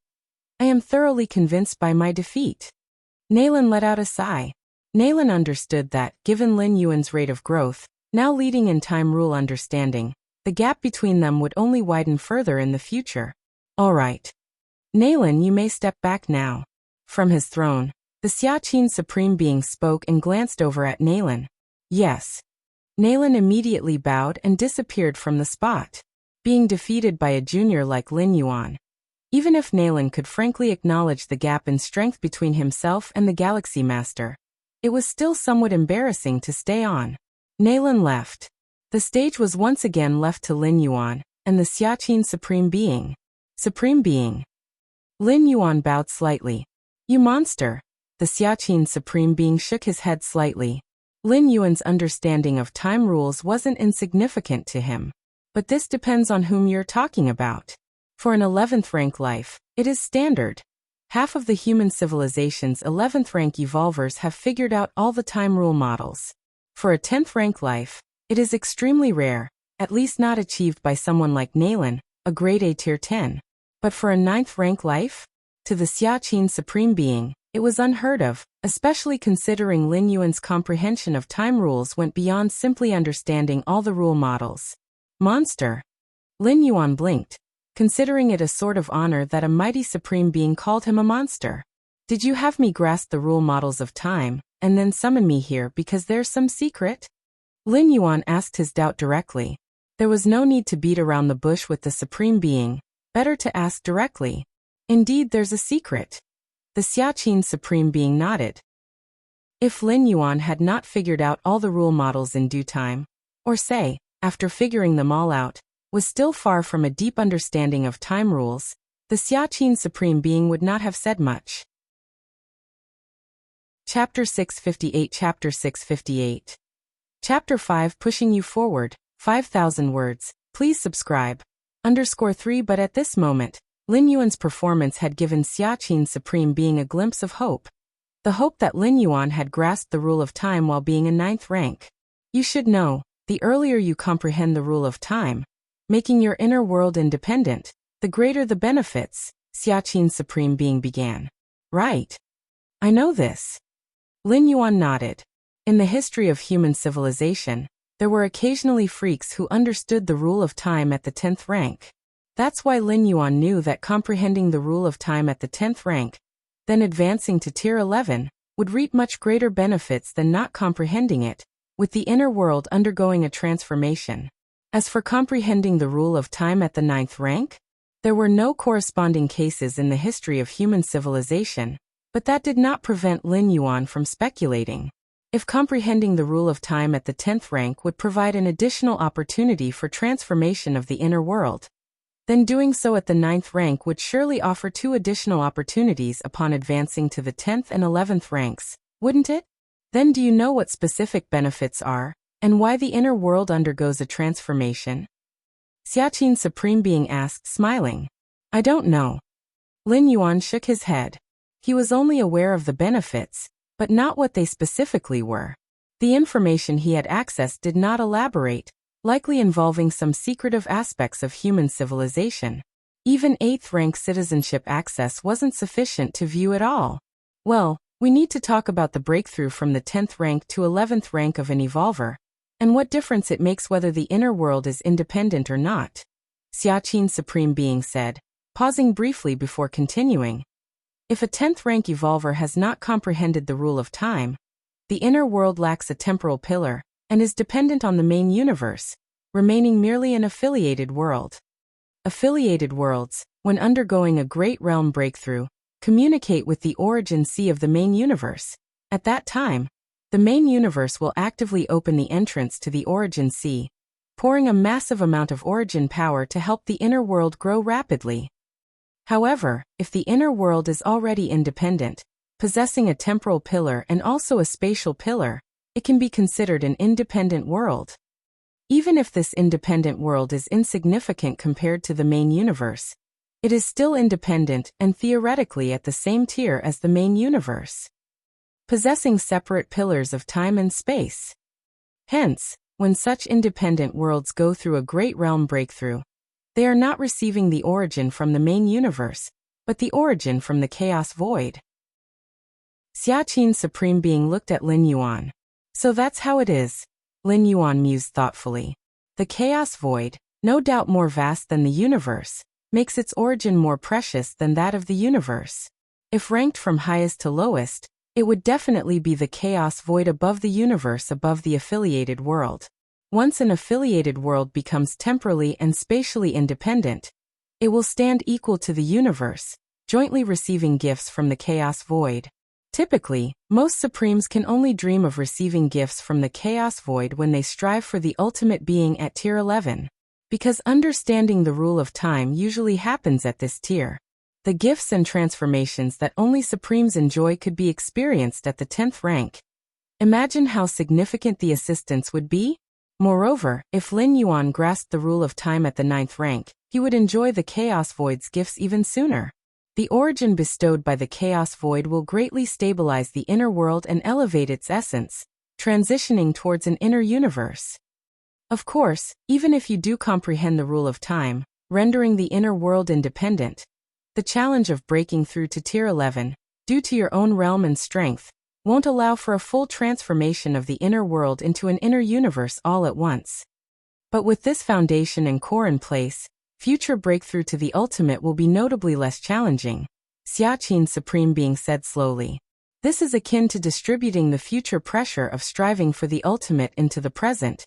I am thoroughly convinced by my defeat. Nalan let out a sigh. Nalan understood that, given Lin Yuan's rate of growth, now leading in time rule understanding, the gap between them would only widen further in the future. All right. Nalan, you may step back now. From his throne, the Xiaqin Supreme Being spoke and glanced over at Nalan. Yes. Nalan immediately bowed and disappeared from the spot. Being defeated by a junior like Lin Yuan. Even if Nalan could frankly acknowledge the gap in strength between himself and the Galaxy Master, it was still somewhat embarrassing to stay on. Nalan left. The stage was once again left to Lin Yuan and the Xiaqin Supreme Being. Supreme Being. Lin Yuan bowed slightly. You monster. The Xiaqin Supreme Being shook his head slightly. Lin Yuan's understanding of time rules wasn't insignificant to him. But this depends on whom you're talking about. For an 11th rank life, it is standard. Half of the human civilization's 11th rank evolvers have figured out all the time rule models. For a 10th rank life, it is extremely rare, at least not achieved by someone like Nalen, a grade A tier 10. But for a 9th rank life? To the Xiaqin Supreme Being, it was unheard of, especially considering Lin Yuan's comprehension of time rules went beyond simply understanding all the rule models. Monster. Lin Yuan blinked, considering it a sort of honor that a mighty Supreme Being called him a monster. Did you have me grasp the rule models of time, and then summon me here because there's some secret? Lin Yuan asked his doubt directly. There was no need to beat around the bush with the Supreme Being, better to ask directly. Indeed, there's a secret. The Xiaqin Supreme Being nodded. If Lin Yuan had not figured out all the rule models in due time, or say, after figuring them all out, was still far from a deep understanding of time rules, the Xiaqin Supreme Being would not have said much. Chapter 658 Chapter 658 Chapter 5 Pushing You Forward, 5,000 words, please subscribe. _3 But at this moment, Lin Yuan's performance had given Xiaqin Supreme Being a glimpse of hope. The hope that Lin Yuan had grasped the rule of time while being a 9th rank. You should know, the earlier you comprehend the rule of time, making your inner world independent, the greater the benefits, Xiaqin Supreme Being began. Right. I know this. Lin Yuan nodded. In the history of human civilization, there were occasionally freaks who understood the rule of time at the 10th rank. That's why Lin Yuan knew that comprehending the rule of time at the 10th rank, then advancing to tier 11, would reap much greater benefits than not comprehending it, with the inner world undergoing a transformation. As for comprehending the rule of time at the 9th rank, there were no corresponding cases in the history of human civilization, but that did not prevent Lin Yuan from speculating. If comprehending the rule of time at the 10th rank would provide an additional opportunity for transformation of the inner world, then doing so at the 9th rank would surely offer 2 additional opportunities upon advancing to the 10th and 11th ranks, wouldn't it? Then do you know what specific benefits are, and why the inner world undergoes a transformation? Xiaqin Supreme Being asked, smiling. I don't know. Lin Yuan shook his head. He was only aware of the benefits, but not what they specifically were. The information he had accessed did not elaborate, likely involving some secretive aspects of human civilization. Even 8th rank citizenship access wasn't sufficient to view it all. Well, we need to talk about the breakthrough from the 10th rank to 11th rank of an evolver, and what difference it makes whether the inner world is independent or not. Xiaqin Supreme Being said, pausing briefly before continuing. If a 10th rank evolver has not comprehended the rule of time, the inner world lacks a temporal pillar, and is dependent on the main universe, remaining merely an affiliated world. Affiliated worlds, when undergoing a great realm breakthrough, communicate with the origin sea of the main universe. At that time, the main universe will actively open the entrance to the origin sea, pouring a massive amount of origin power to help the inner world grow rapidly. However, if the inner world is already independent, possessing a temporal pillar and also a spatial pillar, it can be considered an independent world. Even if this independent world is insignificant compared to the main universe, it is still independent and theoretically at the same tier as the main universe, possessing separate pillars of time and space. Hence, when such independent worlds go through a great realm breakthrough, they are not receiving the origin from the main universe, but the origin from the chaos void. Xiaqin Supreme Being looked at Lin Yuan. So that's how it is, Lin Yuan mused thoughtfully. The chaos void, no doubt more vast than the universe, makes its origin more precious than that of the universe. If ranked from highest to lowest, it would definitely be the chaos void above the universe above the affiliated world. Once an affiliated world becomes temporally and spatially independent, it will stand equal to the universe, jointly receiving gifts from the chaos void. Typically, most Supremes can only dream of receiving gifts from the chaos void when they strive for the ultimate being at tier 11. Because understanding the rule of time usually happens at this tier, the gifts and transformations that only Supremes enjoy could be experienced at the 10th rank. Imagine how significant the assistance would be? Moreover, if Lin Yuan grasped the rule of time at the 9th rank, he would enjoy the chaos void's gifts even sooner. The origin bestowed by the chaos void will greatly stabilize the inner world and elevate its essence, transitioning towards an inner universe. Of course, even if you do comprehend the rule of time, rendering the inner world independent, the challenge of breaking through to Tier 11, due to your own realm and strength, won't allow for a full transformation of the inner world into an inner universe all at once. But with this foundation and core in place, future breakthrough to the ultimate will be notably less challenging, Xiaqin Supreme Being said slowly. This is akin to distributing the future pressure of striving for the ultimate into the present,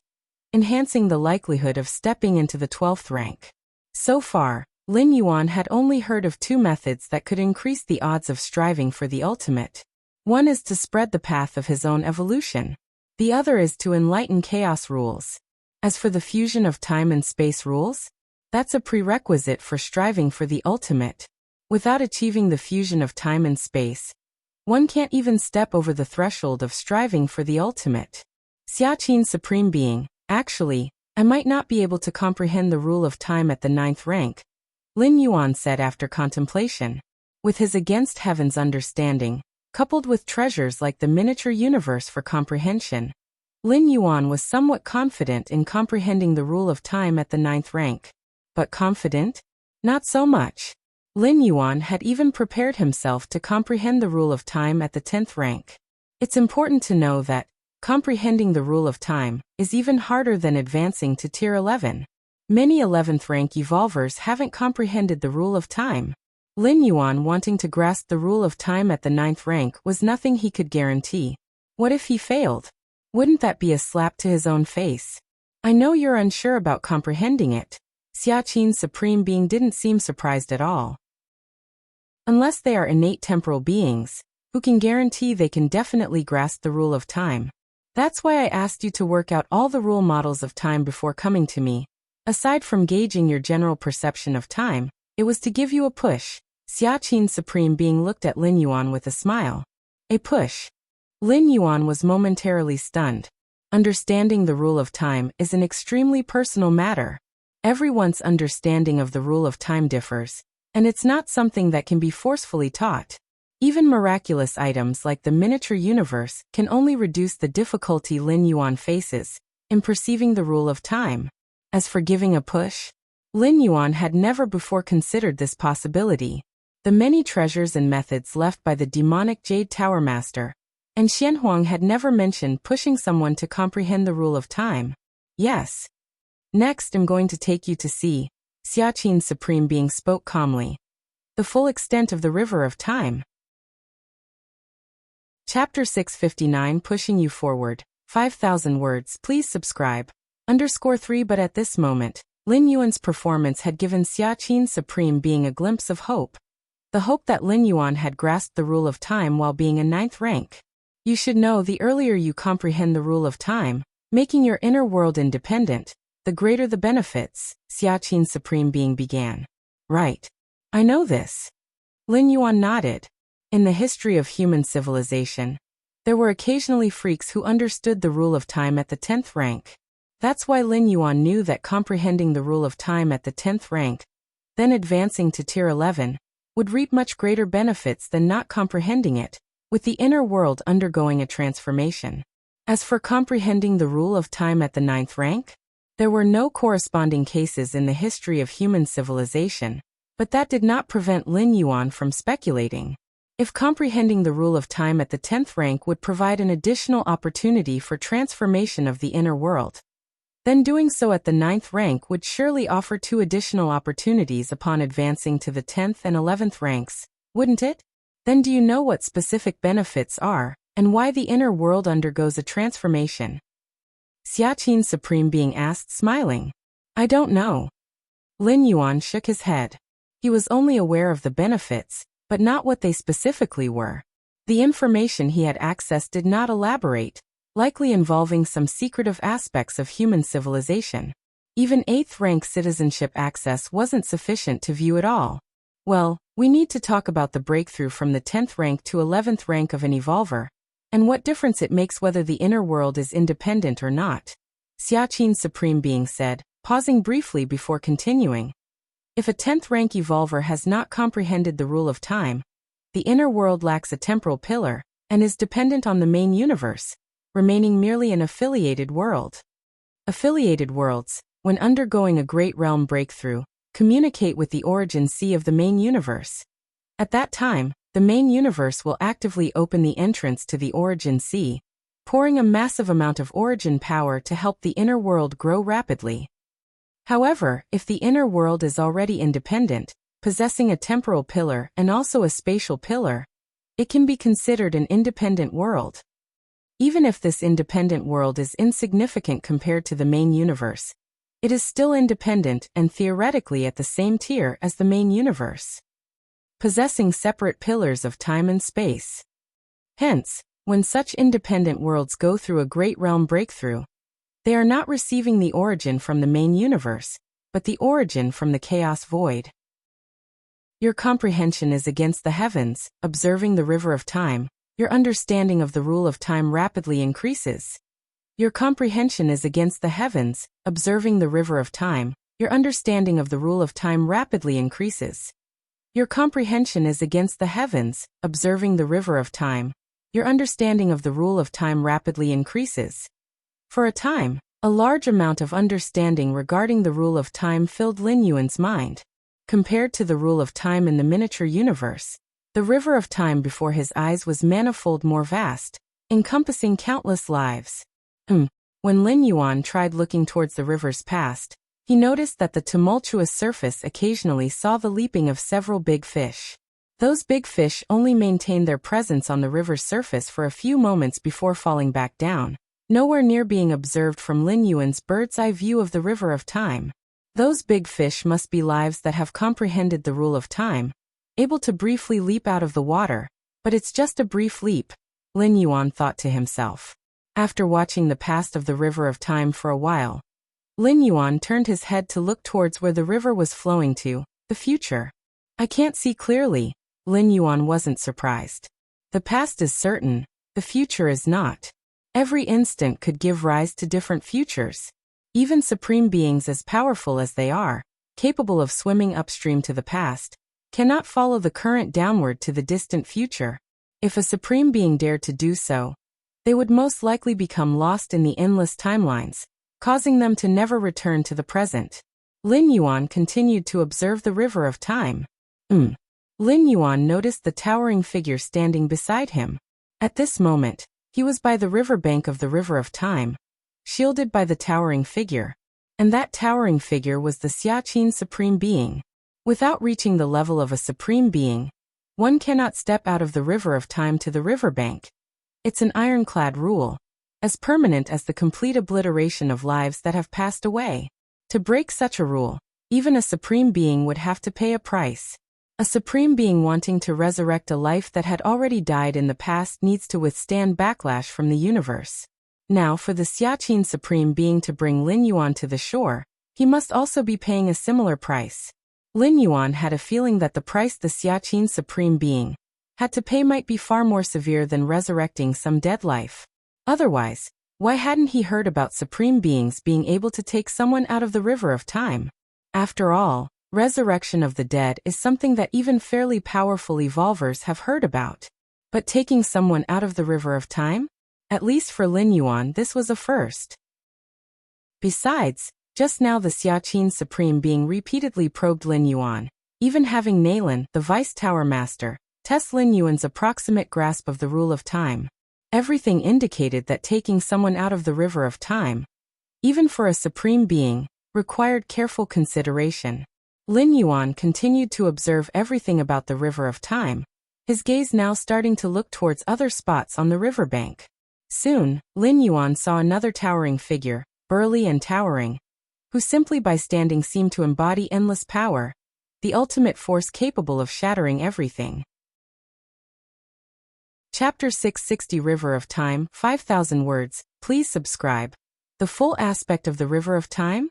enhancing the likelihood of stepping into the 12th rank. So far, Lin Yuan had only heard of two methods that could increase the odds of striving for the ultimate. One is to spread the path of his own evolution. The other is to enlighten chaos rules. As for the fusion of time and space rules, that's a prerequisite for striving for the ultimate. Without achieving the fusion of time and space, one can't even step over the threshold of striving for the ultimate. Xiaqin Supreme Being, actually, I might not be able to comprehend the rule of time at the 9th rank, Lin Yuan said after contemplation. With his against heaven's understanding, coupled with treasures like the miniature universe for comprehension, Lin Yuan was somewhat confident in comprehending the rule of time at the 9th rank. But confident? Not so much. Lin Yuan had even prepared himself to comprehend the rule of time at the 10th rank. It's important to know that comprehending the rule of time is even harder than advancing to Tier 11. Many 11th rank evolvers haven't comprehended the rule of time. Lin Yuan wanting to grasp the rule of time at the 9th rank was nothing he could guarantee. What if he failed? Wouldn't that be a slap to his own face? I know you're unsure about comprehending it. Xiaqin Supreme Being didn't seem surprised at all. Unless they are innate temporal beings, who can guarantee they can definitely grasp the rule of time. That's why I asked you to work out all the rule models of time before coming to me. Aside from gauging your general perception of time, it was to give you a push. Xiaqin Supreme Being looked at Lin Yuan with a smile. A push. Lin Yuan was momentarily stunned. Understanding the rule of time is an extremely personal matter. Everyone's understanding of the rule of time differs, and it's not something that can be forcefully taught. Even miraculous items like the miniature universe can only reduce the difficulty Lin Yuan faces in perceiving the rule of time. As for giving a push, Lin Yuan had never before considered this possibility. The many treasures and methods left by the demonic Jade Tower Master, and Xianhuang had never mentioned pushing someone to comprehend the rule of time. Yes. Next, I'm going to take you to see, Xiaqin Supreme Being spoke calmly, the full extent of the river of time. Chapter 659 Pushing You Forward, 5,000 words. Please subscribe. _3 But at this moment, Lin Yuan's performance had given Xiaqin Supreme Being a glimpse of hope. The hope that Lin Yuan had grasped the rule of time while being a 9th rank. You should know the earlier you comprehend the rule of time, making your inner world independent, the greater the benefits, Xiaqin Supreme Being began. Right. I know this. Lin Yuan nodded. In the history of human civilization, there were occasionally freaks who understood the rule of time at the 10th rank. That's why Lin Yuan knew that comprehending the rule of time at the 10th rank, then advancing to Tier 11, would reap much greater benefits than not comprehending it, with the inner world undergoing a transformation. As for comprehending the rule of time at the 9th rank, there were no corresponding cases in the history of human civilization, but that did not prevent Lin Yuan from speculating. If comprehending the rule of time at the 10th rank would provide an additional opportunity for transformation of the inner world, then doing so at the 9th rank would surely offer 2 additional opportunities upon advancing to the 10th and 11th ranks, wouldn't it? Then do you know what specific benefits are, and why the inner world undergoes a transformation? Xiaqin Supreme Being asked, smiling. I don't know. Lin Yuan shook his head. He was only aware of the benefits, but not what they specifically were. The information he had accessed did not elaborate, likely involving some secretive aspects of human civilization. Even 8th rank citizenship access wasn't sufficient to view it all. Well, we need to talk about the breakthrough from the 10th rank to 11th rank of an evolver, and what difference it makes whether the inner world is independent or not. Xiaqin Supreme Being said, pausing briefly before continuing. If a 10th rank evolver has not comprehended the rule of time, the inner world lacks a temporal pillar and is dependent on the main universe, remaining merely an affiliated world. Affiliated worlds, when undergoing a great realm breakthrough, communicate with the origin sea of the main universe. At that time, the main universe will actively open the entrance to the origin sea, pouring a massive amount of origin power to help the inner world grow rapidly. However, if the inner world is already independent, possessing a temporal pillar and also a spatial pillar, it can be considered an independent world. Even if this independent world is insignificant compared to the main universe, it is still independent and theoretically at the same tier as the main universe, possessing separate pillars of time and space. Hence, when such independent worlds go through a great realm breakthrough, they are not receiving the origin from the main universe, but the origin from the chaos void. Your comprehension is against the heavens, observing the river of time. Your understanding of the rule of time rapidly increases. Your comprehension is against the heavens, observing the river of time. Your understanding of the rule of time rapidly increases. Your comprehension is against the heavens, observing the river of time. Your understanding of the rule of time rapidly increases. For a time, a large amount of understanding regarding the rule of time filled Lin Yuan's mind. Compared to the rule of time in the miniature universe, the river of time before his eyes was manifold more vast, encompassing countless lives. When Lin Yuan tried looking towards the river's past, he noticed that the tumultuous surface occasionally saw the leaping of several big fish. Those big fish only maintained their presence on the river's surface for a few moments before falling back down, nowhere near being observed from Lin Yuan's bird's-eye view of the river of time. Those big fish must be lives that have comprehended the rule of time, able to briefly leap out of the water, but it's just a brief leap, Lin Yuan thought to himself. After watching the past of the river of time for a while, Lin Yuan turned his head to look towards where the river was flowing to, the future. I can't see clearly, Lin Yuan wasn't surprised. The past is certain, the future is not. Every instant could give rise to different futures. Even supreme beings as powerful as they are, capable of swimming upstream to the past, cannot follow the current downward to the distant future. If a supreme being dared to do so, they would most likely become lost in the endless timelines, causing them to never return to the present. Lin Yuan continued to observe the river of time. Lin Yuan noticed the towering figure standing beside him. At this moment, he was by the riverbank of the river of time, shielded by the towering figure, and that towering figure was the Xiaqin Supreme Being. Without reaching the level of a Supreme Being, one cannot step out of the river of time to the riverbank. It's an ironclad rule, as permanent as the complete obliteration of lives that have passed away. To break such a rule, even a Supreme Being would have to pay a price. A Supreme Being wanting to resurrect a life that had already died in the past needs to withstand backlash from the universe. Now, for the Xiaqin Supreme Being to bring Lin Yuan to the shore, he must also be paying a similar price. Lin Yuan had a feeling that the price the Xiaqin Supreme Being had to pay might be far more severe than resurrecting some dead life. Otherwise, why hadn't he heard about Supreme Beings being able to take someone out of the river of time? After all, resurrection of the dead is something that even fairly powerful evolvers have heard about. But taking someone out of the river of time? At least for Lin Yuan, this was a first. Besides, just now the Xiaqin Supreme Being repeatedly probed Lin Yuan, even having Nalan, the Vice Tower Master, test Lin Yuan's approximate grasp of the rule of time. Everything indicated that taking someone out of the river of time, even for a Supreme Being, required careful consideration. Lin Yuan continued to observe everything about the river of time, his gaze now starting to look towards other spots on the riverbank. Soon, Lin Yuan saw another towering figure, burly and towering, who simply by standing seemed to embody endless power, the ultimate force capable of shattering everything. Chapter 660 River of Time, 5,000 words, please subscribe. The full aspect of the River of Time?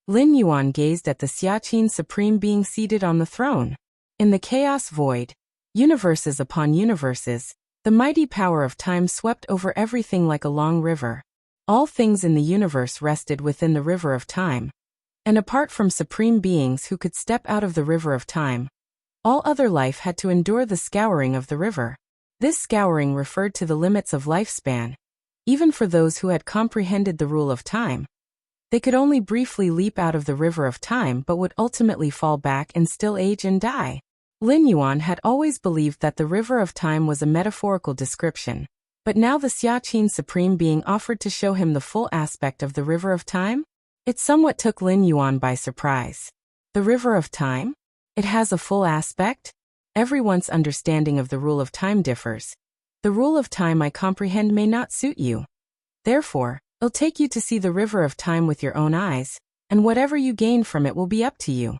Lin Yuan gazed at the Xiaqin Supreme Being seated on the throne. In the chaos void, universes upon universes, the mighty power of time swept over everything like a long river. All things in the universe rested within the river of time, And apart from supreme beings who could step out of the river of time, all other life had to endure the scouring of the river. This scouring referred to the limits of lifespan. Even for those who had comprehended the rule of time, they could only briefly leap out of the river of time but would ultimately fall back and still age and die. Lin Yuan had always believed that the river of time was a metaphorical description, but now the Xiaqin Supreme Being offered to show him the full aspect of the river of time? It somewhat took Lin Yuan by surprise. The river of time? It has a full aspect? Everyone's understanding of the rule of time differs. The rule of time I comprehend may not suit you. Therefore, I'll take you to see the river of time with your own eyes, and whatever you gain from it will be up to you.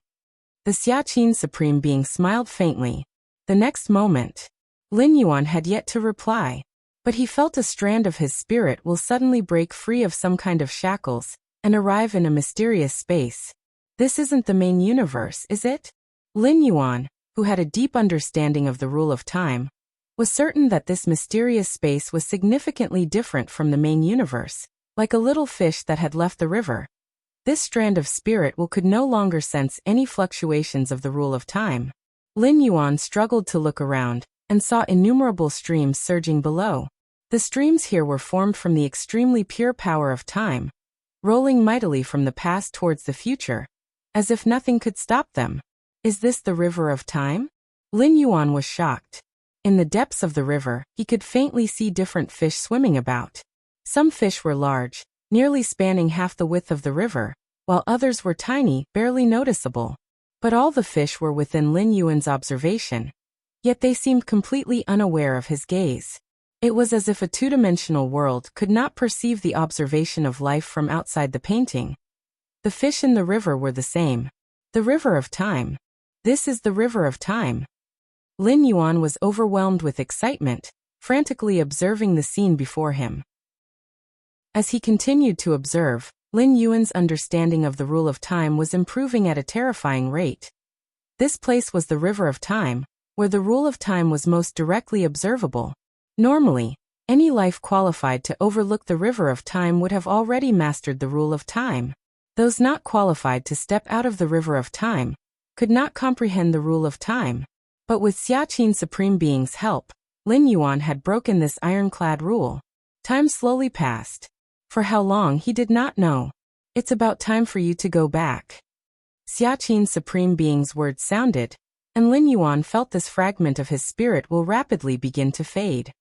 The Xiaqin Supreme Being smiled faintly. The next moment, Lin Yuan had yet to reply, but he felt a strand of his spirit will suddenly break free of some kind of shackles and arrive in a mysterious space. This isn't the main universe, is it? Lin Yuan, who had a deep understanding of the rule of time, was certain that this mysterious space was significantly different from the main universe, like a little fish that had left the river. This strand of spirit could no longer sense any fluctuations of the rule of time. Lin Yuan struggled to look around and saw innumerable streams surging below. The streams here were formed from the extremely pure power of time, rolling mightily from the past towards the future, as if nothing could stop them. Is this the river of time? Lin Yuan was shocked. In the depths of the river, he could faintly see different fish swimming about. Some fish were large, nearly spanning half the width of the river, while others were tiny, barely noticeable. But all the fish were within Lin Yuan's observation. Yet they seemed completely unaware of his gaze. It was as if a two-dimensional world could not perceive the observation of life from outside the painting. The fish in the river were the same. The river of time. This is the river of time. Lin Yuan was overwhelmed with excitement, frantically observing the scene before him. As he continued to observe, Lin Yuan's understanding of the rule of time was improving at a terrifying rate. This place was the river of time, where the rule of time was most directly observable. Normally, any life qualified to overlook the river of time would have already mastered the rule of time. Those not qualified to step out of the river of time could not comprehend the rule of time. But with Xiaqin Supreme Being's help, Lin Yuan had broken this ironclad rule. Time slowly passed. For how long he did not know. It's about time for you to go back. Xiaqin Supreme Being's words sounded, and Lin Yuan felt this fragment of his spirit will rapidly begin to fade.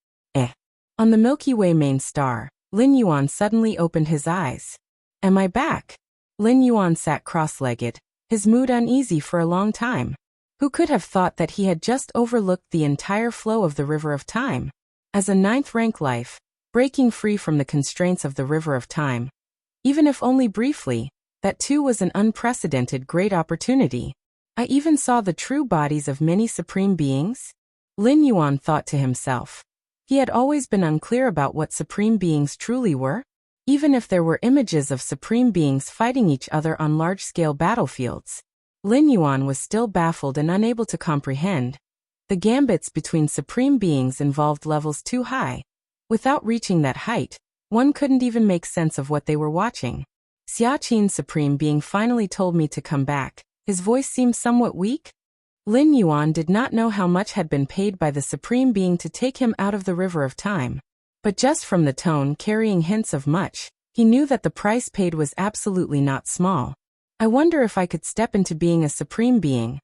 On the Milky Way main star, Lin Yuan suddenly opened his eyes. Am I back? Lin Yuan sat cross-legged, his mood uneasy for a long time. Who could have thought that he had just overlooked the entire flow of the river of time? As a ninth-rank life, breaking free from the constraints of the river of time, even if only briefly, that too was an unprecedented great opportunity. I even saw the true bodies of many supreme beings? Lin Yuan thought to himself. He had always been unclear about what supreme beings truly were. Even if there were images of supreme beings fighting each other on large-scale battlefields, Lin Yuan was still baffled and unable to comprehend. The gambits between supreme beings involved levels too high. Without reaching that height, one couldn't even make sense of what they were watching. Xiaqin Supreme Being finally told me to come back. His voice seemed somewhat weak. Lin Yuan did not know how much had been paid by the Supreme Being to take him out of the river of time. But just from the tone carrying hints of much, he knew that the price paid was absolutely not small. I wonder if I could step into being a Supreme Being.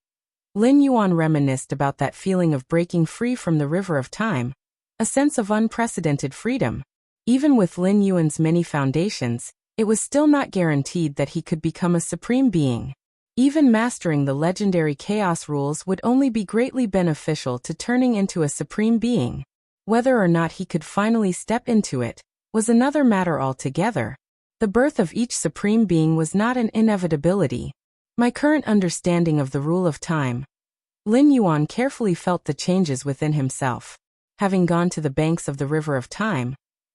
Lin Yuan reminisced about that feeling of breaking free from the river of time, a sense of unprecedented freedom. Even with Lin Yuan's many foundations, it was still not guaranteed that he could become a Supreme Being. Even mastering the legendary chaos rules would only be greatly beneficial to turning into a Supreme Being. Whether or not he could finally step into it was another matter altogether. The birth of each Supreme Being was not an inevitability. My current understanding of the rule of time. Lin Yuan carefully felt the changes within himself. Having gone to the banks of the river of time,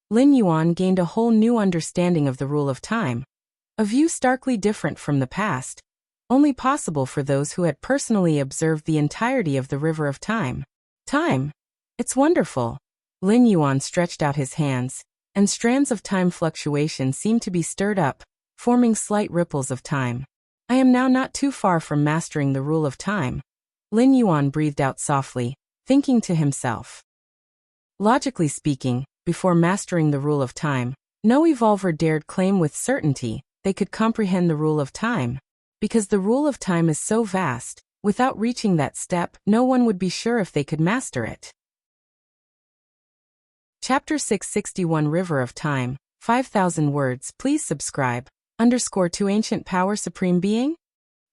Lin Yuan gained a whole new understanding of the rule of time. A view starkly different from the past, only possible for those who had personally observed the entirety of the river of time. Time. It's wonderful. Lin Yuan stretched out his hands, and strands of time fluctuation seemed to be stirred up, forming slight ripples of time. I am now not too far from mastering the rule of time. Lin Yuan breathed out softly, thinking to himself. Logically speaking, before mastering the rule of time, no evolver dared claim with certainty they could comprehend the rule of time. Because the rule of time is so vast, without reaching that step, no one would be sure if they could master it. Chapter 661 River of Time, 5,000 words. Please subscribe. _2 Ancient Power Supreme Being?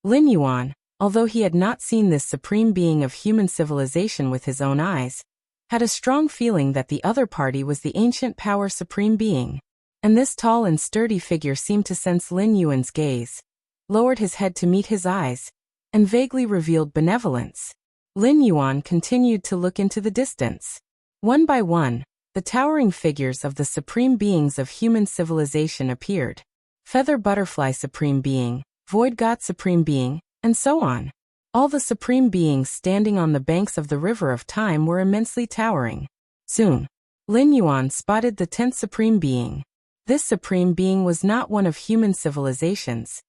Lin Yuan, although he had not seen this supreme being of human civilization with his own eyes, had a strong feeling that the other party was the ancient power supreme being. And this tall and sturdy figure seemed to sense Lin Yuan's gaze, lowered his head to meet his eyes, and vaguely revealed benevolence. Lin Yuan continued to look into the distance. One by one, the towering figures of the supreme beings of human civilization appeared. Feather Butterfly Supreme Being, Void God Supreme Being, and so on. All the supreme beings standing on the banks of the River of Time were immensely towering. Soon, Lin Yuan spotted the 10th supreme being. This supreme being was not one of human civilizations.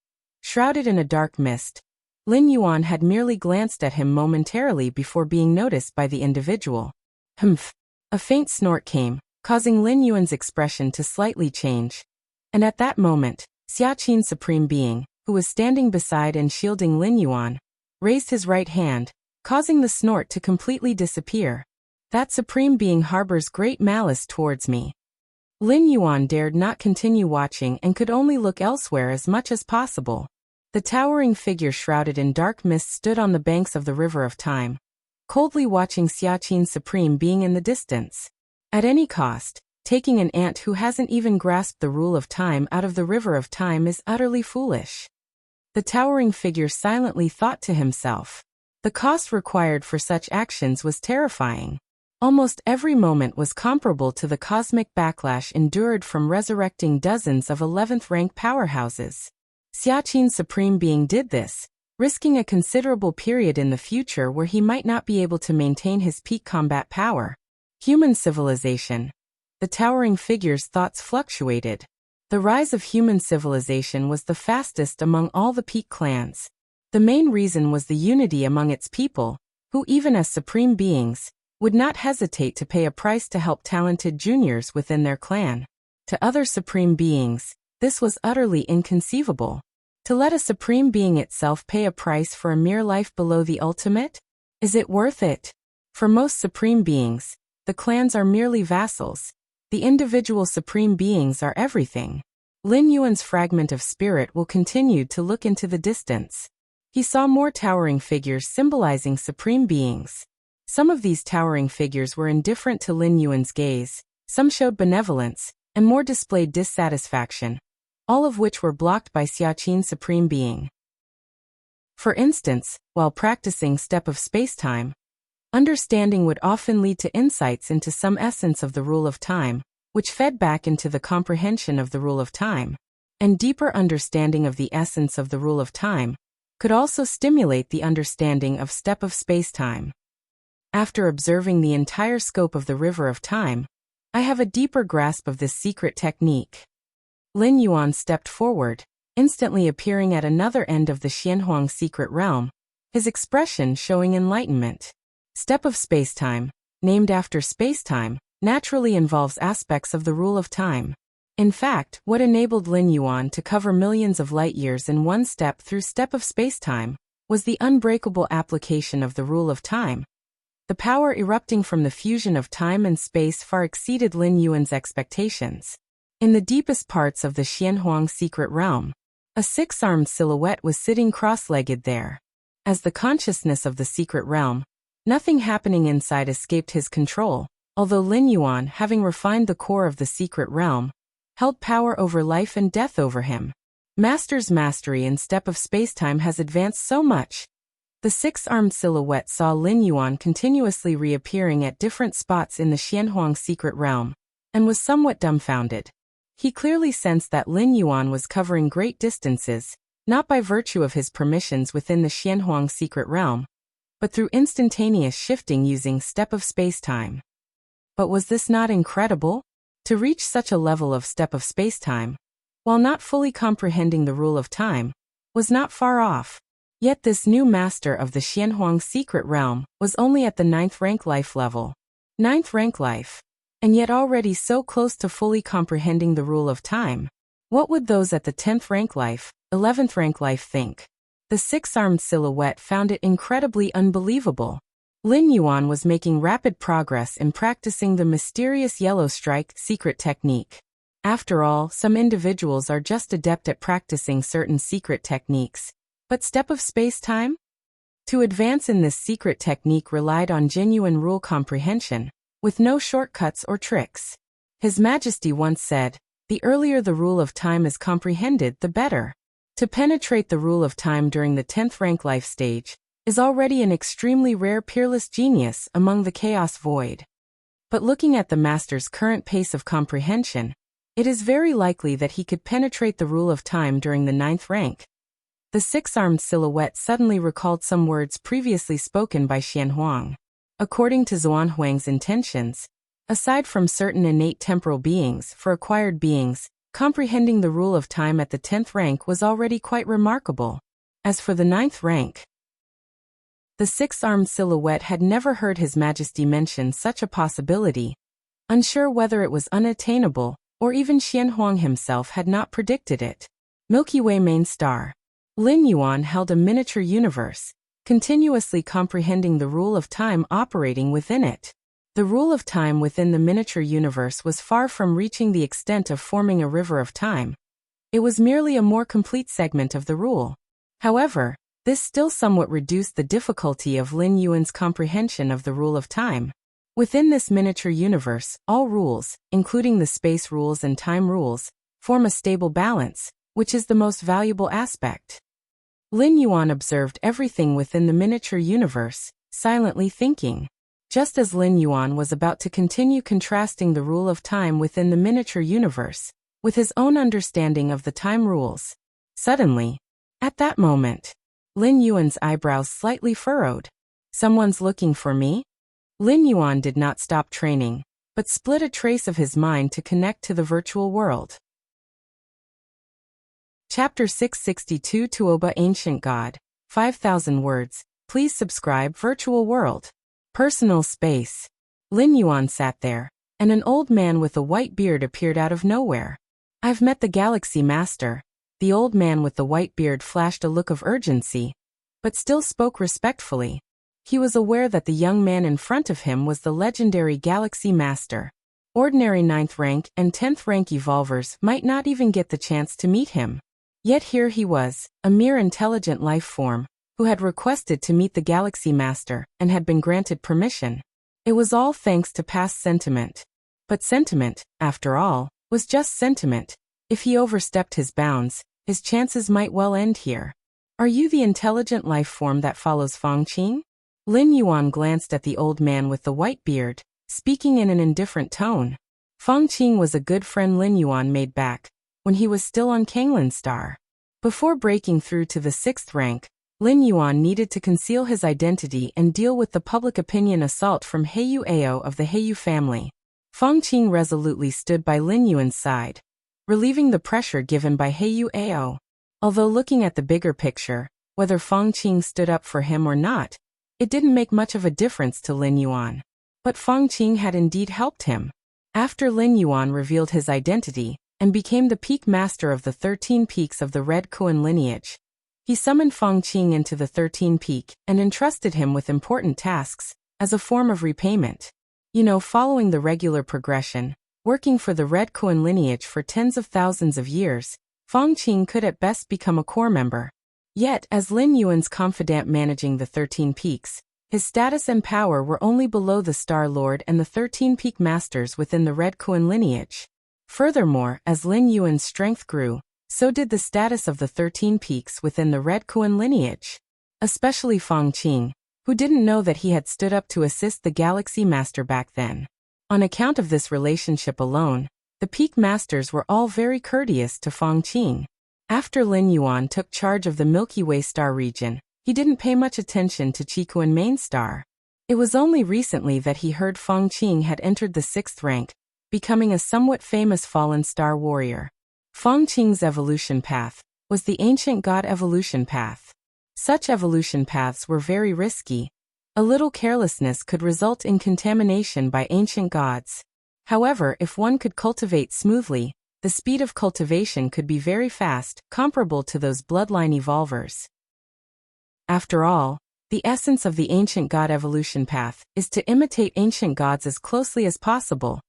Shrouded in a dark mist, Lin Yuan had merely glanced at him momentarily before being noticed by the individual. Humph! A faint snort came, causing Lin Yuan's expression to slightly change. And at that moment, Xiaqin Supreme Being, who was standing beside and shielding Lin Yuan, raised his right hand, causing the snort to completely disappear. That supreme being harbors great malice towards me. Lin Yuan dared not continue watching and could only look elsewhere as much as possible. The towering figure shrouded in dark mist stood on the banks of the River of Time, coldly watching Xiaqin Supreme Being in the distance. At any cost, taking an ant who hasn't even grasped the rule of time out of the River of Time is utterly foolish. The towering figure silently thought to himself. The cost required for such actions was terrifying. Almost every moment was comparable to the cosmic backlash endured from resurrecting dozens of 11th rank powerhouses. Xiaqin Supreme Being did this, risking a considerable period in the future where he might not be able to maintain his peak combat power. Human civilization. The towering figure's thoughts fluctuated. The rise of human civilization was the fastest among all the peak clans. The main reason was the unity among its people, who even as supreme beings, would not hesitate to pay a price to help talented juniors within their clan. To other supreme beings, this was utterly inconceivable. To let a supreme being itself pay a price for a mere life below the ultimate? Is it worth it? For most supreme beings, the clans are merely vassals. The individual supreme beings are everything. Lin Yuan's fragment of spirit will continue to look into the distance. He saw more towering figures symbolizing supreme beings. Some of these towering figures were indifferent to Lin Yuan's gaze, some showed benevolence, and more displayed dissatisfaction, all of which were blocked by Xiaqin Supreme Being. For instance, while practicing Step of Spacetime, understanding would often lead to insights into some essence of the rule of time, which fed back into the comprehension of the rule of time, and deeper understanding of the essence of the rule of time could also stimulate the understanding of Step of Spacetime. After observing the entire scope of the River of Time, I have a deeper grasp of this secret technique. Lin Yuan stepped forward, instantly appearing at another end of the Xianhuang secret realm, his expression showing enlightenment. Step of Spacetime, named after spacetime, naturally involves aspects of the rule of time. In fact, what enabled Lin Yuan to cover millions of light-years in one step through Step of Spacetime was the unbreakable application of the rule of time. The power erupting from the fusion of time and space far exceeded Lin Yuan's expectations. In the deepest parts of the Xianhuang secret realm, a six-armed silhouette was sitting cross-legged there. As the consciousness of the secret realm, nothing happening inside escaped his control, although Lin Yuan, having refined the core of the secret realm, held power over life and death over him. Master's mastery in Step of Spacetime has advanced so much. The six-armed silhouette saw Lin Yuan continuously reappearing at different spots in the Xianhuang secret realm, and was somewhat dumbfounded. He clearly sensed that Lin Yuan was covering great distances, not by virtue of his permissions within the Xianhuang secret realm, but through instantaneous shifting using Step of Spacetime. But was this not incredible? To reach such a level of Step of Spacetime, while not fully comprehending the rule of time, was not far off. Yet this new master of the Xianhuang secret realm was only at the 9th rank life level. 9th rank life. And yet already so close to fully comprehending the rule of time. What would those at the 10th rank life, 11th rank life think? The six-armed silhouette found it incredibly unbelievable. Lin Yuan was making rapid progress in practicing the mysterious yellow strike secret technique. After all, some individuals are just adept at practicing certain secret techniques. But step of space-time? To advance in this secret technique relied on genuine rule comprehension, with no shortcuts or tricks. His Majesty once said, "The earlier the rule of time is comprehended, the better." To penetrate the rule of time during the 10th rank life stage is already an extremely rare peerless genius among the chaos void. But looking at the master's current pace of comprehension, it is very likely that he could penetrate the rule of time during the 9th rank. The six-armed silhouette suddenly recalled some words previously spoken by Xianhuang. According to Xuanhuang's intentions, aside from certain innate temporal beings, for acquired beings, comprehending the rule of time at the 10th rank was already quite remarkable. As for the 9th rank, the six-armed silhouette had never heard His Majesty mention such a possibility, unsure whether it was unattainable, or even Xianhuang himself had not predicted it. Milky Way main star. Lin Yuan held a miniature universe, continuously comprehending the rule of time operating within it. The rule of time within the miniature universe was far from reaching the extent of forming a river of time. It was merely a more complete segment of the rule. However, this still somewhat reduced the difficulty of Lin Yuan's comprehension of the rule of time. Within this miniature universe, all rules, including the space rules and time rules, form a stable balance, which is the most valuable aspect. Lin Yuan observed everything within the miniature universe, silently thinking. Just as Lin Yuan was about to continue contrasting the rule of time within the miniature universe with his own understanding of the time rules, suddenly, at that moment, Lin Yuan's eyebrows slightly furrowed. "Someone's looking for me?" Lin Yuan did not stop training, but split a trace of his mind to connect to the virtual world. Chapter 662 Tuoba Ancient God, 5,000 words. Please subscribe Virtual World. Personal space. Lin Yuan sat there, and an old man with a white beard appeared out of nowhere. "I've met the Galaxy Master." The old man with the white beard flashed a look of urgency, but still spoke respectfully. He was aware that the young man in front of him was the legendary Galaxy Master. Ordinary 9th rank and 10th rank evolvers might not even get the chance to meet him. Yet here he was, a mere intelligent life form, who had requested to meet the Galaxy Master and had been granted permission. It was all thanks to past sentiment. But sentiment, after all, was just sentiment. If he overstepped his bounds, his chances might well end here. "Are you the intelligent life form that follows Fangqing?" Lin Yuan glanced at the old man with the white beard, speaking in an indifferent tone. Fangqing was a good friend Lin Yuan made back when he was still on Kanglin's star. Before breaking through to the 6th rank, Lin Yuan needed to conceal his identity and deal with the public opinion assault from Heyu Ao of the Heyu family. Fangqing resolutely stood by Lin Yuan's side, relieving the pressure given by Heyu Ao. Although looking at the bigger picture, whether Fangqing stood up for him or not, it didn't make much of a difference to Lin Yuan. But Fangqing had indeed helped him. After Lin Yuan revealed his identity and became the peak master of the 13 peaks of the Red Kuan lineage, he summoned Fangqing into the 13 peak and entrusted him with important tasks as a form of repayment. Following the regular progression, working for the Red Kuan lineage for tens of thousands of years, Fangqing could at best become a core member. Yet, as Lin Yuan's confidant managing the 13 peaks, his status and power were only below the Star Lord and the 13 peak masters within the Red Kuan lineage. Furthermore, as Lin Yuan's strength grew, so did the status of the 13 peaks within the Red Kuan lineage. Especially Fangqing, who didn't know that he had stood up to assist the Galaxy Master back then. On account of this relationship alone, the peak masters were all very courteous to Fangqing. After Lin Yuan took charge of the Milky Way star region, he didn't pay much attention to Qikuan main star. It was only recently that he heard Fangqing had entered the 6th rank, becoming a somewhat famous fallen star warrior. Fangqing's evolution path was the ancient god evolution path. Such evolution paths were very risky. A little carelessness could result in contamination by ancient gods. However, if one could cultivate smoothly, the speed of cultivation could be very fast, comparable to those bloodline evolvers. After all, the essence of the ancient god evolution path is to imitate ancient gods as closely as possible.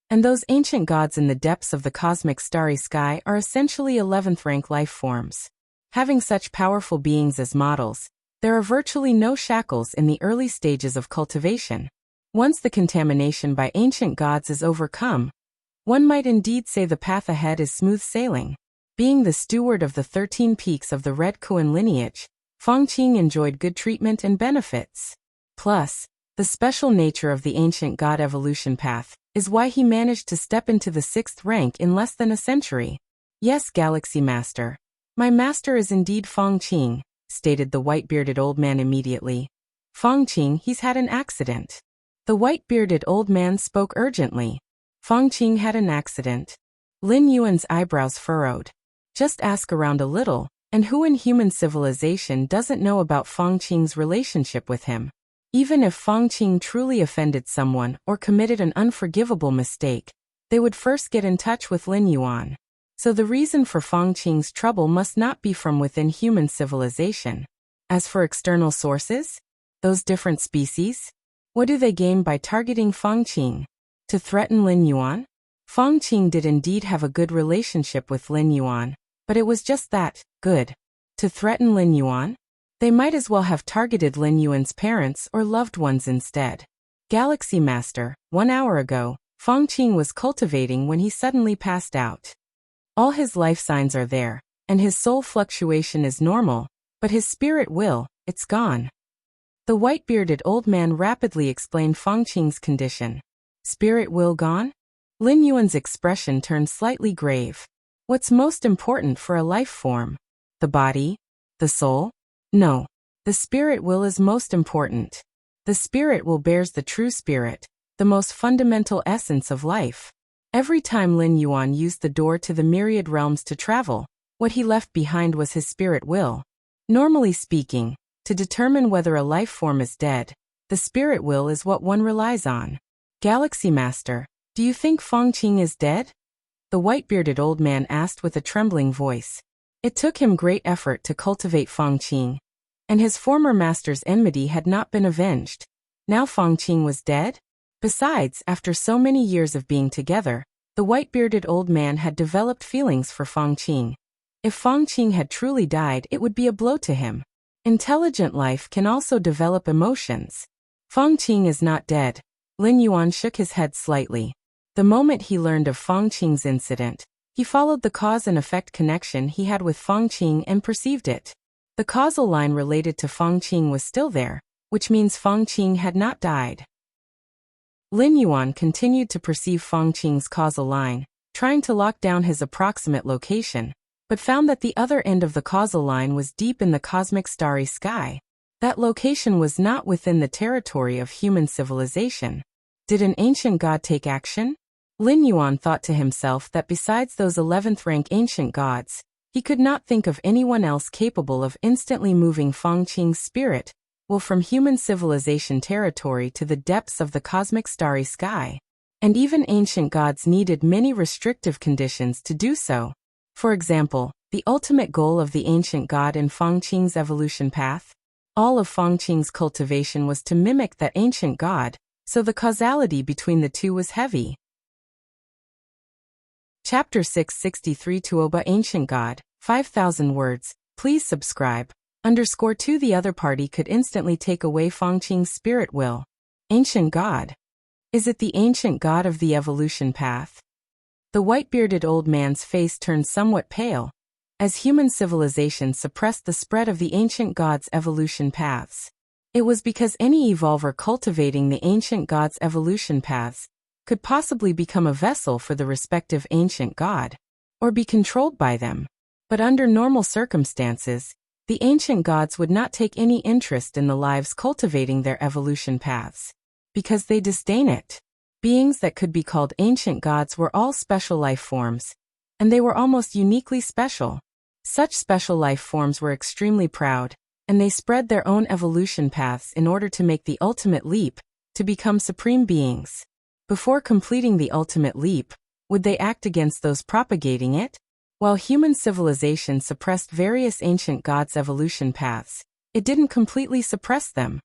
And those ancient gods in the depths of the cosmic starry sky are essentially 11th rank life forms. Having such powerful beings as models, there are virtually no shackles in the early stages of cultivation. Once the contamination by ancient gods is overcome, one might indeed say the path ahead is smooth sailing. Being the steward of the 13 peaks of the Red Kuan lineage, Fangqing enjoyed good treatment and benefits. Plus, the special nature of the ancient god evolution path is why he managed to step into the 6th rank in less than a century. Yes, Galaxy Master. My master is indeed Fangqing, stated the white-bearded old man immediately. Fangqing, he's had an accident. The white-bearded old man spoke urgently. Fangqing had an accident. Lin Yuan's eyebrows furrowed. Just ask around a little, and who in human civilization doesn't know about Fangqing's relationship with him? Even if Fangqing truly offended someone or committed an unforgivable mistake, they would first get in touch with Lin Yuan. So the reason for Fangqing's trouble must not be from within human civilization. As for external sources, those different species, what do they gain by targeting Fangqing? To threaten Lin Yuan? Fangqing did indeed have a good relationship with Lin Yuan, but it was just that, good. To threaten Lin Yuan? They might as well have targeted Lin Yuan's parents or loved ones instead. Galaxy Master, 1 hour ago, Fangqing was cultivating when he suddenly passed out. All his life signs are there, and his soul fluctuation is normal, but his spirit will, it's gone. The white-bearded old man rapidly explained Fangqing's condition. Spirit will gone? Lin Yuan's expression turned slightly grave. What's most important for a life form? The body? The soul? No. The spirit will is most important. The spirit will bears the true spirit, the most fundamental essence of life. Every time Lin Yuan used the door to the myriad realms to travel, what he left behind was his spirit will. Normally speaking, to determine whether a life form is dead, the spirit will is what one relies on. Galaxy Master, do you think Fangqing is dead? The white-bearded old man asked with a trembling voice. It took him great effort to cultivate Fangqing, and his former master's enmity had not been avenged. Now Fangqing was dead? Besides, after so many years of being together, the white-bearded old man had developed feelings for Fangqing. If Fangqing had truly died, it would be a blow to him. Intelligent life can also develop emotions. Fangqing is not dead. Lin Yuan shook his head slightly. The moment he learned of Fangqing's incident, he followed the cause and effect connection he had with Fangqing and perceived it. The causal line related to Fangqing was still there, which means Fangqing had not died. Lin Yuan continued to perceive Fangqing's causal line, trying to lock down his approximate location, but found that the other end of the causal line was deep in the cosmic starry sky. That location was not within the territory of human civilization. Did an ancient god take action? Lin Yuan thought to himself that besides those 11th rank ancient gods, he could not think of anyone else capable of instantly moving Fangqing's spirit, will from human civilization territory to the depths of the cosmic starry sky. And even ancient gods needed many restrictive conditions to do so. For example, the ultimate goal of the ancient god in Fangqing's evolution path? All of Fangqing's cultivation was to mimic that ancient god, so the causality between the two was heavy. Chapter 663 Tuoba Ancient God, 5,000 words, please subscribe. _2 The other party could instantly take away Fangqing's spirit will. Ancient God. Is it the ancient god of the evolution path? The white-bearded old man's face turned somewhat pale, as human civilization suppressed the spread of the ancient god's evolution paths. It was because any evolver cultivating the ancient god's evolution paths could possibly become a vessel for the respective ancient god, or be controlled by them. But under normal circumstances, the ancient gods would not take any interest in the lives cultivating their evolution paths, because they disdain it. Beings that could be called ancient gods were all special life forms, and they were almost uniquely special. Such special life forms were extremely proud, and they spread their own evolution paths in order to make the ultimate leap, to become supreme beings. Before completing the ultimate leap, would they act against those propagating it? While human civilization suppressed various ancient gods' evolution paths, it didn't completely suppress them.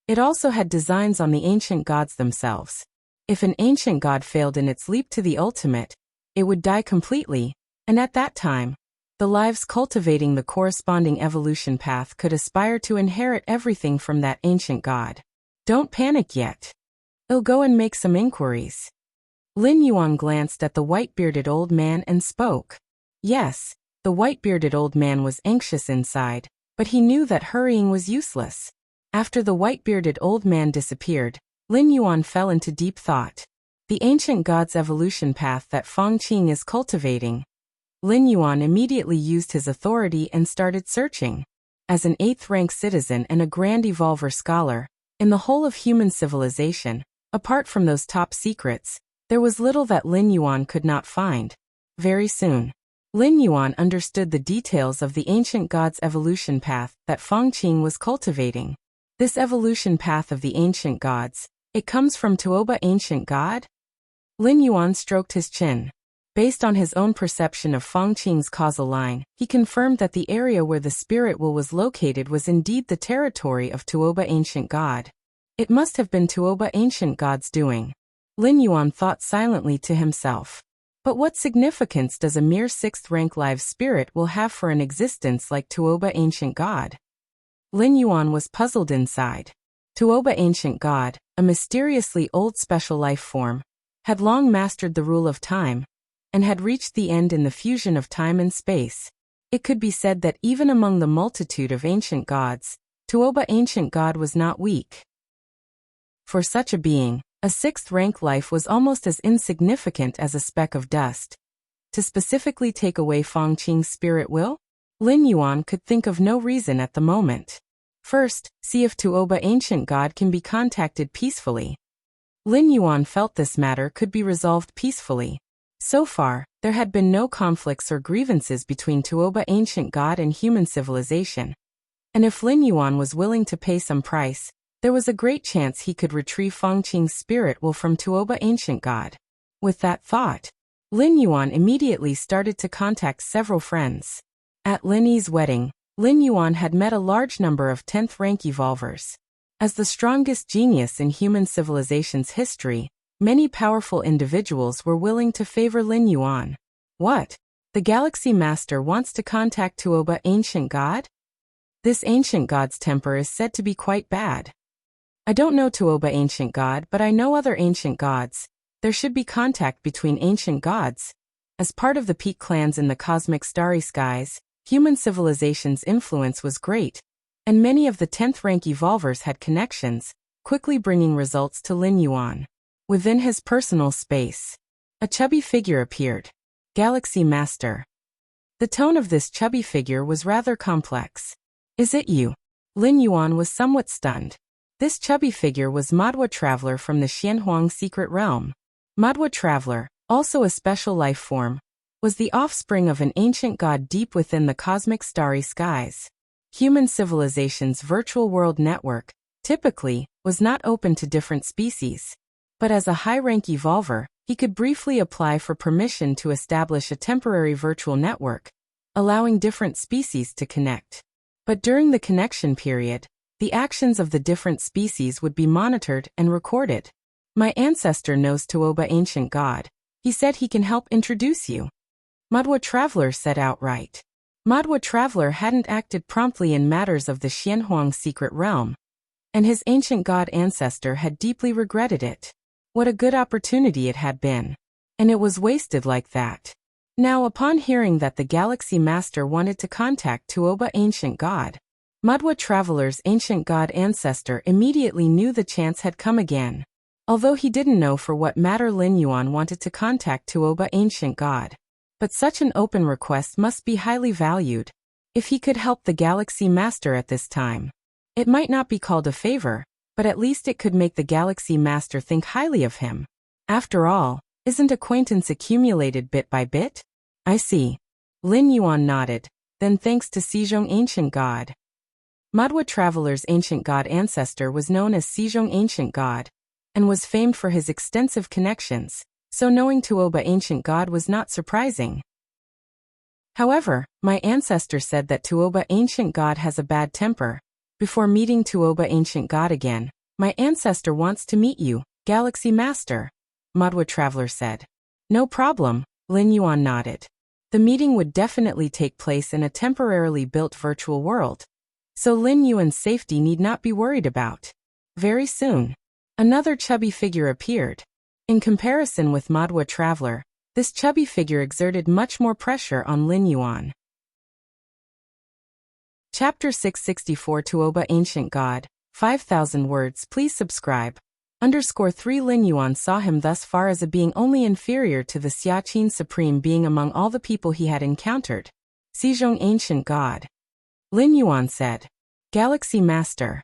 It also had designs on the ancient gods themselves. If an ancient god failed in its leap to the ultimate, it would die completely, and at that time, the lives cultivating the corresponding evolution path could aspire to inherit everything from that ancient god. Don't panic yet. I'll go and make some inquiries. Lin Yuan glanced at the white-bearded old man and spoke. Yes, the white-bearded old man was anxious inside, but he knew that hurrying was useless. After the white-bearded old man disappeared, Lin Yuan fell into deep thought. The ancient god's evolution path that Feng Qing is cultivating. Lin Yuan immediately used his authority and started searching. As an 8th-rank citizen and a grand evolver scholar, in the whole of human civilization, apart from those top secrets, there was little that Lin Yuan could not find. Very soon, Lin Yuan understood the details of the ancient god's evolution path that Feng Qing was cultivating. This evolution path of the ancient gods, it comes from Tuoba ancient god? Lin Yuan stroked his chin. Based on his own perception of Feng Qing's causal line, he confirmed that the area where the spirit will was located was indeed the territory of Tuoba ancient god. It must have been Tuoba ancient god's doing. Lin Yuan thought silently to himself. But what significance does a mere 6th-rank live spirit will have for an existence like Tuoba ancient god? Lin Yuan was puzzled inside. Tuoba ancient god, a mysteriously old special life form, had long mastered the rule of time, and had reached the end in the fusion of time and space. It could be said that even among the multitude of ancient gods, Tuoba ancient god was not weak. For such a being, a 6th-rank life was almost as insignificant as a speck of dust. To specifically take away Feng Qing's spirit will? Lin Yuan could think of no reason at the moment. First, see if Tuoba ancient god can be contacted peacefully. Lin Yuan felt this matter could be resolved peacefully. So far, there had been no conflicts or grievances between Tuoba ancient god and human civilization. And if Lin Yuan was willing to pay some price, there was a great chance he could retrieve Feng Qing's spirit will from Tuoba ancient god. With that thought, Lin Yuan immediately started to contact several friends. At Lin Yi's wedding, Lin Yuan had met a large number of 10th-rank evolvers. As the strongest genius in human civilization's history, many powerful individuals were willing to favor Lin Yuan. What? The Galaxy Master wants to contact Tuoba ancient god? This ancient god's temper is said to be quite bad. I don't know Tuoba ancient god, but I know other ancient gods. There should be contact between ancient gods. As part of the peak clans in the cosmic starry skies, human civilization's influence was great, and many of the 10th-rank evolvers had connections, quickly bringing results to Lin Yuan. Within his personal space, a chubby figure appeared. Galaxy Master. The tone of this chubby figure was rather complex. Is it you? Lin Yuan was somewhat stunned. This chubby figure was Madwa Traveler from the Xianhuang secret realm. Madwa Traveler, also a special life form, was the offspring of an ancient god deep within the cosmic starry skies. Human civilization's virtual world network, typically, was not open to different species. But as a high-rank evolver, he could briefly apply for permission to establish a temporary virtual network, allowing different species to connect. But during the connection period, the actions of the different species would be monitored and recorded. My ancestor knows Tuoba ancient god. He said he can help introduce you. Madwa Traveler said outright. Madwa Traveler hadn't acted promptly in matters of the Xianhuang secret realm, and his ancient god ancestor had deeply regretted it. What a good opportunity it had been. And it was wasted like that. Now upon hearing that the Galaxy Master wanted to contact Tuoba ancient god, Madwa Traveler's ancient god ancestor immediately knew the chance had come again. Although he didn't know for what matter Lin Yuan wanted to contact Tuoba ancient god. But such an open request must be highly valued. If he could help the Galaxy Master at this time, it might not be called a favor, but at least it could make the Galaxy Master think highly of him. After all, isn't acquaintance accumulated bit by bit? I see. Lin Yuan nodded. then thanks to Sejong Ancient God. Madhwa Traveler's ancient god ancestor was known as Sejong Ancient God, and was famed for his extensive connections, so knowing Tuoba Ancient God was not surprising. However, my ancestor said that Tuoba Ancient God has a bad temper. Before meeting Tuoba Ancient God again, my ancestor wants to meet you, Galaxy Master, Madhwa Traveler said. No problem, Lin Yuan nodded. The meeting would definitely take place in a temporarily built virtual world, so Lin Yuan's safety need not be worried about. Very soon, another chubby figure appeared. In comparison with Madhwa Traveler, this chubby figure exerted much more pressure on Lin Yuan. Chapter 664 Tuoba Ancient God, 5,000 words. Please subscribe. _3 Lin Yuan saw him thus far as a being only inferior to the Xiaqin Supreme Being among all the people he had encountered. Sejong Ancient God. Lin Yuan said. Galaxy Master.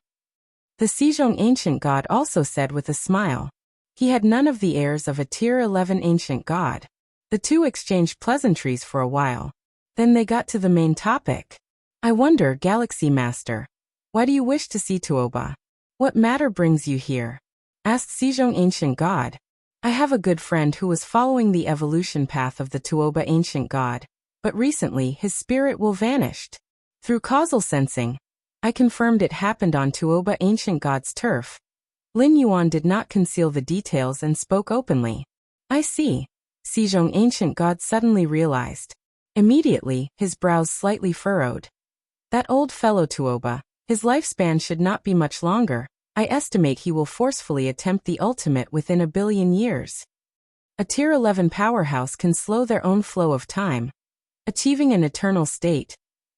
The Sejong Ancient God also said with a smile. He had none of the airs of a Tier 11 Ancient God. The two exchanged pleasantries for a while. Then they got to the main topic. I wonder, Galaxy Master, why do you wish to see Tuoba? What matter brings you here? Asked Sejong Ancient God. I have a good friend who was following the evolution path of the Tuoba Ancient God, but recently his spirit will vanished. Through causal sensing, I confirmed it happened on Tuoba Ancient God's turf. Lin Yuan did not conceal the details and spoke openly. I see. Sejong Ancient God suddenly realized. Immediately, his brows slightly furrowed. That old fellow Tuoba, his lifespan should not be much longer. I estimate he will forcefully attempt the ultimate within 1 billion years. A Tier 11 powerhouse can slow their own flow of time, achieving an eternal state.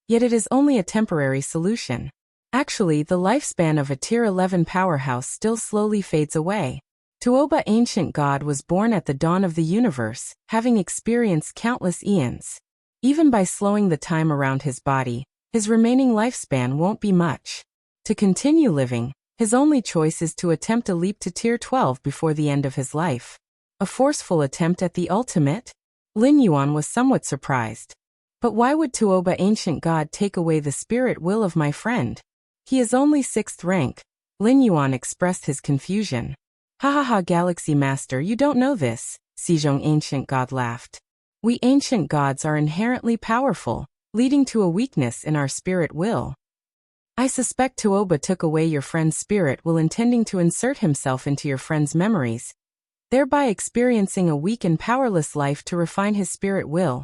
Yet it is only a temporary solution. Actually, the lifespan of a Tier 11 powerhouse still slowly fades away. Tuoba Ancient God was born at the dawn of the universe, having experienced countless eons. Even by slowing the time around his body, his remaining lifespan won't be much. To continue living, his only choice is to attempt a leap to Tier 12 before the end of his life. A forceful attempt at the ultimate? Lin Yuan was somewhat surprised. But why would Tuoba Ancient God take away the spirit will of my friend? He is only 6th rank. Lin Yuan expressed his confusion. Ha, Galaxy Master, you don't know this, Sejong Ancient God laughed. We ancient gods are inherently powerful, leading to a weakness in our spirit will. I suspect Tuoba took away your friend's spirit will intending to insert himself into your friend's memories, thereby experiencing a weak and powerless life to refine his spirit will.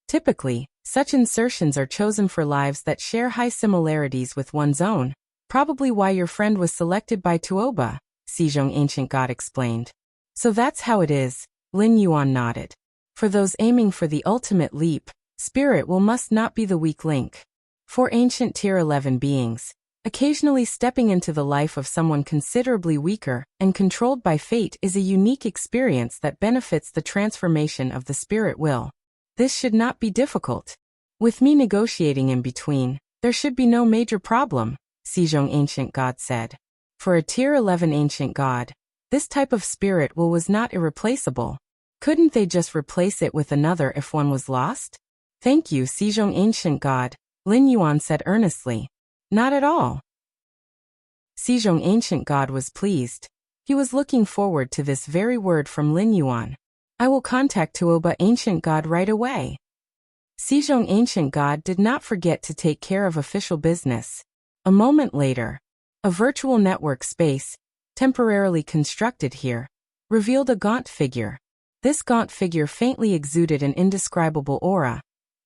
Typically, such insertions are chosen for lives that share high similarities with one's own, probably why your friend was selected by Tuoba, Sejong Ancient God explained. So that's how it is, Lin Yuan nodded. For those aiming for the ultimate leap, spirit will must not be the weak link. For ancient Tier 11 beings, occasionally stepping into the life of someone considerably weaker and controlled by fate is a unique experience that benefits the transformation of the spirit will. This should not be difficult. With me negotiating in between, there should be no major problem, Sejong Ancient God said. For a Tier 11 Ancient God, this type of spirit will was not irreplaceable. Couldn't they just replace it with another if one was lost? Thank you, Sejong Ancient God, Lin Yuan said earnestly. Not at all. Sejong Ancient God was pleased. He was looking forward to this very word from Lin Yuan. I will contact Tuoba Ancient God right away. Sejong Ancient God did not forget to take care of official business. A moment later, a virtual network space, temporarily constructed here, revealed a gaunt figure. This gaunt figure faintly exuded an indescribable aura,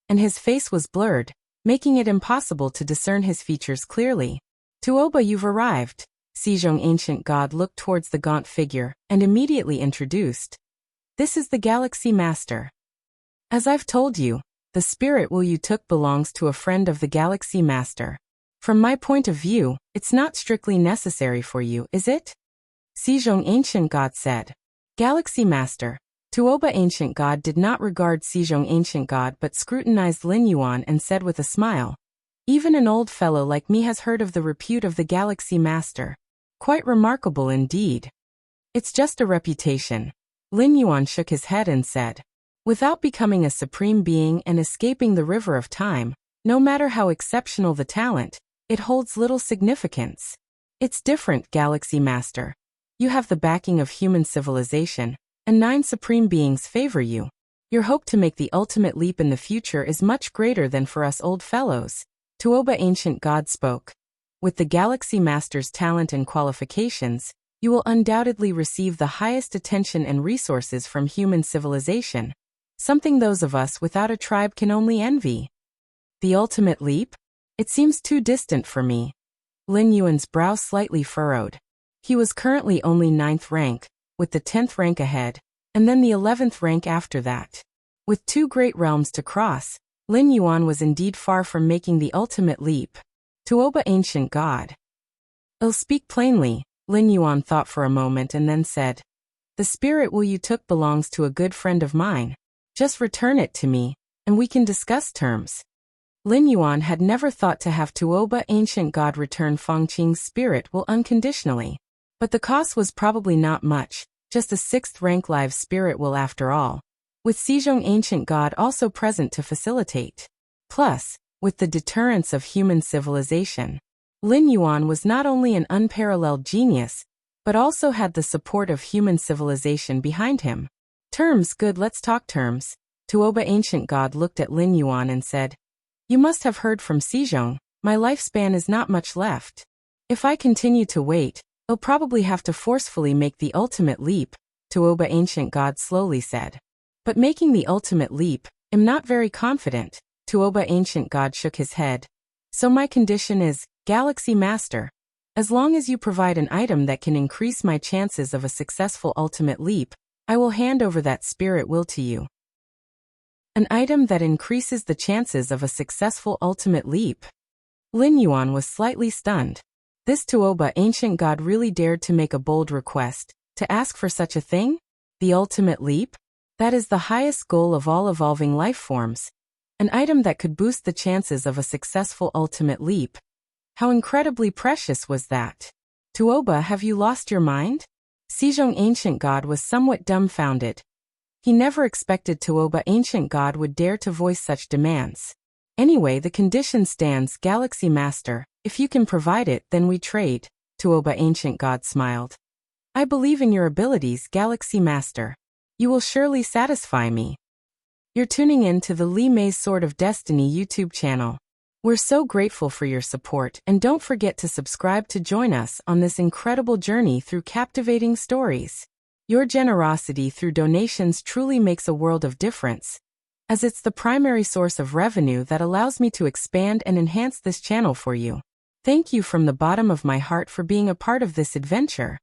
and his face was blurred, making it impossible to discern his features clearly. Tuoba, you've arrived. Sejong Ancient God looked towards the gaunt figure and immediately introduced. This is the Galaxy Master. As I've told you, the spirit will you took belongs to a friend of the Galaxy Master. From my point of view, it's not strictly necessary for you, is it? Sejong Ancient God said. Galaxy Master. Tuoba Ancient God did not regard Sejong Ancient God but scrutinized Lin Yuan and said with a smile. Even an old fellow like me has heard of the repute of the Galaxy Master. Quite remarkable indeed. It's just a reputation. Lin Yuan shook his head and said. Without becoming a supreme being and escaping the river of time, No matter how exceptional the talent, it holds little significance. It's different, Galaxy Master. You have the backing of human civilization, and 9 supreme beings favor you. Your hope to make the ultimate leap in the future is much greater than for us old fellows. Tuoba Ancient God spoke. With the Galaxy Master's talent and qualifications, you will undoubtedly receive the highest attention and resources from human civilization, something those of us without a tribe can only envy. The ultimate leap? It seems too distant for me. Lin Yuan's brow slightly furrowed. He was currently only 9th rank, with the 10th rank ahead, and then the 11th rank after that. With 2 great realms to cross, Lin Yuan was indeed far from making the ultimate leap. Tuoba Ancient God. I'll speak plainly, Lin Yuan thought for a moment and then said. The spirit Wu you took belongs to a good friend of mine. Just return it to me, and we can discuss terms. Lin Yuan had never thought to have Tuoba Ancient God return Fengqing's spirit Wu unconditionally. But the cost was probably not much, just a 6th rank live spirit Wu after all. With Xizhong Ancient God also present to facilitate. Plus, with the deterrence of human civilization, Lin Yuan was not only an unparalleled genius, but also had the support of human civilization behind him. Terms, good, let's talk terms. Tuoba Ancient God looked at Lin Yuan and said, You must have heard from Xizhong, my lifespan is not much left. If I continue to wait, I'll probably have to forcefully make the ultimate leap, Tuoba Ancient God slowly said. But making the ultimate leap, I'm not very confident, Tuoba Ancient God shook his head. So my condition is, Galaxy Master. As long as you provide an item that can increase my chances of a successful ultimate leap, I will hand over that spirit will to you. An item that increases the chances of a successful ultimate leap. Lin Yuan was slightly stunned. This Tuoba Ancient God really dared to make a bold request, to ask for such a thing? The ultimate leap? That is the highest goal of all evolving life forms. An item that could boost the chances of a successful ultimate leap. How incredibly precious was that? Tuoba, have you lost your mind? Xizhong Ancient God was somewhat dumbfounded. He never expected Tuoba Ancient God would dare to voice such demands. Anyway, the condition stands, Galaxy Master. If you can provide it, then we trade, Tuoba Ancient God smiled. I believe in your abilities, Galaxy Master. You will surely satisfy me. You're tuning in to the Li Mei's Sword of Destiny YouTube channel. We're so grateful for your support, and don't forget to subscribe to join us on this incredible journey through captivating stories. Your generosity through donations truly makes a world of difference, as it's the primary source of revenue that allows me to expand and enhance this channel for you. Thank you from the bottom of my heart for being a part of this adventure.